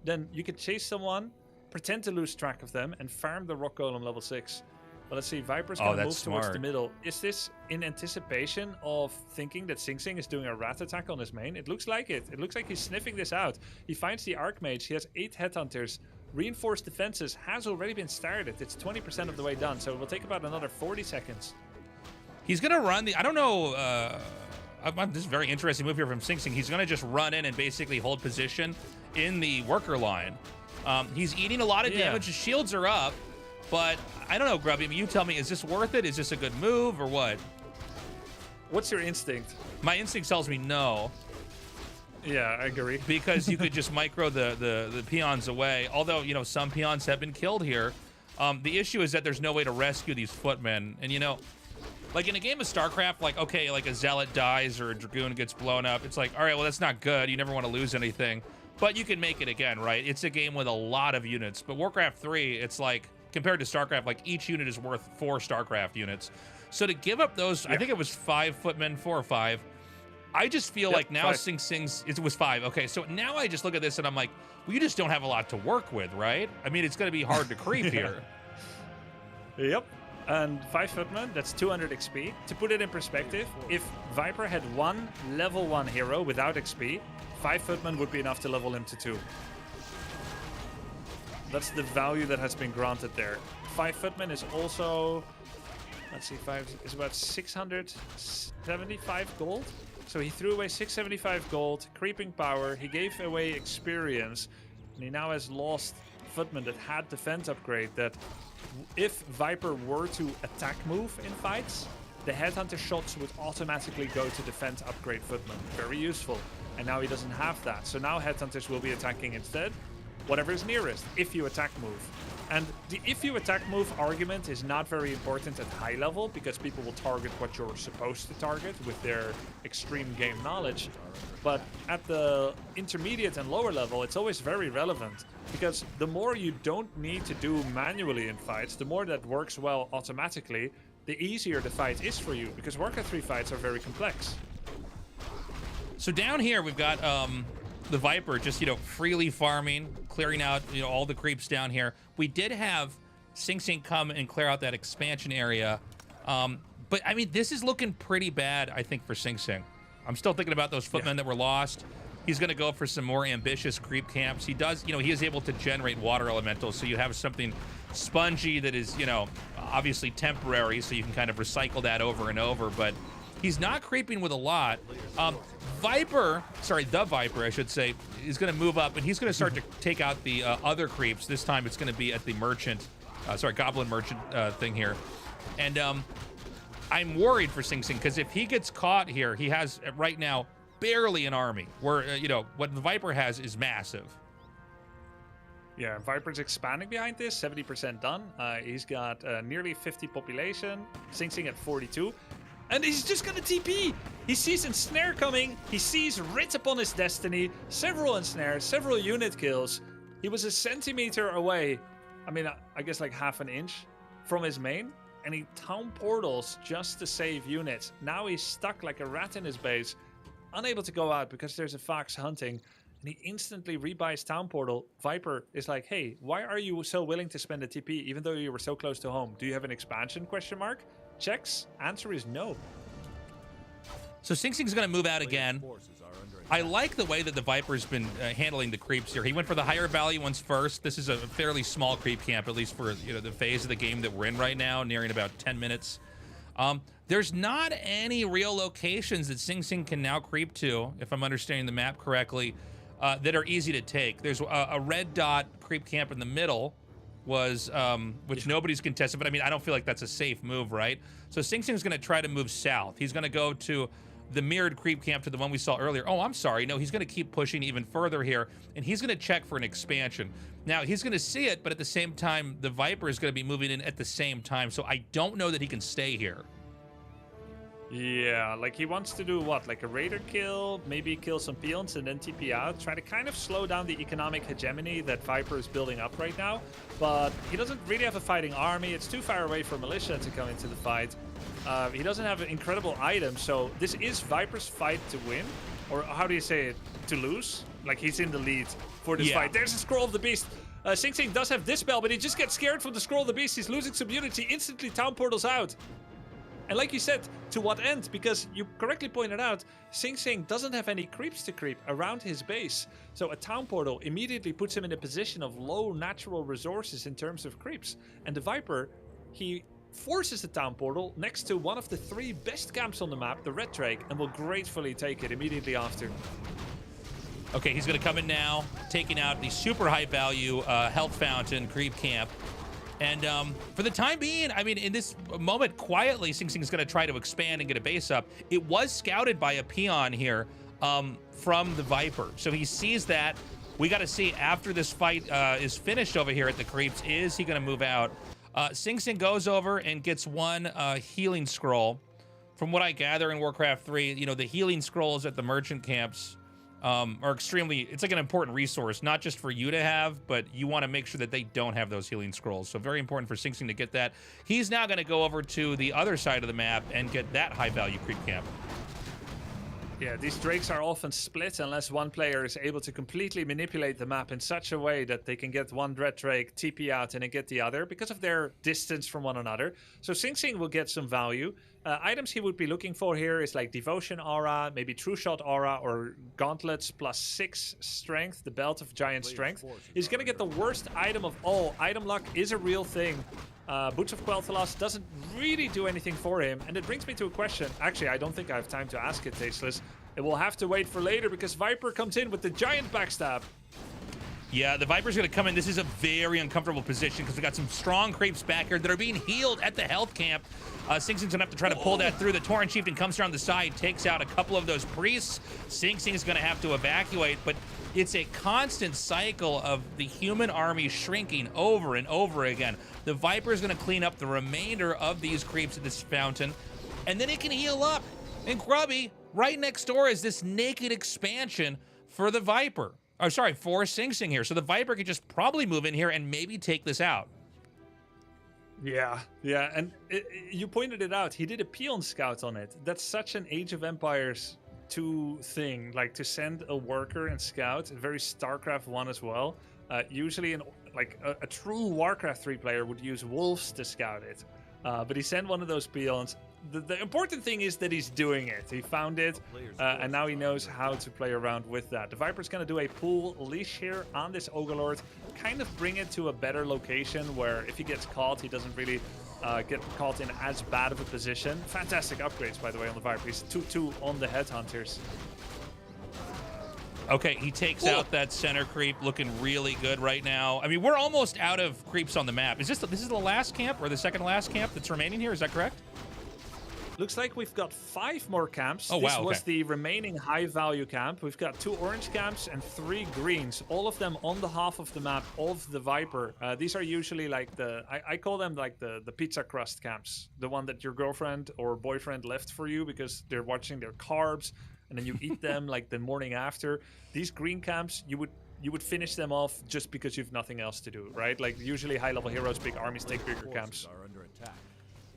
then you could chase someone, pretend to lose track of them, and farm the Rock Golem level 6. But let's see, Viper's going to move towards the middle. Is this in anticipation of thinking that Sing Sing is doing a rat attack on his main? It looks like it. It looks like he's sniffing this out. He finds the Archmage. He has 8 Headhunters. Reinforced defenses has already been started. It's 20% of the way done, so it will take about another 40 seconds. He's going to run the... I don't know... this is a very interesting move here from Sing Sing. He's going to just run in and basically hold position in the worker line. He's eating a lot of damage. His shields are up, but I don't know, Grubby. I mean, you tell me, is this worth it? Is this a good move or what? What's your instinct? My instinct tells me no. Yeah, I agree. Because you could just micro the peons away. Although, you know, some peons have been killed here. The issue is that there's no way to rescue these footmen. And, you know, like in a game of Starcraft, like, okay, like a Zealot dies or a Dragoon gets blown up. It's like, all right, well, that's not good. You never want to lose anything. But you can make it again, right? It's a game with a lot of units. But Warcraft 3, it's like, compared to Starcraft, like each unit is worth 4 Starcraft units. So to give up those, I think it was 5 footmen, 4 or 5. I just feel like now 5. Sing Sing's, it was 5. Okay, so now I just look at this and I'm like, well, you just don't have a lot to work with, right? I mean, it's going to be hard to creep here. Yep. And 5 footmen, that's 200 XP. To put it in perspective, if Viper had 1 level 1 hero without XP, 5 footmen would be enough to level him to 2. That's the value that has been granted there. 5 footmen is also, let's see, 5 is about 675 gold. So he threw away 675 gold, creeping power, he gave away experience, and he now has lost footmen that had defense upgrade that if Viper were to attack move in fights, the Headhunter shots would automatically go to defense upgrade footmen. Very useful. And now he doesn't have that. So now Headhunters will be attacking instead whatever is nearest, if you attack move. And the if you attack move argument is not very important at high level because people will target what you're supposed to target with their extreme game knowledge. But at the intermediate and lower level, it's always very relevant because the more you don't need to do manually in fights, the more that works well automatically, the easier the fight is for you because Warcraft 3 fights are very complex. So down here, we've got the Viper just, you know, freely farming, clearing out, you know, all the creeps down here. We did have Sing Sing come and clear out that expansion area. But, I mean, this is looking pretty bad, I think, for Sing Sing. I'm still thinking about those footmen that were lost. He's going to go for some more ambitious creep camps. He does, you know, he is able to generate water elementals, so you have something spongy that is, you know, obviously temporary, so you can kind of recycle that over and over, but he's not creeping with a lot. The Viper, I should say, is going to move up, and he's going to start to take out the other creeps. This time it's going to be at the merchant, Goblin Merchant thing here. And I'm worried for Sing Sing, because if he gets caught here, he has, right now, barely an army, where, you know, what the Viper has is massive. Yeah, Viper's expanding behind this, 70% done. He's got nearly 50 population, Sing Sing at 42. And he's just gonna TP! He sees Ensnare coming, he sees Writ upon his destiny, several Ensnares, several unit kills. He was a centimeter away, I mean, I guess like half an inch from his main, and he town portals just to save units. Now he's stuck like a rat in his base. unable to go out because there's a fox hunting. And he instantly rebuys Town Portal. Viper is like, hey, why are you so willing to spend a TP even though you were so close to home? Do you have an expansion, question mark? Checks. Answer is no. So Sing Sing's going to move out again. I like the way that the Viper's been handling the creeps here. He went for the higher value ones first. This is a fairly small creep camp, at least for the phase of the game that we're in right now, nearing about 10 minutes. There's not any real locations that Sing Sing can now creep to, if I'm understanding the map correctly, that are easy to take. There's a red dot creep camp in the middle, which nobody's contested, but I mean, I don't feel like that's a safe move, right? So Sing Sing's going to try to move south. He's going to go to the mirrored creep camp to the one we saw earlier. Oh, I'm sorry. No, he's going to keep pushing even further here, and he's going to check for an expansion. Now, he's going to see it, but at the same time, the Viper is going to be moving in at the same time, so I don't know that he can stay here. Yeah, like he wants to do what? Like a raider kill, maybe kill some peons and then TP out. Try to kind of slow down the economic hegemony that Viper is building up right now. But he doesn't really have a fighting army. It's too far away for Militia to come into the fight. He doesn't have incredible items. So this is Viper's fight to win. Or how do you say it? To lose? Like he's in the lead for this fight. There's a Scroll of the Beast. Sing Sing does have Dispel, but he just gets scared from the Scroll of the Beast. He's losing some unity. Instantly Town Portal's out. And like you said, to what end? Because you correctly pointed out, Sing Sing doesn't have any creeps to creep around his base. So a Town Portal immediately puts him in a position of low natural resources in terms of creeps. And the Viper, he forces the Town Portal next to one of the 3 best camps on the map, the Red Drake, and will gratefully take it immediately after. Okay, he's going to come in now, taking out the super high value Health Fountain creep camp. And for the time being, I mean, in this moment, quietly, Sing Sing's going to try to expand and get a base up. It was scouted by a peon here from the Viper. So he sees that. We got to see after this fight is finished over here at the creeps, is he going to move out? Sing Sing goes over and gets one healing scroll. From what I gather in Warcraft 3, the healing scrolls at the merchant camps are extremely, it's like an important resource, not just for you to have, but you want to make sure that they don't have those healing scrolls. So very important for Sing Sing to get that. He's now going to go over to the other side of the map and get that high value creep camp. Yeah, these drakes are often split unless one player is able to completely manipulate the map in such a way that they can get one red drake, TP out, and then get the other because of their distance from one another. So Sing Sing will get some value. Items he would be looking for here is like Devotion Aura, maybe True Shot Aura, or Gauntlets +6 Strength, the Belt of Giant Strength. He's going to get the worst item of all. Item luck is a real thing. Boots of Quel'Thalas doesn't really do anything for him. And it brings me to a question. Actually, I don't think I have time to ask it, Tasteless. It will have to wait for later because Viper comes in with the giant backstab. Yeah, the Viper's going to come in. This is a very uncomfortable position because we got some strong creeps back here that are being healed at the health camp. Sing Sing's going to have to try to pull that through. The Tauren Chieftain comes around the side, takes out a couple of those priests. Sing Sing's going to have to evacuate, but it's a constant cycle of the human army shrinking over and over again. The Viper's going to clean up the remainder of these creeps at this fountain, and then it can heal up. And Grubby, right next door is this naked expansion for the Viper. Oh, sorry, for Sing Sing here. So the Viper could just probably move in here and maybe take this out. Yeah, and you pointed it out. He did a peon scout on it. That's such an Age of Empires 2 thing, like to send a worker and scout. Very Starcraft 1 as well. Usually, a true Warcraft 3 player would use wolves to scout it. But he sent one of those peons. The important thing is that he's doing it. He found it, and now he knows how to play around with that. The Viper's going to do a pull leash here on this Ogre, kind of bring it to a better location where if he gets caught, he doesn't really get caught in as bad of a position. Fantastic upgrades, by the way, on the Viper. He's 2-2 on the Headhunters. Okay, he takes out that center creep, looking really good right now. I mean, we're almost out of creeps on the map. Is this the last camp or the second last camp that's remaining here? Is that correct? Looks like we've got 5 more camps. Oh, wow, This was okay. the remaining high-value camp. We've got 2 orange camps and 3 greens, all of them on the half of the map of the Viper. These are usually like I call them like the pizza crust camps, the one that your girlfriend or boyfriend left for you because they're watching their carbs, and then you eat them like the morning after. These green camps, you would finish them off just because you've nothing else to do, right? Like usually high-level heroes, big armies take bigger camps.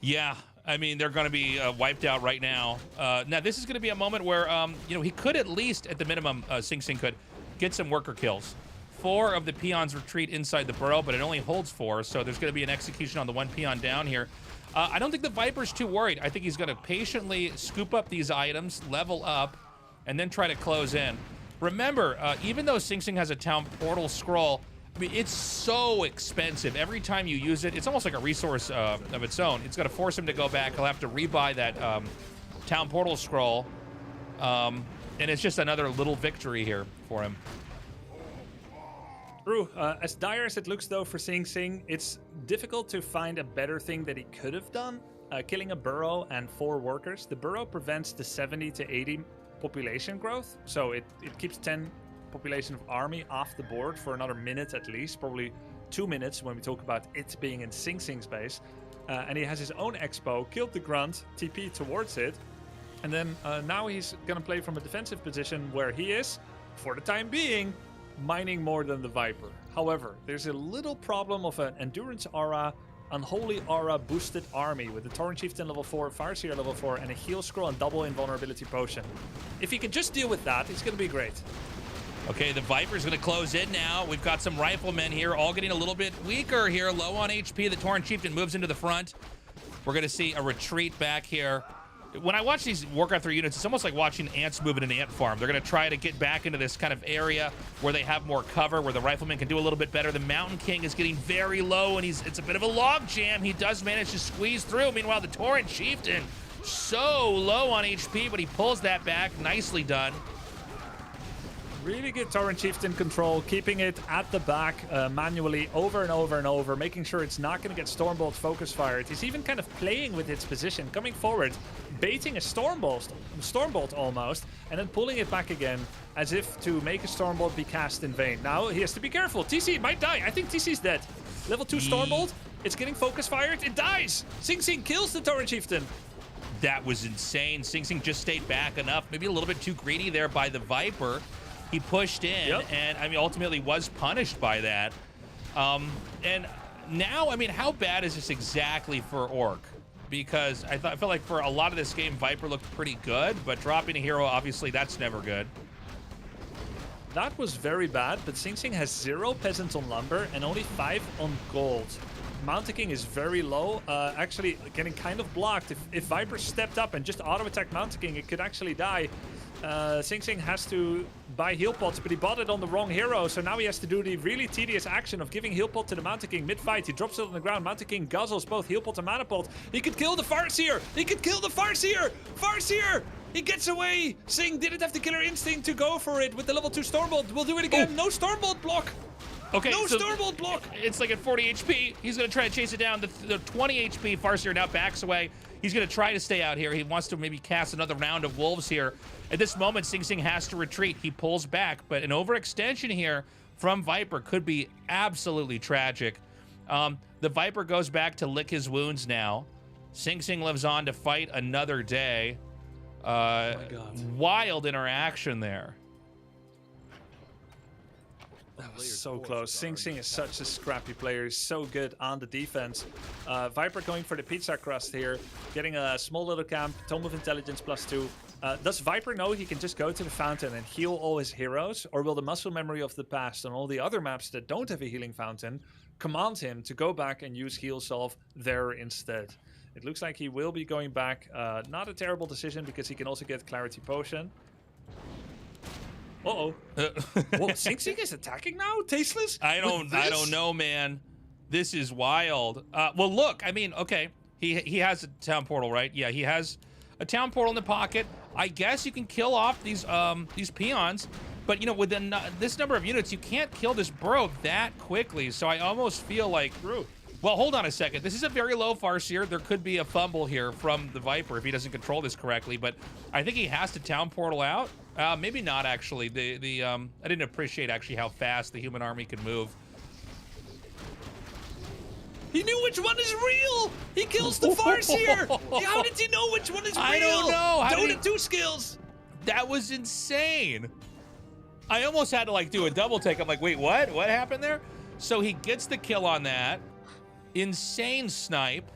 Yeah, I mean, they're going to be wiped out right now. Now, this is going to be a moment where, you know, he could at least, at the minimum, Sing Sing could get some worker kills. 4 of the peons retreat inside the burrow, but it only holds 4, so there's going to be an execution on the 1 peon down here. I don't think the Viper's too worried. I think he's going to patiently scoop up these items, level up, and then try to close in. Remember, even though Sing Sing has a town portal scroll, I mean, it's so expensive. Every time you use it, it's almost like a resource of its own. It's going to force him to go back. He'll have to rebuy that town portal scroll. And it's just another little victory here for him. True. As dire as it looks, though, for Sing Sing, it's difficult to find a better thing that he could have done. Killing a burrow and 4 workers. The burrow prevents the 70 to 80 population growth, so it keeps 10 population of army off the board for another minute at least, probably 2 minutes when we talk about it being in Sing Sing's base. And he has his own expo, killed the grunt, TP towards it, and then now he's gonna play from a defensive position where he is, for the time being, mining more than the Viper. However, there's a little problem of an endurance aura, unholy aura boosted army with the Torrent Chieftain level 4, Farseer level 4, and a heal scroll and double invulnerability potion. If he can just deal with that, it's gonna be great. Okay, the Viper's going to close in now. We've got some riflemen here, all getting a little bit weaker here, low on HP. The Torrent Chieftain moves into the front. We're going to see a retreat back here. When I watch these Warcraft 3 units, it's almost like watching ants move in an ant farm. They're going to try to get back into this kind of area where they have more cover, where the riflemen can do a little bit better. The Mountain King is getting very low, and it's a bit of a log jam. He does manage to squeeze through. Meanwhile, the Torrent Chieftain, so low on HP, but he pulls that back. Nicely done. Really good Torrent Chieftain control, keeping it at the back manually over and over and over, making sure it's not going to get Stormbolt focus fired. He's even kind of playing with its position, coming forward, baiting a Stormbolt almost, and then pulling it back again as if to make a Stormbolt be cast in vain. Now he has to be careful. TC might die. I think TC's dead. Level 2 Stormbolt, it's getting focus fired. It dies. Sing Sing kills the Torrent Chieftain. That was insane. Sing Sing just stayed back enough. Maybe a little bit too greedy there by the Viper. He pushed in, and I mean, ultimately was punished by that. And now, I mean, how bad is this exactly for Orc? Because I felt like for a lot of this game, Viper looked pretty good, but dropping a hero, obviously, that's never good. That was very bad, but Sing Sing has 0 peasants on lumber and only 5 on gold. Mountain King is very low, actually getting kind of blocked. If Viper stepped up and just auto-attacked Mountain King, it could actually die. Sing Sing has to buy heal pots, but he bought it on the wrong hero, so now he has to do the really tedious action of giving heal pot to the Mountain King mid-fight. He drops it on the ground. Mountain King guzzles both heal pot and mana pot. He could kill the Farseer! He could kill the Farseer! Farseer! He gets away! Sing didn't have the killer instinct to go for it with the level 2 Stormbolt. We'll do it again. Oh. No Stormbolt block! Okay, no so Stormbolt block! It's like at 40 HP. He's going to try to chase it down. The 20 HP Farseer now backs away. He's going to try to stay out here. He wants to maybe cast another round of wolves here. At this moment, Sing Sing has to retreat. He pulls back, but an overextension here from Viper could be absolutely tragic. The Viper goes back to lick his wounds now. Sing Sing lives on to fight another day. Oh my God. Wild interaction there. That was so close. Sing Sing is such a scrappy player. He's so good on the defense. Viper going for the pizza crust here, getting a small little camp, Tome of Intelligence +2. Does Viper know he can just go to the fountain and heal all his heroes? Or will the muscle memory of the past and all the other maps that don't have a healing fountain command him to go back and use Heal Solve there instead? It looks like he will be going back. Not a terrible decision because he can also get Clarity Potion. Uh-oh. Well, Sing Sing is attacking now? Tasteless? I don't know, man. This is wild. Well, look, I mean, okay. He has a town portal, right? Yeah, he has a town portal in the pocket. I guess you can kill off these peons, but you know, within this number of units, you can't kill this burrow that quickly. So I almost feel like, well, hold on a second. This is a very low Farseer. There could be a fumble here from the Viper if he doesn't control this correctly, but I think he has to town portal out. Maybe not actually. I didn't appreciate actually how fast the human army could move. He knew which one is real! He kills the Farseer! How did he know which one is real? I don't know. Dota 2 skills! That was insane. I almost had to like do a double take. I'm like, wait, what? What happened there? So he gets the kill on that. Insane snipe.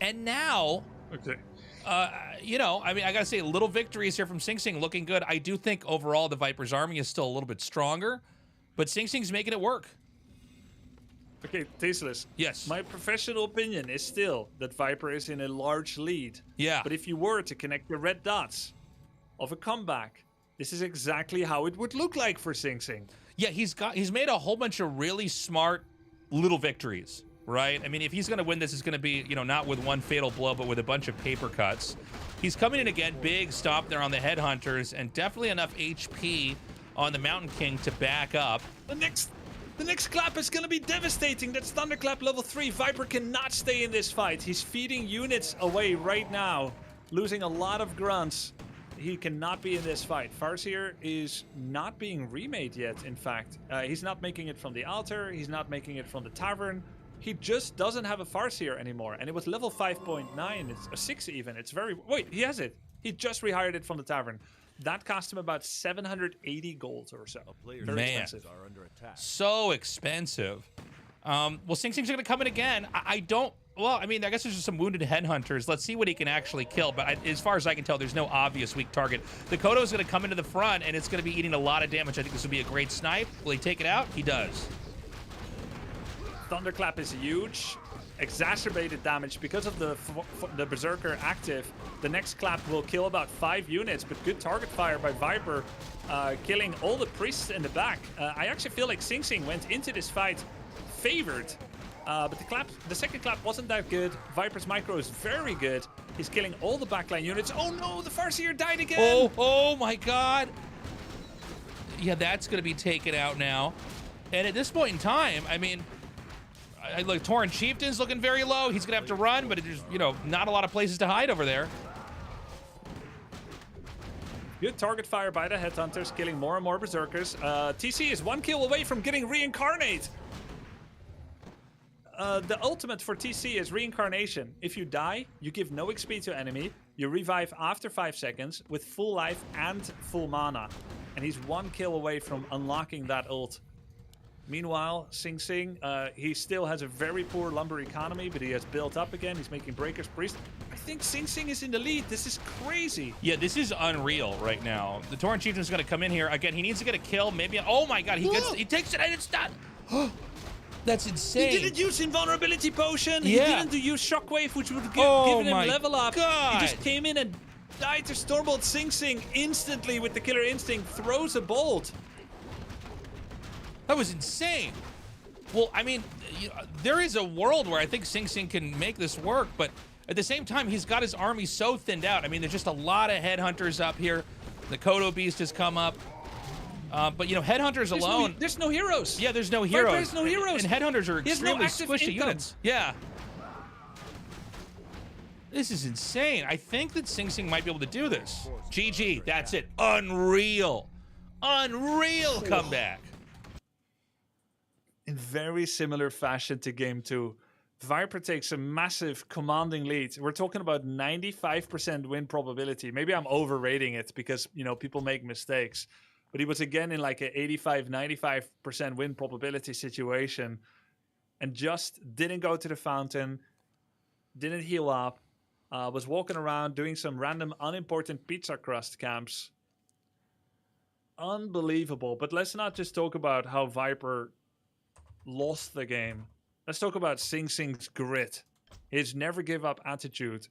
And now, okay. you know, I mean, I gotta say, little victories here from Sing Sing, looking good. I do think overall the Viper's army is still a little bit stronger, but Sing Sing's making it work. Okay, Tasteless. Yes. My professional opinion is still that Viper is in a large lead. Yeah. But if you were to connect the red dots of a comeback, this is exactly how it would look like for Sing Sing. Yeah, he's made a whole bunch of really smart little victories, right? I mean, if he's going to win this, it's going to be, you know, not with one fatal blow, but with a bunch of paper cuts. He's coming in again, big stop there on the Headhunters, and definitely enough HP on the Mountain King to back up. The next clap is going to be devastating. That's Thunderclap level 3. Viper cannot stay in this fight. He's feeding units away right now, losing a lot of grunts. He cannot be in this fight. Farseer is not being remade yet, in fact. He's not making it from the altar. He's not making it from the tavern. He just doesn't have a Farseer anymore. And it was level 5.9. It's a 6 even. It's very... Wait, he has it. He just rehired it from the tavern. That cost him about 780 gold or so. Very expensive. So expensive. Well, Sing Sing's going to come in again. I don't... Well, I mean, I guess there's just some wounded Headhunters. Let's see what he can actually kill. But as far as I can tell, there's no obvious weak target. The Kodo's going to come into the front, and it's going to be eating a lot of damage. I think this will be a great snipe. Will he take it out? He does. Thunderclap is huge. Exacerbated damage because of the Berserker active. The next clap will kill about 5 units, but good target fire by Viper, killing all the priests in the back. I actually feel like Sing Sing went into this fight favored, but the second clap wasn't that good. Viper's micro is very good. He's killing all the backline units. Oh no, the Farseer died again! Oh my god! Yeah, that's going to be taken out now. And at this point in time, I mean... Look, Tauren Chieftain's looking very low. He's gonna have to run, but there's, you know, not a lot of places to hide over there. Good target fire by the Headhunters, killing more and more Berserkers. TC is 1 kill away from getting Reincarnate. The ultimate for TC is Reincarnation. If you die, you give no XP to enemy. You revive after 5 seconds with full life and full mana. And he's 1 kill away from unlocking that ult. Meanwhile, Sing Sing, he still has a very poor lumber economy, but he has built up again. He's making Breaker's Priest. I think Sing Sing is in the lead. This is crazy. Yeah, this is unreal right now. The Tauren Chieftain's going to come in here. Again, he needs to get a kill. Maybe... Oh my god, he takes it and it's done. That's insane. He didn't use Invulnerability Potion. Yeah. He didn't use Shockwave, which would have given him level up. God. He just came in and died to Stormbolt. Sing Sing instantly with the Killer Instinct throws a bolt. That was insane. Well, I mean, there is a world where I think Sing Sing can make this work, but at the same time, he's got his army so thinned out. I mean, there's just a lot of Headhunters up here. The Kodo Beast has come up. But, you know, Headhunters alone... There's no heroes. Yeah, there's no heroes. There's no heroes. And Headhunters are extremely squishy income. units. Yeah. This is insane. I think that Sing Sing might be able to do this. GG, that's it. Unreal. Unreal comeback. In very similar fashion to Game 2, Viper takes a massive commanding lead. We're talking about 95% win probability. Maybe I'm overrating it because, you know, people make mistakes. But he was again in like an 85-95% win probability situation and just didn't go to the fountain, didn't heal up, was walking around doing some random unimportant pizza crust camps. Unbelievable. But let's not just talk about how Viper lost the game. Let's talk about Sing Sing's grit, his never give up attitude.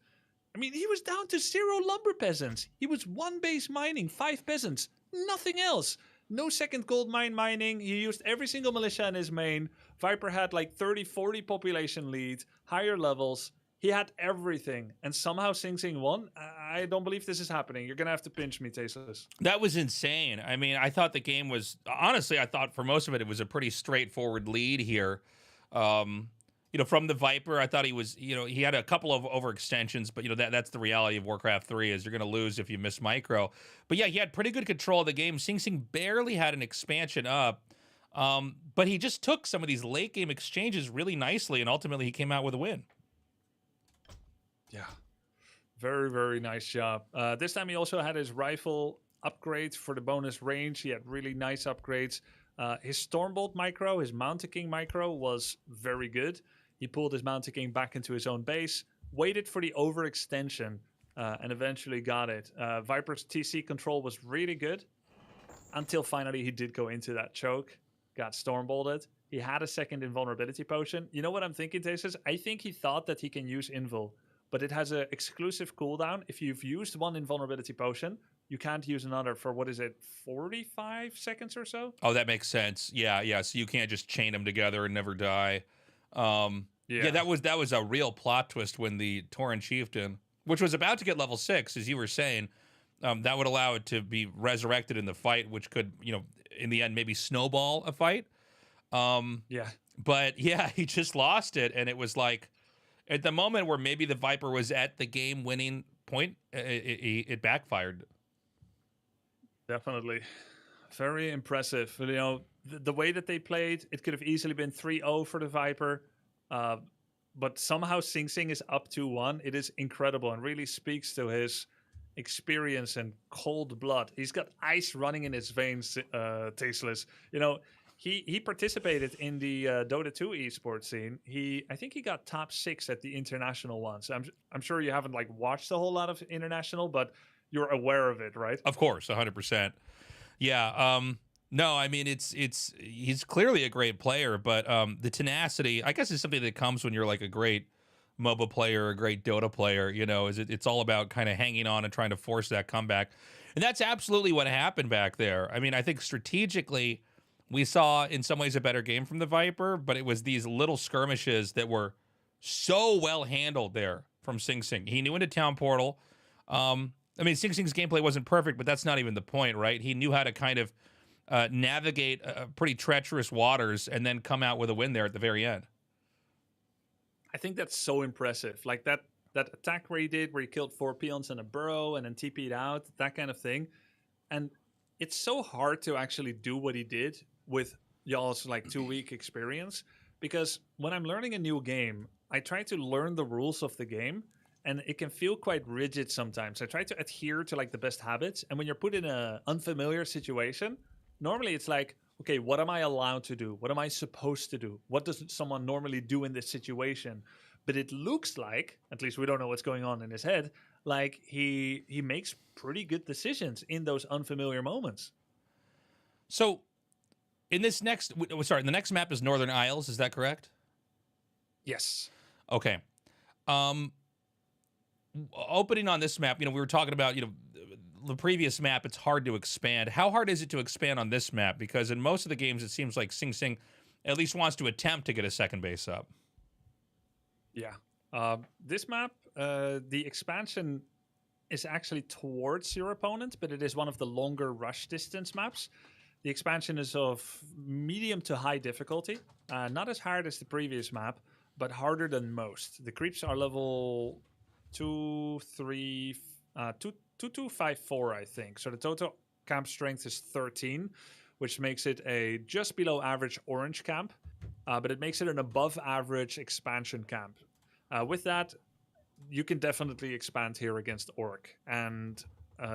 I mean, he was down to 0 lumber peasants. He was 1 base mining, 5 peasants, nothing else. No second gold mine mining. He used every single militia in his main. Viper had like 30-40 population lead, higher levels. He had everything, and somehow Sing Sing won. I don't believe this is happening. You're gonna have to pinch me, Tasteless. That was insane. I mean, I thought the game was... Honestly, I thought for most of it, it was a pretty straightforward lead here. You know, from the Viper, I thought he was... You know, he had a couple of overextensions, but, you know, that's the reality of Warcraft 3, is you're gonna lose if you miss micro. But yeah, he had pretty good control of the game. Sing Sing barely had an expansion up. But he just took some of these late game exchanges really nicely, and ultimately he came out with a win. Yeah, very, very nice job. This time he also had his rifle upgrades for the bonus range. He had really nice upgrades. His Stormbolt micro, his Mountain King micro was very good. He pulled his Mountain King back into his own base, waited for the overextension and eventually got it. Viper's TC control was really good until finally he did go into that choke, got storm-bolted. He had a second invulnerability potion. You know what I'm thinking, Tasis? I think he thought that he can use invul, but it has an exclusive cooldown. If you've used one invulnerability potion, you can't use another for, 45 seconds or so? Oh, that makes sense. Yeah. So you can't just chain them together and never die. Yeah, that was a real plot twist when the Tauren Chieftain, which was about to get level 6, as you were saying, that would allow it to be resurrected in the fight, which could, in the end, maybe snowball a fight. But yeah, he just lost it, and it was like, at the moment where maybe the Viper was at the game-winning point, it backfired. Definitely. Very impressive. The way that they played, it could have easily been 3-0 for the Viper. But somehow Sing Sing is up 2-1. It is incredible and really speaks to his experience and cold blood. He's got ice running in his veins, Tasteless. He participated in the Dota 2 esports scene. I think he got top 6 at the international one. So I'm sure you haven't watched a whole lot of international, but you're aware of it, right? Of course, 100%. Yeah. No, I mean he's clearly a great player, but the tenacity, I guess, is something that comes when you're like a great MOBA player, a great Dota player. It's all about kind of hanging on and trying to force that comeback, and that's absolutely what happened back there. I mean, I think strategically, we saw in some ways a better game from the Viper, but it was these little skirmishes that were so well handled there from Sing Sing. He knew into Town Portal. I mean, Sing Sing's gameplay wasn't perfect, but that's not even the point, right? He knew how to kind of navigate pretty treacherous waters and then come out with a win there at the very end. I think that's so impressive. Like that attack where he killed 4 peons and a burrow and then TP'd out, that kind of thing. And it's so hard to actually do what he did with y'all's 2-week experience, because when I'm learning a new game, I try to learn the rules of the game, and it can feel quite rigid sometimes. I try to adhere to the best habits, and when you're put in an unfamiliar situation, normally it's okay, what am I allowed to do? What am I supposed to do? What does someone normally do in this situation? But it looks like, at least we don't know what's going on in his head, he makes pretty good decisions in those unfamiliar moments. So, in this the next map is Northern Isles, is that correct? Yes. Okay. Opening on this map, we were talking about, the previous map, it's hard to expand. How hard is it to expand on this map? Because in most of the games, it seems like Sing Sing at least wants to attempt to get a second base up. Yeah. This map, the expansion is actually towards your opponent, but it is one of the longer rush distance maps. The expansion is of medium to high difficulty. Not as hard as the previous map, but harder than most. The creeps are level 2254, I think. So the total camp strength is 13, which makes it a just below average orange camp, but it makes it an above average expansion camp. With that, you can definitely expand here against Orc. And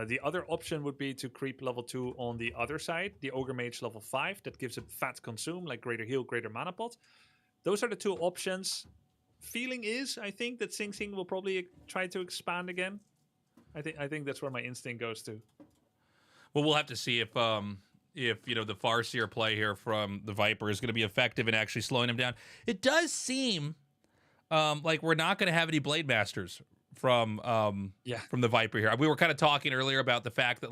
the other option would be to creep level 2 on the other side, the Ogre Mage level 5, that gives a fat consume, like greater heal, greater mana pot. Those are the two options. Feeling is, I think, that Sing Sing will probably try to expand again. I think that's where my instinct goes to. Well, we'll have to see if the Farseer play here from the Viper is going to be effective in actually slowing him down. It does seem like we're not going to have any Blade Masters from the Viper here. We were kind of talking earlier about the fact that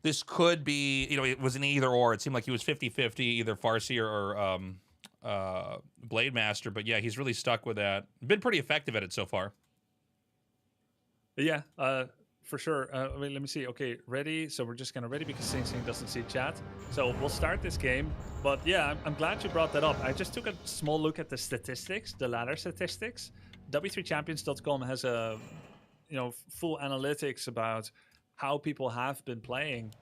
this could be, it was an either or. It seemed like he was 50-50, either Farseer or Blade Master. But yeah, he's really stuck with that. Been pretty effective at it so far. Yeah, for sure. Wait, let me see. Okay, ready. So we're just kind of ready because Sing Sing doesn't see chat. So we'll start this game. But yeah, I'm glad you brought that up. I just took a small look at the statistics, the ladder statistics. W3champions.com has a full analytics about how people have been playing.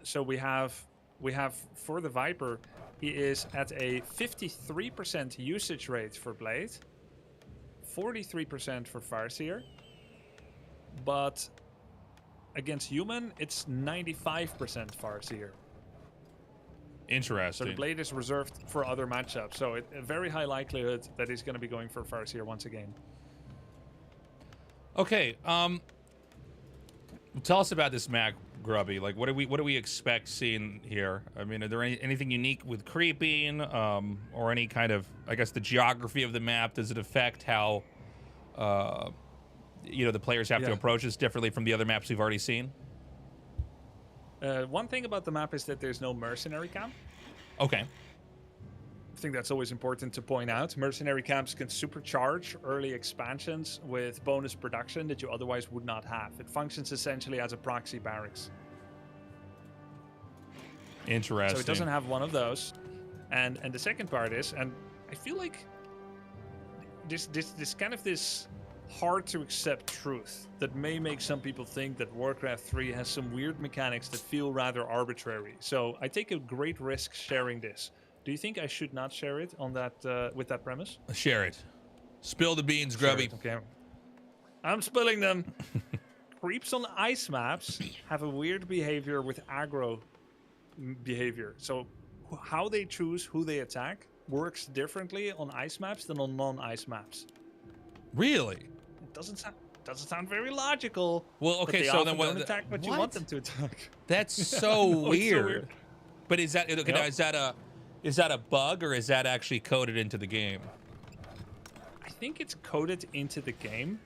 So we have for the Viper, he is at a 53% usage rate for Blade, 43% for Farseer. But against human, it's 95% Farseer. Interesting. So the Blade is reserved for other matchups. So a very high likelihood that he's going to be going for Farseer once again. Okay. Tell us about this map, Grubby. Like, what do we expect seeing here? I mean, are there anything unique with creeping, or any kind of, I guess, the geography of the map? Does it affect how, the players have to approach this differently from the other maps we've already seen? One thing about the map is that there's no mercenary camp. Okay. I think that's always important to point out. Mercenary camps can supercharge early expansions with bonus production that you otherwise would not have. It functions essentially as a proxy barracks. Interesting. So it doesn't have one of those. And the second part is, and I feel like this kind of this hard to accept truth that may make some people think that Warcraft 3 has some weird mechanics that feel rather arbitrary. So I take a great risk sharing this. Do you think I should not share it on that with that premise? Share it. Spill the beans, Grubby. Okay. I'm spilling them. Creeps on ice maps have a weird behavior with aggro behavior. So how they choose who they attack works differently on ice maps than on non-ice maps. Really? It doesn't sound very logical. Well, okay, so then don't attack what you want them to attack. That's so weird. But is that okay, now, is that a bug, or is that actually coded into the game? I think it's coded into the game.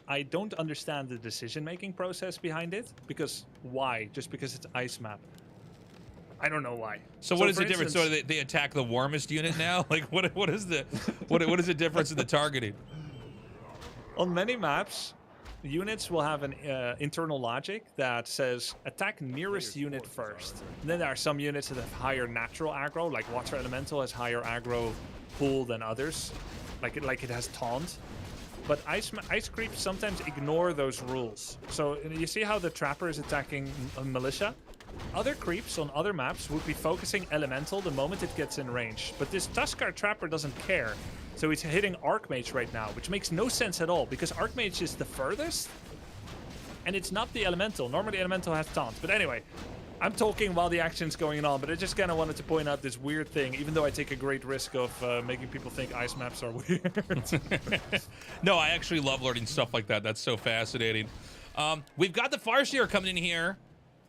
I don't understand the decision-making process behind it, because why? Just because it's ice map. I don't know why. So what is the difference? So they attack the warmest unit now? Like what is the what is the difference in the targeting? On many maps, units will have an internal logic that says attack nearest unit first. And then there are some units that have higher natural aggro, like Water Elemental has higher aggro pool than others, like it has taunt. But ice creeps sometimes ignore those rules. So you see how the Trapper is attacking Militia? Other creeps on other maps would be focusing Elemental the moment it gets in range. But this Tuskar Trapper doesn't care. So he's hitting Archmage right now, which makes no sense at all, because Archmage is the furthest, and it's not the Elemental. Normally Elemental has taunt. But anyway, I'm talking while the action's going on, but I just kind of wanted to point out this weird thing, even though I take a great risk of making people think ice maps are weird. No, I actually love learning stuff like that. That's so fascinating. We've got the Farseer coming in here.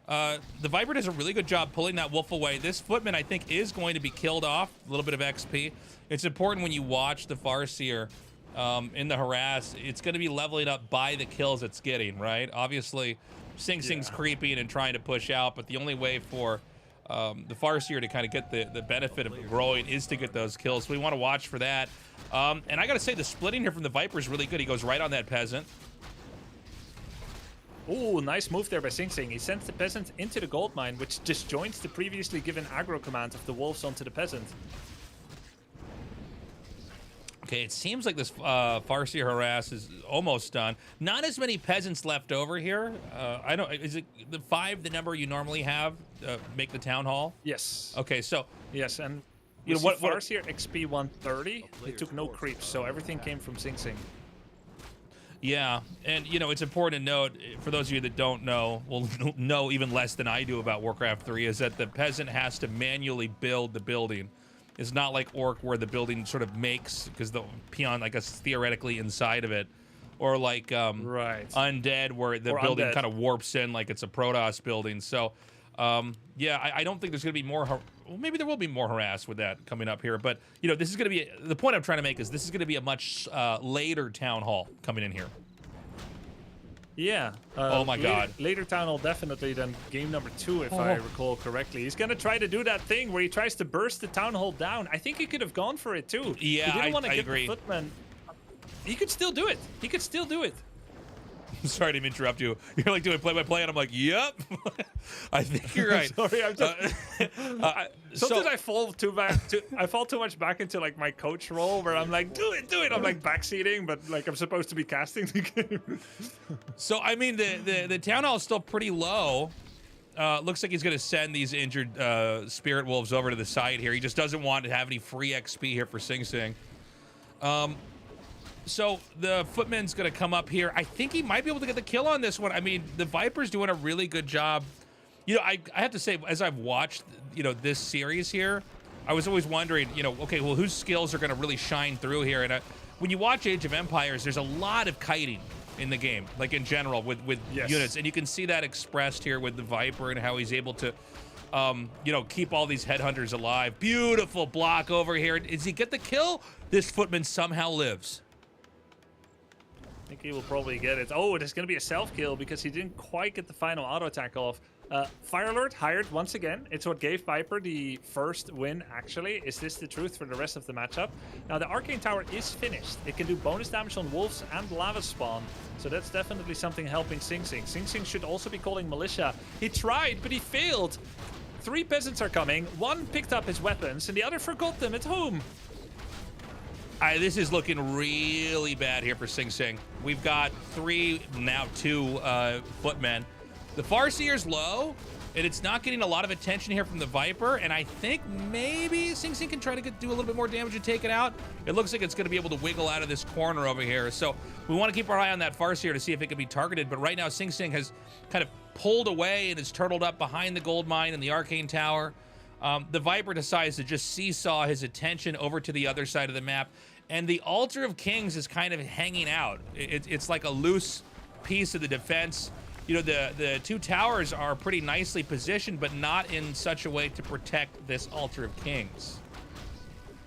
The Viper does a really good job pulling that wolf away. This footman, I think, is going to be killed off. A little bit of XP. It's important when you watch the Farseer in the harass. It's going to be leveling up by the kills it's getting, right? Obviously, Sing Sing's creeping and trying to push out, but the only way for the Farseer to kind of get the benefit of growing is to get those kills. So we want to watch for that. And I got to say, the splitting here from the Viper is really good. He goes right on that peasant. Ooh, nice move there by Sing Sing. He sends the peasant into the gold mine, which disjoints the previously given aggro command of the wolves onto the peasant. Okay, it seems like this Farseer harass is almost done. Not as many peasants left over here. I don't. Is it the 5 the number you normally have? Make the town hall. Yes. Okay, so yes, and you know what? Farseer XP 130. It took no creeps, so everything came from Sing Sing. Yeah, and you know, it's important to note, for those of you that don't know, will know even less than I do about Warcraft 3, is that the peasant has to manually build the building. It's not like Orc where the building sort of makes, because the peon, I guess, is theoretically inside of it. Or like Undead where the building kind of warps in like it's a Protoss building. So, yeah, I don't think there's going to be more... Well, maybe there will be more harass with that coming up here. But, you know, this is going to be... The point I'm trying to make is this is going to be a much later town hall coming in here. Yeah. Oh, my God. Later town hall definitely than game number 2, if I recall correctly. He's going to try to do that thing where he tries to burst the town hall down. I think he could have gone for it, too. Yeah, he didn't want to get agree. The footman. He could still do it. He could still do it. Sorry to interrupt you. You're like doing play-by-play, and I'm like, yep. I think you're right. Sorry, I'm just... sometimes I fall I fall too much back into like my coach role where I'm like, do it. I'm like backseating, but like I'm supposed to be casting the game. So I mean, the town hall is still pretty low. Looks like he's going to send these injured spirit wolves over to the side here. He just doesn't want to have any free XP here for Sing Sing. So the footman's going to come up here. I think he might be able to get the kill on this one. I mean, the Viper's doing a really good job. You know, I have to say, as I've watched, you know, this series here, I was always wondering, you know, okay, well, whose skills are going to really shine through here? And when you watch Age of Empires, there's a lot of kiting. in the game, like in general with units, and you can see that expressed here with the Viper and how he's able to, you know, keep all these headhunters alive. Beautiful block over here. Does he get the kill? This footman somehow lives. I think he will probably get it. Oh, there's going to be a self-kill because he didn't quite get the final auto attack off. Fire Lord hired once again. It's what gave Viper the first win, actually. Is this the truth for the rest of the matchup? Now, the Arcane Tower is finished. It can do bonus damage on wolves and lava spawn. So that's definitely something helping Sing Sing. Sing Sing should also be calling militia. He tried, but he failed. 3 peasants are coming. 1 picked up his weapons, and the other forgot them at home. This is looking really bad here for Sing Sing. We've got 3, now 2 footmen. The Farseer's low, and it's not getting a lot of attention here from the Viper, and I think maybe Sing Sing can try to do a little bit more damage and take it out. It looks like it's going to be able to wiggle out of this corner over here, so we want to keep our eye on that Farseer to see if it can be targeted, but right now Sing Sing has kind of pulled away and is turtled up behind the gold mine and the Arcane Tower. The Viper decides to just seesaw his attention over to the other side of the map, and the Altar of Kings is kind of hanging out. It's like a loose piece of the defense. You know, the 2 towers are pretty nicely positioned, but not in such a way to protect this Altar of Kings.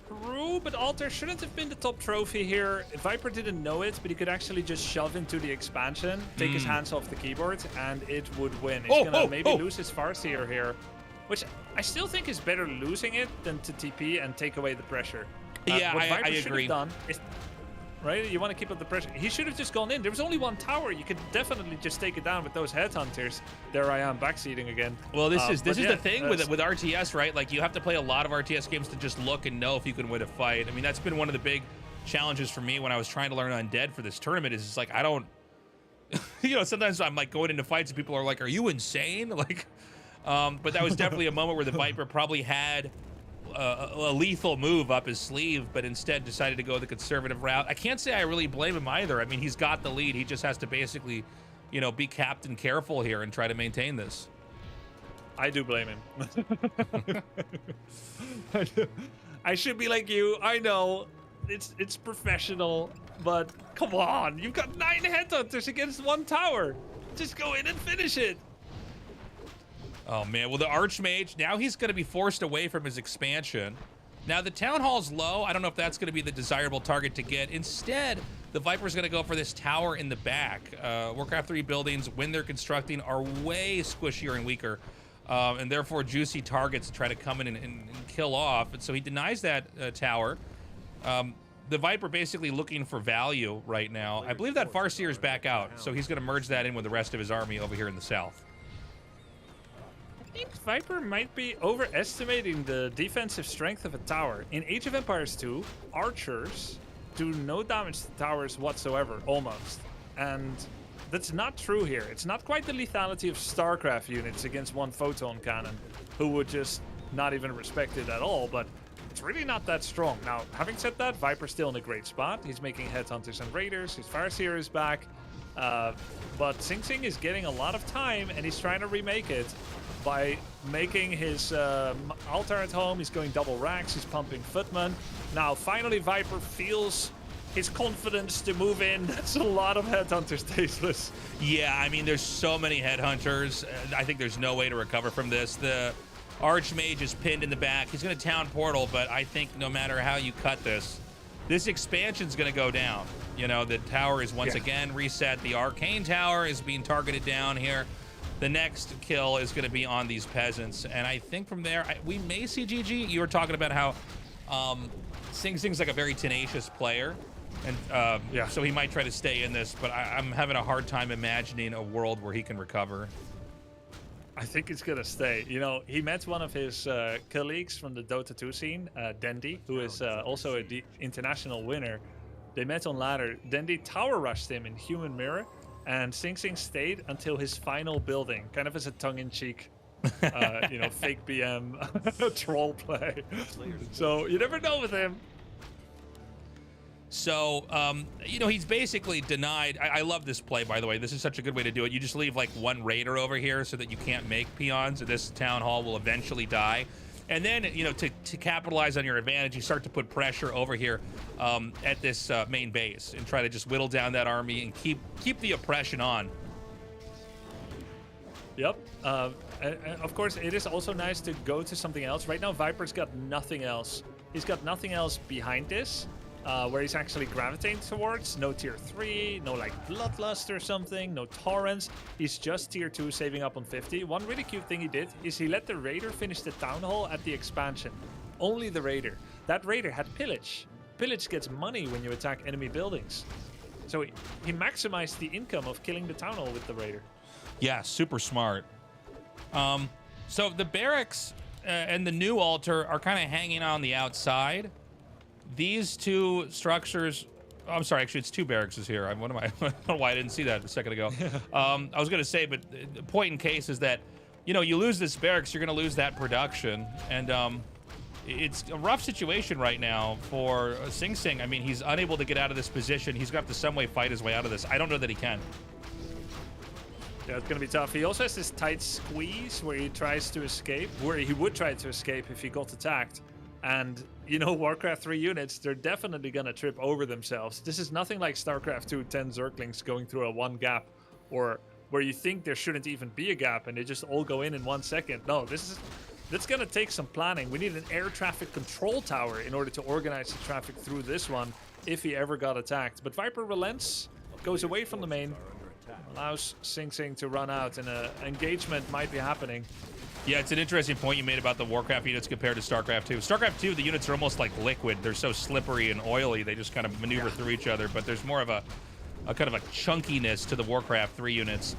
True, but Altar shouldn't have been the top trophy here. Viper didn't know it, but he could actually just shove into the expansion, take his hands off the keyboard, and it would win. He's gonna maybe lose his Farseer here, which I still think is better losing it than to TP and take away the pressure. Yeah, what Viper I should agree. have done is, right, you want to keep up the pressure. He should have just gone in. There was only 1 tower. You could definitely just take it down with those headhunters. There I am backseating again. Well, this is the thing with RTS, right? Like, you have to play a lot of RTS games to just look and know if you can win a fight. I mean, that's been one of the big challenges for me when I was trying to learn Undead for this tournament. Is it's like I don't, you know, sometimes I'm like going into fights and people are like, "Are you insane?" Like, but that was definitely a moment where the Viper probably had a lethal move up his sleeve, but instead decided to go the conservative route. I can't say I really blame him either. I mean, he's got the lead. He just has to basically, you know, be Captain Careful here and try to maintain this. I do blame him. I should be like you. I know it's professional, but come on. You've got 9 headhunters against 1 tower. Just go in and finish it. Oh, man. Well, the Archmage, now he's going to be forced away from his expansion. Now, the Town Hall's low. I don't know if that's going to be the desirable target to get. Instead, the Viper's going to go for this tower in the back. Warcraft 3 buildings, when they're constructing, are way squishier and weaker, and therefore juicy targets to try to come in and kill off. And so he denies that tower. The Viper basically looking for value right now. I believe that Farseer is back out, so he's going to merge that in with the rest of his army over here in the south. I think Viper might be overestimating the defensive strength of a tower. In Age of Empires 2, archers do no damage to towers whatsoever, almost. And that's not true here. It's not quite the lethality of Starcraft units against 1 photon cannon, who would just not even respect it at all, but it's really not that strong. Now, having said that, Viper's still in a great spot. He's making headhunters and raiders. His Farseer is back. But Sing Sing is getting a lot of time, and he's trying to remake it by making his altar at home. He's going double racks. He's pumping footmen. Now, finally, Viper feels his confidence to move in. That's a lot of headhunters tasteless. Yeah, I mean, there's so many headhunters. I think there's no way to recover from this. The Archmage is pinned in the back. He's going to town portal, but I think no matter how you cut this expansion's going to go down. You know, the tower is once again reset. The Arcane Tower is being targeted down here. The next kill is going to be on these peasants. And I think from there, we may see GG. You were talking about how Sing Sing's like a very tenacious player. And so he might try to stay in this, but I'm having a hard time imagining a world where he can recover. I think it's gonna stay. You know, he met one of his colleagues from the Dota 2 scene, Dendy, who is also an international winner. They met on ladder. Dendy tower rushed him in Human Mirror, and Sing Sing stayed until his final building, kind of as a tongue-in-cheek, you know, fake BM troll play. So you never know with him. So, you know, he's basically denied. I love this play, by the way. This is such a good way to do it. You just leave like 1 raider over here so that you can't make peons, and this town hall will eventually die. And then, you know, to capitalize on your advantage, you start to put pressure over here at this main base and try to just whittle down that army and keep the oppression on. Yep. And of course, it is also nice to go to something else. Right now, Viper's got nothing else. He's got nothing else behind this, where he's actually gravitating towards. No tier 3, no like Bloodlust or something, no Torrents. He's just tier 2 saving up on 50. One really cute thing he did is he let the Raider finish the Town Hall at the expansion. Only the Raider. That Raider had Pillage. Pillage gets money when you attack enemy buildings. So he maximized the income of killing the Town Hall with the Raider. Yeah, super smart. So the barracks and the new altar are kind of hanging on the outside. These two structures, oh, I'm sorry, actually it's two barracks here. I don't know why I didn't see that a second ago. I was going to say, but the point in case is that, you know, you lose this barracks, you're going to lose that production. And it's a rough situation right now for Sing Sing. I mean, he's unable to get out of this position. He's going to have to some way fight his way out of this. I don't know that he can. Yeah, it's going to be tough. He also has this tight squeeze where he tries to escape, where he would try to escape if he got attacked. And, you know, Warcraft 3 units, they're definitely going to trip over themselves. This is nothing like Starcraft 2 10 Zerglings going through a one gap, or where you think there shouldn't even be a gap and they just all go in 1 second. No, that's going to take some planning. We need an air traffic control tower in order to organize the traffic through this one if he ever got attacked. But Viper relents, goes away from the main, allows Sing Sing to run out, and an engagement might be happening. Yeah, it's an interesting point you made about the Warcraft units compared to Starcraft 2. Starcraft 2, the units are almost like liquid. They're so slippery and oily, they just kind of maneuver through each other, but there's more of a kind of a chunkiness to the Warcraft 3 units.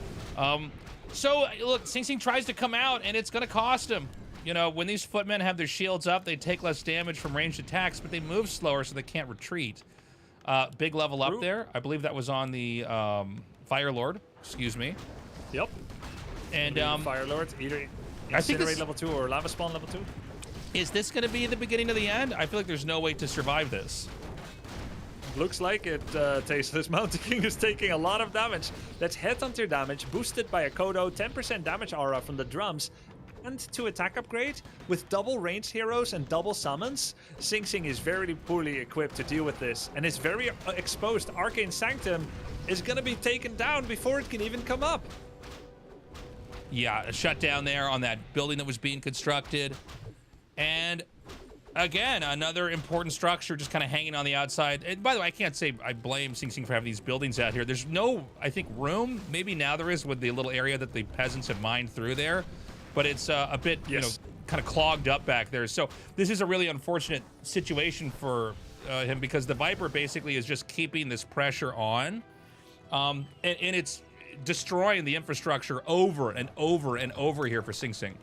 So, look, Sing Sing tries to come out, and it's going to cost him. You know, when these footmen have their shields up, they take less damage from ranged attacks, but they move slower, so they can't retreat. Big level up there. I believe that was on the Fire Lord. Excuse me. Yep. And Fire Lord, either I think Incinerate level 2 or Lava Spawn level 2. Is this going to be the beginning of the end? I feel like there's no way to survive this. Looks like it, Tasteless. Mountain King is taking a lot of damage. That's Headhunter damage, boosted by a Kodo, 10% damage aura from the drums, and to attack upgrade with double ranged heroes and double summons. Sing Sing is very poorly equipped to deal with this, and is very exposed. Arcane Sanctum is going to be taken down before it can even come up. Yeah, a shutdown there on that building that was being constructed. And again, another important structure just kind of hanging on the outside. And by the way, I can't say I blame Sing Sing for having these buildings out here. There's no, I think, room. Maybe now there is with the little area that the peasants have mined through there. But it's a bit, you know, kind of clogged up back there. So this is a really unfortunate situation for him, because the Viper basically is just keeping this pressure on. And it's destroying the infrastructure over and over and over here for Sing Sing.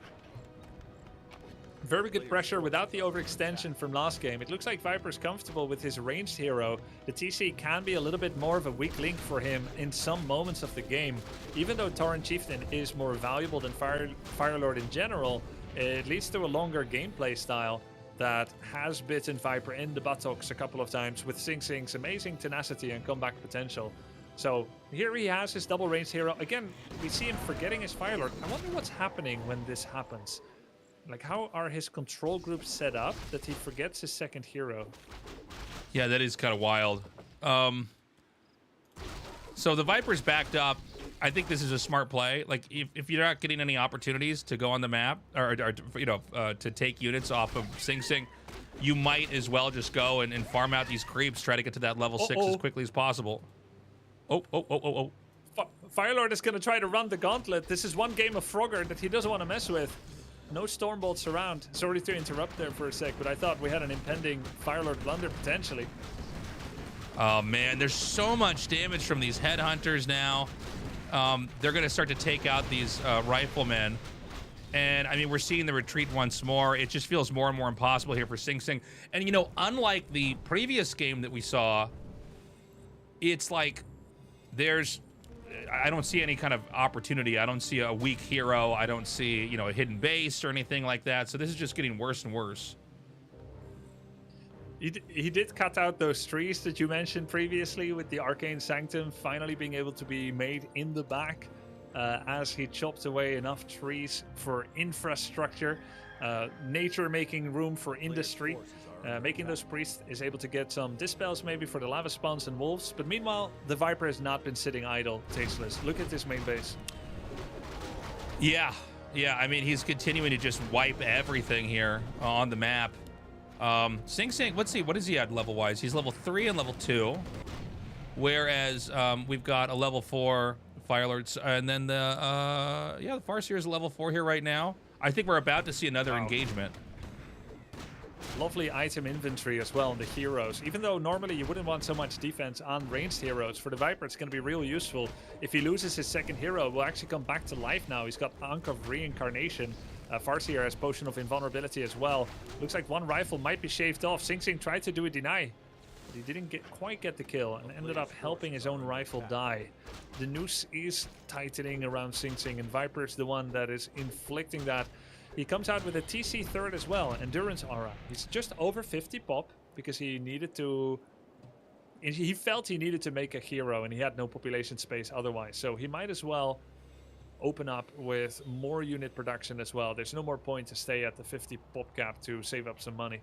Very good pressure without the overextension from last game. It looks like Viper's comfortable with his ranged hero. The TC can be a little bit more of a weak link for him in some moments of the game. Even though Tauren Chieftain is more valuable than Firelord in general, it leads to a longer gameplay style that has bitten Viper in the buttocks a couple of times with Sing Sing's amazing tenacity and comeback potential. So here he has his double ranged hero. Again, we see him forgetting his Firelord. I wonder what's happening when this happens. Like, how are his control groups set up that he forgets his second hero? Yeah, that is kind of wild. So the Viper's backed up. I think this is a smart play. Like, if you're not getting any opportunities to go on the map, or you know, to take units off of Sing Sing, you might as well just go and farm out these creeps, try to get to that level 6 as quickly as possible. Oh. Firelord is going to try to run the gauntlet. This is one game of Frogger that he doesn't want to mess with. No Stormbolts around. Sorry to interrupt there for a sec, but I thought we had an impending Firelord blunder potentially. Oh man, there's so much damage from these headhunters now. They're going to start to take out these riflemen. And I mean, we're seeing the retreat once more. It just feels more and more impossible here for Sing Sing. And you know, unlike the previous game that we saw, it's like I don't see any kind of opportunity. I don't see a weak hero. I don't see, you know, a hidden base or anything like that. So this is just getting worse and worse. He did cut out those trees that you mentioned previously, with the Arcane Sanctum finally being able to be made in the back. as he chopped away enough trees for infrastructure, nature making room for industry. Making those priests is able to get some dispels maybe for the lava spawns and wolves. But meanwhile, the Viper has not been sitting idle, tasteless. Look at this main base. Yeah, I mean, he's continuing to just wipe everything here on the map. Sing Sing, let's see, what is he at level-wise? He's level 3 and level 2. Whereas we've got a level 4 Fire Lords, and then the Farseer is a level 4 here right now. I think we're about to see another engagement. Lovely item inventory as well on the heroes. Even though normally you wouldn't want so much defense on ranged heroes, for the Viper it's going to be real useful. If he loses his second hero, will actually come back to life now. He's got Ankh of Reincarnation. Farseer has Potion of Invulnerability as well. Looks like one rifle might be shaved off. Sing Sing tried to do a deny. But he didn't quite get the kill and ended up helping his own rifle die. The noose is tightening around Sing Sing, and Viper is the one that is inflicting that. He comes out with a TC third as well, Endurance Aura. He's just over 50 pop because he needed to... He felt he needed to make a hero and he had no population space otherwise. So he might as well open up with more unit production as well. There's no more point to stay at the 50 pop cap to save up some money.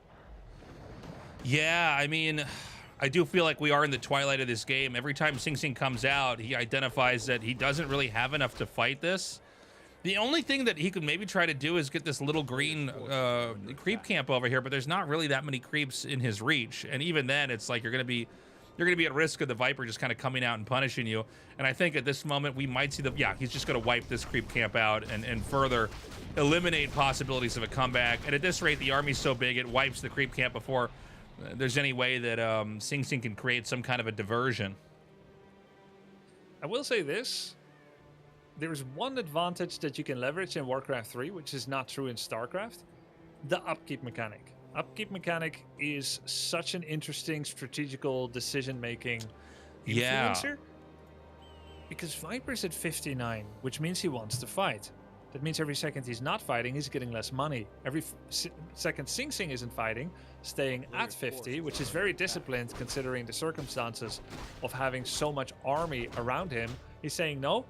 Yeah, I mean, I do feel like we are in the twilight of this game. Every time Sing Sing comes out, he identifies that he doesn't really have enough to fight this. The only thing that he could maybe try to do is get this little green creep camp over here, but there's not really that many creeps in his reach. And even then, it's like you're gonna be at risk of the Viper just kind of coming out and punishing you. And I think at this moment we might see he's just gonna wipe this creep camp out and further eliminate possibilities of a comeback. And at this rate, the army's so big it wipes the creep camp before there's any way that Sing Sing can create some kind of a diversion. I will say this. There's one advantage that you can leverage in Warcraft 3, which is not true in Starcraft. The upkeep mechanic. Upkeep mechanic is such an interesting strategical decision-making influencer. Because Viper's at 59, which means he wants to fight. That means every second he's not fighting, he's getting less money. Every second Sing Sing isn't fighting, staying at 50, which is very disciplined considering the circumstances of having so much army around him. He's saying, no,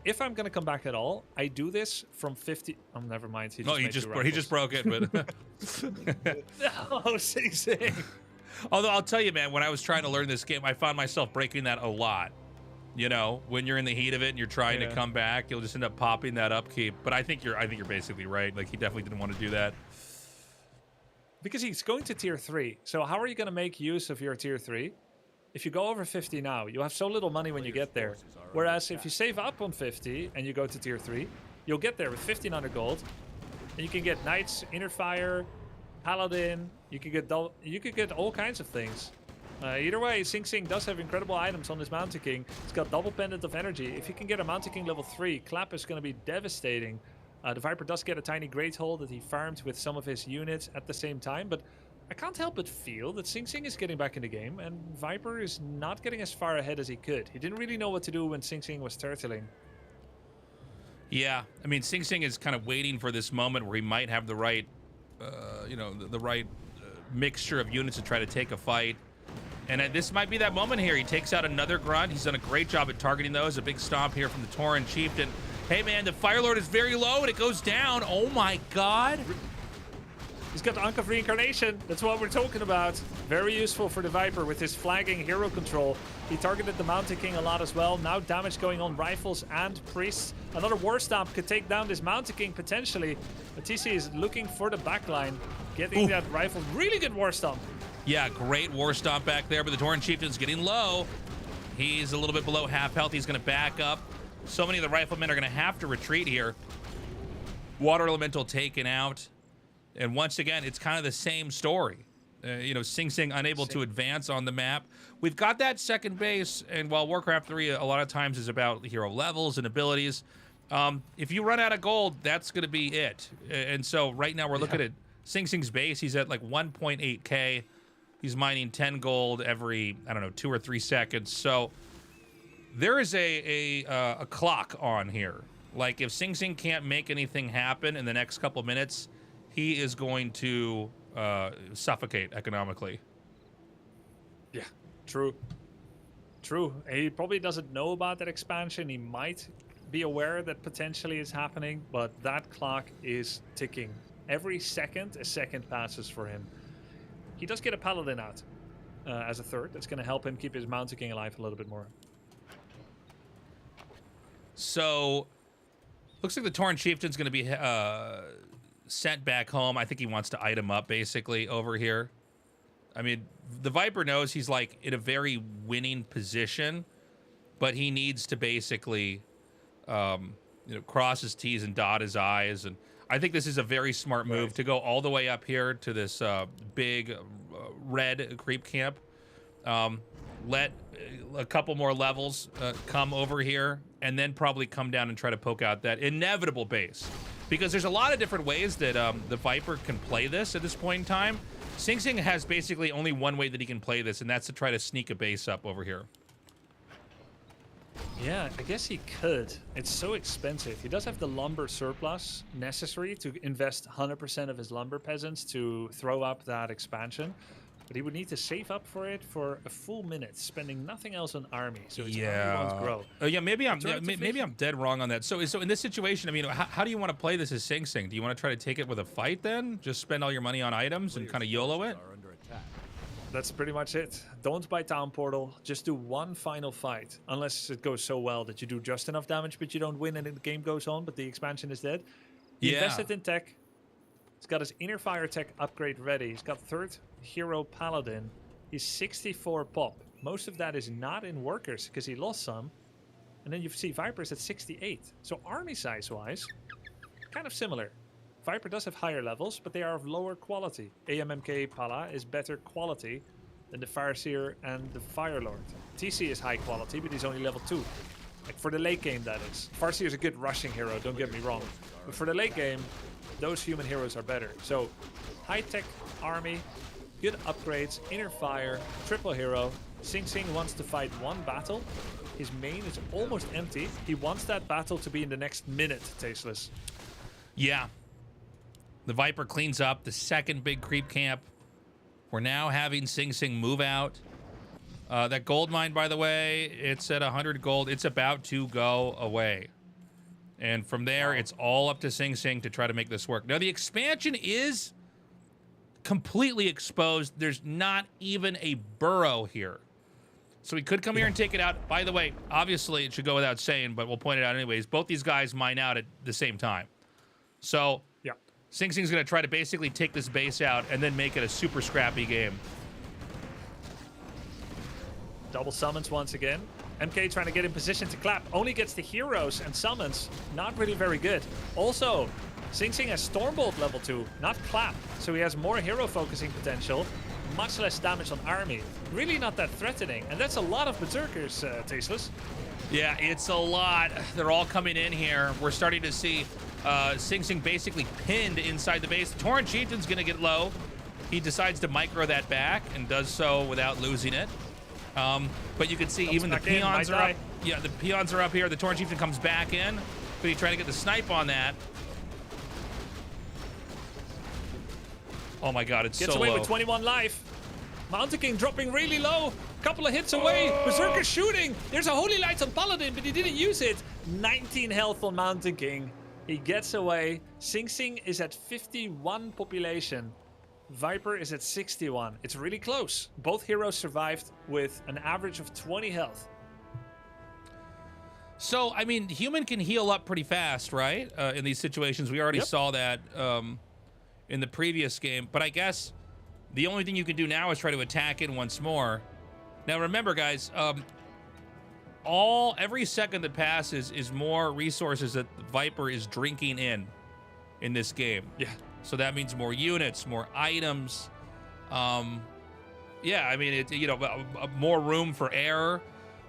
if I'm going to come back at all, I do this from 50... Oh, never mind. He just broke it, but... No, Sing Sing. Although I'll tell you, man, when I was trying to learn this game, I found myself breaking that a lot. You know, when you're in the heat of it and you're trying to come back, you'll just end up popping that upkeep. But I think you're basically right. Like, he definitely didn't want to do that. Because he's going to tier 3. So how are you going to make use of your tier 3? If you go over 50 now, you have so little money when you get there. Whereas if you save up on 50 and you go to tier 3, you'll get there with 1500 gold. And you can get Knights, Inner Fire, Paladin. You could get all kinds of things. Either way, Sing Sing does have incredible items on this Mountain King. It's got double pendant of energy. If you can get a Mountain King level 3, Clap is going to be devastating. The Viper does get a tiny Great Hole that he farmed with some of his units at the same time, but I can't help but feel that Sing Sing is getting back in the game, and Viper is not getting as far ahead as he could. He didn't really know what to do when Sing Sing was turtling. Yeah, I mean, Sing Sing is kind of waiting for this moment where he might have the right, the right mixture of units to try to take a fight. And this might be that moment here. He takes out another Grunt. He's done a great job at targeting those. A big stomp here from the Tauren Chieftain. Hey, man, the Fire Lord is very low, and it goes down. Oh, my God. He's got the Ankh of Reincarnation. That's what we're talking about. Very useful for the Viper with his flagging hero control. He targeted the Mountain King a lot as well. Now damage going on rifles and priests. Another War Stomp could take down this Mountain King potentially. But TC is looking for the backline. Getting that rifle. Really good War Stomp. Yeah, great War Stomp back there, but the Tauren Chieftain's getting low. He's a little bit below half health. He's going to back up. So many of the riflemen are going to have to retreat here. Water Elemental taken out. And once again, it's kind of the same story. Sing Sing unable to advance on the map. We've got that second base, and while Warcraft 3 a lot of times is about hero levels and abilities, if you run out of gold, that's going to be it. And so right now we're looking at Sing Sing's base. He's at like 1.8k. He's mining 10 gold every, 2 or 3 seconds. So there is a clock on here. Like, if Sing Sing can't make anything happen in the next couple minutes, he is going to suffocate economically. Yeah, true. He probably doesn't know about that expansion. He might be aware that potentially is happening, but that clock is ticking. Every second, a second passes for him. He does get a paladin out as a third. That's going to help him keep his Mountain King alive a little bit more. So, looks like the Tauren Chieftain's going to be sent back home. I think he wants to item up, basically, over here. I mean, the Viper knows he's, like, in a very winning position, but he needs to basically, cross his T's and dot his I's. And I think this is a very smart move to go all the way up here to this big red creep camp. Let a couple more levels come over here, and then probably come down and try to poke out that inevitable base. Because there's a lot of different ways that the Viper can play this at this point in time. Sing Sing has basically only one way that he can play this, and that's to try to sneak a base up over here. Yeah, I guess he could. It's so expensive. He does have the lumber surplus necessary to invest 100% of his lumber peasants to throw up that expansion. But he would need to save up for it for a full minute, spending nothing else on army. So it's won't grow. Yeah, maybe I'm dead wrong on that. So in this situation, I mean, how do you want to play this as Sing Sing? Do you want to try to take it with a fight then? Just spend all your money on items and kind of YOLO it? That's pretty much it. Don't buy Town Portal. Just do one final fight. Unless it goes so well that you do just enough damage, but you don't win and the game goes on, but the expansion is dead. He invested in tech. He's got his inner fire tech upgrade ready. He's got third hero paladin. He's 64 pop. Most of that is not in workers because he lost some. And then you see Viper's at 68. So army size wise, kind of similar. Viper does have higher levels, but they are of lower quality. AMMK Pala is better quality than the Farseer and the Firelord. TC is high quality, but he's only level 2. Like for the late game, that is. Farseer is a good rushing hero, don't get me wrong. But for the late game, those human heroes are better. So, high-tech army, good upgrades, inner fire, triple hero. Sing Sing wants to fight one battle. His main is almost empty. He wants that battle to be in the next minute, Tasteless. Yeah. The Viper cleans up the second big creep camp. We're now having Sing Sing move out. That gold mine, by the way, it's at 100 gold. It's about to go away. And from there, it's all up to Sing Sing to try to make this work. Now, the expansion is completely exposed. There's not even a burrow here. So we could come here and take it out. By the way, obviously, it should go without saying, but we'll point it out anyways. Both these guys mine out at the same time. So Sing Sing's going to try to basically take this base out and then make it a super scrappy game. Double summons once again. MK trying to get in position to clap. Only gets the heroes and summons. Not really very good. Also, Sing Sing has Stormbolt level 2, not clap. So he has more hero focusing potential. Much less damage on army. Really not that threatening. And that's a lot of berserkers, Tasteless. Yeah, it's a lot. They're all coming in here. We're starting to see Sing Sing basically pinned inside the base. Tauren Chieftain's going to get low. He decides to micro that back and does so without losing it. But you can see even the peons are up. Yeah, the peons are up here. The Tauren Chieftain comes back in, but he's trying to get the snipe on that. Oh my god, it's Gets so away low. with 21 life. Mountain King dropping really low. Couple of hits away. Berserker shooting. There's a Holy Light on Paladin, but he didn't use it. 19 health on Mountain King. He gets away. Sing Sing is at 51 population. Viper is at 61. It's really close. Both heroes survived with an average of 20 health. So, I mean, human can heal up pretty fast, right? In these situations. We already saw that in the previous game. But I guess the only thing you can do now is try to attack it once more. Now, remember, guys, every second that passes is more resources that the Viper is drinking in this game. Yeah. So that means more units, more items. Yeah, I mean, more room for error.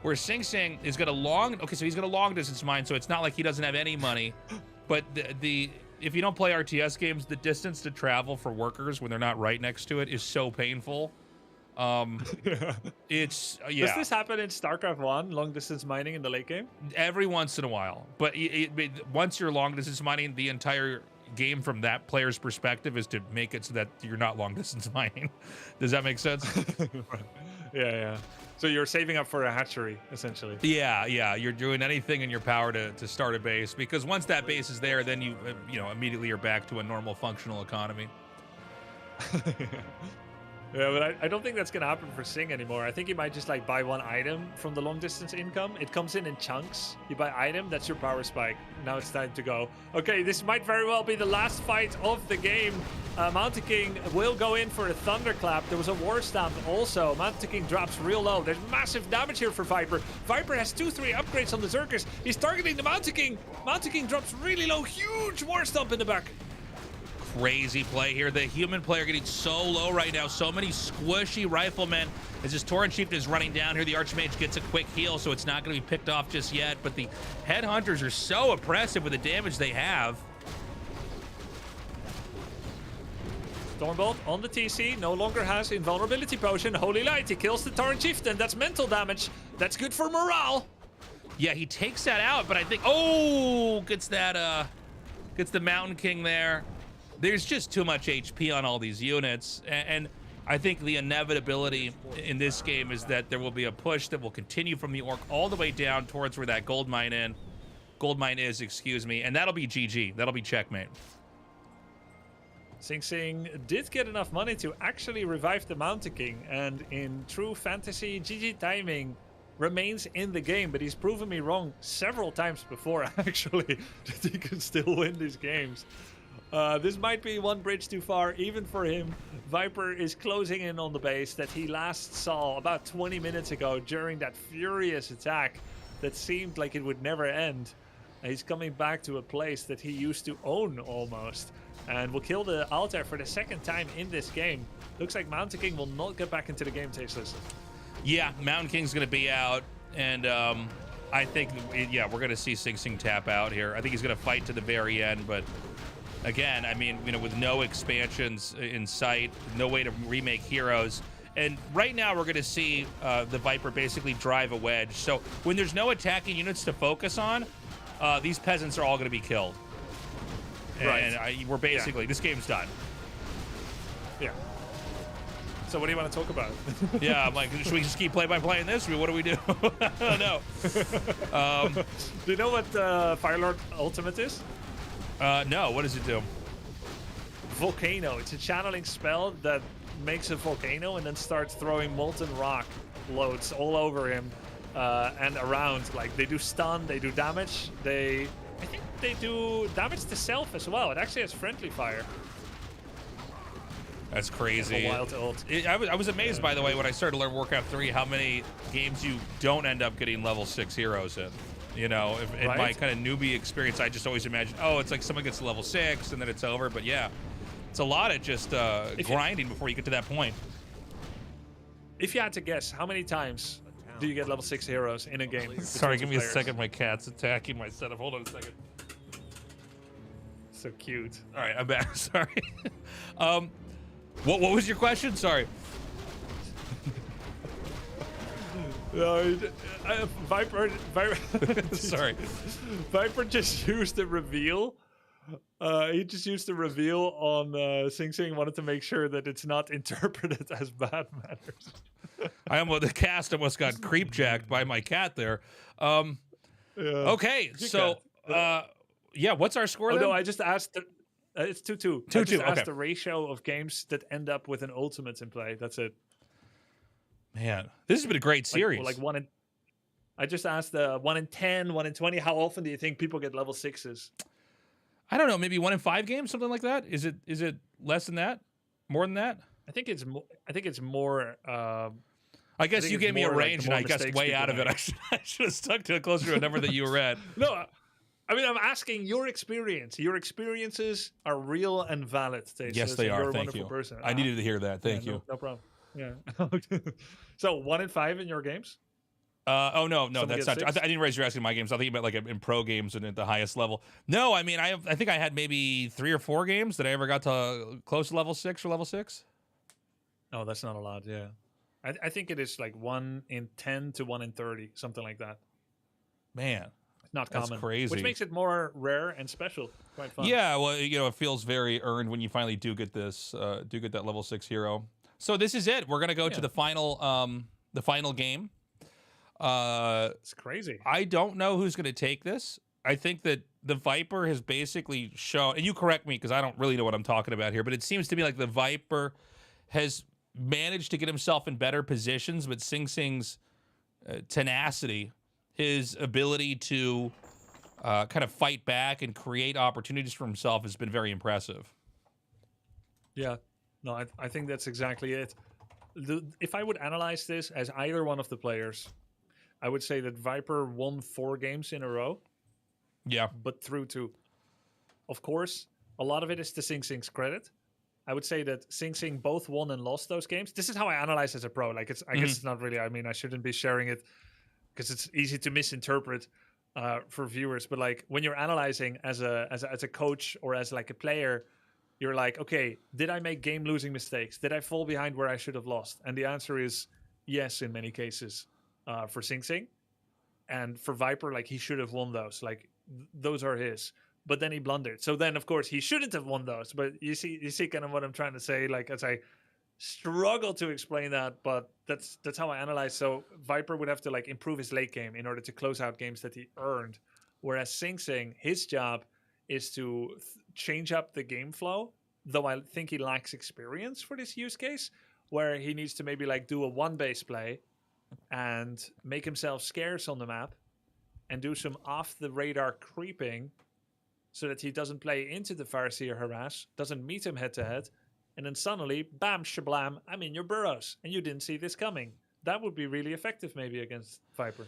Where Sing Sing is going to he's going to long distance mine, so it's not like he doesn't have any money. But if you don't play RTS games, the distance to travel for workers when they're not right next to it is so painful. Does this happen in Starcraft 1, long distance mining in the late game? Every once in a while. But once you're long distance mining, the entire game from that player's perspective is to make it so that you're not long distance mining. Does that make sense? Yeah. So you're saving up for a hatchery, essentially. Yeah. You're doing anything in your power to start a base, because once that base is there, then you immediately are back to a normal functional economy. Yeah, but I don't think that's gonna happen for Sing anymore. I think you might just like buy one item from the long distance income. It comes in chunks. You buy item, that's your power spike. Now it's time to go. Okay, this might very well be the last fight of the game. Mountain King will go in for a thunderclap. There was a war stamp also. Mountain King drops real low. There's massive damage here for Viper. Viper has 2-3 upgrades on the Zerkers. He's targeting the Mountain King. Mountain King drops really low. Huge war stamp in the back. Crazy play here. The human player getting so low right now. So many squishy riflemen. As this Torrent Chieftain is running down here, the Archmage gets a quick heal, so it's not going to be picked off just yet. But the Headhunters are so oppressive with the damage they have. Stormbolt on the TC, no longer has invulnerability potion. Holy Light, he kills the Torrent Chieftain. That's mental damage. That's good for morale. Yeah, he takes that out, but I think, gets the Mountain King there. There's just too much HP on all these units, and I think the inevitability in this game is that there will be a push that will continue from the Orc all the way down towards where that gold mine is, excuse me, and that'll be GG. That'll be checkmate. Sing Sing did get enough money to actually revive the Mountain King, and in true fantasy, GG timing remains in the game, but he's proven me wrong several times before, actually, that he can still win these games. This might be one bridge too far, even for him. Viper is closing in on the base that he last saw about 20 minutes ago during that furious attack that seemed like it would never end. He's coming back to a place that he used to own almost, and will kill the Altair for the second time in this game. Looks like Mountain King will not get back into the game, Tasteless. Yeah, Mountain King's going to be out, and I think, we're going to see Sing Sing tap out here. I think he's going to fight to the very end, but again, I mean, with no expansions in sight, no way to remake heroes. And right now we're going to see the Viper basically drive a wedge. So when there's no attacking units to focus on, these peasants are all going to be killed. Right. And we're basically, this game's done. Yeah. So what do you want to talk about? Yeah, I'm like, should we just keep play-by-playing this? What do we do? I don't know. Do you know what Firelord Ultimate is? No, what does it do? Volcano. It's a channeling spell that makes a volcano and then starts throwing molten rock loads all over him and around. Like, they do stun, they do damage. I think they do damage to self as well. It actually has friendly fire. That's crazy. Wild ult. I was amazed, by the way, when I started to learn Warcraft 3, how many games you don't end up getting level 6 heroes in. In my kind of newbie experience, I just always imagined, it's like someone gets to level 6 and then it's over. But yeah, it's a lot of just grinding before you get to that point. If you had to guess, how many times do you get level 6 heroes in a game? Sorry, give me a second. My cat's attacking my setup. Hold on a second. So cute. All right, I'm back. Sorry. What was your question? Sorry. Viper Sorry. Viper just used the reveal. He just used the reveal on Sing Sing. Wanted to make sure that it's not interpreted as bad manners. The cast almost got creep jacked by my cat there. Okay, so what's our score? Then? No, I just asked. It's 2-2. 2-2. I just asked okay. the ratio of games that end up with an ultimate in play. That's it. Man, this has been a great series. I just asked 1 in 10, 1 in 20. How often do you think people get level 6s? I don't know. Maybe 1 in 5 games, something like that. Is it less than that? More than that? I think it's more. I guess you gave me a range, and I guessed way out of it. I should have stuck to it closer to a number that you were at. No, I mean, I'm asking your experience. Your experiences are real and valid. Stacey. Yes, they are. You're a Thank wonderful you. person. I needed to hear that. Thank you. No problem. Yeah. So 1 in 5 in your games? No, Someone that's not. I didn't realize you're asking my games. I think about like in pro games and at the highest level. No, I mean, I think I had maybe 3 or 4 games that I ever got to close to level 6 or level 6. Oh, that's not a lot. Yeah, I think it is like 1 in 10 to 1 in 30, something like that. Man, not that's common. Crazy. Which makes it more rare and special. Quite fun. Yeah, well, it feels very earned when you finally do get that level 6 hero. So this is it. We're gonna go to the final the final game. It's crazy. I don't know who's going to take this. I think that the Viper has basically shown, and you correct me because I don't really know what I'm talking about here, but it seems to me like the Viper has managed to get himself in better positions, but Sing Sing's tenacity, his ability to kind of fight back and create opportunities for himself has been very impressive. Yeah, no, I think that's exactly it. If I would analyze this as either one of the players, I would say that Viper won 4 games in a row. Yeah. But through to, of course, a lot of it is to Sing Sing's credit. I would say that Sing Sing both won and lost those games. This is how I analyze as a pro. Like, I guess it's not really, I mean, I shouldn't be sharing it because it's easy to misinterpret for viewers. But like when you're analyzing as a coach or as like a player, you're like, okay, did I make game losing mistakes? Did I fall behind where I should have lost? And the answer is yes, in many cases for Sing Sing. And for Viper, like he should have won those. Like those are his. But then he blundered. So then, of course, he shouldn't have won those. But you see kind of what I'm trying to say. Like as I struggle to explain that, but that's how I analyze. So Viper would have to like improve his late game in order to close out games that he earned. Whereas Sing Sing, his job is to change up the game flow. Though I think he lacks experience for this use case, where he needs to maybe like do a one base play and make himself scarce on the map and do some off the radar creeping so that he doesn't play into the Farseer harass, doesn't meet him head to head, and then suddenly, bam, shablam, I'm in your burrows, and you didn't see this coming. That would be really effective maybe against Viper.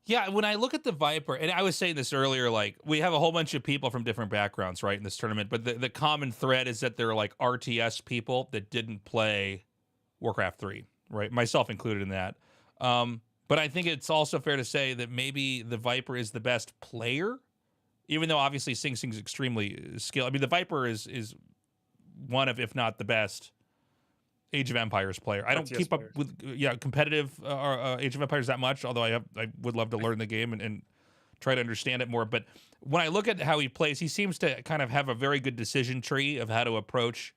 Yeah, when I look at the Viper, and I was saying this earlier, like, we have a whole bunch of people from different backgrounds, right, in this tournament, but the common thread is that they're, like, RTS people that didn't play Warcraft 3, right, myself included in that. But I think it's also fair to say that maybe the Viper is the best player, even though obviously Sing Sing's extremely skilled. I mean, the Viper is one of, if not the best, Age of Empires player. I don't keep up with competitive Age of Empires that much, although I would love to learn the game and try to understand it more. But when I look at how he plays, he seems to kind of have a very good decision tree of how to approach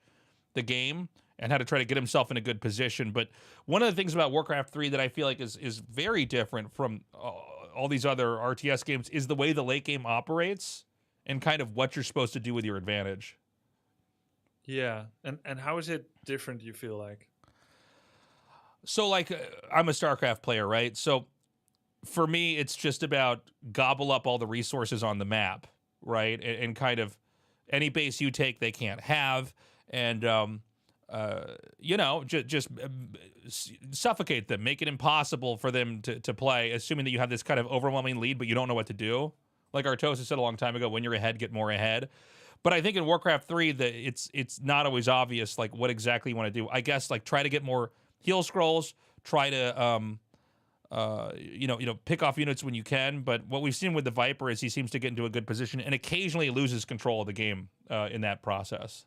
the game and how to try to get himself in a good position. But one of the things about Warcraft 3 that I feel like is very different from all these other RTS games is the way the late game operates and kind of what you're supposed to do with your advantage. Yeah, and how is it different, you feel like? So, like, I'm a Starcraft player, right? So, for me, it's just about gobble up all the resources on the map, right? And kind of any base you take, they can't have. And, just suffocate them, make it impossible for them to play, assuming that you have this kind of overwhelming lead, but you don't know what to do. Like Artosis said a long time ago, when you're ahead, get more ahead. But I think in Warcraft 3, it's not always obvious, like, what exactly you want to do. I guess, like, try to get more heal scrolls, try to, pick off units when you can. But what we've seen with the Viper is he seems to get into a good position and occasionally loses control of the game in that process.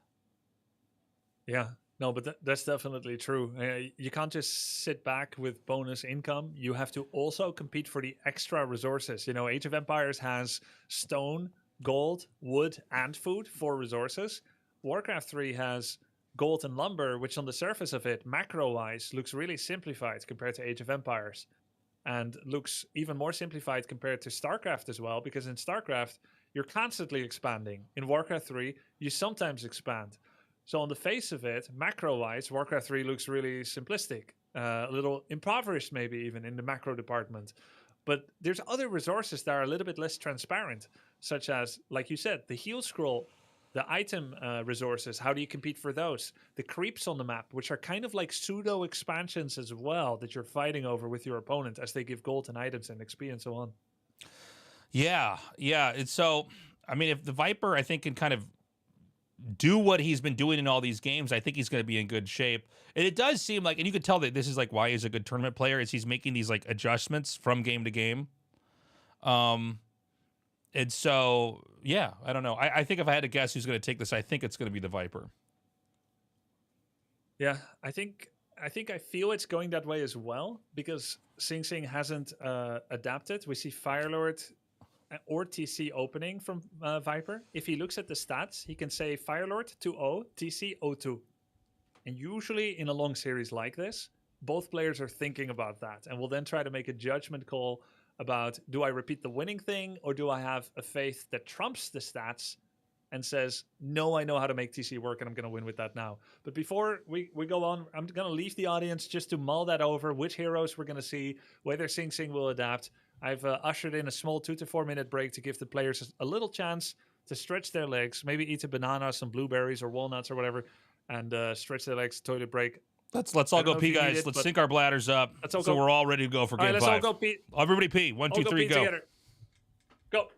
Yeah, no, but that's definitely true. You can't just sit back with bonus income. You have to also compete for the extra resources. You know, Age of Empires has stone, gold, wood, and food, 4 resources. Warcraft 3 has gold and lumber, which on the surface of it, macro-wise, looks really simplified compared to Age of Empires. And looks even more simplified compared to Starcraft as well, because in Starcraft, you're constantly expanding. In Warcraft 3, you sometimes expand. So on the face of it, macro-wise, Warcraft 3 looks really simplistic. A little impoverished maybe even in the macro department. But there's other resources that are a little bit less transparent, such as, like you said, the heal scroll, the item resources. How do you compete for those? The creeps on the map, which are kind of like pseudo expansions as well that you're fighting over with your opponent as they give gold and items and XP and so on. Yeah. It's so, I mean, if the Viper, I think, can kind of do what he's been doing in all these games, I think he's going to be in good shape. And it does seem like, and you could tell that this is like why he's a good tournament player, is he's making these like adjustments from game to game. And so, yeah, I don't know. I think if I had to guess who's going to take this, I think it's going to be the Viper. Yeah, I feel it's going that way as well, because Sing Sing hasn't adapted. We see Firelord or TC opening from Viper. If he looks at the stats, he can say Firelord 2-0, TC 0-2. And usually in a long series like this, both players are thinking about that, and will then try to make a judgment call about, do I repeat the winning thing, or do I have a faith that trumps the stats and says, no, I know how to make TC work, and I'm going to win with that now. But before we go on, I'm going to leave the audience just to mull that over, which heroes we're going to see, whether Sing Sing will adapt. I've ushered in a small 2 to 4 minute break to give the players a little chance to stretch their legs, maybe eat a banana, some blueberries or walnuts or whatever, and stretch their legs, toilet break. Let's all go pee, guys. Let's sync our bladders up so we're all ready to go for game 5. Let's all go pee. Everybody pee. 1, 2, 3, go. Together. Go.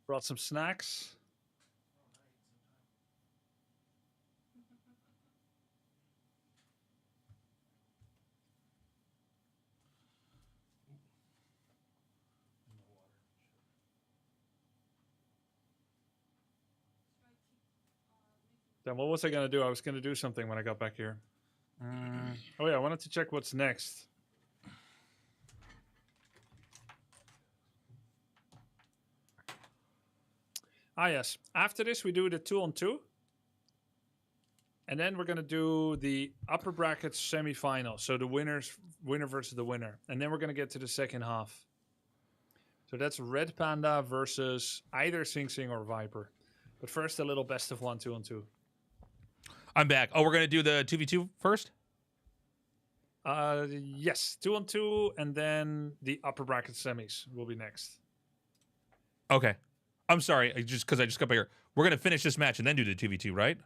Brought some snacks. Then what was I going to do? I was going to do something when I got back here. Oh yeah, I wanted to check what's next. Ah yes, after this we do the 2-on-2. And then we're going to do the upper bracket semi-final. So the winner versus the winner. And then we're going to get to the second half. So that's Red Panda versus either Sing Sing or Viper. But first, a little best of 1 2-on-2. I'm back. Oh, we're going to do the 2v2 first? Yes, 2-on-2, and then the upper bracket semis will be next. Okay. I'm sorry, because I just got back here. We're going to finish this match and then do the 2v2, right?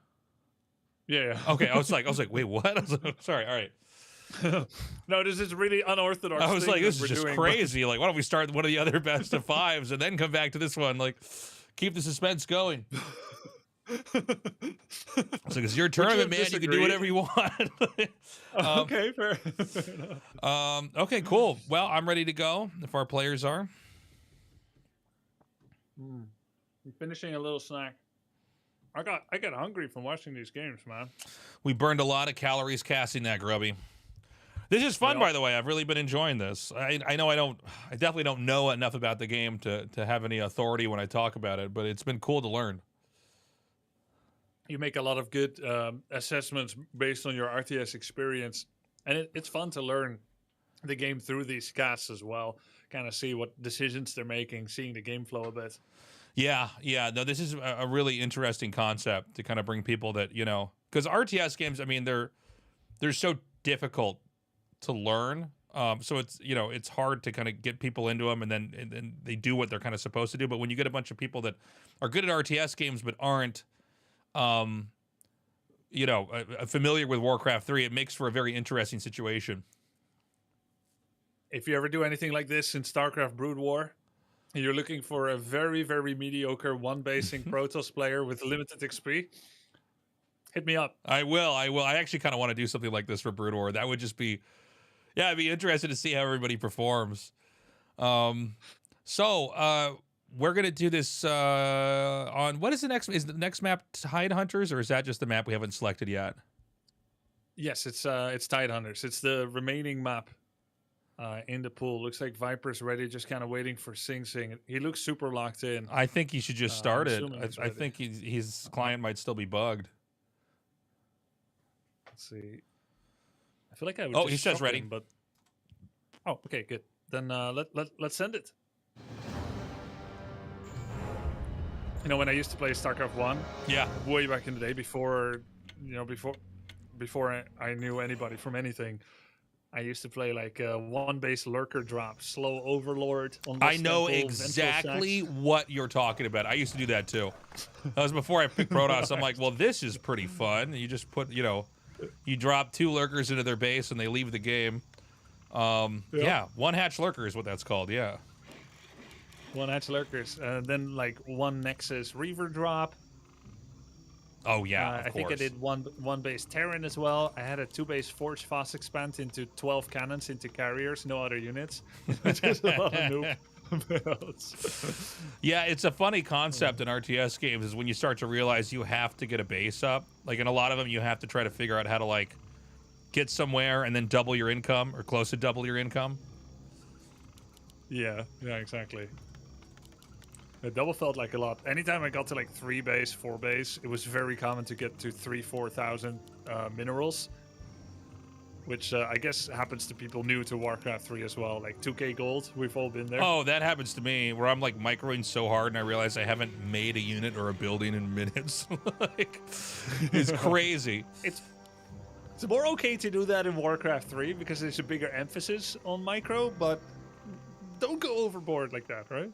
Yeah. Okay, I was like, wait, what? I was like, sorry, all right. No, this is really unorthodox. I was like, this is just doing, crazy. Like, why don't we start one of the other best of 5s and then come back to this one? Like, keep the suspense going. It's like, it's your tournament, man. You can do whatever you want. Okay, fair enough. Okay, cool. Well, I'm ready to go if our players are. I'm finishing a little snack. I got hungry from watching these games, man. We burned a lot of calories casting that, Grubby. This is fun, by the way. I've really been enjoying this. I know I definitely don't know enough about the game to have any authority when I talk about it, but it's been cool to learn. You make a lot of good assessments based on your RTS experience, and it's fun to learn the game through these casts as well. Kind of see what decisions they're making, seeing the game flow a bit. Yeah. No, this is a really interesting concept to kind of bring people that, you know, because RTS games, I mean, they're so difficult to learn. So it's, you know, it's hard to kind of get people into them, and then they do what they're kind of supposed to do. But when you get a bunch of people that are good at RTS games but aren't, you know, familiar with Warcraft 3, it makes for a very interesting situation. If you ever do anything like this in Starcraft Brood War, You're looking for a very, very mediocre one-basing Protoss player with limited XP? Hit me up. I will. I actually kind of want to do something like this for Brood War. That would just be, yeah, I'd be interested to see how everybody performs. So we're gonna do this on what is the next? Is the next map Tide Hunters, or is that just the map we haven't selected yet? Yes, it's Tide Hunters. It's the remaining map in the pool. Looks like Viper's ready, just kind of waiting for Sing Sing. He looks super locked in. I think he should just start it. I ready. think his client might still be bugged. Let's see. I feel like I would. Oh, just he says stop ready. him, but oh, okay, good. Then let's send it. You know, when I used to play StarCraft 1, yeah, way back in the day, before I knew anybody from anything, I used to play like one base lurker drop, slow overlord. On I know exactly what you're talking about. I used to do that too. That was before I picked Protoss. I'm like, well, this is pretty fun. You just put, you drop 2 lurkers into their base and they leave the game. Yeah, one hatch lurker is what that's called. Yeah. One hatch lurkers, and then like one Nexus Reaver drop. Oh yeah, I think I did one base Terran as well. I had a 2 base Forge fast expand into 12 cannons into carriers, no other units. Just a lot of noob builds. Yeah, it's a funny concept in RTS games is when you start to realize you have to get a base up. Like in a lot of them, you have to try to figure out how to like get somewhere and then double your income or close to double your income. Yeah, exactly. It double felt like a lot. Anytime I got to like 3 base, 4 base, it was very common to get to 3,000-4,000 minerals, which I guess happens to people new to Warcraft 3 as well. Like 2k gold, we've all been there. Oh, that happens to me where I'm like microing so hard and I realize I haven't made a unit or a building in minutes. Like, it's crazy. It's more okay to do that in Warcraft 3 because there's a bigger emphasis on micro, but don't go overboard like that, right?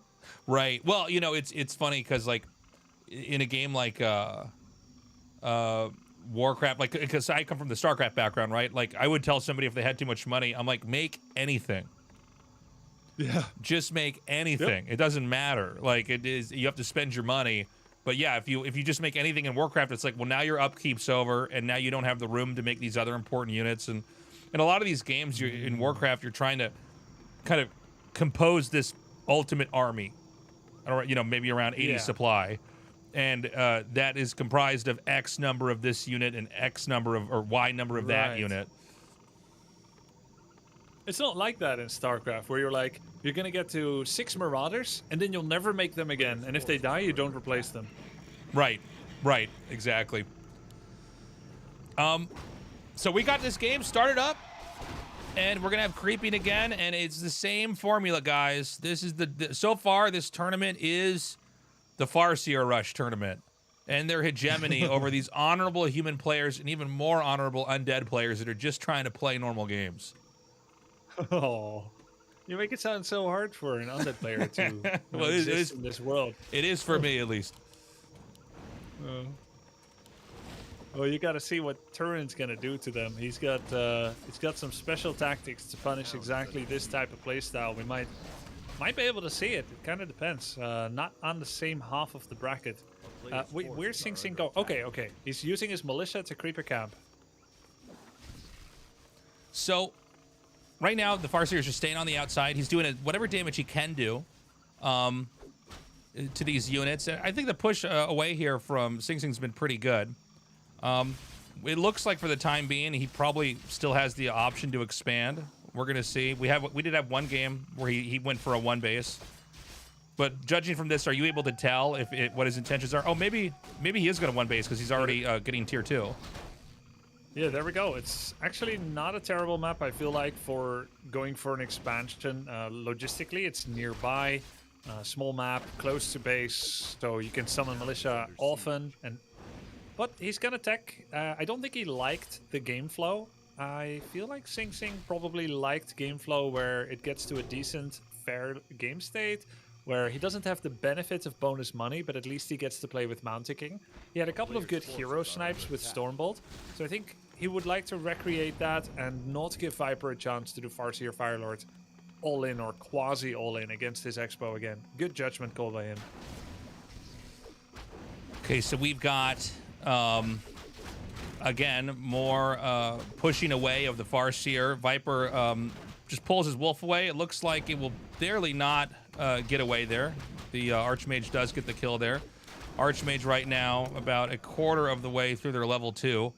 Right. Well, it's funny because like in a game like Warcraft, like because I come from the Starcraft background, right? Like I would tell somebody if they had too much money, I'm like, make anything. Yeah. Just make anything. Yep. It doesn't matter. Like it is, you have to spend your money. But yeah, if you just make anything in Warcraft, it's like, well, now your upkeep's over, and now you don't have the room to make these other important units. And in a lot of these games, in Warcraft, you're trying to kind of compose this ultimate army, or maybe around 80 supply, and that is comprised of X number of this unit and X number of or Y number of that unit. It's not like that in StarCraft, where you're gonna get to 6 Marauders, and then you'll never make them again. And if they die, you don't replace them. Right, exactly. So we got this game started up. And we're gonna have creeping again, and it's the same formula, guys. This is so far this tournament is the Farseer Rush tournament, and their hegemony over these honorable human players and even more honorable undead players that are just trying to play normal games. Oh, you make it sound so hard for an undead player to exist in this world. It is for me, at least. Well, you got to see what Turin's gonna do to them. He's got some special tactics to punish exactly this type of playstyle. We might be able to see it. It kind of depends. Not on the same half of the bracket. Where's Sing Sing go? Okay. He's using his militia to creep a camp. So, right now the Farseer is just staying on the outside. He's doing whatever damage he can do to these units. I think the push away here from Sing Sing's been pretty good. It looks like for the time being, he probably still has the option to expand. We're gonna see. We did have one game where he went for a 1 base, but judging from this, are you able to tell what his intentions are? Oh, maybe he is gonna 1 base because he's already getting tier 2. Yeah, there we go. It's actually not a terrible map. I feel like for going for an expansion. Logistically, it's nearby, small map, close to base, so you can summon militia often But he's gonna tech. I don't think he liked the game flow. I feel like Sing Sing probably liked game flow where it gets to a decent, fair game state, where he doesn't have the benefits of bonus money, but at least he gets to play with Mounticking. He had a couple of good hero snipes with Stormbolt, so I think he would like to recreate that and not give Viper a chance to do Farseer Firelord. all in or quasi all in against his Expo again. Good judgment call by him. Okay, so we've got again more pushing away of the Farseer. Viper just pulls his wolf away. It looks like it will barely not get away there. The Archmage does get the kill there. Archmage right now about a quarter of the way through their level 2.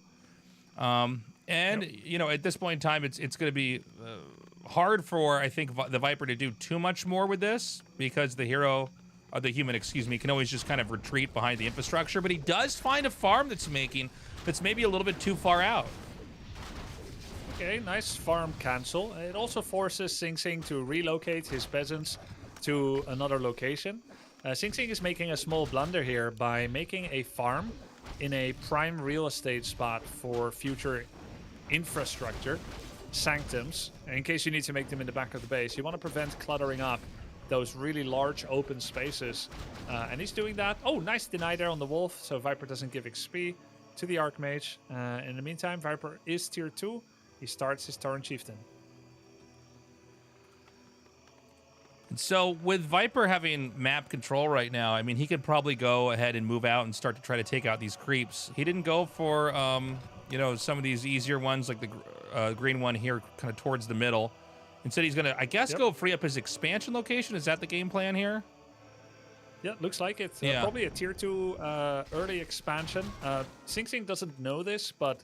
And, you know, at this point in time, it's going to be hard for, I think, the Viper to do too much more with this because the hero, or the human, excuse me, can always just kind of retreat behind the infrastructure. But he does find a farm that's maybe a little bit too far out. Okay, nice farm cancel. It also forces Sing Sing to relocate his peasants to another location. Sing Sing is making a small blunder here by making a farm in a prime real estate spot for future infrastructure, sanctums. And in case you need to make them in the back of the base, you want to prevent cluttering up those really large open spaces. And he's doing that. Oh, nice deny there on the wolf, so Viper doesn't give XP to the Archmage. In the meantime, Viper is tier 2. He starts his Tauren Chieftain. So with Viper having map control right now, I mean, he could probably go ahead and move out and start to try to take out these creeps. He didn't go for, you know, some of these easier ones like the green one here kind of towards the middle. Instead, he's going to, I guess, go free up his expansion location. Is that the game plan here? Yeah, looks like it. Probably a tier 2 early expansion. Sing Sing doesn't know this, but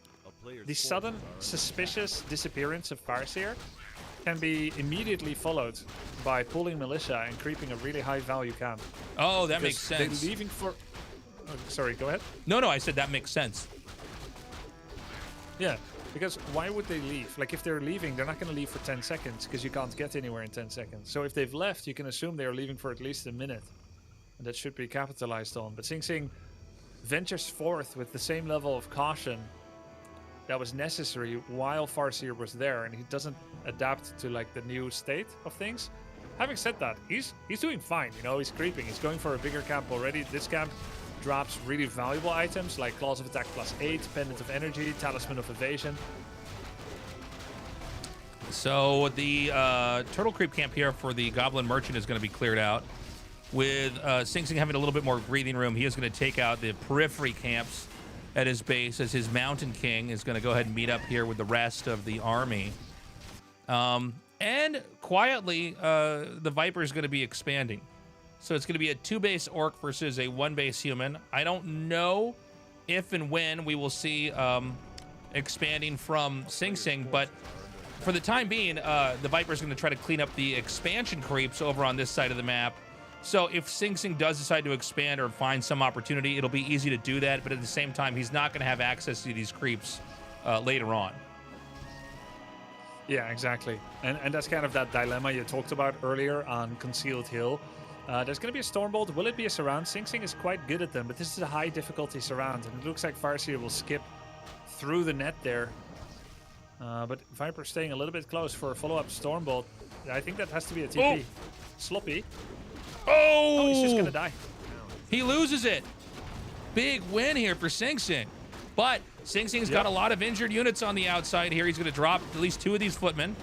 the sudden suspicious disappearance of Farseer can be immediately followed by pulling militia and creeping a really high value camp. Oh, that makes sense. They're leaving for... Oh, sorry, go ahead. No, I said that makes sense. Yeah, because why would they leave? Like, if they're leaving, they're not going to leave for 10 seconds because you can't get anywhere in 10 seconds. So if they've left, you can assume they're leaving for at least a minute. And that should be capitalized on. But Sing Sing ventures forth with the same level of caution that was necessary while Farseer was there, and he doesn't adapt to like the new state of things. Having said that, he's doing fine. You know, he's creeping. He's going for a bigger camp already. This camp drops really valuable items like Claws of Attack +8, Pendant of Energy, Talisman of Evasion. So the turtle creep camp here for the Goblin Merchant is going to be cleared out. With Sing Sing having a little bit more breathing room, he is going to take out the periphery camps at his base as his Mountain King is going to go ahead and meet up here with the rest of the army. And quietly, the Viper is going to be expanding. So it's going to be a 2-base Orc versus a 1-base human. I don't know if and when we will see expanding from Sing Sing, but for the time being, the Viper is going to try to clean up the expansion creeps over on this side of the map. So if Sing Sing does decide to expand or find some opportunity, it'll be easy to do that. But at the same time, he's not going to have access to these creeps later on. Yeah, exactly. And that's kind of that dilemma you talked about earlier on Concealed Hill. There's going to be a Stormbolt. Will it be a surround? Sing Sing is quite good at them, but this is a high difficulty surround. And it looks like Farseer will skip through the net there. But Viper staying a little bit close for a follow-up Stormbolt. I think that has to be a TP. Oh. Sloppy. Oh! He's just going to die. He loses it. Big win here for Sing Sing. But Sing Sing's got a lot of injured units on the outside here. He's going to drop at least 2 of these footmen.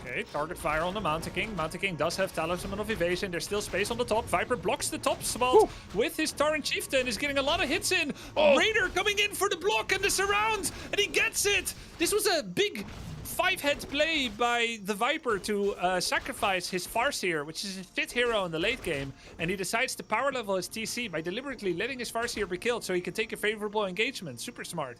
Okay, target fire on the Mountain King. Mountain King does have Talisman of Evasion. There's still space on the top. Viper blocks the top spot with his Tauren Chieftain. Is getting a lot of hits in. Raider coming in for the block and the surround. And he gets it. This was a big 5-head play by the Viper to sacrifice his Farseer, which is his 5th hero in the late game, and he decides to power level his TC by deliberately letting his Farseer be killed so he can take a favorable engagement. Super smart.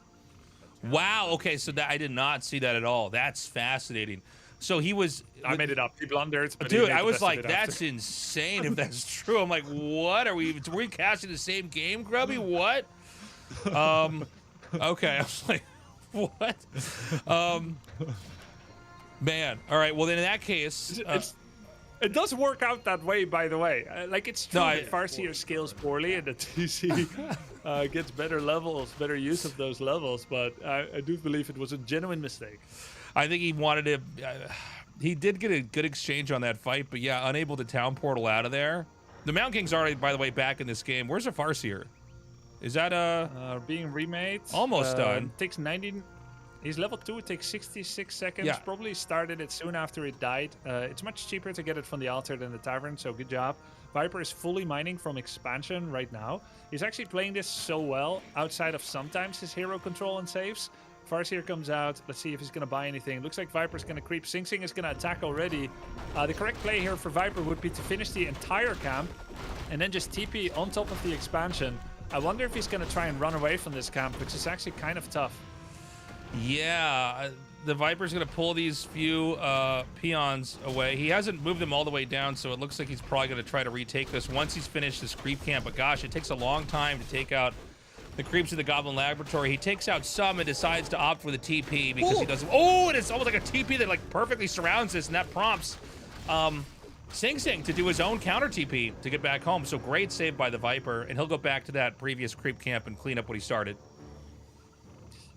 Wow, okay, so that I did not see that at all. That's fascinating. So he was... I made it up. He blundered. Dude, I was like, that's insane if that's true. I'm like, what? Are we casting the same game, Grubby? What? Okay, I was like... What? Man. All right. Well, then in that case, it does work out that way. By the way, like it's true that Farseer scales poorly and the TC gets better levels, better use of those levels. But I do believe it was a genuine mistake. I think he wanted to. He did get a good exchange on that fight, but yeah, unable to town portal out of there. The Mountain King's already, by the way, back in this game. Where's the Farseer? Is that being remade? Almost done. Takes 90. He's level 2, it takes 66 seconds. Yeah. Probably started it soon after it died. It's much cheaper to get it from the altar than the tavern, so good job. Viper is fully mining from expansion right now. He's actually playing this so well, outside of sometimes his hero control and saves. Farseer comes out. Let's see if he's going to buy anything. Looks like Viper's going to creep. Sing Sing is going to attack already. The correct play here for Viper would be to finish the entire camp and then just TP on top of the expansion. I wonder if he's going to try and run away from this camp, which is actually kind of tough. Yeah, the Viper's going to pull these few peons away. He hasn't moved them all the way down, so it looks like he's probably going to try to retake this once he's finished this creep camp. But gosh, it takes a long time to take out the creeps of the Goblin Laboratory. He takes out some and decides to opt for the TP because he doesn't. Oh, and it's almost like a TP that like perfectly surrounds this, and that prompts Sing Sing to do his own counter TP to get back home. So great save by the Viper, and he'll go back to that previous creep camp and clean up what he started.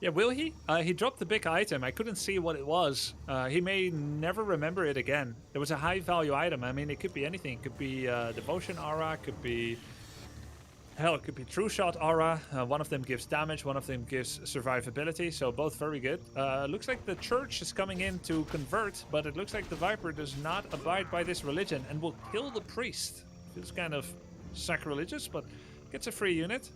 Yeah, will he? He dropped the big item. I couldn't see what it was. He may never remember it again. It was a high value item. I mean, it could be anything. It could be Devotion Aura, could be... Hell, it could be True Shot Aura. One of them gives damage, one of them gives survivability, so both very good. Looks like the church is coming in to convert, but it looks like the Viper does not abide by this religion and will kill the priest. Feels kind of sacrilegious, but gets a free unit.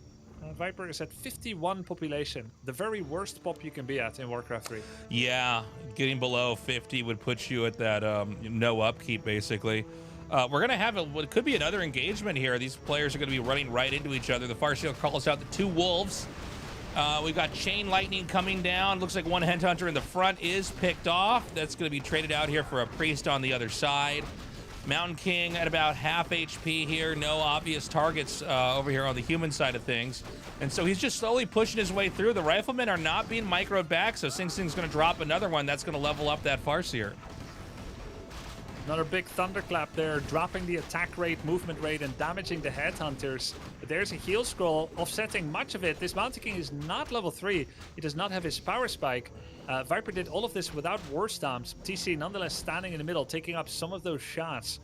Viper is at 51 population, the very worst pop you can be at in Warcraft 3. Yeah, getting below 50 would put you at that no upkeep, basically. We're going to have what could be another engagement here. These players are going to be running right into each other. The Farseer calls out the two wolves. We've got Chain Lightning coming down. Looks like one Headhunter in the front is picked off. That's going to be traded out here for a priest on the other side. Mountain King at about half HP here. No obvious targets over here on the human side of things. And so he's just slowly pushing his way through. The Riflemen are not being microed back, so Sing Sing's going to drop another one. That's going to level up that Farseer. Another big thunderclap there, dropping the attack rate, movement rate, and damaging the headhunters. But there's a heal scroll offsetting much of it. This Mountain King is not level 3. He does not have his power spike. Viper did all of this without war stomps. TC nonetheless standing in the middle, taking up some of those shots.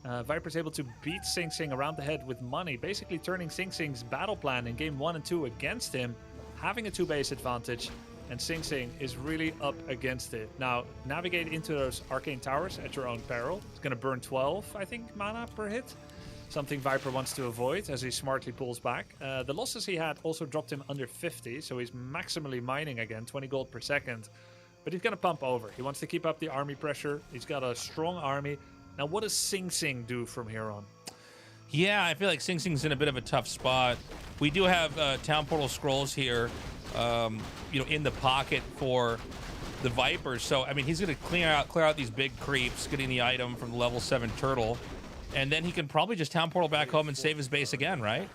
Viper's able to beat Sing Sing around the head with money, basically turning Sing Sing's battle plan in game 1 and 2 against him, having a 2-base advantage. And Sing Sing is really up against it. Now, navigate into those arcane towers at your own peril. It's going to burn 12, I think, mana per hit. Something Viper wants to avoid as he smartly pulls back. The losses he had also dropped him under 50, so he's maximally mining again, 20 gold per second. But he's going to pump over. He wants to keep up the army pressure. He's got a strong army. Now, what does Sing Sing do from here on? Yeah, I feel like Sing Sing's in a bit of a tough spot. We do have Town Portal Scrolls here. In the pocket for the Vipers. So, I mean, he's going to clear out these big creeps, getting the item from the level 7 turtle. And then he can probably just Town Portal back home and save his base again, right?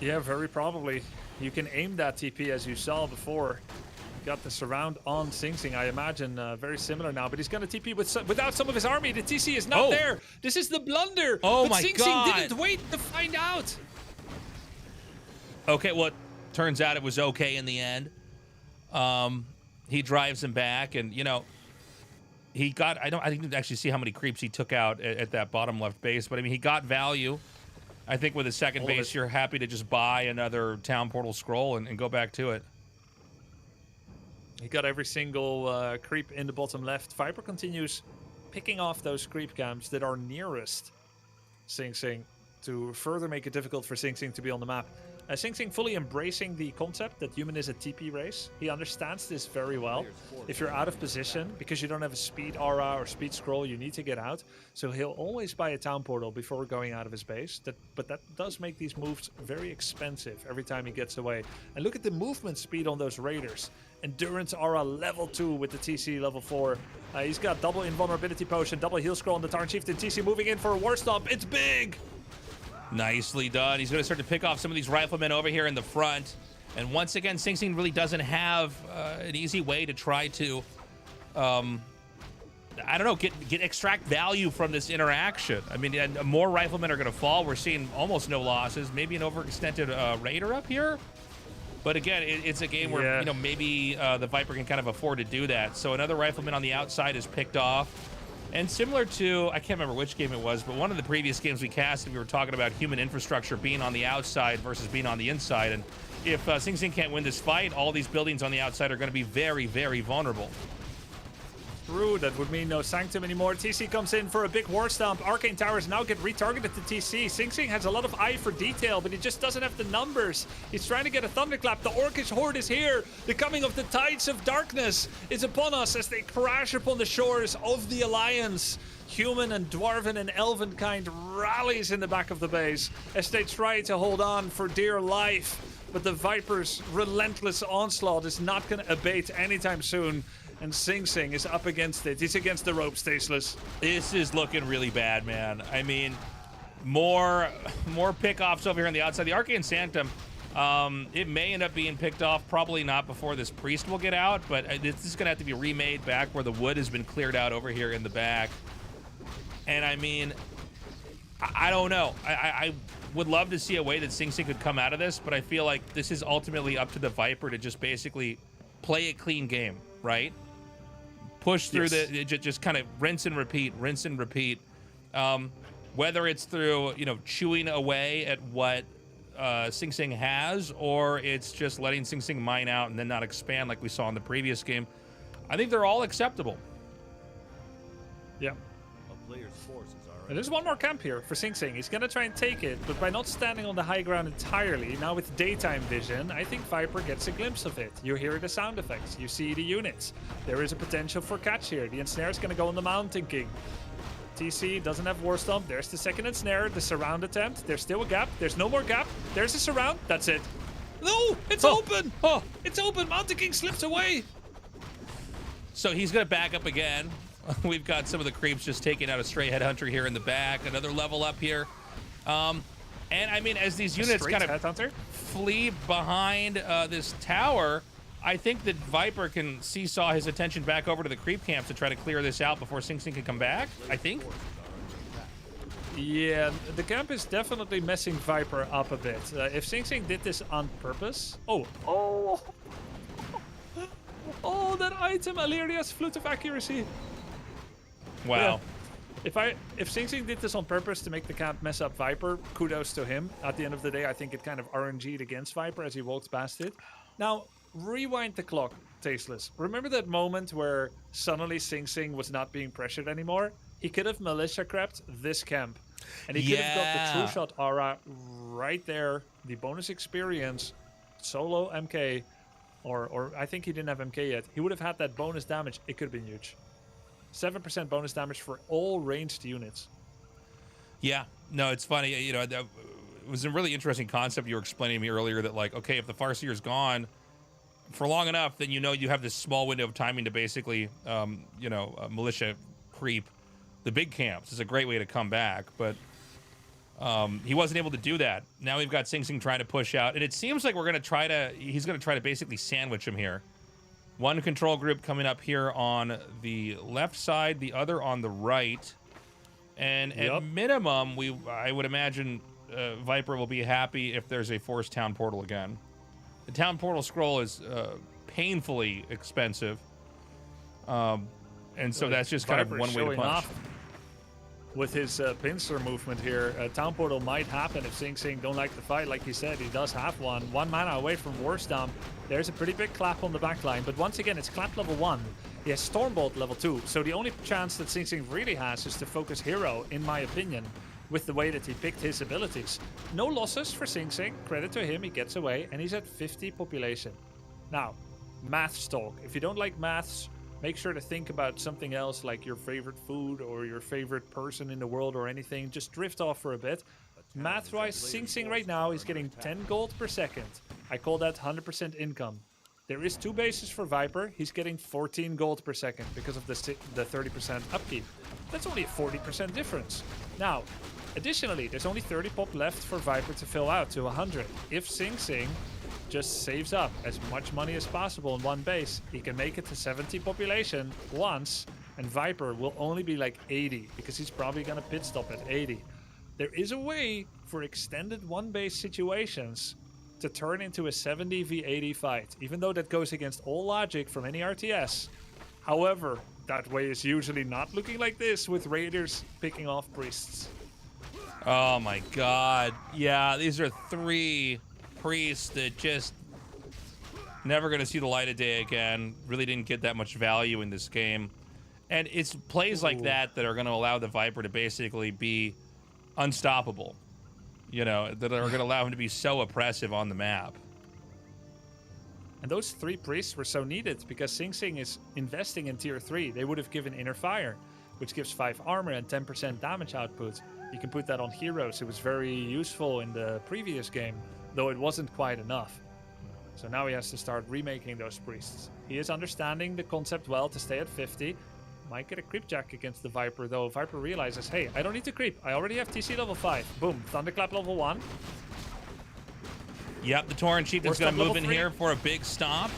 Yeah, very probably. You can aim that TP as you saw before. Got the surround on Sing Sing, I imagine, very similar now. But he's going to TP without some of his army. The TC is not there. This is the blunder. Oh, but my Sing God. Sing didn't wait to find out. Okay, well, turns out it was okay in the end. He drives him back, and he got. I didn't actually see how many creeps he took out at that bottom left base, but I mean, he got value. I think with his second base, you're happy to just buy another Town Portal Scroll and go back to it. He got every single creep in the bottom left. Viper continues picking off those creep camps that are nearest Sing Sing to further make it difficult for Sing Sing to be on the map. Sing Sing fully embracing the concept that human is a TP race. He understands this very well. If you're out of position, because you don't have a speed aura or speed scroll, you need to get out. So he'll always buy a town portal before going out of his base. But that does make these moves very expensive every time he gets away. And look at the movement speed on those raiders. Endurance aura level 2 with the TC level 4. He's got double invulnerability potion, double heal scroll on the Tarn Chieftain. TC moving in for a war stomp. It's big! Nicely done. He's going to start to pick off some of these riflemen over here in the front. And once again, Sing Sing really doesn't have an easy way to try to, I don't know, get extract value from this interaction. I mean, and more riflemen are going to fall. We're seeing almost no losses. Maybe an overextended raider up here. But again, it's a game where, maybe the Viper can kind of afford to do that. So another rifleman on the outside is picked off. And similar to, I can't remember which game it was, but one of the previous games we casted, we were talking about human infrastructure being on the outside versus being on the inside. And if Sing Sing can't win this fight, all these buildings on the outside are going to be very, very vulnerable. True, that would mean no Sanctum anymore. TC comes in for a big war stomp. Arcane Towers now get retargeted to TC. Sing Sing has a lot of eye for detail, but he just doesn't have the numbers. He's trying to get a Thunderclap. The Orcish Horde is here. The coming of the Tides of Darkness is upon us as they crash upon the shores of the Alliance. Human and Dwarven and Elven kind rallies in the back of the base as they try to hold on for dear life. But the Viper's relentless onslaught is not going to abate anytime soon. And Sing Sing is up against it. He's against the ropes, Tasteless. This is looking really bad, man. I mean, more pickoffs over here on the outside. The Arcane Sanctum, it may end up being picked off. Probably not before this priest will get out, but this is going to have to be remade back where the wood has been cleared out over here in the back. And I mean, I don't know. I would love to see a way that Sing Sing could come out of this, but I feel like this is ultimately up to the Viper to just basically play a clean game, right? Push through just kind of rinse and repeat. Whether it's through, you know, chewing away at what Sing Sing has, or it's just letting Sing Sing mine out and then not expand like we saw in the previous game. I think they're all acceptable. Yeah. There's one more camp here for Sing Sing. He's going to try and take it, but by not standing on the high ground entirely, now with daytime vision, I think Viper gets a glimpse of it. You hear the sound effects. You see the units. There is a potential for catch here. The ensnare is going to go on the Mountain King. TC doesn't have War Stomp. There's the second ensnare, the surround attempt. There's still a gap. There's no more gap. There's a surround. That's it. No, it's open. Oh, it's open. Mountain King slips away. So he's going to back up again. We've got some of the creeps just taking out a stray headhunter here in the back. Another level up here. And I mean, as these units kind of flee behind this tower, I think that Viper can seesaw his attention back over to the creep camp to try to clear this out before Sing Sing can come back, I think. Yeah, the camp is definitely messing Viper up a bit. If Sing Sing did this on purpose... Oh, that item, Aleria's Flute of Accuracy. Wow. Yeah. If Sing Sing did this on purpose to make the camp mess up Viper, kudos to him. At the end of the day, I think it kind of RNG'd against Viper as he walks past it. Now, rewind the clock, Tasteless. Remember that moment where suddenly Sing Sing was not being pressured anymore? He could have militia crept this camp. And he could have got the True Shot aura right there. The bonus experience, solo MK, or I think he didn't have MK yet. He would have had that bonus damage. It could have been huge. 7% bonus damage for all ranged units. Yeah, no, it's funny. You know, it was a really interesting concept you were explaining to me earlier that, like, okay, if the Farseer's gone for long enough, then you know you have this small window of timing to basically, you know, militia creep the big camps. It's a great way to come back, but he wasn't able to do that. Now we've got Sing Sing trying to push out, and it seems like he's going to try to basically sandwich him here. One control group coming up here on the left side, the other on the right. And at minimum, I would imagine Viper will be happy if there's a forced town portal again. The town portal scroll is painfully expensive. And so that's just kind of one way to punch. With his pincer movement here, town portal might happen if Sing Sing don't like the fight. Like he said, he does have one. 1 mana away from War Stomp. There's a pretty big clap on the back line, but once again, it's clap level 1. He has Stormbolt level 2, so the only chance that Sing Sing really has is to focus hero, in my opinion, with the way that he picked his abilities. No losses for Sing Sing. Credit to him, he gets away, and he's at 50 population. Now, maths talk. If you don't like maths, make sure to think about something else like your favorite food or your favorite person in the world or anything. Just drift off for a bit. Math-wise, Sing Sing right now is getting 10 gold per second. I call that 100% income. There is 2 bases for Viper. He's getting 14 gold per second because of the 30% upkeep. That's only a 40% difference. Now, additionally, there's only 30 pop left for Viper to fill out to 100. If Sing Sing just saves up as much money as possible in one base, he can make it to 70 population once, and Viper will only be like 80 because he's probably gonna pit stop at 80. There is a way for extended one base situations to turn into a 70 v 80 fight, even though that goes against all logic from any RTS. However, that way is usually not looking like this with raiders picking off priests. Oh my god. Yeah, these are 3 priests that just never going to see the light of day again. Really didn't get that much value in this game. And it's plays like that that are going to allow the Viper to basically be unstoppable. You know, that are going to allow him to be so oppressive on the map. And those 3 priests were so needed because Sing Sing is investing in tier 3. They would have given Inner Fire, which gives 5 armor and 10% damage output. You can put that on heroes. It was very useful in the previous game, though it wasn't quite enough. So now he has to start remaking those priests. He is understanding the concept well to stay at 50. Might get a creep jack against the Viper, though. Viper realizes, hey, I don't need to creep. I already have TC level 5. Boom, Thunderclap level 1. Yep, the Tauren Chieftain's going to move in here for a big stomp.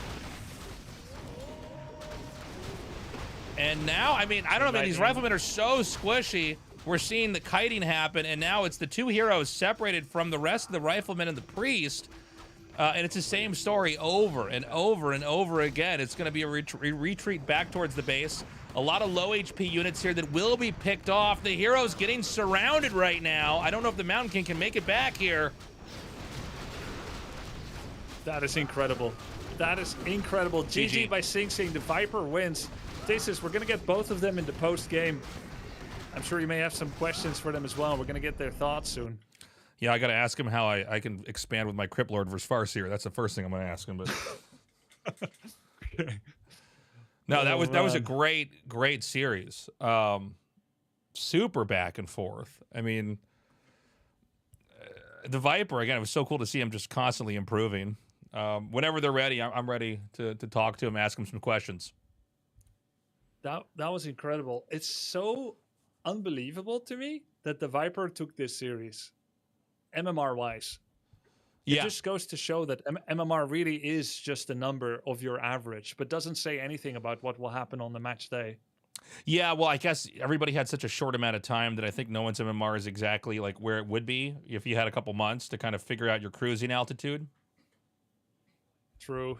And now, I mean, I don't know, man, these riflemen are so squishy. We're seeing the kiting happen, and now it's the 2 heroes separated from the rest of the riflemen and the priest. And it's the same story over and over and over again. It's going to be a retreat back towards the base. A lot of low HP units here that will be picked off. The hero's getting surrounded right now. I don't know if the Mountain King can make it back here. That is incredible. That is incredible. GG by Sing Sing. The Viper wins. Thesis, we're going to get both of them in the post-game. I'm sure you may have some questions for them as well. We're going to get their thoughts soon. Yeah, I got to ask him how I can expand with my Crypt Lord versus Farseer. That's the first thing I'm going to ask him. But no, that was a great series. Super back and forth. I mean, the Viper again. It was so cool to see him just constantly improving. Whenever they're ready, I'm ready to talk to him, ask him some questions. That was incredible. It's so unbelievable to me that the Viper took this series, MMR-wise. It just goes to show that MMR really is just a number of your average, but doesn't say anything about what will happen on the match day. Yeah, well, I guess everybody had such a short amount of time that I think no one's MMR is exactly like where it would be if you had a couple months to kind of figure out your cruising altitude. True.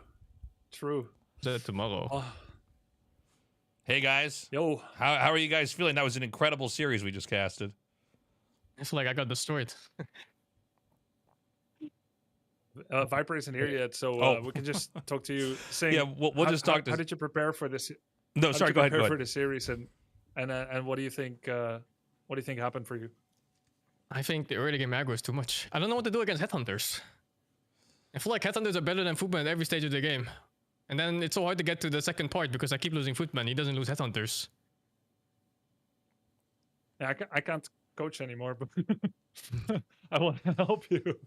Tomorrow. Oh. Hey guys. Yo. How are you guys feeling? That was an incredible series we just casted. I feel like I got destroyed. Viper isn't here yet, so we can just talk to you. Saying, yeah, we'll just talk to. How did you prepare for this? No, sorry. Go ahead. For the series, and what do you think? What do you think happened for you? I think the early game aggro is too much. I don't know what to do against headhunters. I feel like headhunters are better than footmen at every stage of the game, and then it's so hard to get to the second part because I keep losing footmen. He doesn't lose headhunters. Yeah, I can't coach anymore, but I want to help you.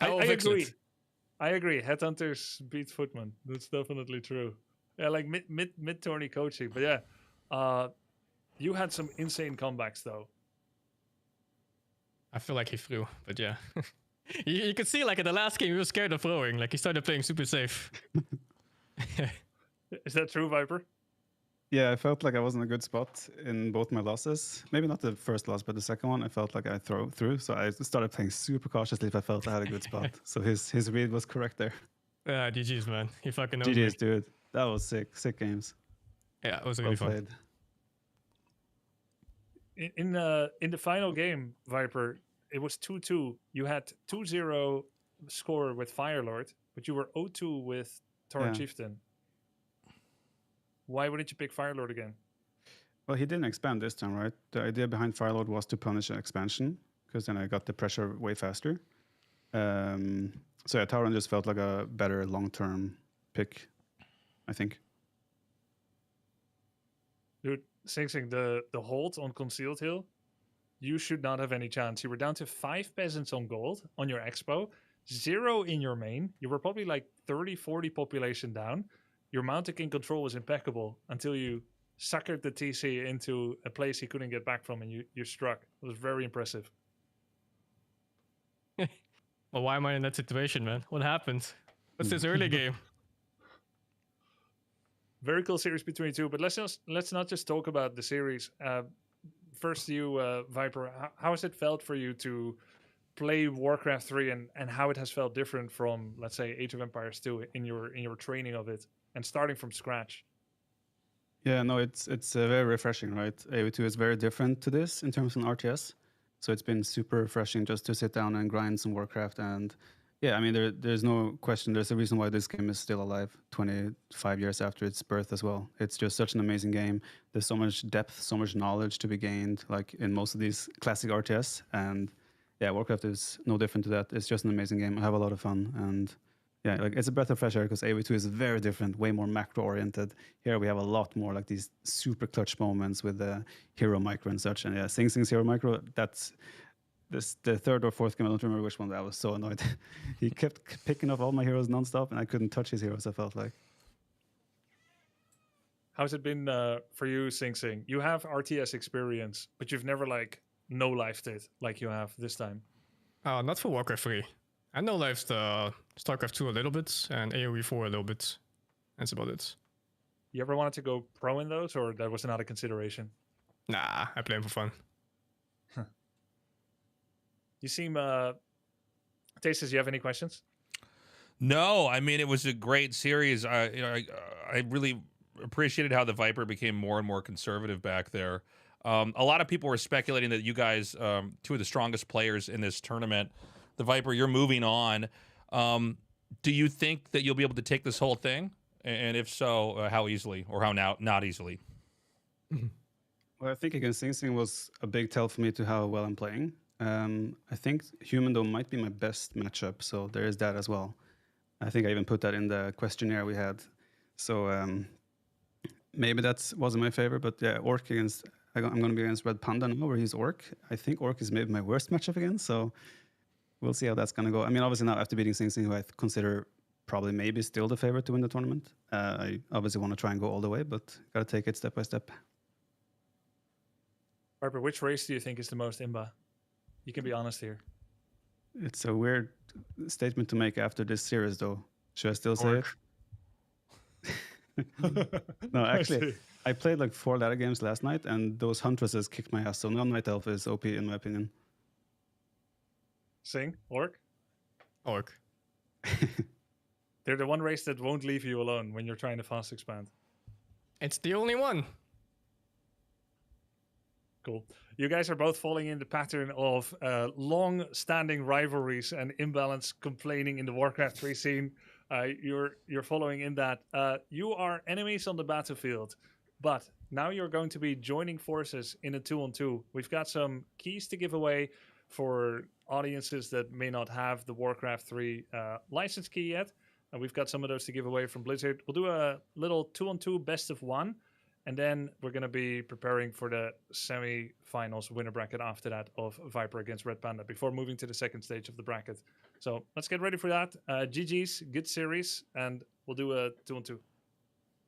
I agree. I agree. Headhunters beat footmen. That's definitely true. Yeah, like mid tourney coaching. But yeah, you had some insane comebacks though. I feel like he threw, but yeah. You could see like in the last game he was scared of throwing. Like he started playing super safe. Is that true, Viper? Yeah, I felt like I was in a good spot in both my losses. Maybe not the first loss, but the second one, I felt like I threw. So I started playing super cautiously if I felt I had a good spot. So his read was correct there. Yeah, GG's, man. He fucking knows GG's, dude. That was sick. Sick games. Yeah, it was really fun. In the final game, Viper, it was 2-2. You had 2-0 score with Firelord, but you were 0-2 with Tauren Chieftain. Why wouldn't you pick Firelord again? Well, he didn't expand this time, right? The idea behind Firelord was to punish an expansion, because then I got the pressure way faster. So yeah, Tauren just felt like a better long-term pick, I think. Dude, Sing Sing, the hold on Concealed Hill, you should not have any chance. You were down to 5 peasants on gold on your expo, 0 in your main. You were probably like 30, 40 population down. Your Mountain King control was impeccable until you suckered the TC into a place he couldn't get back from, and you struck. It was very impressive. Well, why am I in that situation, man? What happened? What's this early game? Very cool series between you two, but let's not just talk about the series. First, you, Viper, how has it felt for you to play Warcraft 3 and how it has felt different from, let's say, Age of Empires 2 in your training of it and starting from scratch? Yeah, no, it's very refreshing, right? AoE2 is very different to this in terms of an RTS. So it's been super refreshing just to sit down and grind some Warcraft. And yeah, I mean, there's no question. There's a reason why this game is still alive 25 years after its birth as well. It's just such an amazing game. There's so much depth, so much knowledge to be gained, like in most of these classic RTS. And yeah, Warcraft is no different to that. It's just an amazing game. I have a lot of fun. And yeah, like it's a breath of fresh air because AoE2 is very different, way more macro oriented. Here we have a lot more like these super clutch moments with the hero micro and such. And yeah, Sing Sing's hero micro, that's the third or fourth game, I don't remember which one, that I was so annoyed. He kept picking up all my heroes nonstop and I couldn't touch his heroes, I felt like. How's it been for you, Sing Sing? You have RTS experience, but you've never like no-lifed it like you have this time. Not for Warcraft 3. I no-lifed Starcraft 2 a little bit and AoE 4 a little bit. That's about it. You ever wanted to go pro in those, or that was not a consideration? Nah, I play them for fun. You seem... Tastes, you have any questions? No, I mean, it was a great series. I really appreciated how the Viper became more and more conservative back there. A lot of people were speculating that you guys, two of the strongest players in this tournament, the Viper, you're moving on. Do you think that you'll be able to take this whole thing? And if so, how easily, or how not easily? Well, I think against Sing Sing was a big tell for me to how well I'm playing. I think Human Dome might be my best matchup, so there is that as well. I think I even put that in the questionnaire we had. So maybe that wasn't my favorite, but yeah, Orc against... I'm going to be against Red Panda now, where he's Orc. I think Orc is maybe my worst matchup again, so we'll see how that's going to go. I mean, obviously now after beating Sing Sing, who I consider probably maybe still the favorite to win the tournament, I obviously want to try and go all the way, but got to take it step by step. Harper, which race do you think is the most imba? You can be honest here. It's a weird statement to make after this series, though. Should I still say it? No, actually, I played like 4 ladder games last night, and those Huntresses kicked my ass, so now Night Elf is OP in my opinion. Sing? Orc? Orc. They're the one race that won't leave you alone when you're trying to fast expand. It's the only one. Cool. You guys are both falling in the pattern of long-standing rivalries and imbalance complaining in the Warcraft 3 scene. You're following in that. You are enemies on the battlefield, but now you're going to be joining forces in a 2-on-2. We've got some keys to give away for audiences that may not have the Warcraft 3 license key yet. And we've got some of those to give away from Blizzard. We'll do a little 2-on-2 best of 1. And then we're going to be preparing for the semi-finals winner bracket after that of Viper against Red Panda before moving to the second stage of the bracket. So let's get ready for that. GG's, good series, and we'll do a 2-on-2.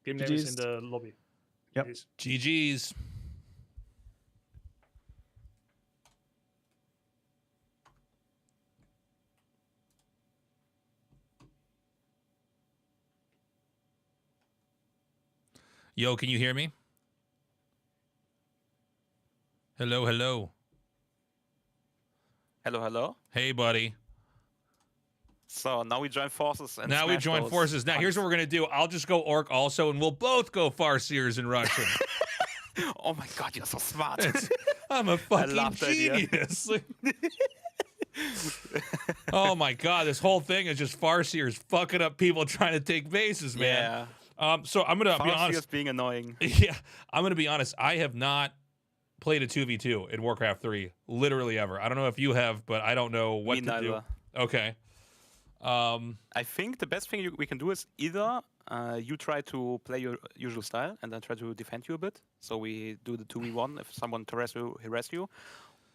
Game name is in the lobby. Yep. GG's. Yo, can you hear me? Hello, hello. Hello, hello. Hey, buddy. So now we join forces. And now we join forces. Now here's what we're gonna do. I'll just go Orc also, and we'll both go Farseers in Russian. Oh my God, you're so smart. I'm a fucking genius. Oh my God, this whole thing is just Farseers fucking up people trying to take bases, man. Yeah. So I'm gonna be honest. Being annoying. Yeah, I'm gonna be honest. I have not played a 2v2 in Warcraft 3, literally ever. I don't know if you have, but I don't know what to do. Okay. I think the best thing we can do is either you try to play your usual style and then try to defend you a bit. So we do the 2v1 if someone harass you,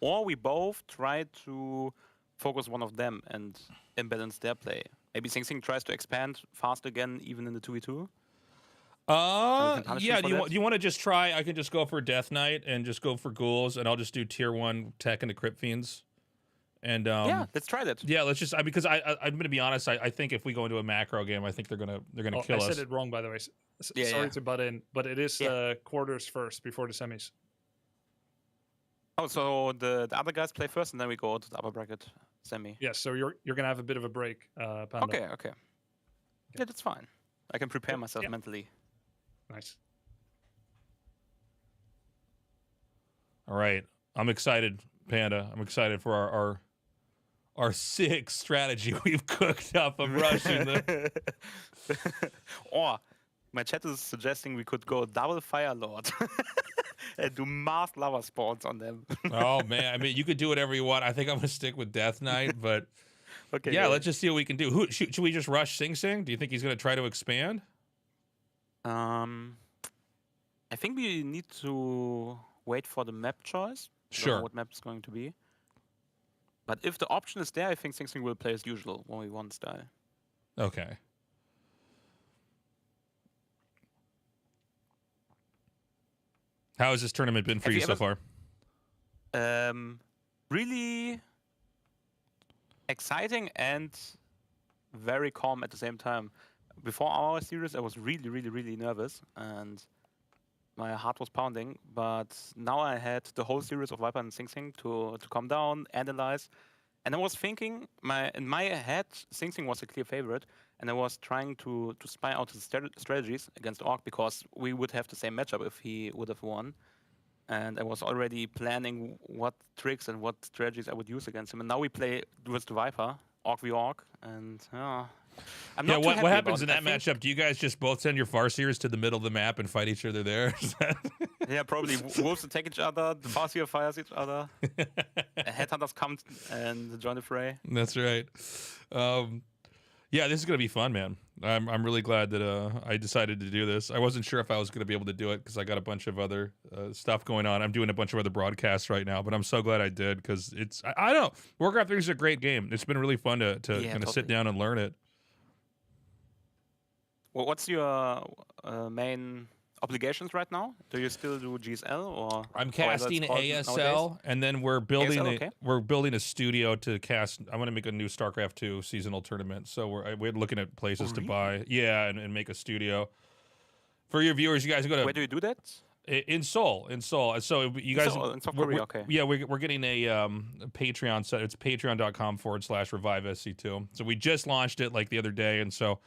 or we both try to focus one of them and imbalance their play. Maybe Sing Sing tries to expand fast again, even in the 2v2. Yeah. Do you want to just try? I can just go for Death Knight and just go for ghouls, and I'll just do tier 1 tech into Crypt Fiends. And yeah, let's try that. Yeah, let's just because I'm gonna be honest. I think if we go into a macro game, I think they're gonna kill us. I said it wrong, by the way. Sorry to butt in, but it is quarters first before the semis. Oh, so the other guys play first, and then we go to the upper bracket semi. Yes, so you're gonna have a bit of a break, Panda. Okay. Yeah, that's fine. I can prepare myself mentally. Nice. All right. I'm excited, Panda. I'm excited for our sick strategy we've cooked up of rushing the... Or my chat is suggesting we could go double Fire Lord and do mass lava spawns on them. Oh, man. I mean, you could do whatever you want. I think I'm going to stick with Death Knight, but Okay. yeah, let's just see what we can do. Should we just rush Sing Sing? Do you think he's going to try to expand? I think we need to wait for the map choice. Don't know Sure. what map is going to be. But if the option is there, I think Sing Sing will play as usual, 1v1 style. Okay. How has this tournament been for you so far? Really exciting and very calm at the same time. Before our series, I was really, really, really nervous and my heart was pounding. But now I had the whole series of Viper and Sing Sing to calm down, analyze. And I was thinking, in my head, Sing Sing was a clear favorite. And I was trying to spy out his strategies against Orc because we would have the same matchup if he would have won. And I was already planning what tricks and what strategies I would use against him. And now we play with the Viper, Orc v Orc. And I'm not too happy what happens about in that matchup? Do you guys just both send your Farseers to the middle of the map and fight each other there? Yeah, probably. Wolves attack each other, the Farseer fires each other, Headhunters come and join the fray. That's right. Yeah, this is going to be fun, man. I'm really glad that I decided to do this. I wasn't sure if I was going to be able to do it because I got a bunch of other stuff going on. I'm doing a bunch of other broadcasts right now, but I'm so glad I did because I don't know. Warcraft 3 is a great game. It's been really fun to kind of sit down and learn it. Well, what's your main obligations right now? Do you still do GSL or? I'm casting ASL, nowadays? and then we're building ASL, okay. we're building a studio to cast. I want to make a new Starcraft 2 seasonal tournament, so we're looking at places to buy, and make a studio. For your viewers, you guys go to. Where do you do that? In Seoul. So you guys, in South Korea, okay. Yeah, we're getting a Patreon set. It's patreon.com/ReviveSC2. So we just launched it like the other day, and so.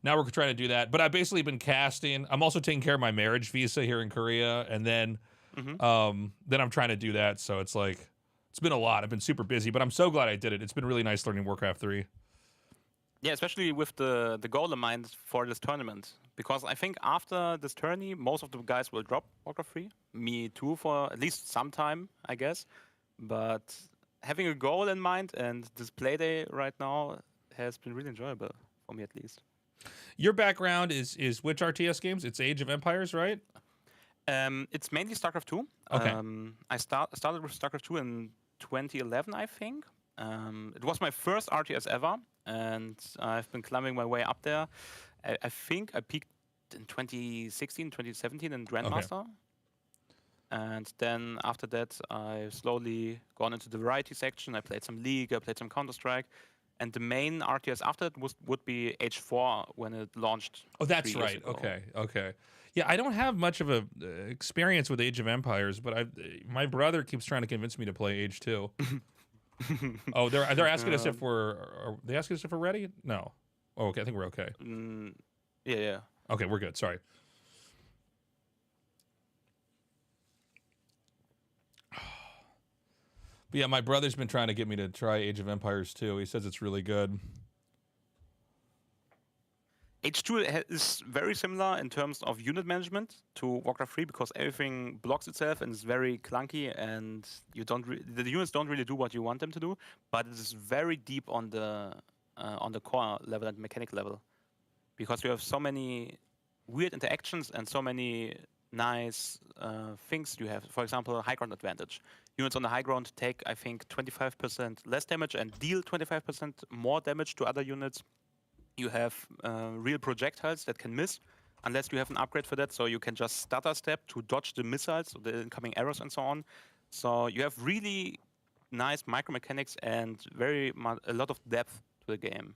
Now we're trying to do that, but I've basically been casting. I'm also taking care of my marriage visa here in Korea, and then I'm trying to do that. So it's like it's been a lot. I've been super busy, but I'm so glad I did it. It's been really nice learning Warcraft 3. Yeah, especially with the goal in mind for this tournament, because I think after this tourney, most of the guys will drop Warcraft 3. Me too, for at least some time, I guess. But having a goal in mind and this play day right now has been really enjoyable for me, at least. Your background is which RTS games? It's Age of Empires, right? It's mainly StarCraft 2. Okay. I started with StarCraft 2 in 2011, I think. It was my first RTS ever, and I've been climbing my way up there. I think I peaked in 2016, 2017 in Grandmaster. Okay. And then after that, I've slowly gone into the variety section. I played some League, I played some Counter-Strike. And the main RTS after that would be Age 4 when it launched. Oh, that's right. Okay. Yeah, I don't have much of a experience with Age of Empires, but my brother keeps trying to convince me to play Age 2. Oh, they're asking us if are they asking us if we're ready? No. Oh, okay. I think we're okay. Yeah. Okay, we're good. Sorry. But yeah, my brother's been trying to get me to try Age of Empires 2. He says it's really good. Age 2 is very similar in terms of unit management to Warcraft 3 because everything blocks itself and is very clunky, and the units don't really do what you want them to do. But it is very deep on the core level and mechanic level, because you have so many weird interactions and so many nice things you have. For example, high ground advantage. Units on the high ground take, I think, 25% less damage and deal 25% more damage to other units. You have real projectiles that can miss unless you have an upgrade for that. So you can just stutter step to dodge the missiles, the incoming arrows and so on. So you have really nice micro mechanics and a lot of depth to the game.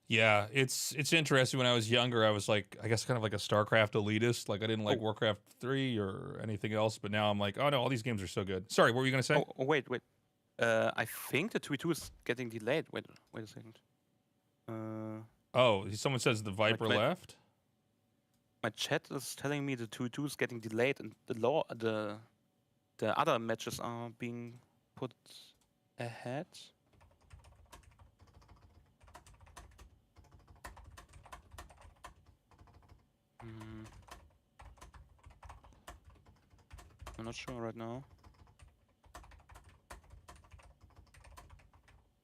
Yeah, it's interesting. When I was younger, I was like, I guess kind of like a StarCraft elitist. Like I didn't like Warcraft 3 or anything else. But now I'm like, oh no, all these games are so good. Sorry, what were you gonna say? Oh wait. I think the 2v2 is getting delayed. Wait a second. Oh, someone says the Viper left. My chat is telling me the 2v2 is getting delayed and the other matches are being put ahead. I'm not sure right now.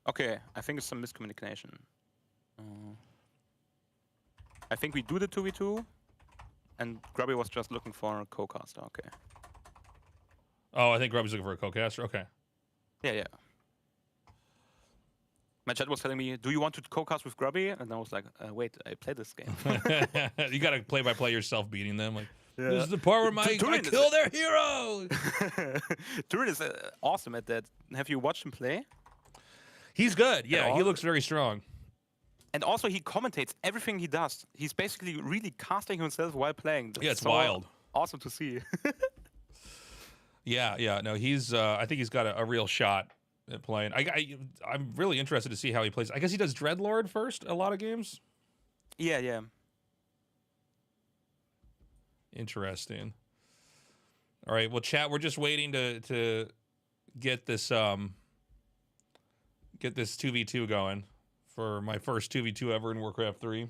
Okay, I think it's some miscommunication. I think we do the 2v2, and Grubby was just looking for a co-caster. Okay. Oh, I think Grubby's looking for a co-caster. Okay. Yeah. My chat was telling me, "Do you want to co-cast with Grubby?" And I was like, "Wait, I play this game." You got to play by play yourself, beating them. Like, this is the part where I kill their hero. Turin is awesome at that. Have you watched him play? He's good. Yeah, he looks very strong. And also, he commentates everything he does. He's basically really casting himself while playing. That's it's so wild. Awesome to see. Yeah. No, he's. I think he's got a real shot at playing. I'm really interested to see how he plays. I guess he does Dreadlord first. A lot of games. Yeah. Interesting. All right. Well, chat. We're just waiting to get this 2v2 going for my first 2v2 ever in Warcraft 3.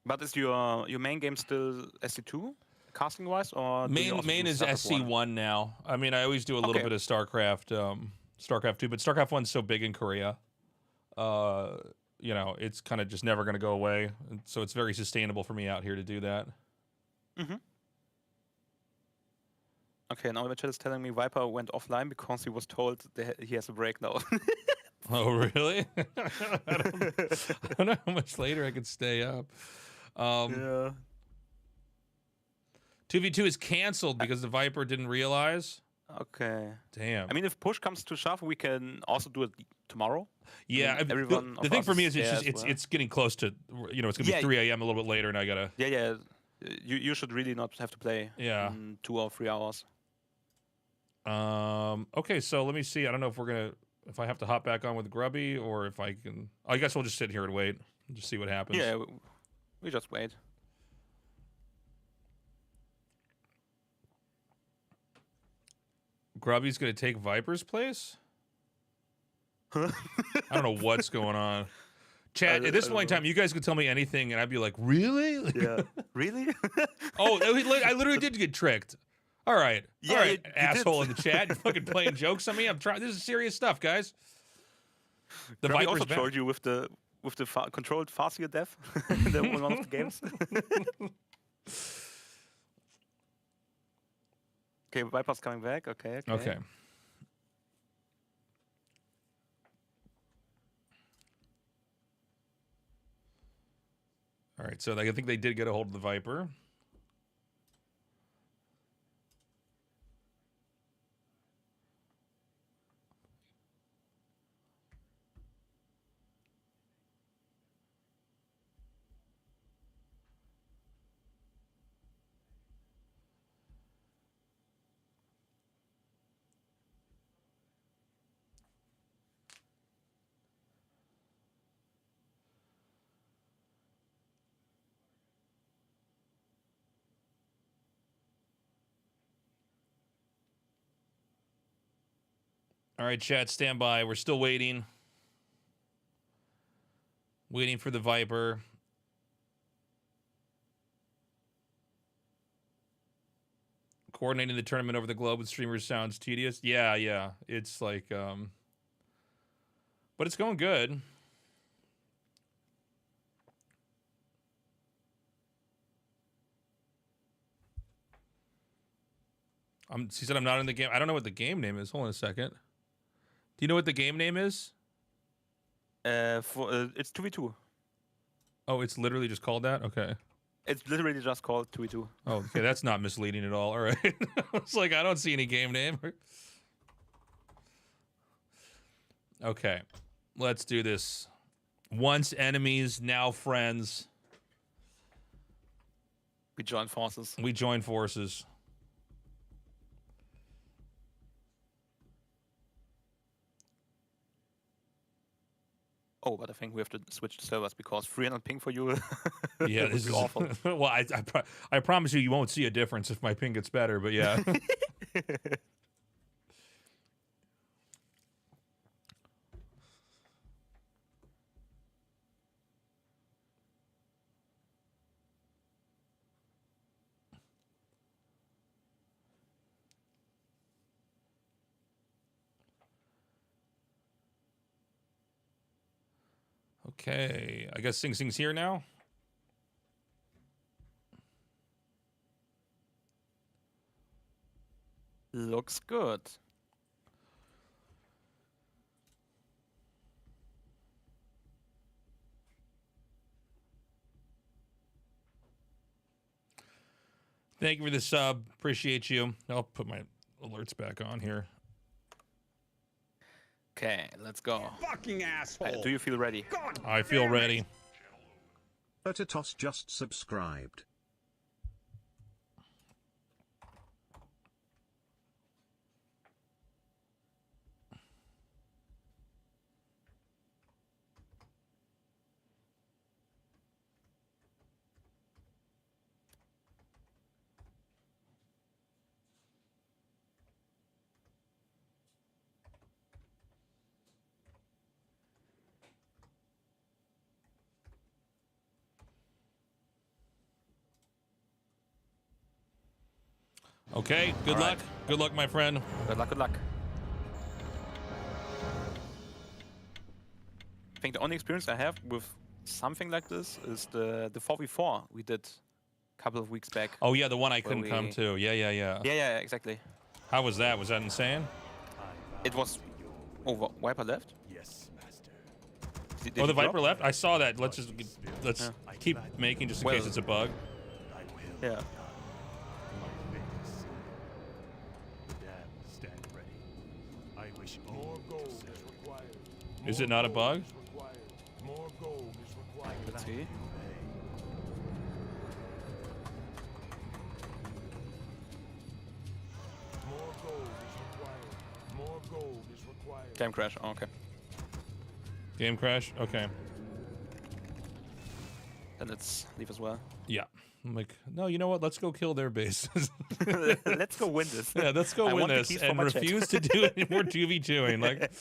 But is your main game still SC2, casting wise, or main is SC1 now? I mean, I always do a little bit of Starcraft, Starcraft 2, but Starcraft 1's so big in Korea. You know, it's kind of just never going to go away, and so it's very sustainable for me out here to do that. Okay, now the chat is telling me Viper went offline because he was told he has a break now. Oh, really? I don't know how much later I could stay up. Yeah. 2v2 is canceled because the Viper didn't realize. Okay. Damn. I mean, if push comes to shove, we can also do it tomorrow. Yeah. I mean, everyone the thing for me is it's getting close to, you know, it's gonna be 3 a.m. a little bit later, and I gotta. Yeah. You should really not have to play. In 2 or 3 hours. Okay, so let me see. I don't know if I have to hop back on with Grubby or if I can. I guess we'll just sit here and wait and just see what happens. Yeah, we just wait. Grubby's gonna take Viper's place? I don't know what's going on. Chat, at this point in time, you guys could tell me anything and I'd be like, really? Yeah. Really? Oh, I literally did get tricked. All right. Yeah, all right, you asshole did. in the chat. You're fucking playing jokes on me. I'm trying. This is serious stuff, guys. The Grubby Viper's also back. trolled you with the controlled Farseer death in one of the games. Okay, Viper's coming back. Okay. Okay. All right, so I think they did get a hold of the Viper. All right, chat, stand by. We're still waiting. Waiting for the Viper. Coordinating the tournament over the globe with streamers sounds tedious. Yeah. It's like, but it's going good. She said I'm not in the game. I don't know what the game name is. Hold on a second. Do you know what the game name is? It's 2v2. Oh, it's literally just called that? Okay. It's literally just called 2v2. Oh, okay. That's not misleading at all. All right. It's like, I don't see any game name. Okay. Let's do this. Once enemies, now friends. We join forces. We join forces. Oh, but I think we have to switch to servers because 300 ping for you. Yeah, would this be is awful. well. I promise you won't see a difference if my ping gets better. But yeah. Okay, I guess Sing Sing's here now. Looks good. Thank you for the sub. Appreciate you. I'll put my alerts back on here. Okay, let's go. Fucking asshole. Do you feel ready? I feel ready. Toss just subscribed. Okay, good luck. Good luck, my friend. Good luck, good luck. I think the only experience I have with something like this is the 4v4 we did a couple of weeks back. Oh yeah, the one I couldn't come to. Yeah. Yeah, exactly. How was that? Was that insane? It was. Oh, Viper left? Yes, master. Did Oh, the he drop? Viper left? I saw that. Let's keep making just in case it's a bug. Yeah. Stand ready. I wish more gold is required. Is it not a bug? More gold is required. Let's see. More gold is required. More gold is required. Game crash. Oh, okay. Game crash? Okay. Then let's leave as well. Yeah. I'm like, no, you know what? Let's go kill their bases. Let's go win this. Yeah, let's go I win want the this keys for and my check. refuse to do any more 2v2ing. Like,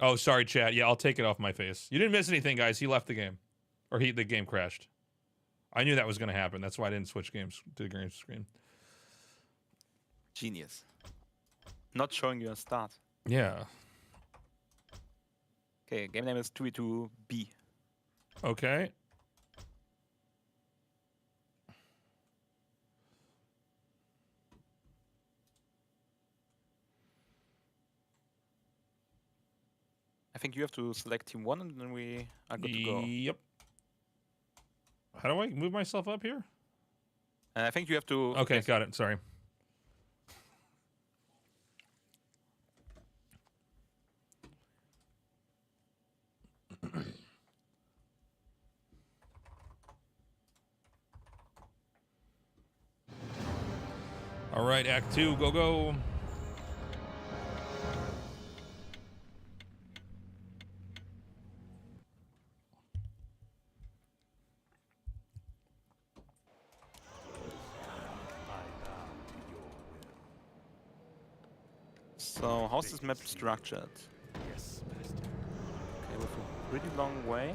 oh, sorry, chat. Yeah, I'll take it off my face. You didn't miss anything, guys. He left the game, or the game crashed. I knew that was going to happen. That's why I didn't switch games to the green screen. Genius. Not showing you a start. Yeah. Okay, game name is 2v2B. Okay. I think you have to select team 1 and then we are good to go. Yep. How do I move myself up here? I think you have to... Okay, yes. got it. Sorry. All right, Act 2, go, go. So, how's this map structured? Yes, master. Okay, with a pretty long way.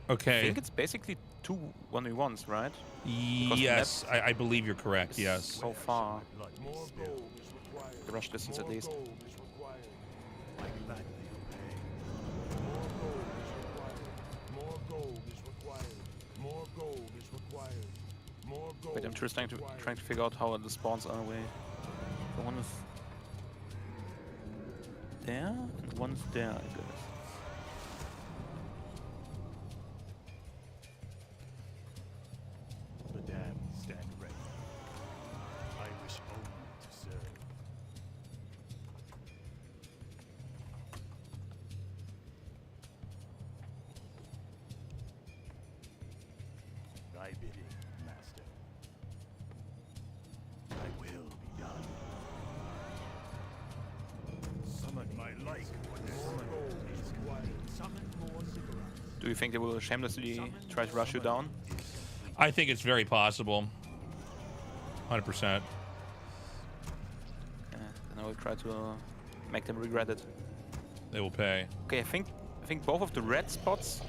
I Okay. think it's basically 2 1v1s, right? Because the Yes, map I believe you're correct. is Yes. So far. More gold is required. The rush distance at least. More gold is required. I gladly obey. More gold is required. More gold is required. More gold. Wait, I'm just trying to figure out how the spawns are away. So one is there, and one's there, I guess. The damned stand ready. I wish only to serve. Thy bidding, master. I Do you think they will shamelessly try to rush you down? I think it's very possible. 100%. Yeah, then I will try to make them regret it. They will pay. Okay, I think both of the red spots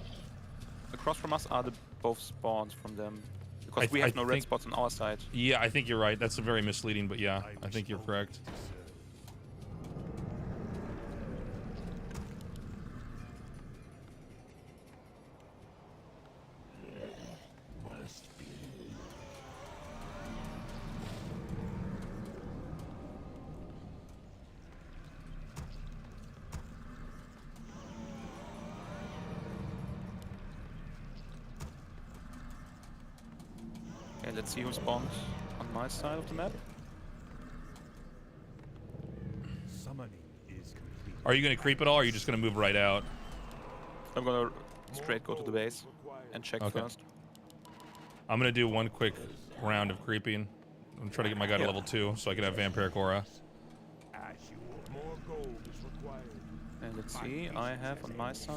across from us are the both spawns from them. Because we have no red spots on our side. Yeah, I think you're right. That's very misleading, but yeah, I think you're correct. Okay, let's see who spawns on my side of the map. Are you going to creep at all, or are you just going to move right out? I'm gonna straight go to the base and check first. I'm going to do one quick round of creeping. I'm trying to get my guy to level 2 so I can have Vampiric Aura. And let's see, I have on my side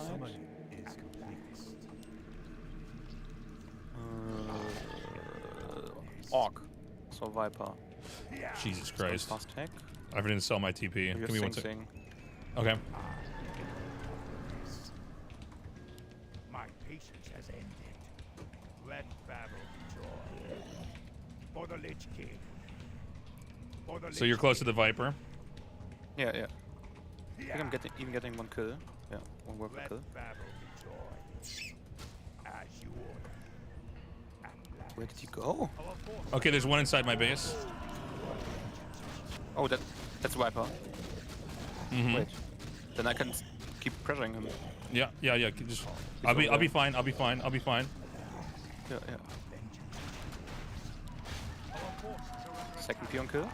Orc, so Viper. Jesus Christ. Fast tech. I didn't sell my TP. Give me one second. Okay. My patience has ended. Let battle be joy. For the Lich King. For the So you're close to the Viper? Yeah, yeah. I think I'm even getting one kill. Yeah, one work kill. As you order. Where did he go? Okay, there's one inside my base. Oh, that's Viper. Mm-hmm. Wait, then I can keep pressuring him. Yeah. Just, I'll be fine. I'll be fine. Yeah. Second peon kill.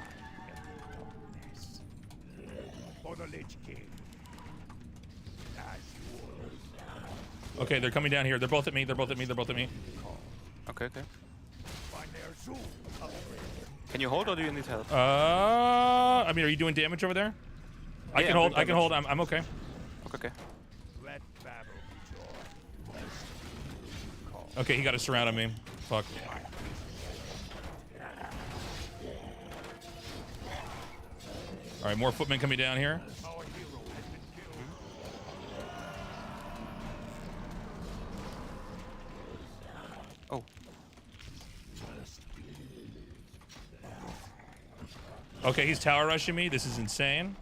For the Lich King. Okay, they're coming down here. They're both at me. Okay. Can you hold or do you need help? I mean, are you doing damage over there? I can hold. I'm okay. Okay. Okay, he got a surround on me. Fuck. All right, more footmen coming down here. Oh. Okay, he's tower rushing me. This is insane.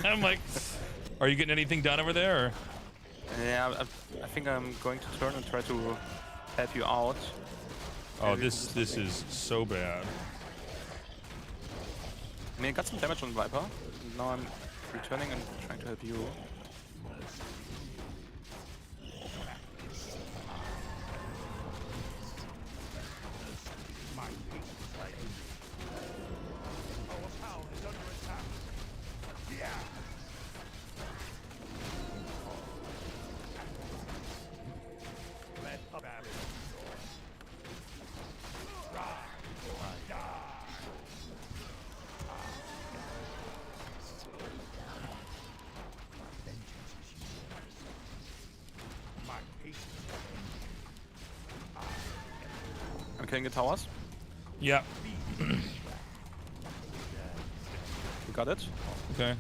I'm like, are you getting anything done over there? Or? Yeah, I think I'm going to turn and try to help you out. Oh, this is so bad. I mean, I got some damage on Viper. Now I'm returning and trying to help you. I'm killing the towers. Yeah. You got it? Okay.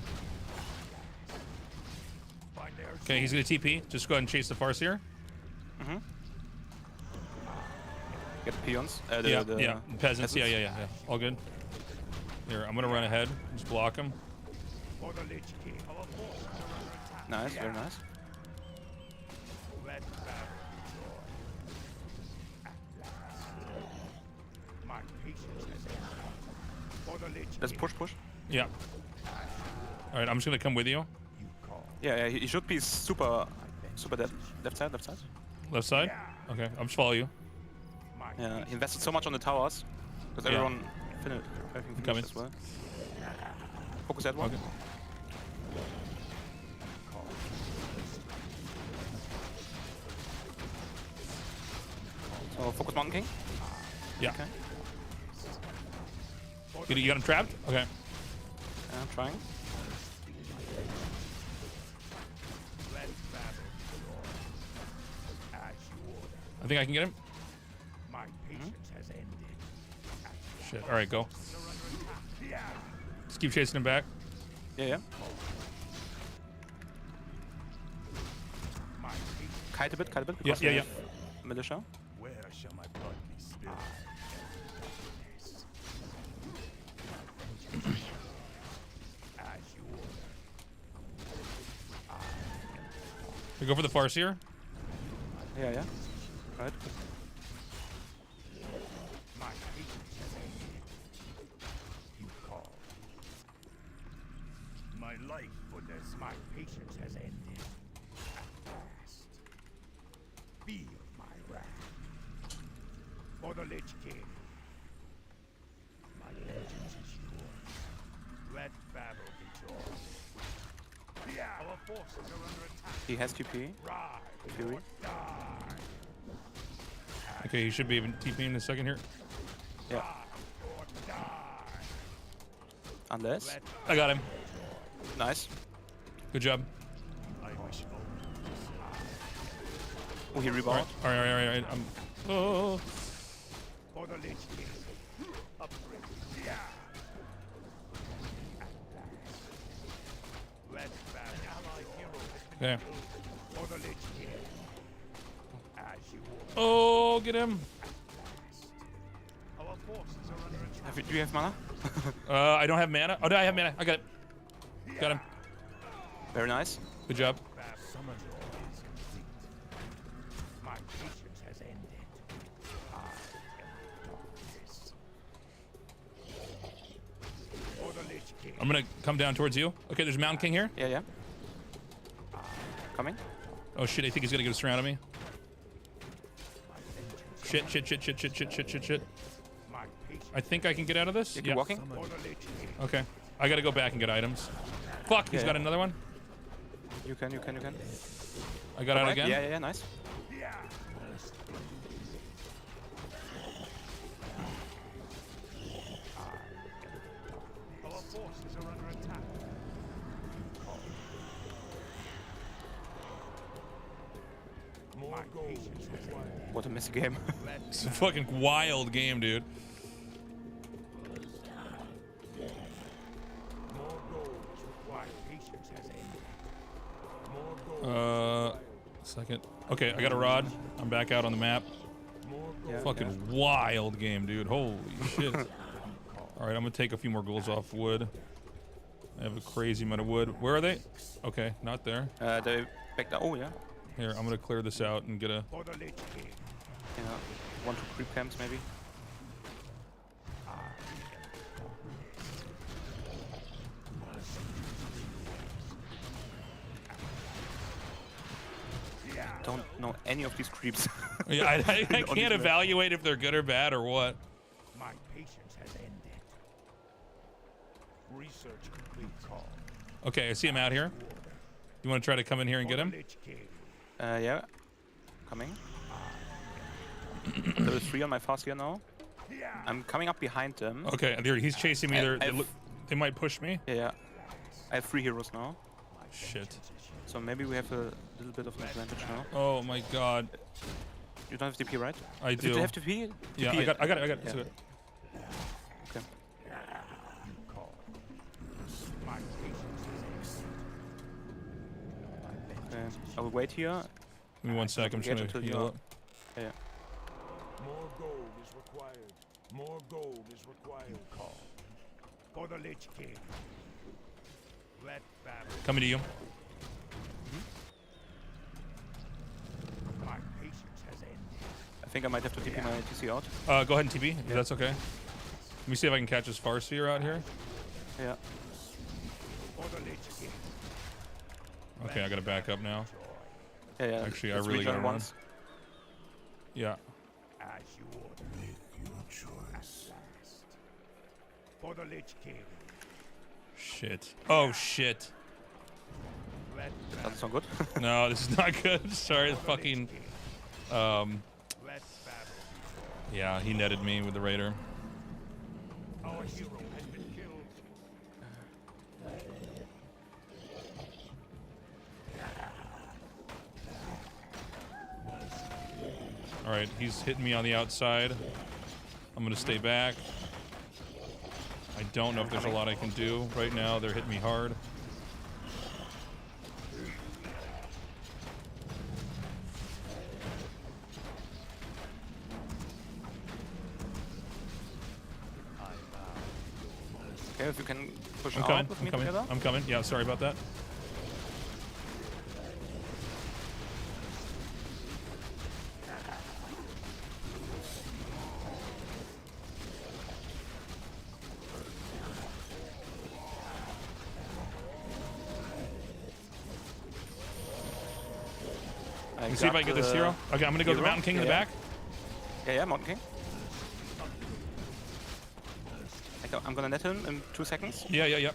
Okay, he's gonna TP. Just go ahead and chase the farce here. Mm-hmm. Get the peons. The peasants. Yeah. All good. Here, I'm gonna run ahead. Just block him. Nice, very nice. Let's push. Yeah. All right, I'm just gonna come with you. Yeah, he should be super dead. Left side. Left side? Okay, I'll just follow you. Yeah, he invested so much on the towers. Because everyone finished as well. Focus that one. Okay. So focus Mountain King. Yeah. Okay. You got him trapped? Okay. Yeah, I'm trying. I think I can get him. My patience has ended. Shit. All right, go. Just keep chasing him back. Yeah. Kite a bit. Yeah. Militia. Where shall my blood be spilled? As you order. We go for the Farseer. Yeah. Right. My patience has ended. You call. My life for this. My patience has ended. At last. Feel my wrath. For the Lich King. My vengeance is yours. Let battle be yours. Our forces are under attack. He has TP. Fury. Okay, he should be even TPing in a second here. Yeah. Unless. I got him. Nice. Good job. Oh, he rebound. All right. Oh. For the Lich King. Upgrade. Let battle. An allied hero has been Okay. for the Lich King. As you order. Oh, get him. Our forces are under attack. Do you have mana? I don't have mana. Oh, no, I have mana. I got it. Got him. Very nice. Good job. My patience has ended. For the Lich King. I'm gonna come down towards you. Okay, there's a Mountain King here. Yeah. Coming. Oh shit, I think he's gonna get a surround on me. Shit. I think I can get out of this. You're walking? Okay. I gotta go back and get items. Fuck, he's got another one. You can. I got out again. Yeah, nice. Our forces are under attack. More gold is required. What a messy game. It's a fucking wild game, dude. More gold is required. Patience has ended. More gold. Second. Okay, I got a rod. I'm back out on the map. Fucking wild game, dude. Holy shit. All right, I'm gonna take a few more golds off wood. I have a crazy amount of wood. Where are they? Okay, not there. They back down. Oh yeah. Here, I'm gonna clear this out and get a. For the Lich King. Yeah. 1-2 creep camps maybe. Don't know any of these creeps. Yeah, I can't evaluate if they're good or bad or what. My patience has ended. Research complete. Call. Okay, I see him out here. You want to try to come in here and get him? Yeah. Coming. Level 3 on my fast here now. I'm coming up behind them. Okay, he's chasing me. They might push me. Yeah. I have 3 heroes now. Shit. So maybe we have a little bit of an advantage now. Oh my god. You don't have TP, right? I do. Do you have TP? Yeah, I got it. It's Yeah. good. Okay. Okay. I will wait here. Give me 1 sec. I'm trying to until heal you're- up. Yeah. More gold is required. More gold is required. Call. For the Lich King. Let battle. Coming to you. My patience has ended. I think I might have to TP my TC out. Go ahead and TP, if that's okay. Let me see if I can catch this Farseer out here. Yeah. For the Lich King. Okay, I gotta back up now. Yeah. Actually, I Let's really rejoin gotta run. once. Yeah. As you order. Make your choice. For the Lich King. Shit. Oh shit. Doesn't sound good. No, this is not good. Sorry, the fucking. Yeah, he netted me with the raider. Our hero has been killed. All right, he's hitting me on the outside. I'm gonna stay back. I don't know if there's a lot I can do right now. They're hitting me hard. Okay, if you can push I'm out coming. with I'm me coming. together. I'm coming. Yeah, sorry about that. Let's see if I can get this hero. Okay, I'm gonna go to the Mountain King in the back. Yeah, Mountain King. I'm gonna net him in 2 seconds. Yeah.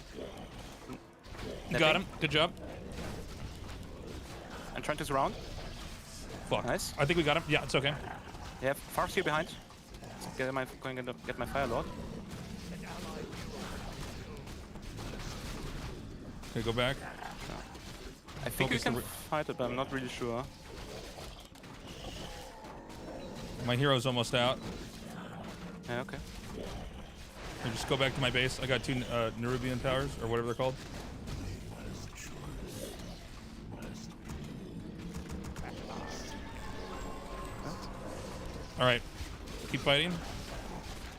Got him. Good job. I'm trying to surround. Fuck. Nice. I think we got him. Yeah, it's okay. Yeah, Far's here behind. Going to get my Fire Lord. Okay, go back. I think we Focus can the fight it, but I'm not really sure. My hero's almost out. Yeah, okay. I'll just go back to my base. I got 2 Nerubian towers, or whatever they're called. All right, keep fighting.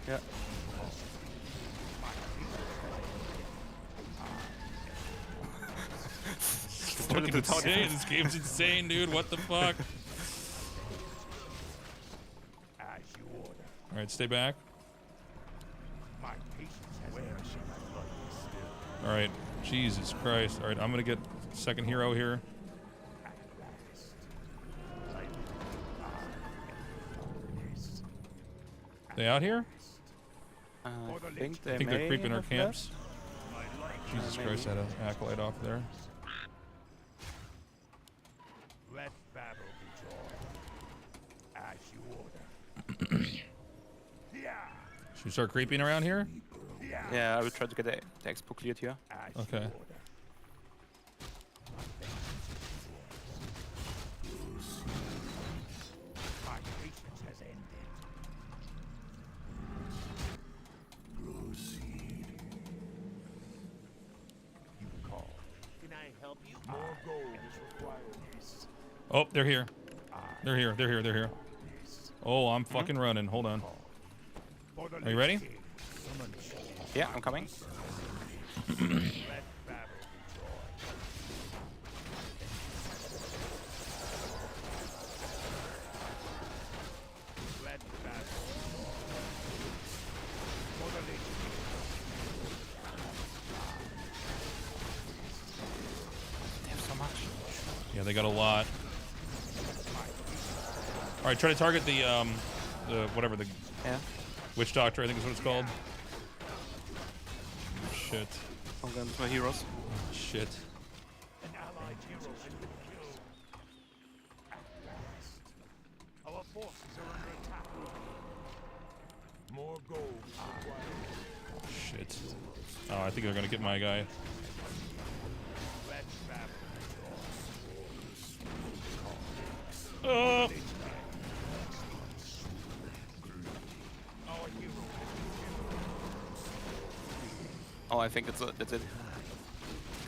Yeah. Fucking insane. This game's insane, dude. What the fuck? All right, stay back. All right, Jesus Christ. All right, I'm gonna get second hero here. They out here? I think I think they're creeping our camps. Jesus Christ, I had an acolyte off there. Let battle be joy. As you order. Should we start creeping around here? Yeah, I will try to get the expo cleared here. Okay. My patience has ended. You call. Can I help you? More gold is required. Oh, they're here. They're here. They're here. They're here. Oh, I'm fucking running. Hold on. Are you ready? Yeah, I'm coming. They have so much. Yeah, they got a lot. All right, try to target the whatever the witch doctor, I think is what it's called. Shit. I'm going to my heroes. Shit. An allied hero has been killed. At last. Our forces are under attack. More gold is required. Shit. Oh, I think they're gonna get my guy. Let battle be joy. Oh. Oh, I think that's it.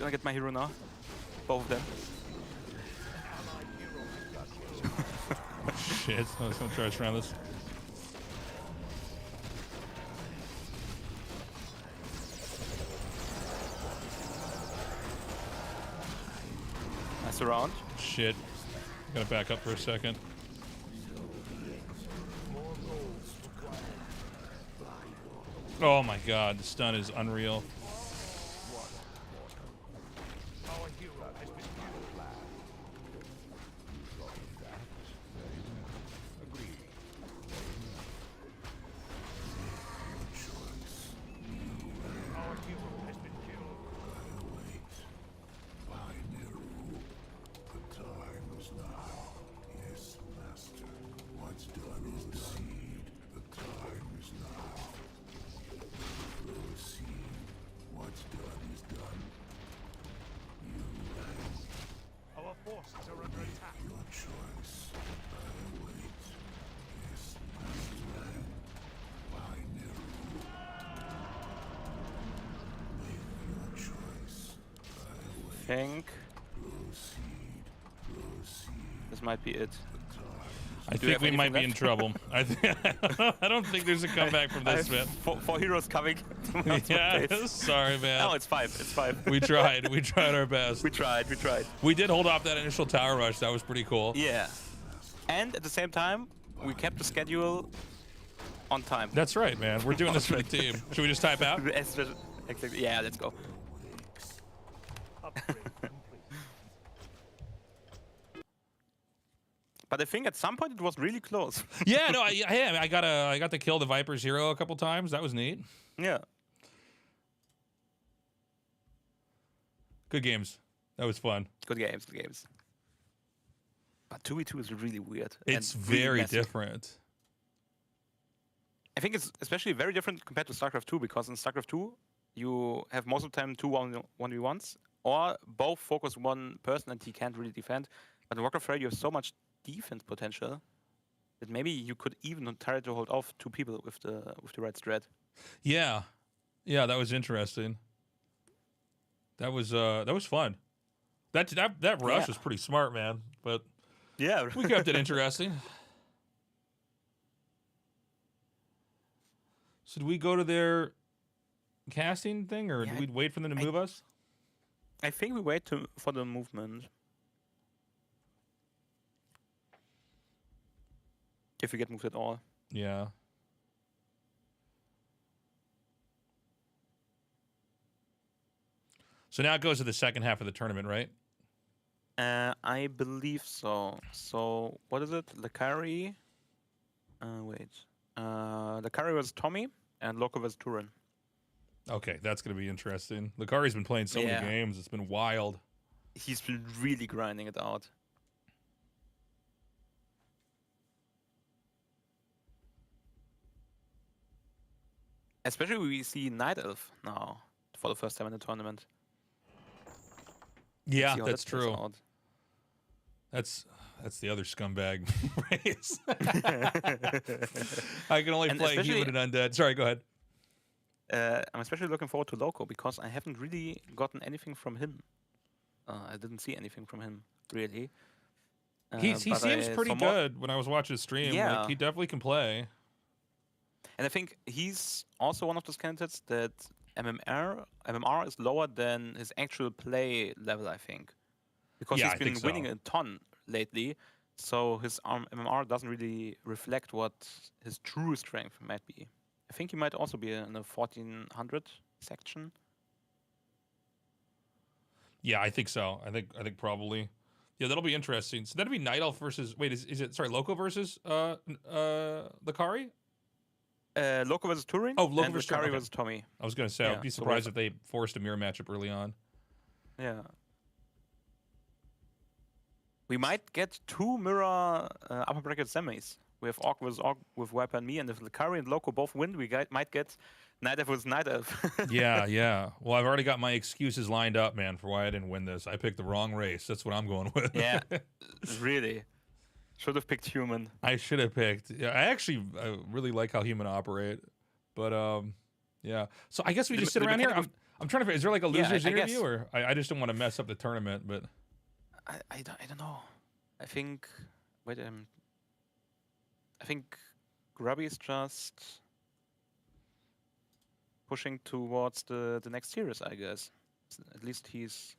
Gonna get my hero now. Both of them. Shit. I was gonna try to surround this. Nice around. Shit. Gotta back up for a second. Oh my god, the stun is unreal. Our hero has been killed. Agreed. Our hero has been killed. By Neru, the time is now. Yes, master. What's done is proceed. The time is now. Proceed. think this might be it. I think we might be in trouble. I don't think there's a comeback from this, man. Four heroes coming. Yeah, sorry, man. No, it's 5. It's 5. We tried. We tried our best. We tried. We did hold off that initial tower rush. That was pretty cool. Yeah. And at the same time, we kept the schedule on time. That's right, man. We're doing this for the team. Should we just type out? Exactly. Yeah, let's go. But I think at some point it was really close. Yeah, no, I got to kill the Viper's hero a couple times. That was neat. Yeah. Good games. That was fun. Good games. But 2v2 is really weird. It's and really very messy. different. I think it's especially very different compared to Starcraft 2, because in Starcraft 2, you have most of the time 2 1v1s, or both focus one person and he can't really defend. But in Warcraft 3, you have so much defense potential that maybe you could even try to hold off 2 people with the right strat. Yeah, that was interesting. That was fun. That rush was pretty smart, man. But yeah, we kept it interesting. So do we go to their casting thing, or do we wait for them to move us? I think we wait for the movement. If we get moved at all. Yeah. So now it goes to the second half of the tournament, right? I believe so. So what is it? Lakari. Wait. Lakari was Tommy, and Loco was Turin. Okay, that's going to be interesting. Lakari's been playing so many games. It's been wild. He's been really grinding it out. Especially we see Night Elf now for the first time in the tournament. Yeah, that's true. That's the other scumbag race. I can only play human and undead. Sorry, go ahead. I'm especially looking forward to Loco because I haven't really gotten anything from him. I didn't see anything from him, really. He seems pretty good when I was watching his stream. Yeah. Like, he definitely can play. And I think he's also one of those candidates that MMR is lower than his actual play level, I think. Because he's been winning a ton lately, so his MMR doesn't really reflect what his true strength might be. I think he might also be in the 1400 section. Yeah, I think so. I think probably. Yeah, that'll be interesting. So that'll be Night Elf versus is it Loco versus Lakari? Loco versus Turing. Oh, Loco versus Lakari versus Tommy. I was gonna say I'd be surprised if they forced a mirror matchup early on. Yeah. We might get 2 mirror upper bracket semis. We have Orc with Viper and me, and if Lakari and Loco both win, we might get Night Elf versus Night Elf. Yeah. Well, I've already got my excuses lined up, man, for why I didn't win this. I picked the wrong race. That's what I'm going with. Yeah, really. Should have picked human. I should have picked. Yeah, I actually really like how human operate, but yeah. So I guess we just sit around here. I'm trying to. Is there like a losers interview, or I just don't want to mess up the tournament, but I don't know. I think. Wait. I think Grubby is just pushing towards the next series, I guess. At least he's.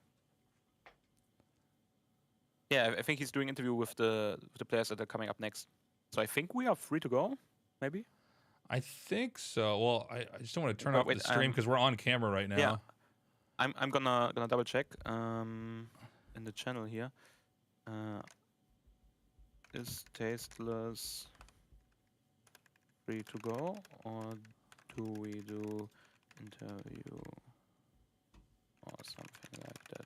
Yeah, I think he's doing interview with the players that are coming up next. So I think we are free to go, maybe? I think so. Well, I just don't want to turn off the stream because we're on camera right now. Yeah. I'm gonna double check in the channel here. Is Tasteless free to go, or do we do interview or something like that?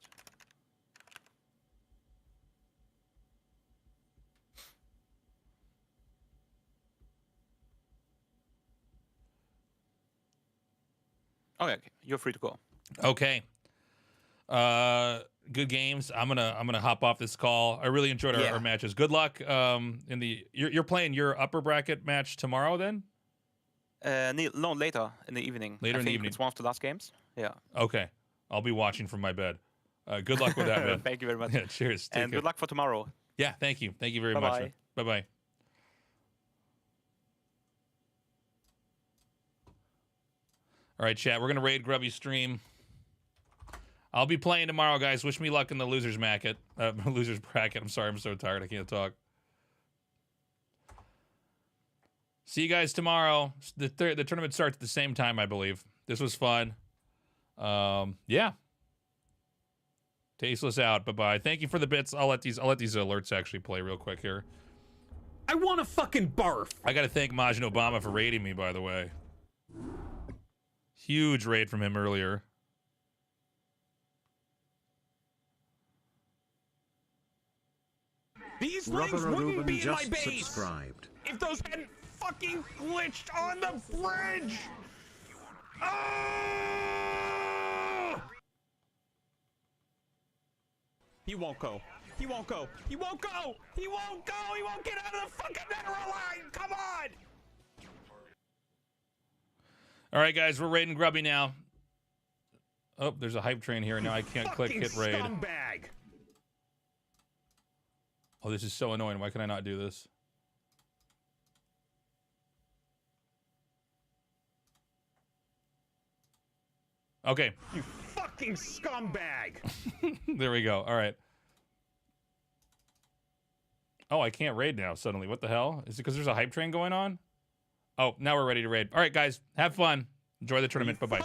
Okay, you're free to go. Okay. Good games. I'm gonna hop off this call. I really enjoyed our matches. Good luck. In the you're playing your upper bracket match tomorrow then? No, later in the evening. Later in the evening. It's one of the last games. Yeah. Okay. I'll be watching from my bed. Good luck with that, man. Thank you very much. Yeah, cheers. Take And care. good luck for tomorrow. Yeah, thank you. Thank you very Bye-bye. much. Bye-bye. All right, chat. We're going to raid Grubby stream. I'll be playing tomorrow, guys. Wish me luck in the losers bracket. Losers bracket. I'm sorry. I'm so tired. I can't talk. See you guys tomorrow. The tournament starts at the same time, I believe. This was fun. Yeah. Tasteless out. Bye-bye. Thank you for the bits. I'll let these alerts actually play real quick here. I want to fucking barf. I got to thank Majin Obama for raiding me, by the way. Huge raid from him earlier. These Rubber links wouldn't Ruben be in my just base subscribed. if those hadn't fucking glitched on the bridge. Oh! He won't go. He won't go. He won't go. He won't go. He won't get out of the fucking mineral line. Come on. All right, guys, we're raiding Grubby now. Oh, there's a hype train here. Now I can't click hit raid. Scumbag. Oh, this is so annoying. Why can I not do this? Okay. You fucking scumbag. There we go. All right. Oh, I can't raid now suddenly. What the hell? Is it because there's a hype train going on? Oh, now we're ready to raid. All right, guys. Have fun. Enjoy the tournament. Bye-bye.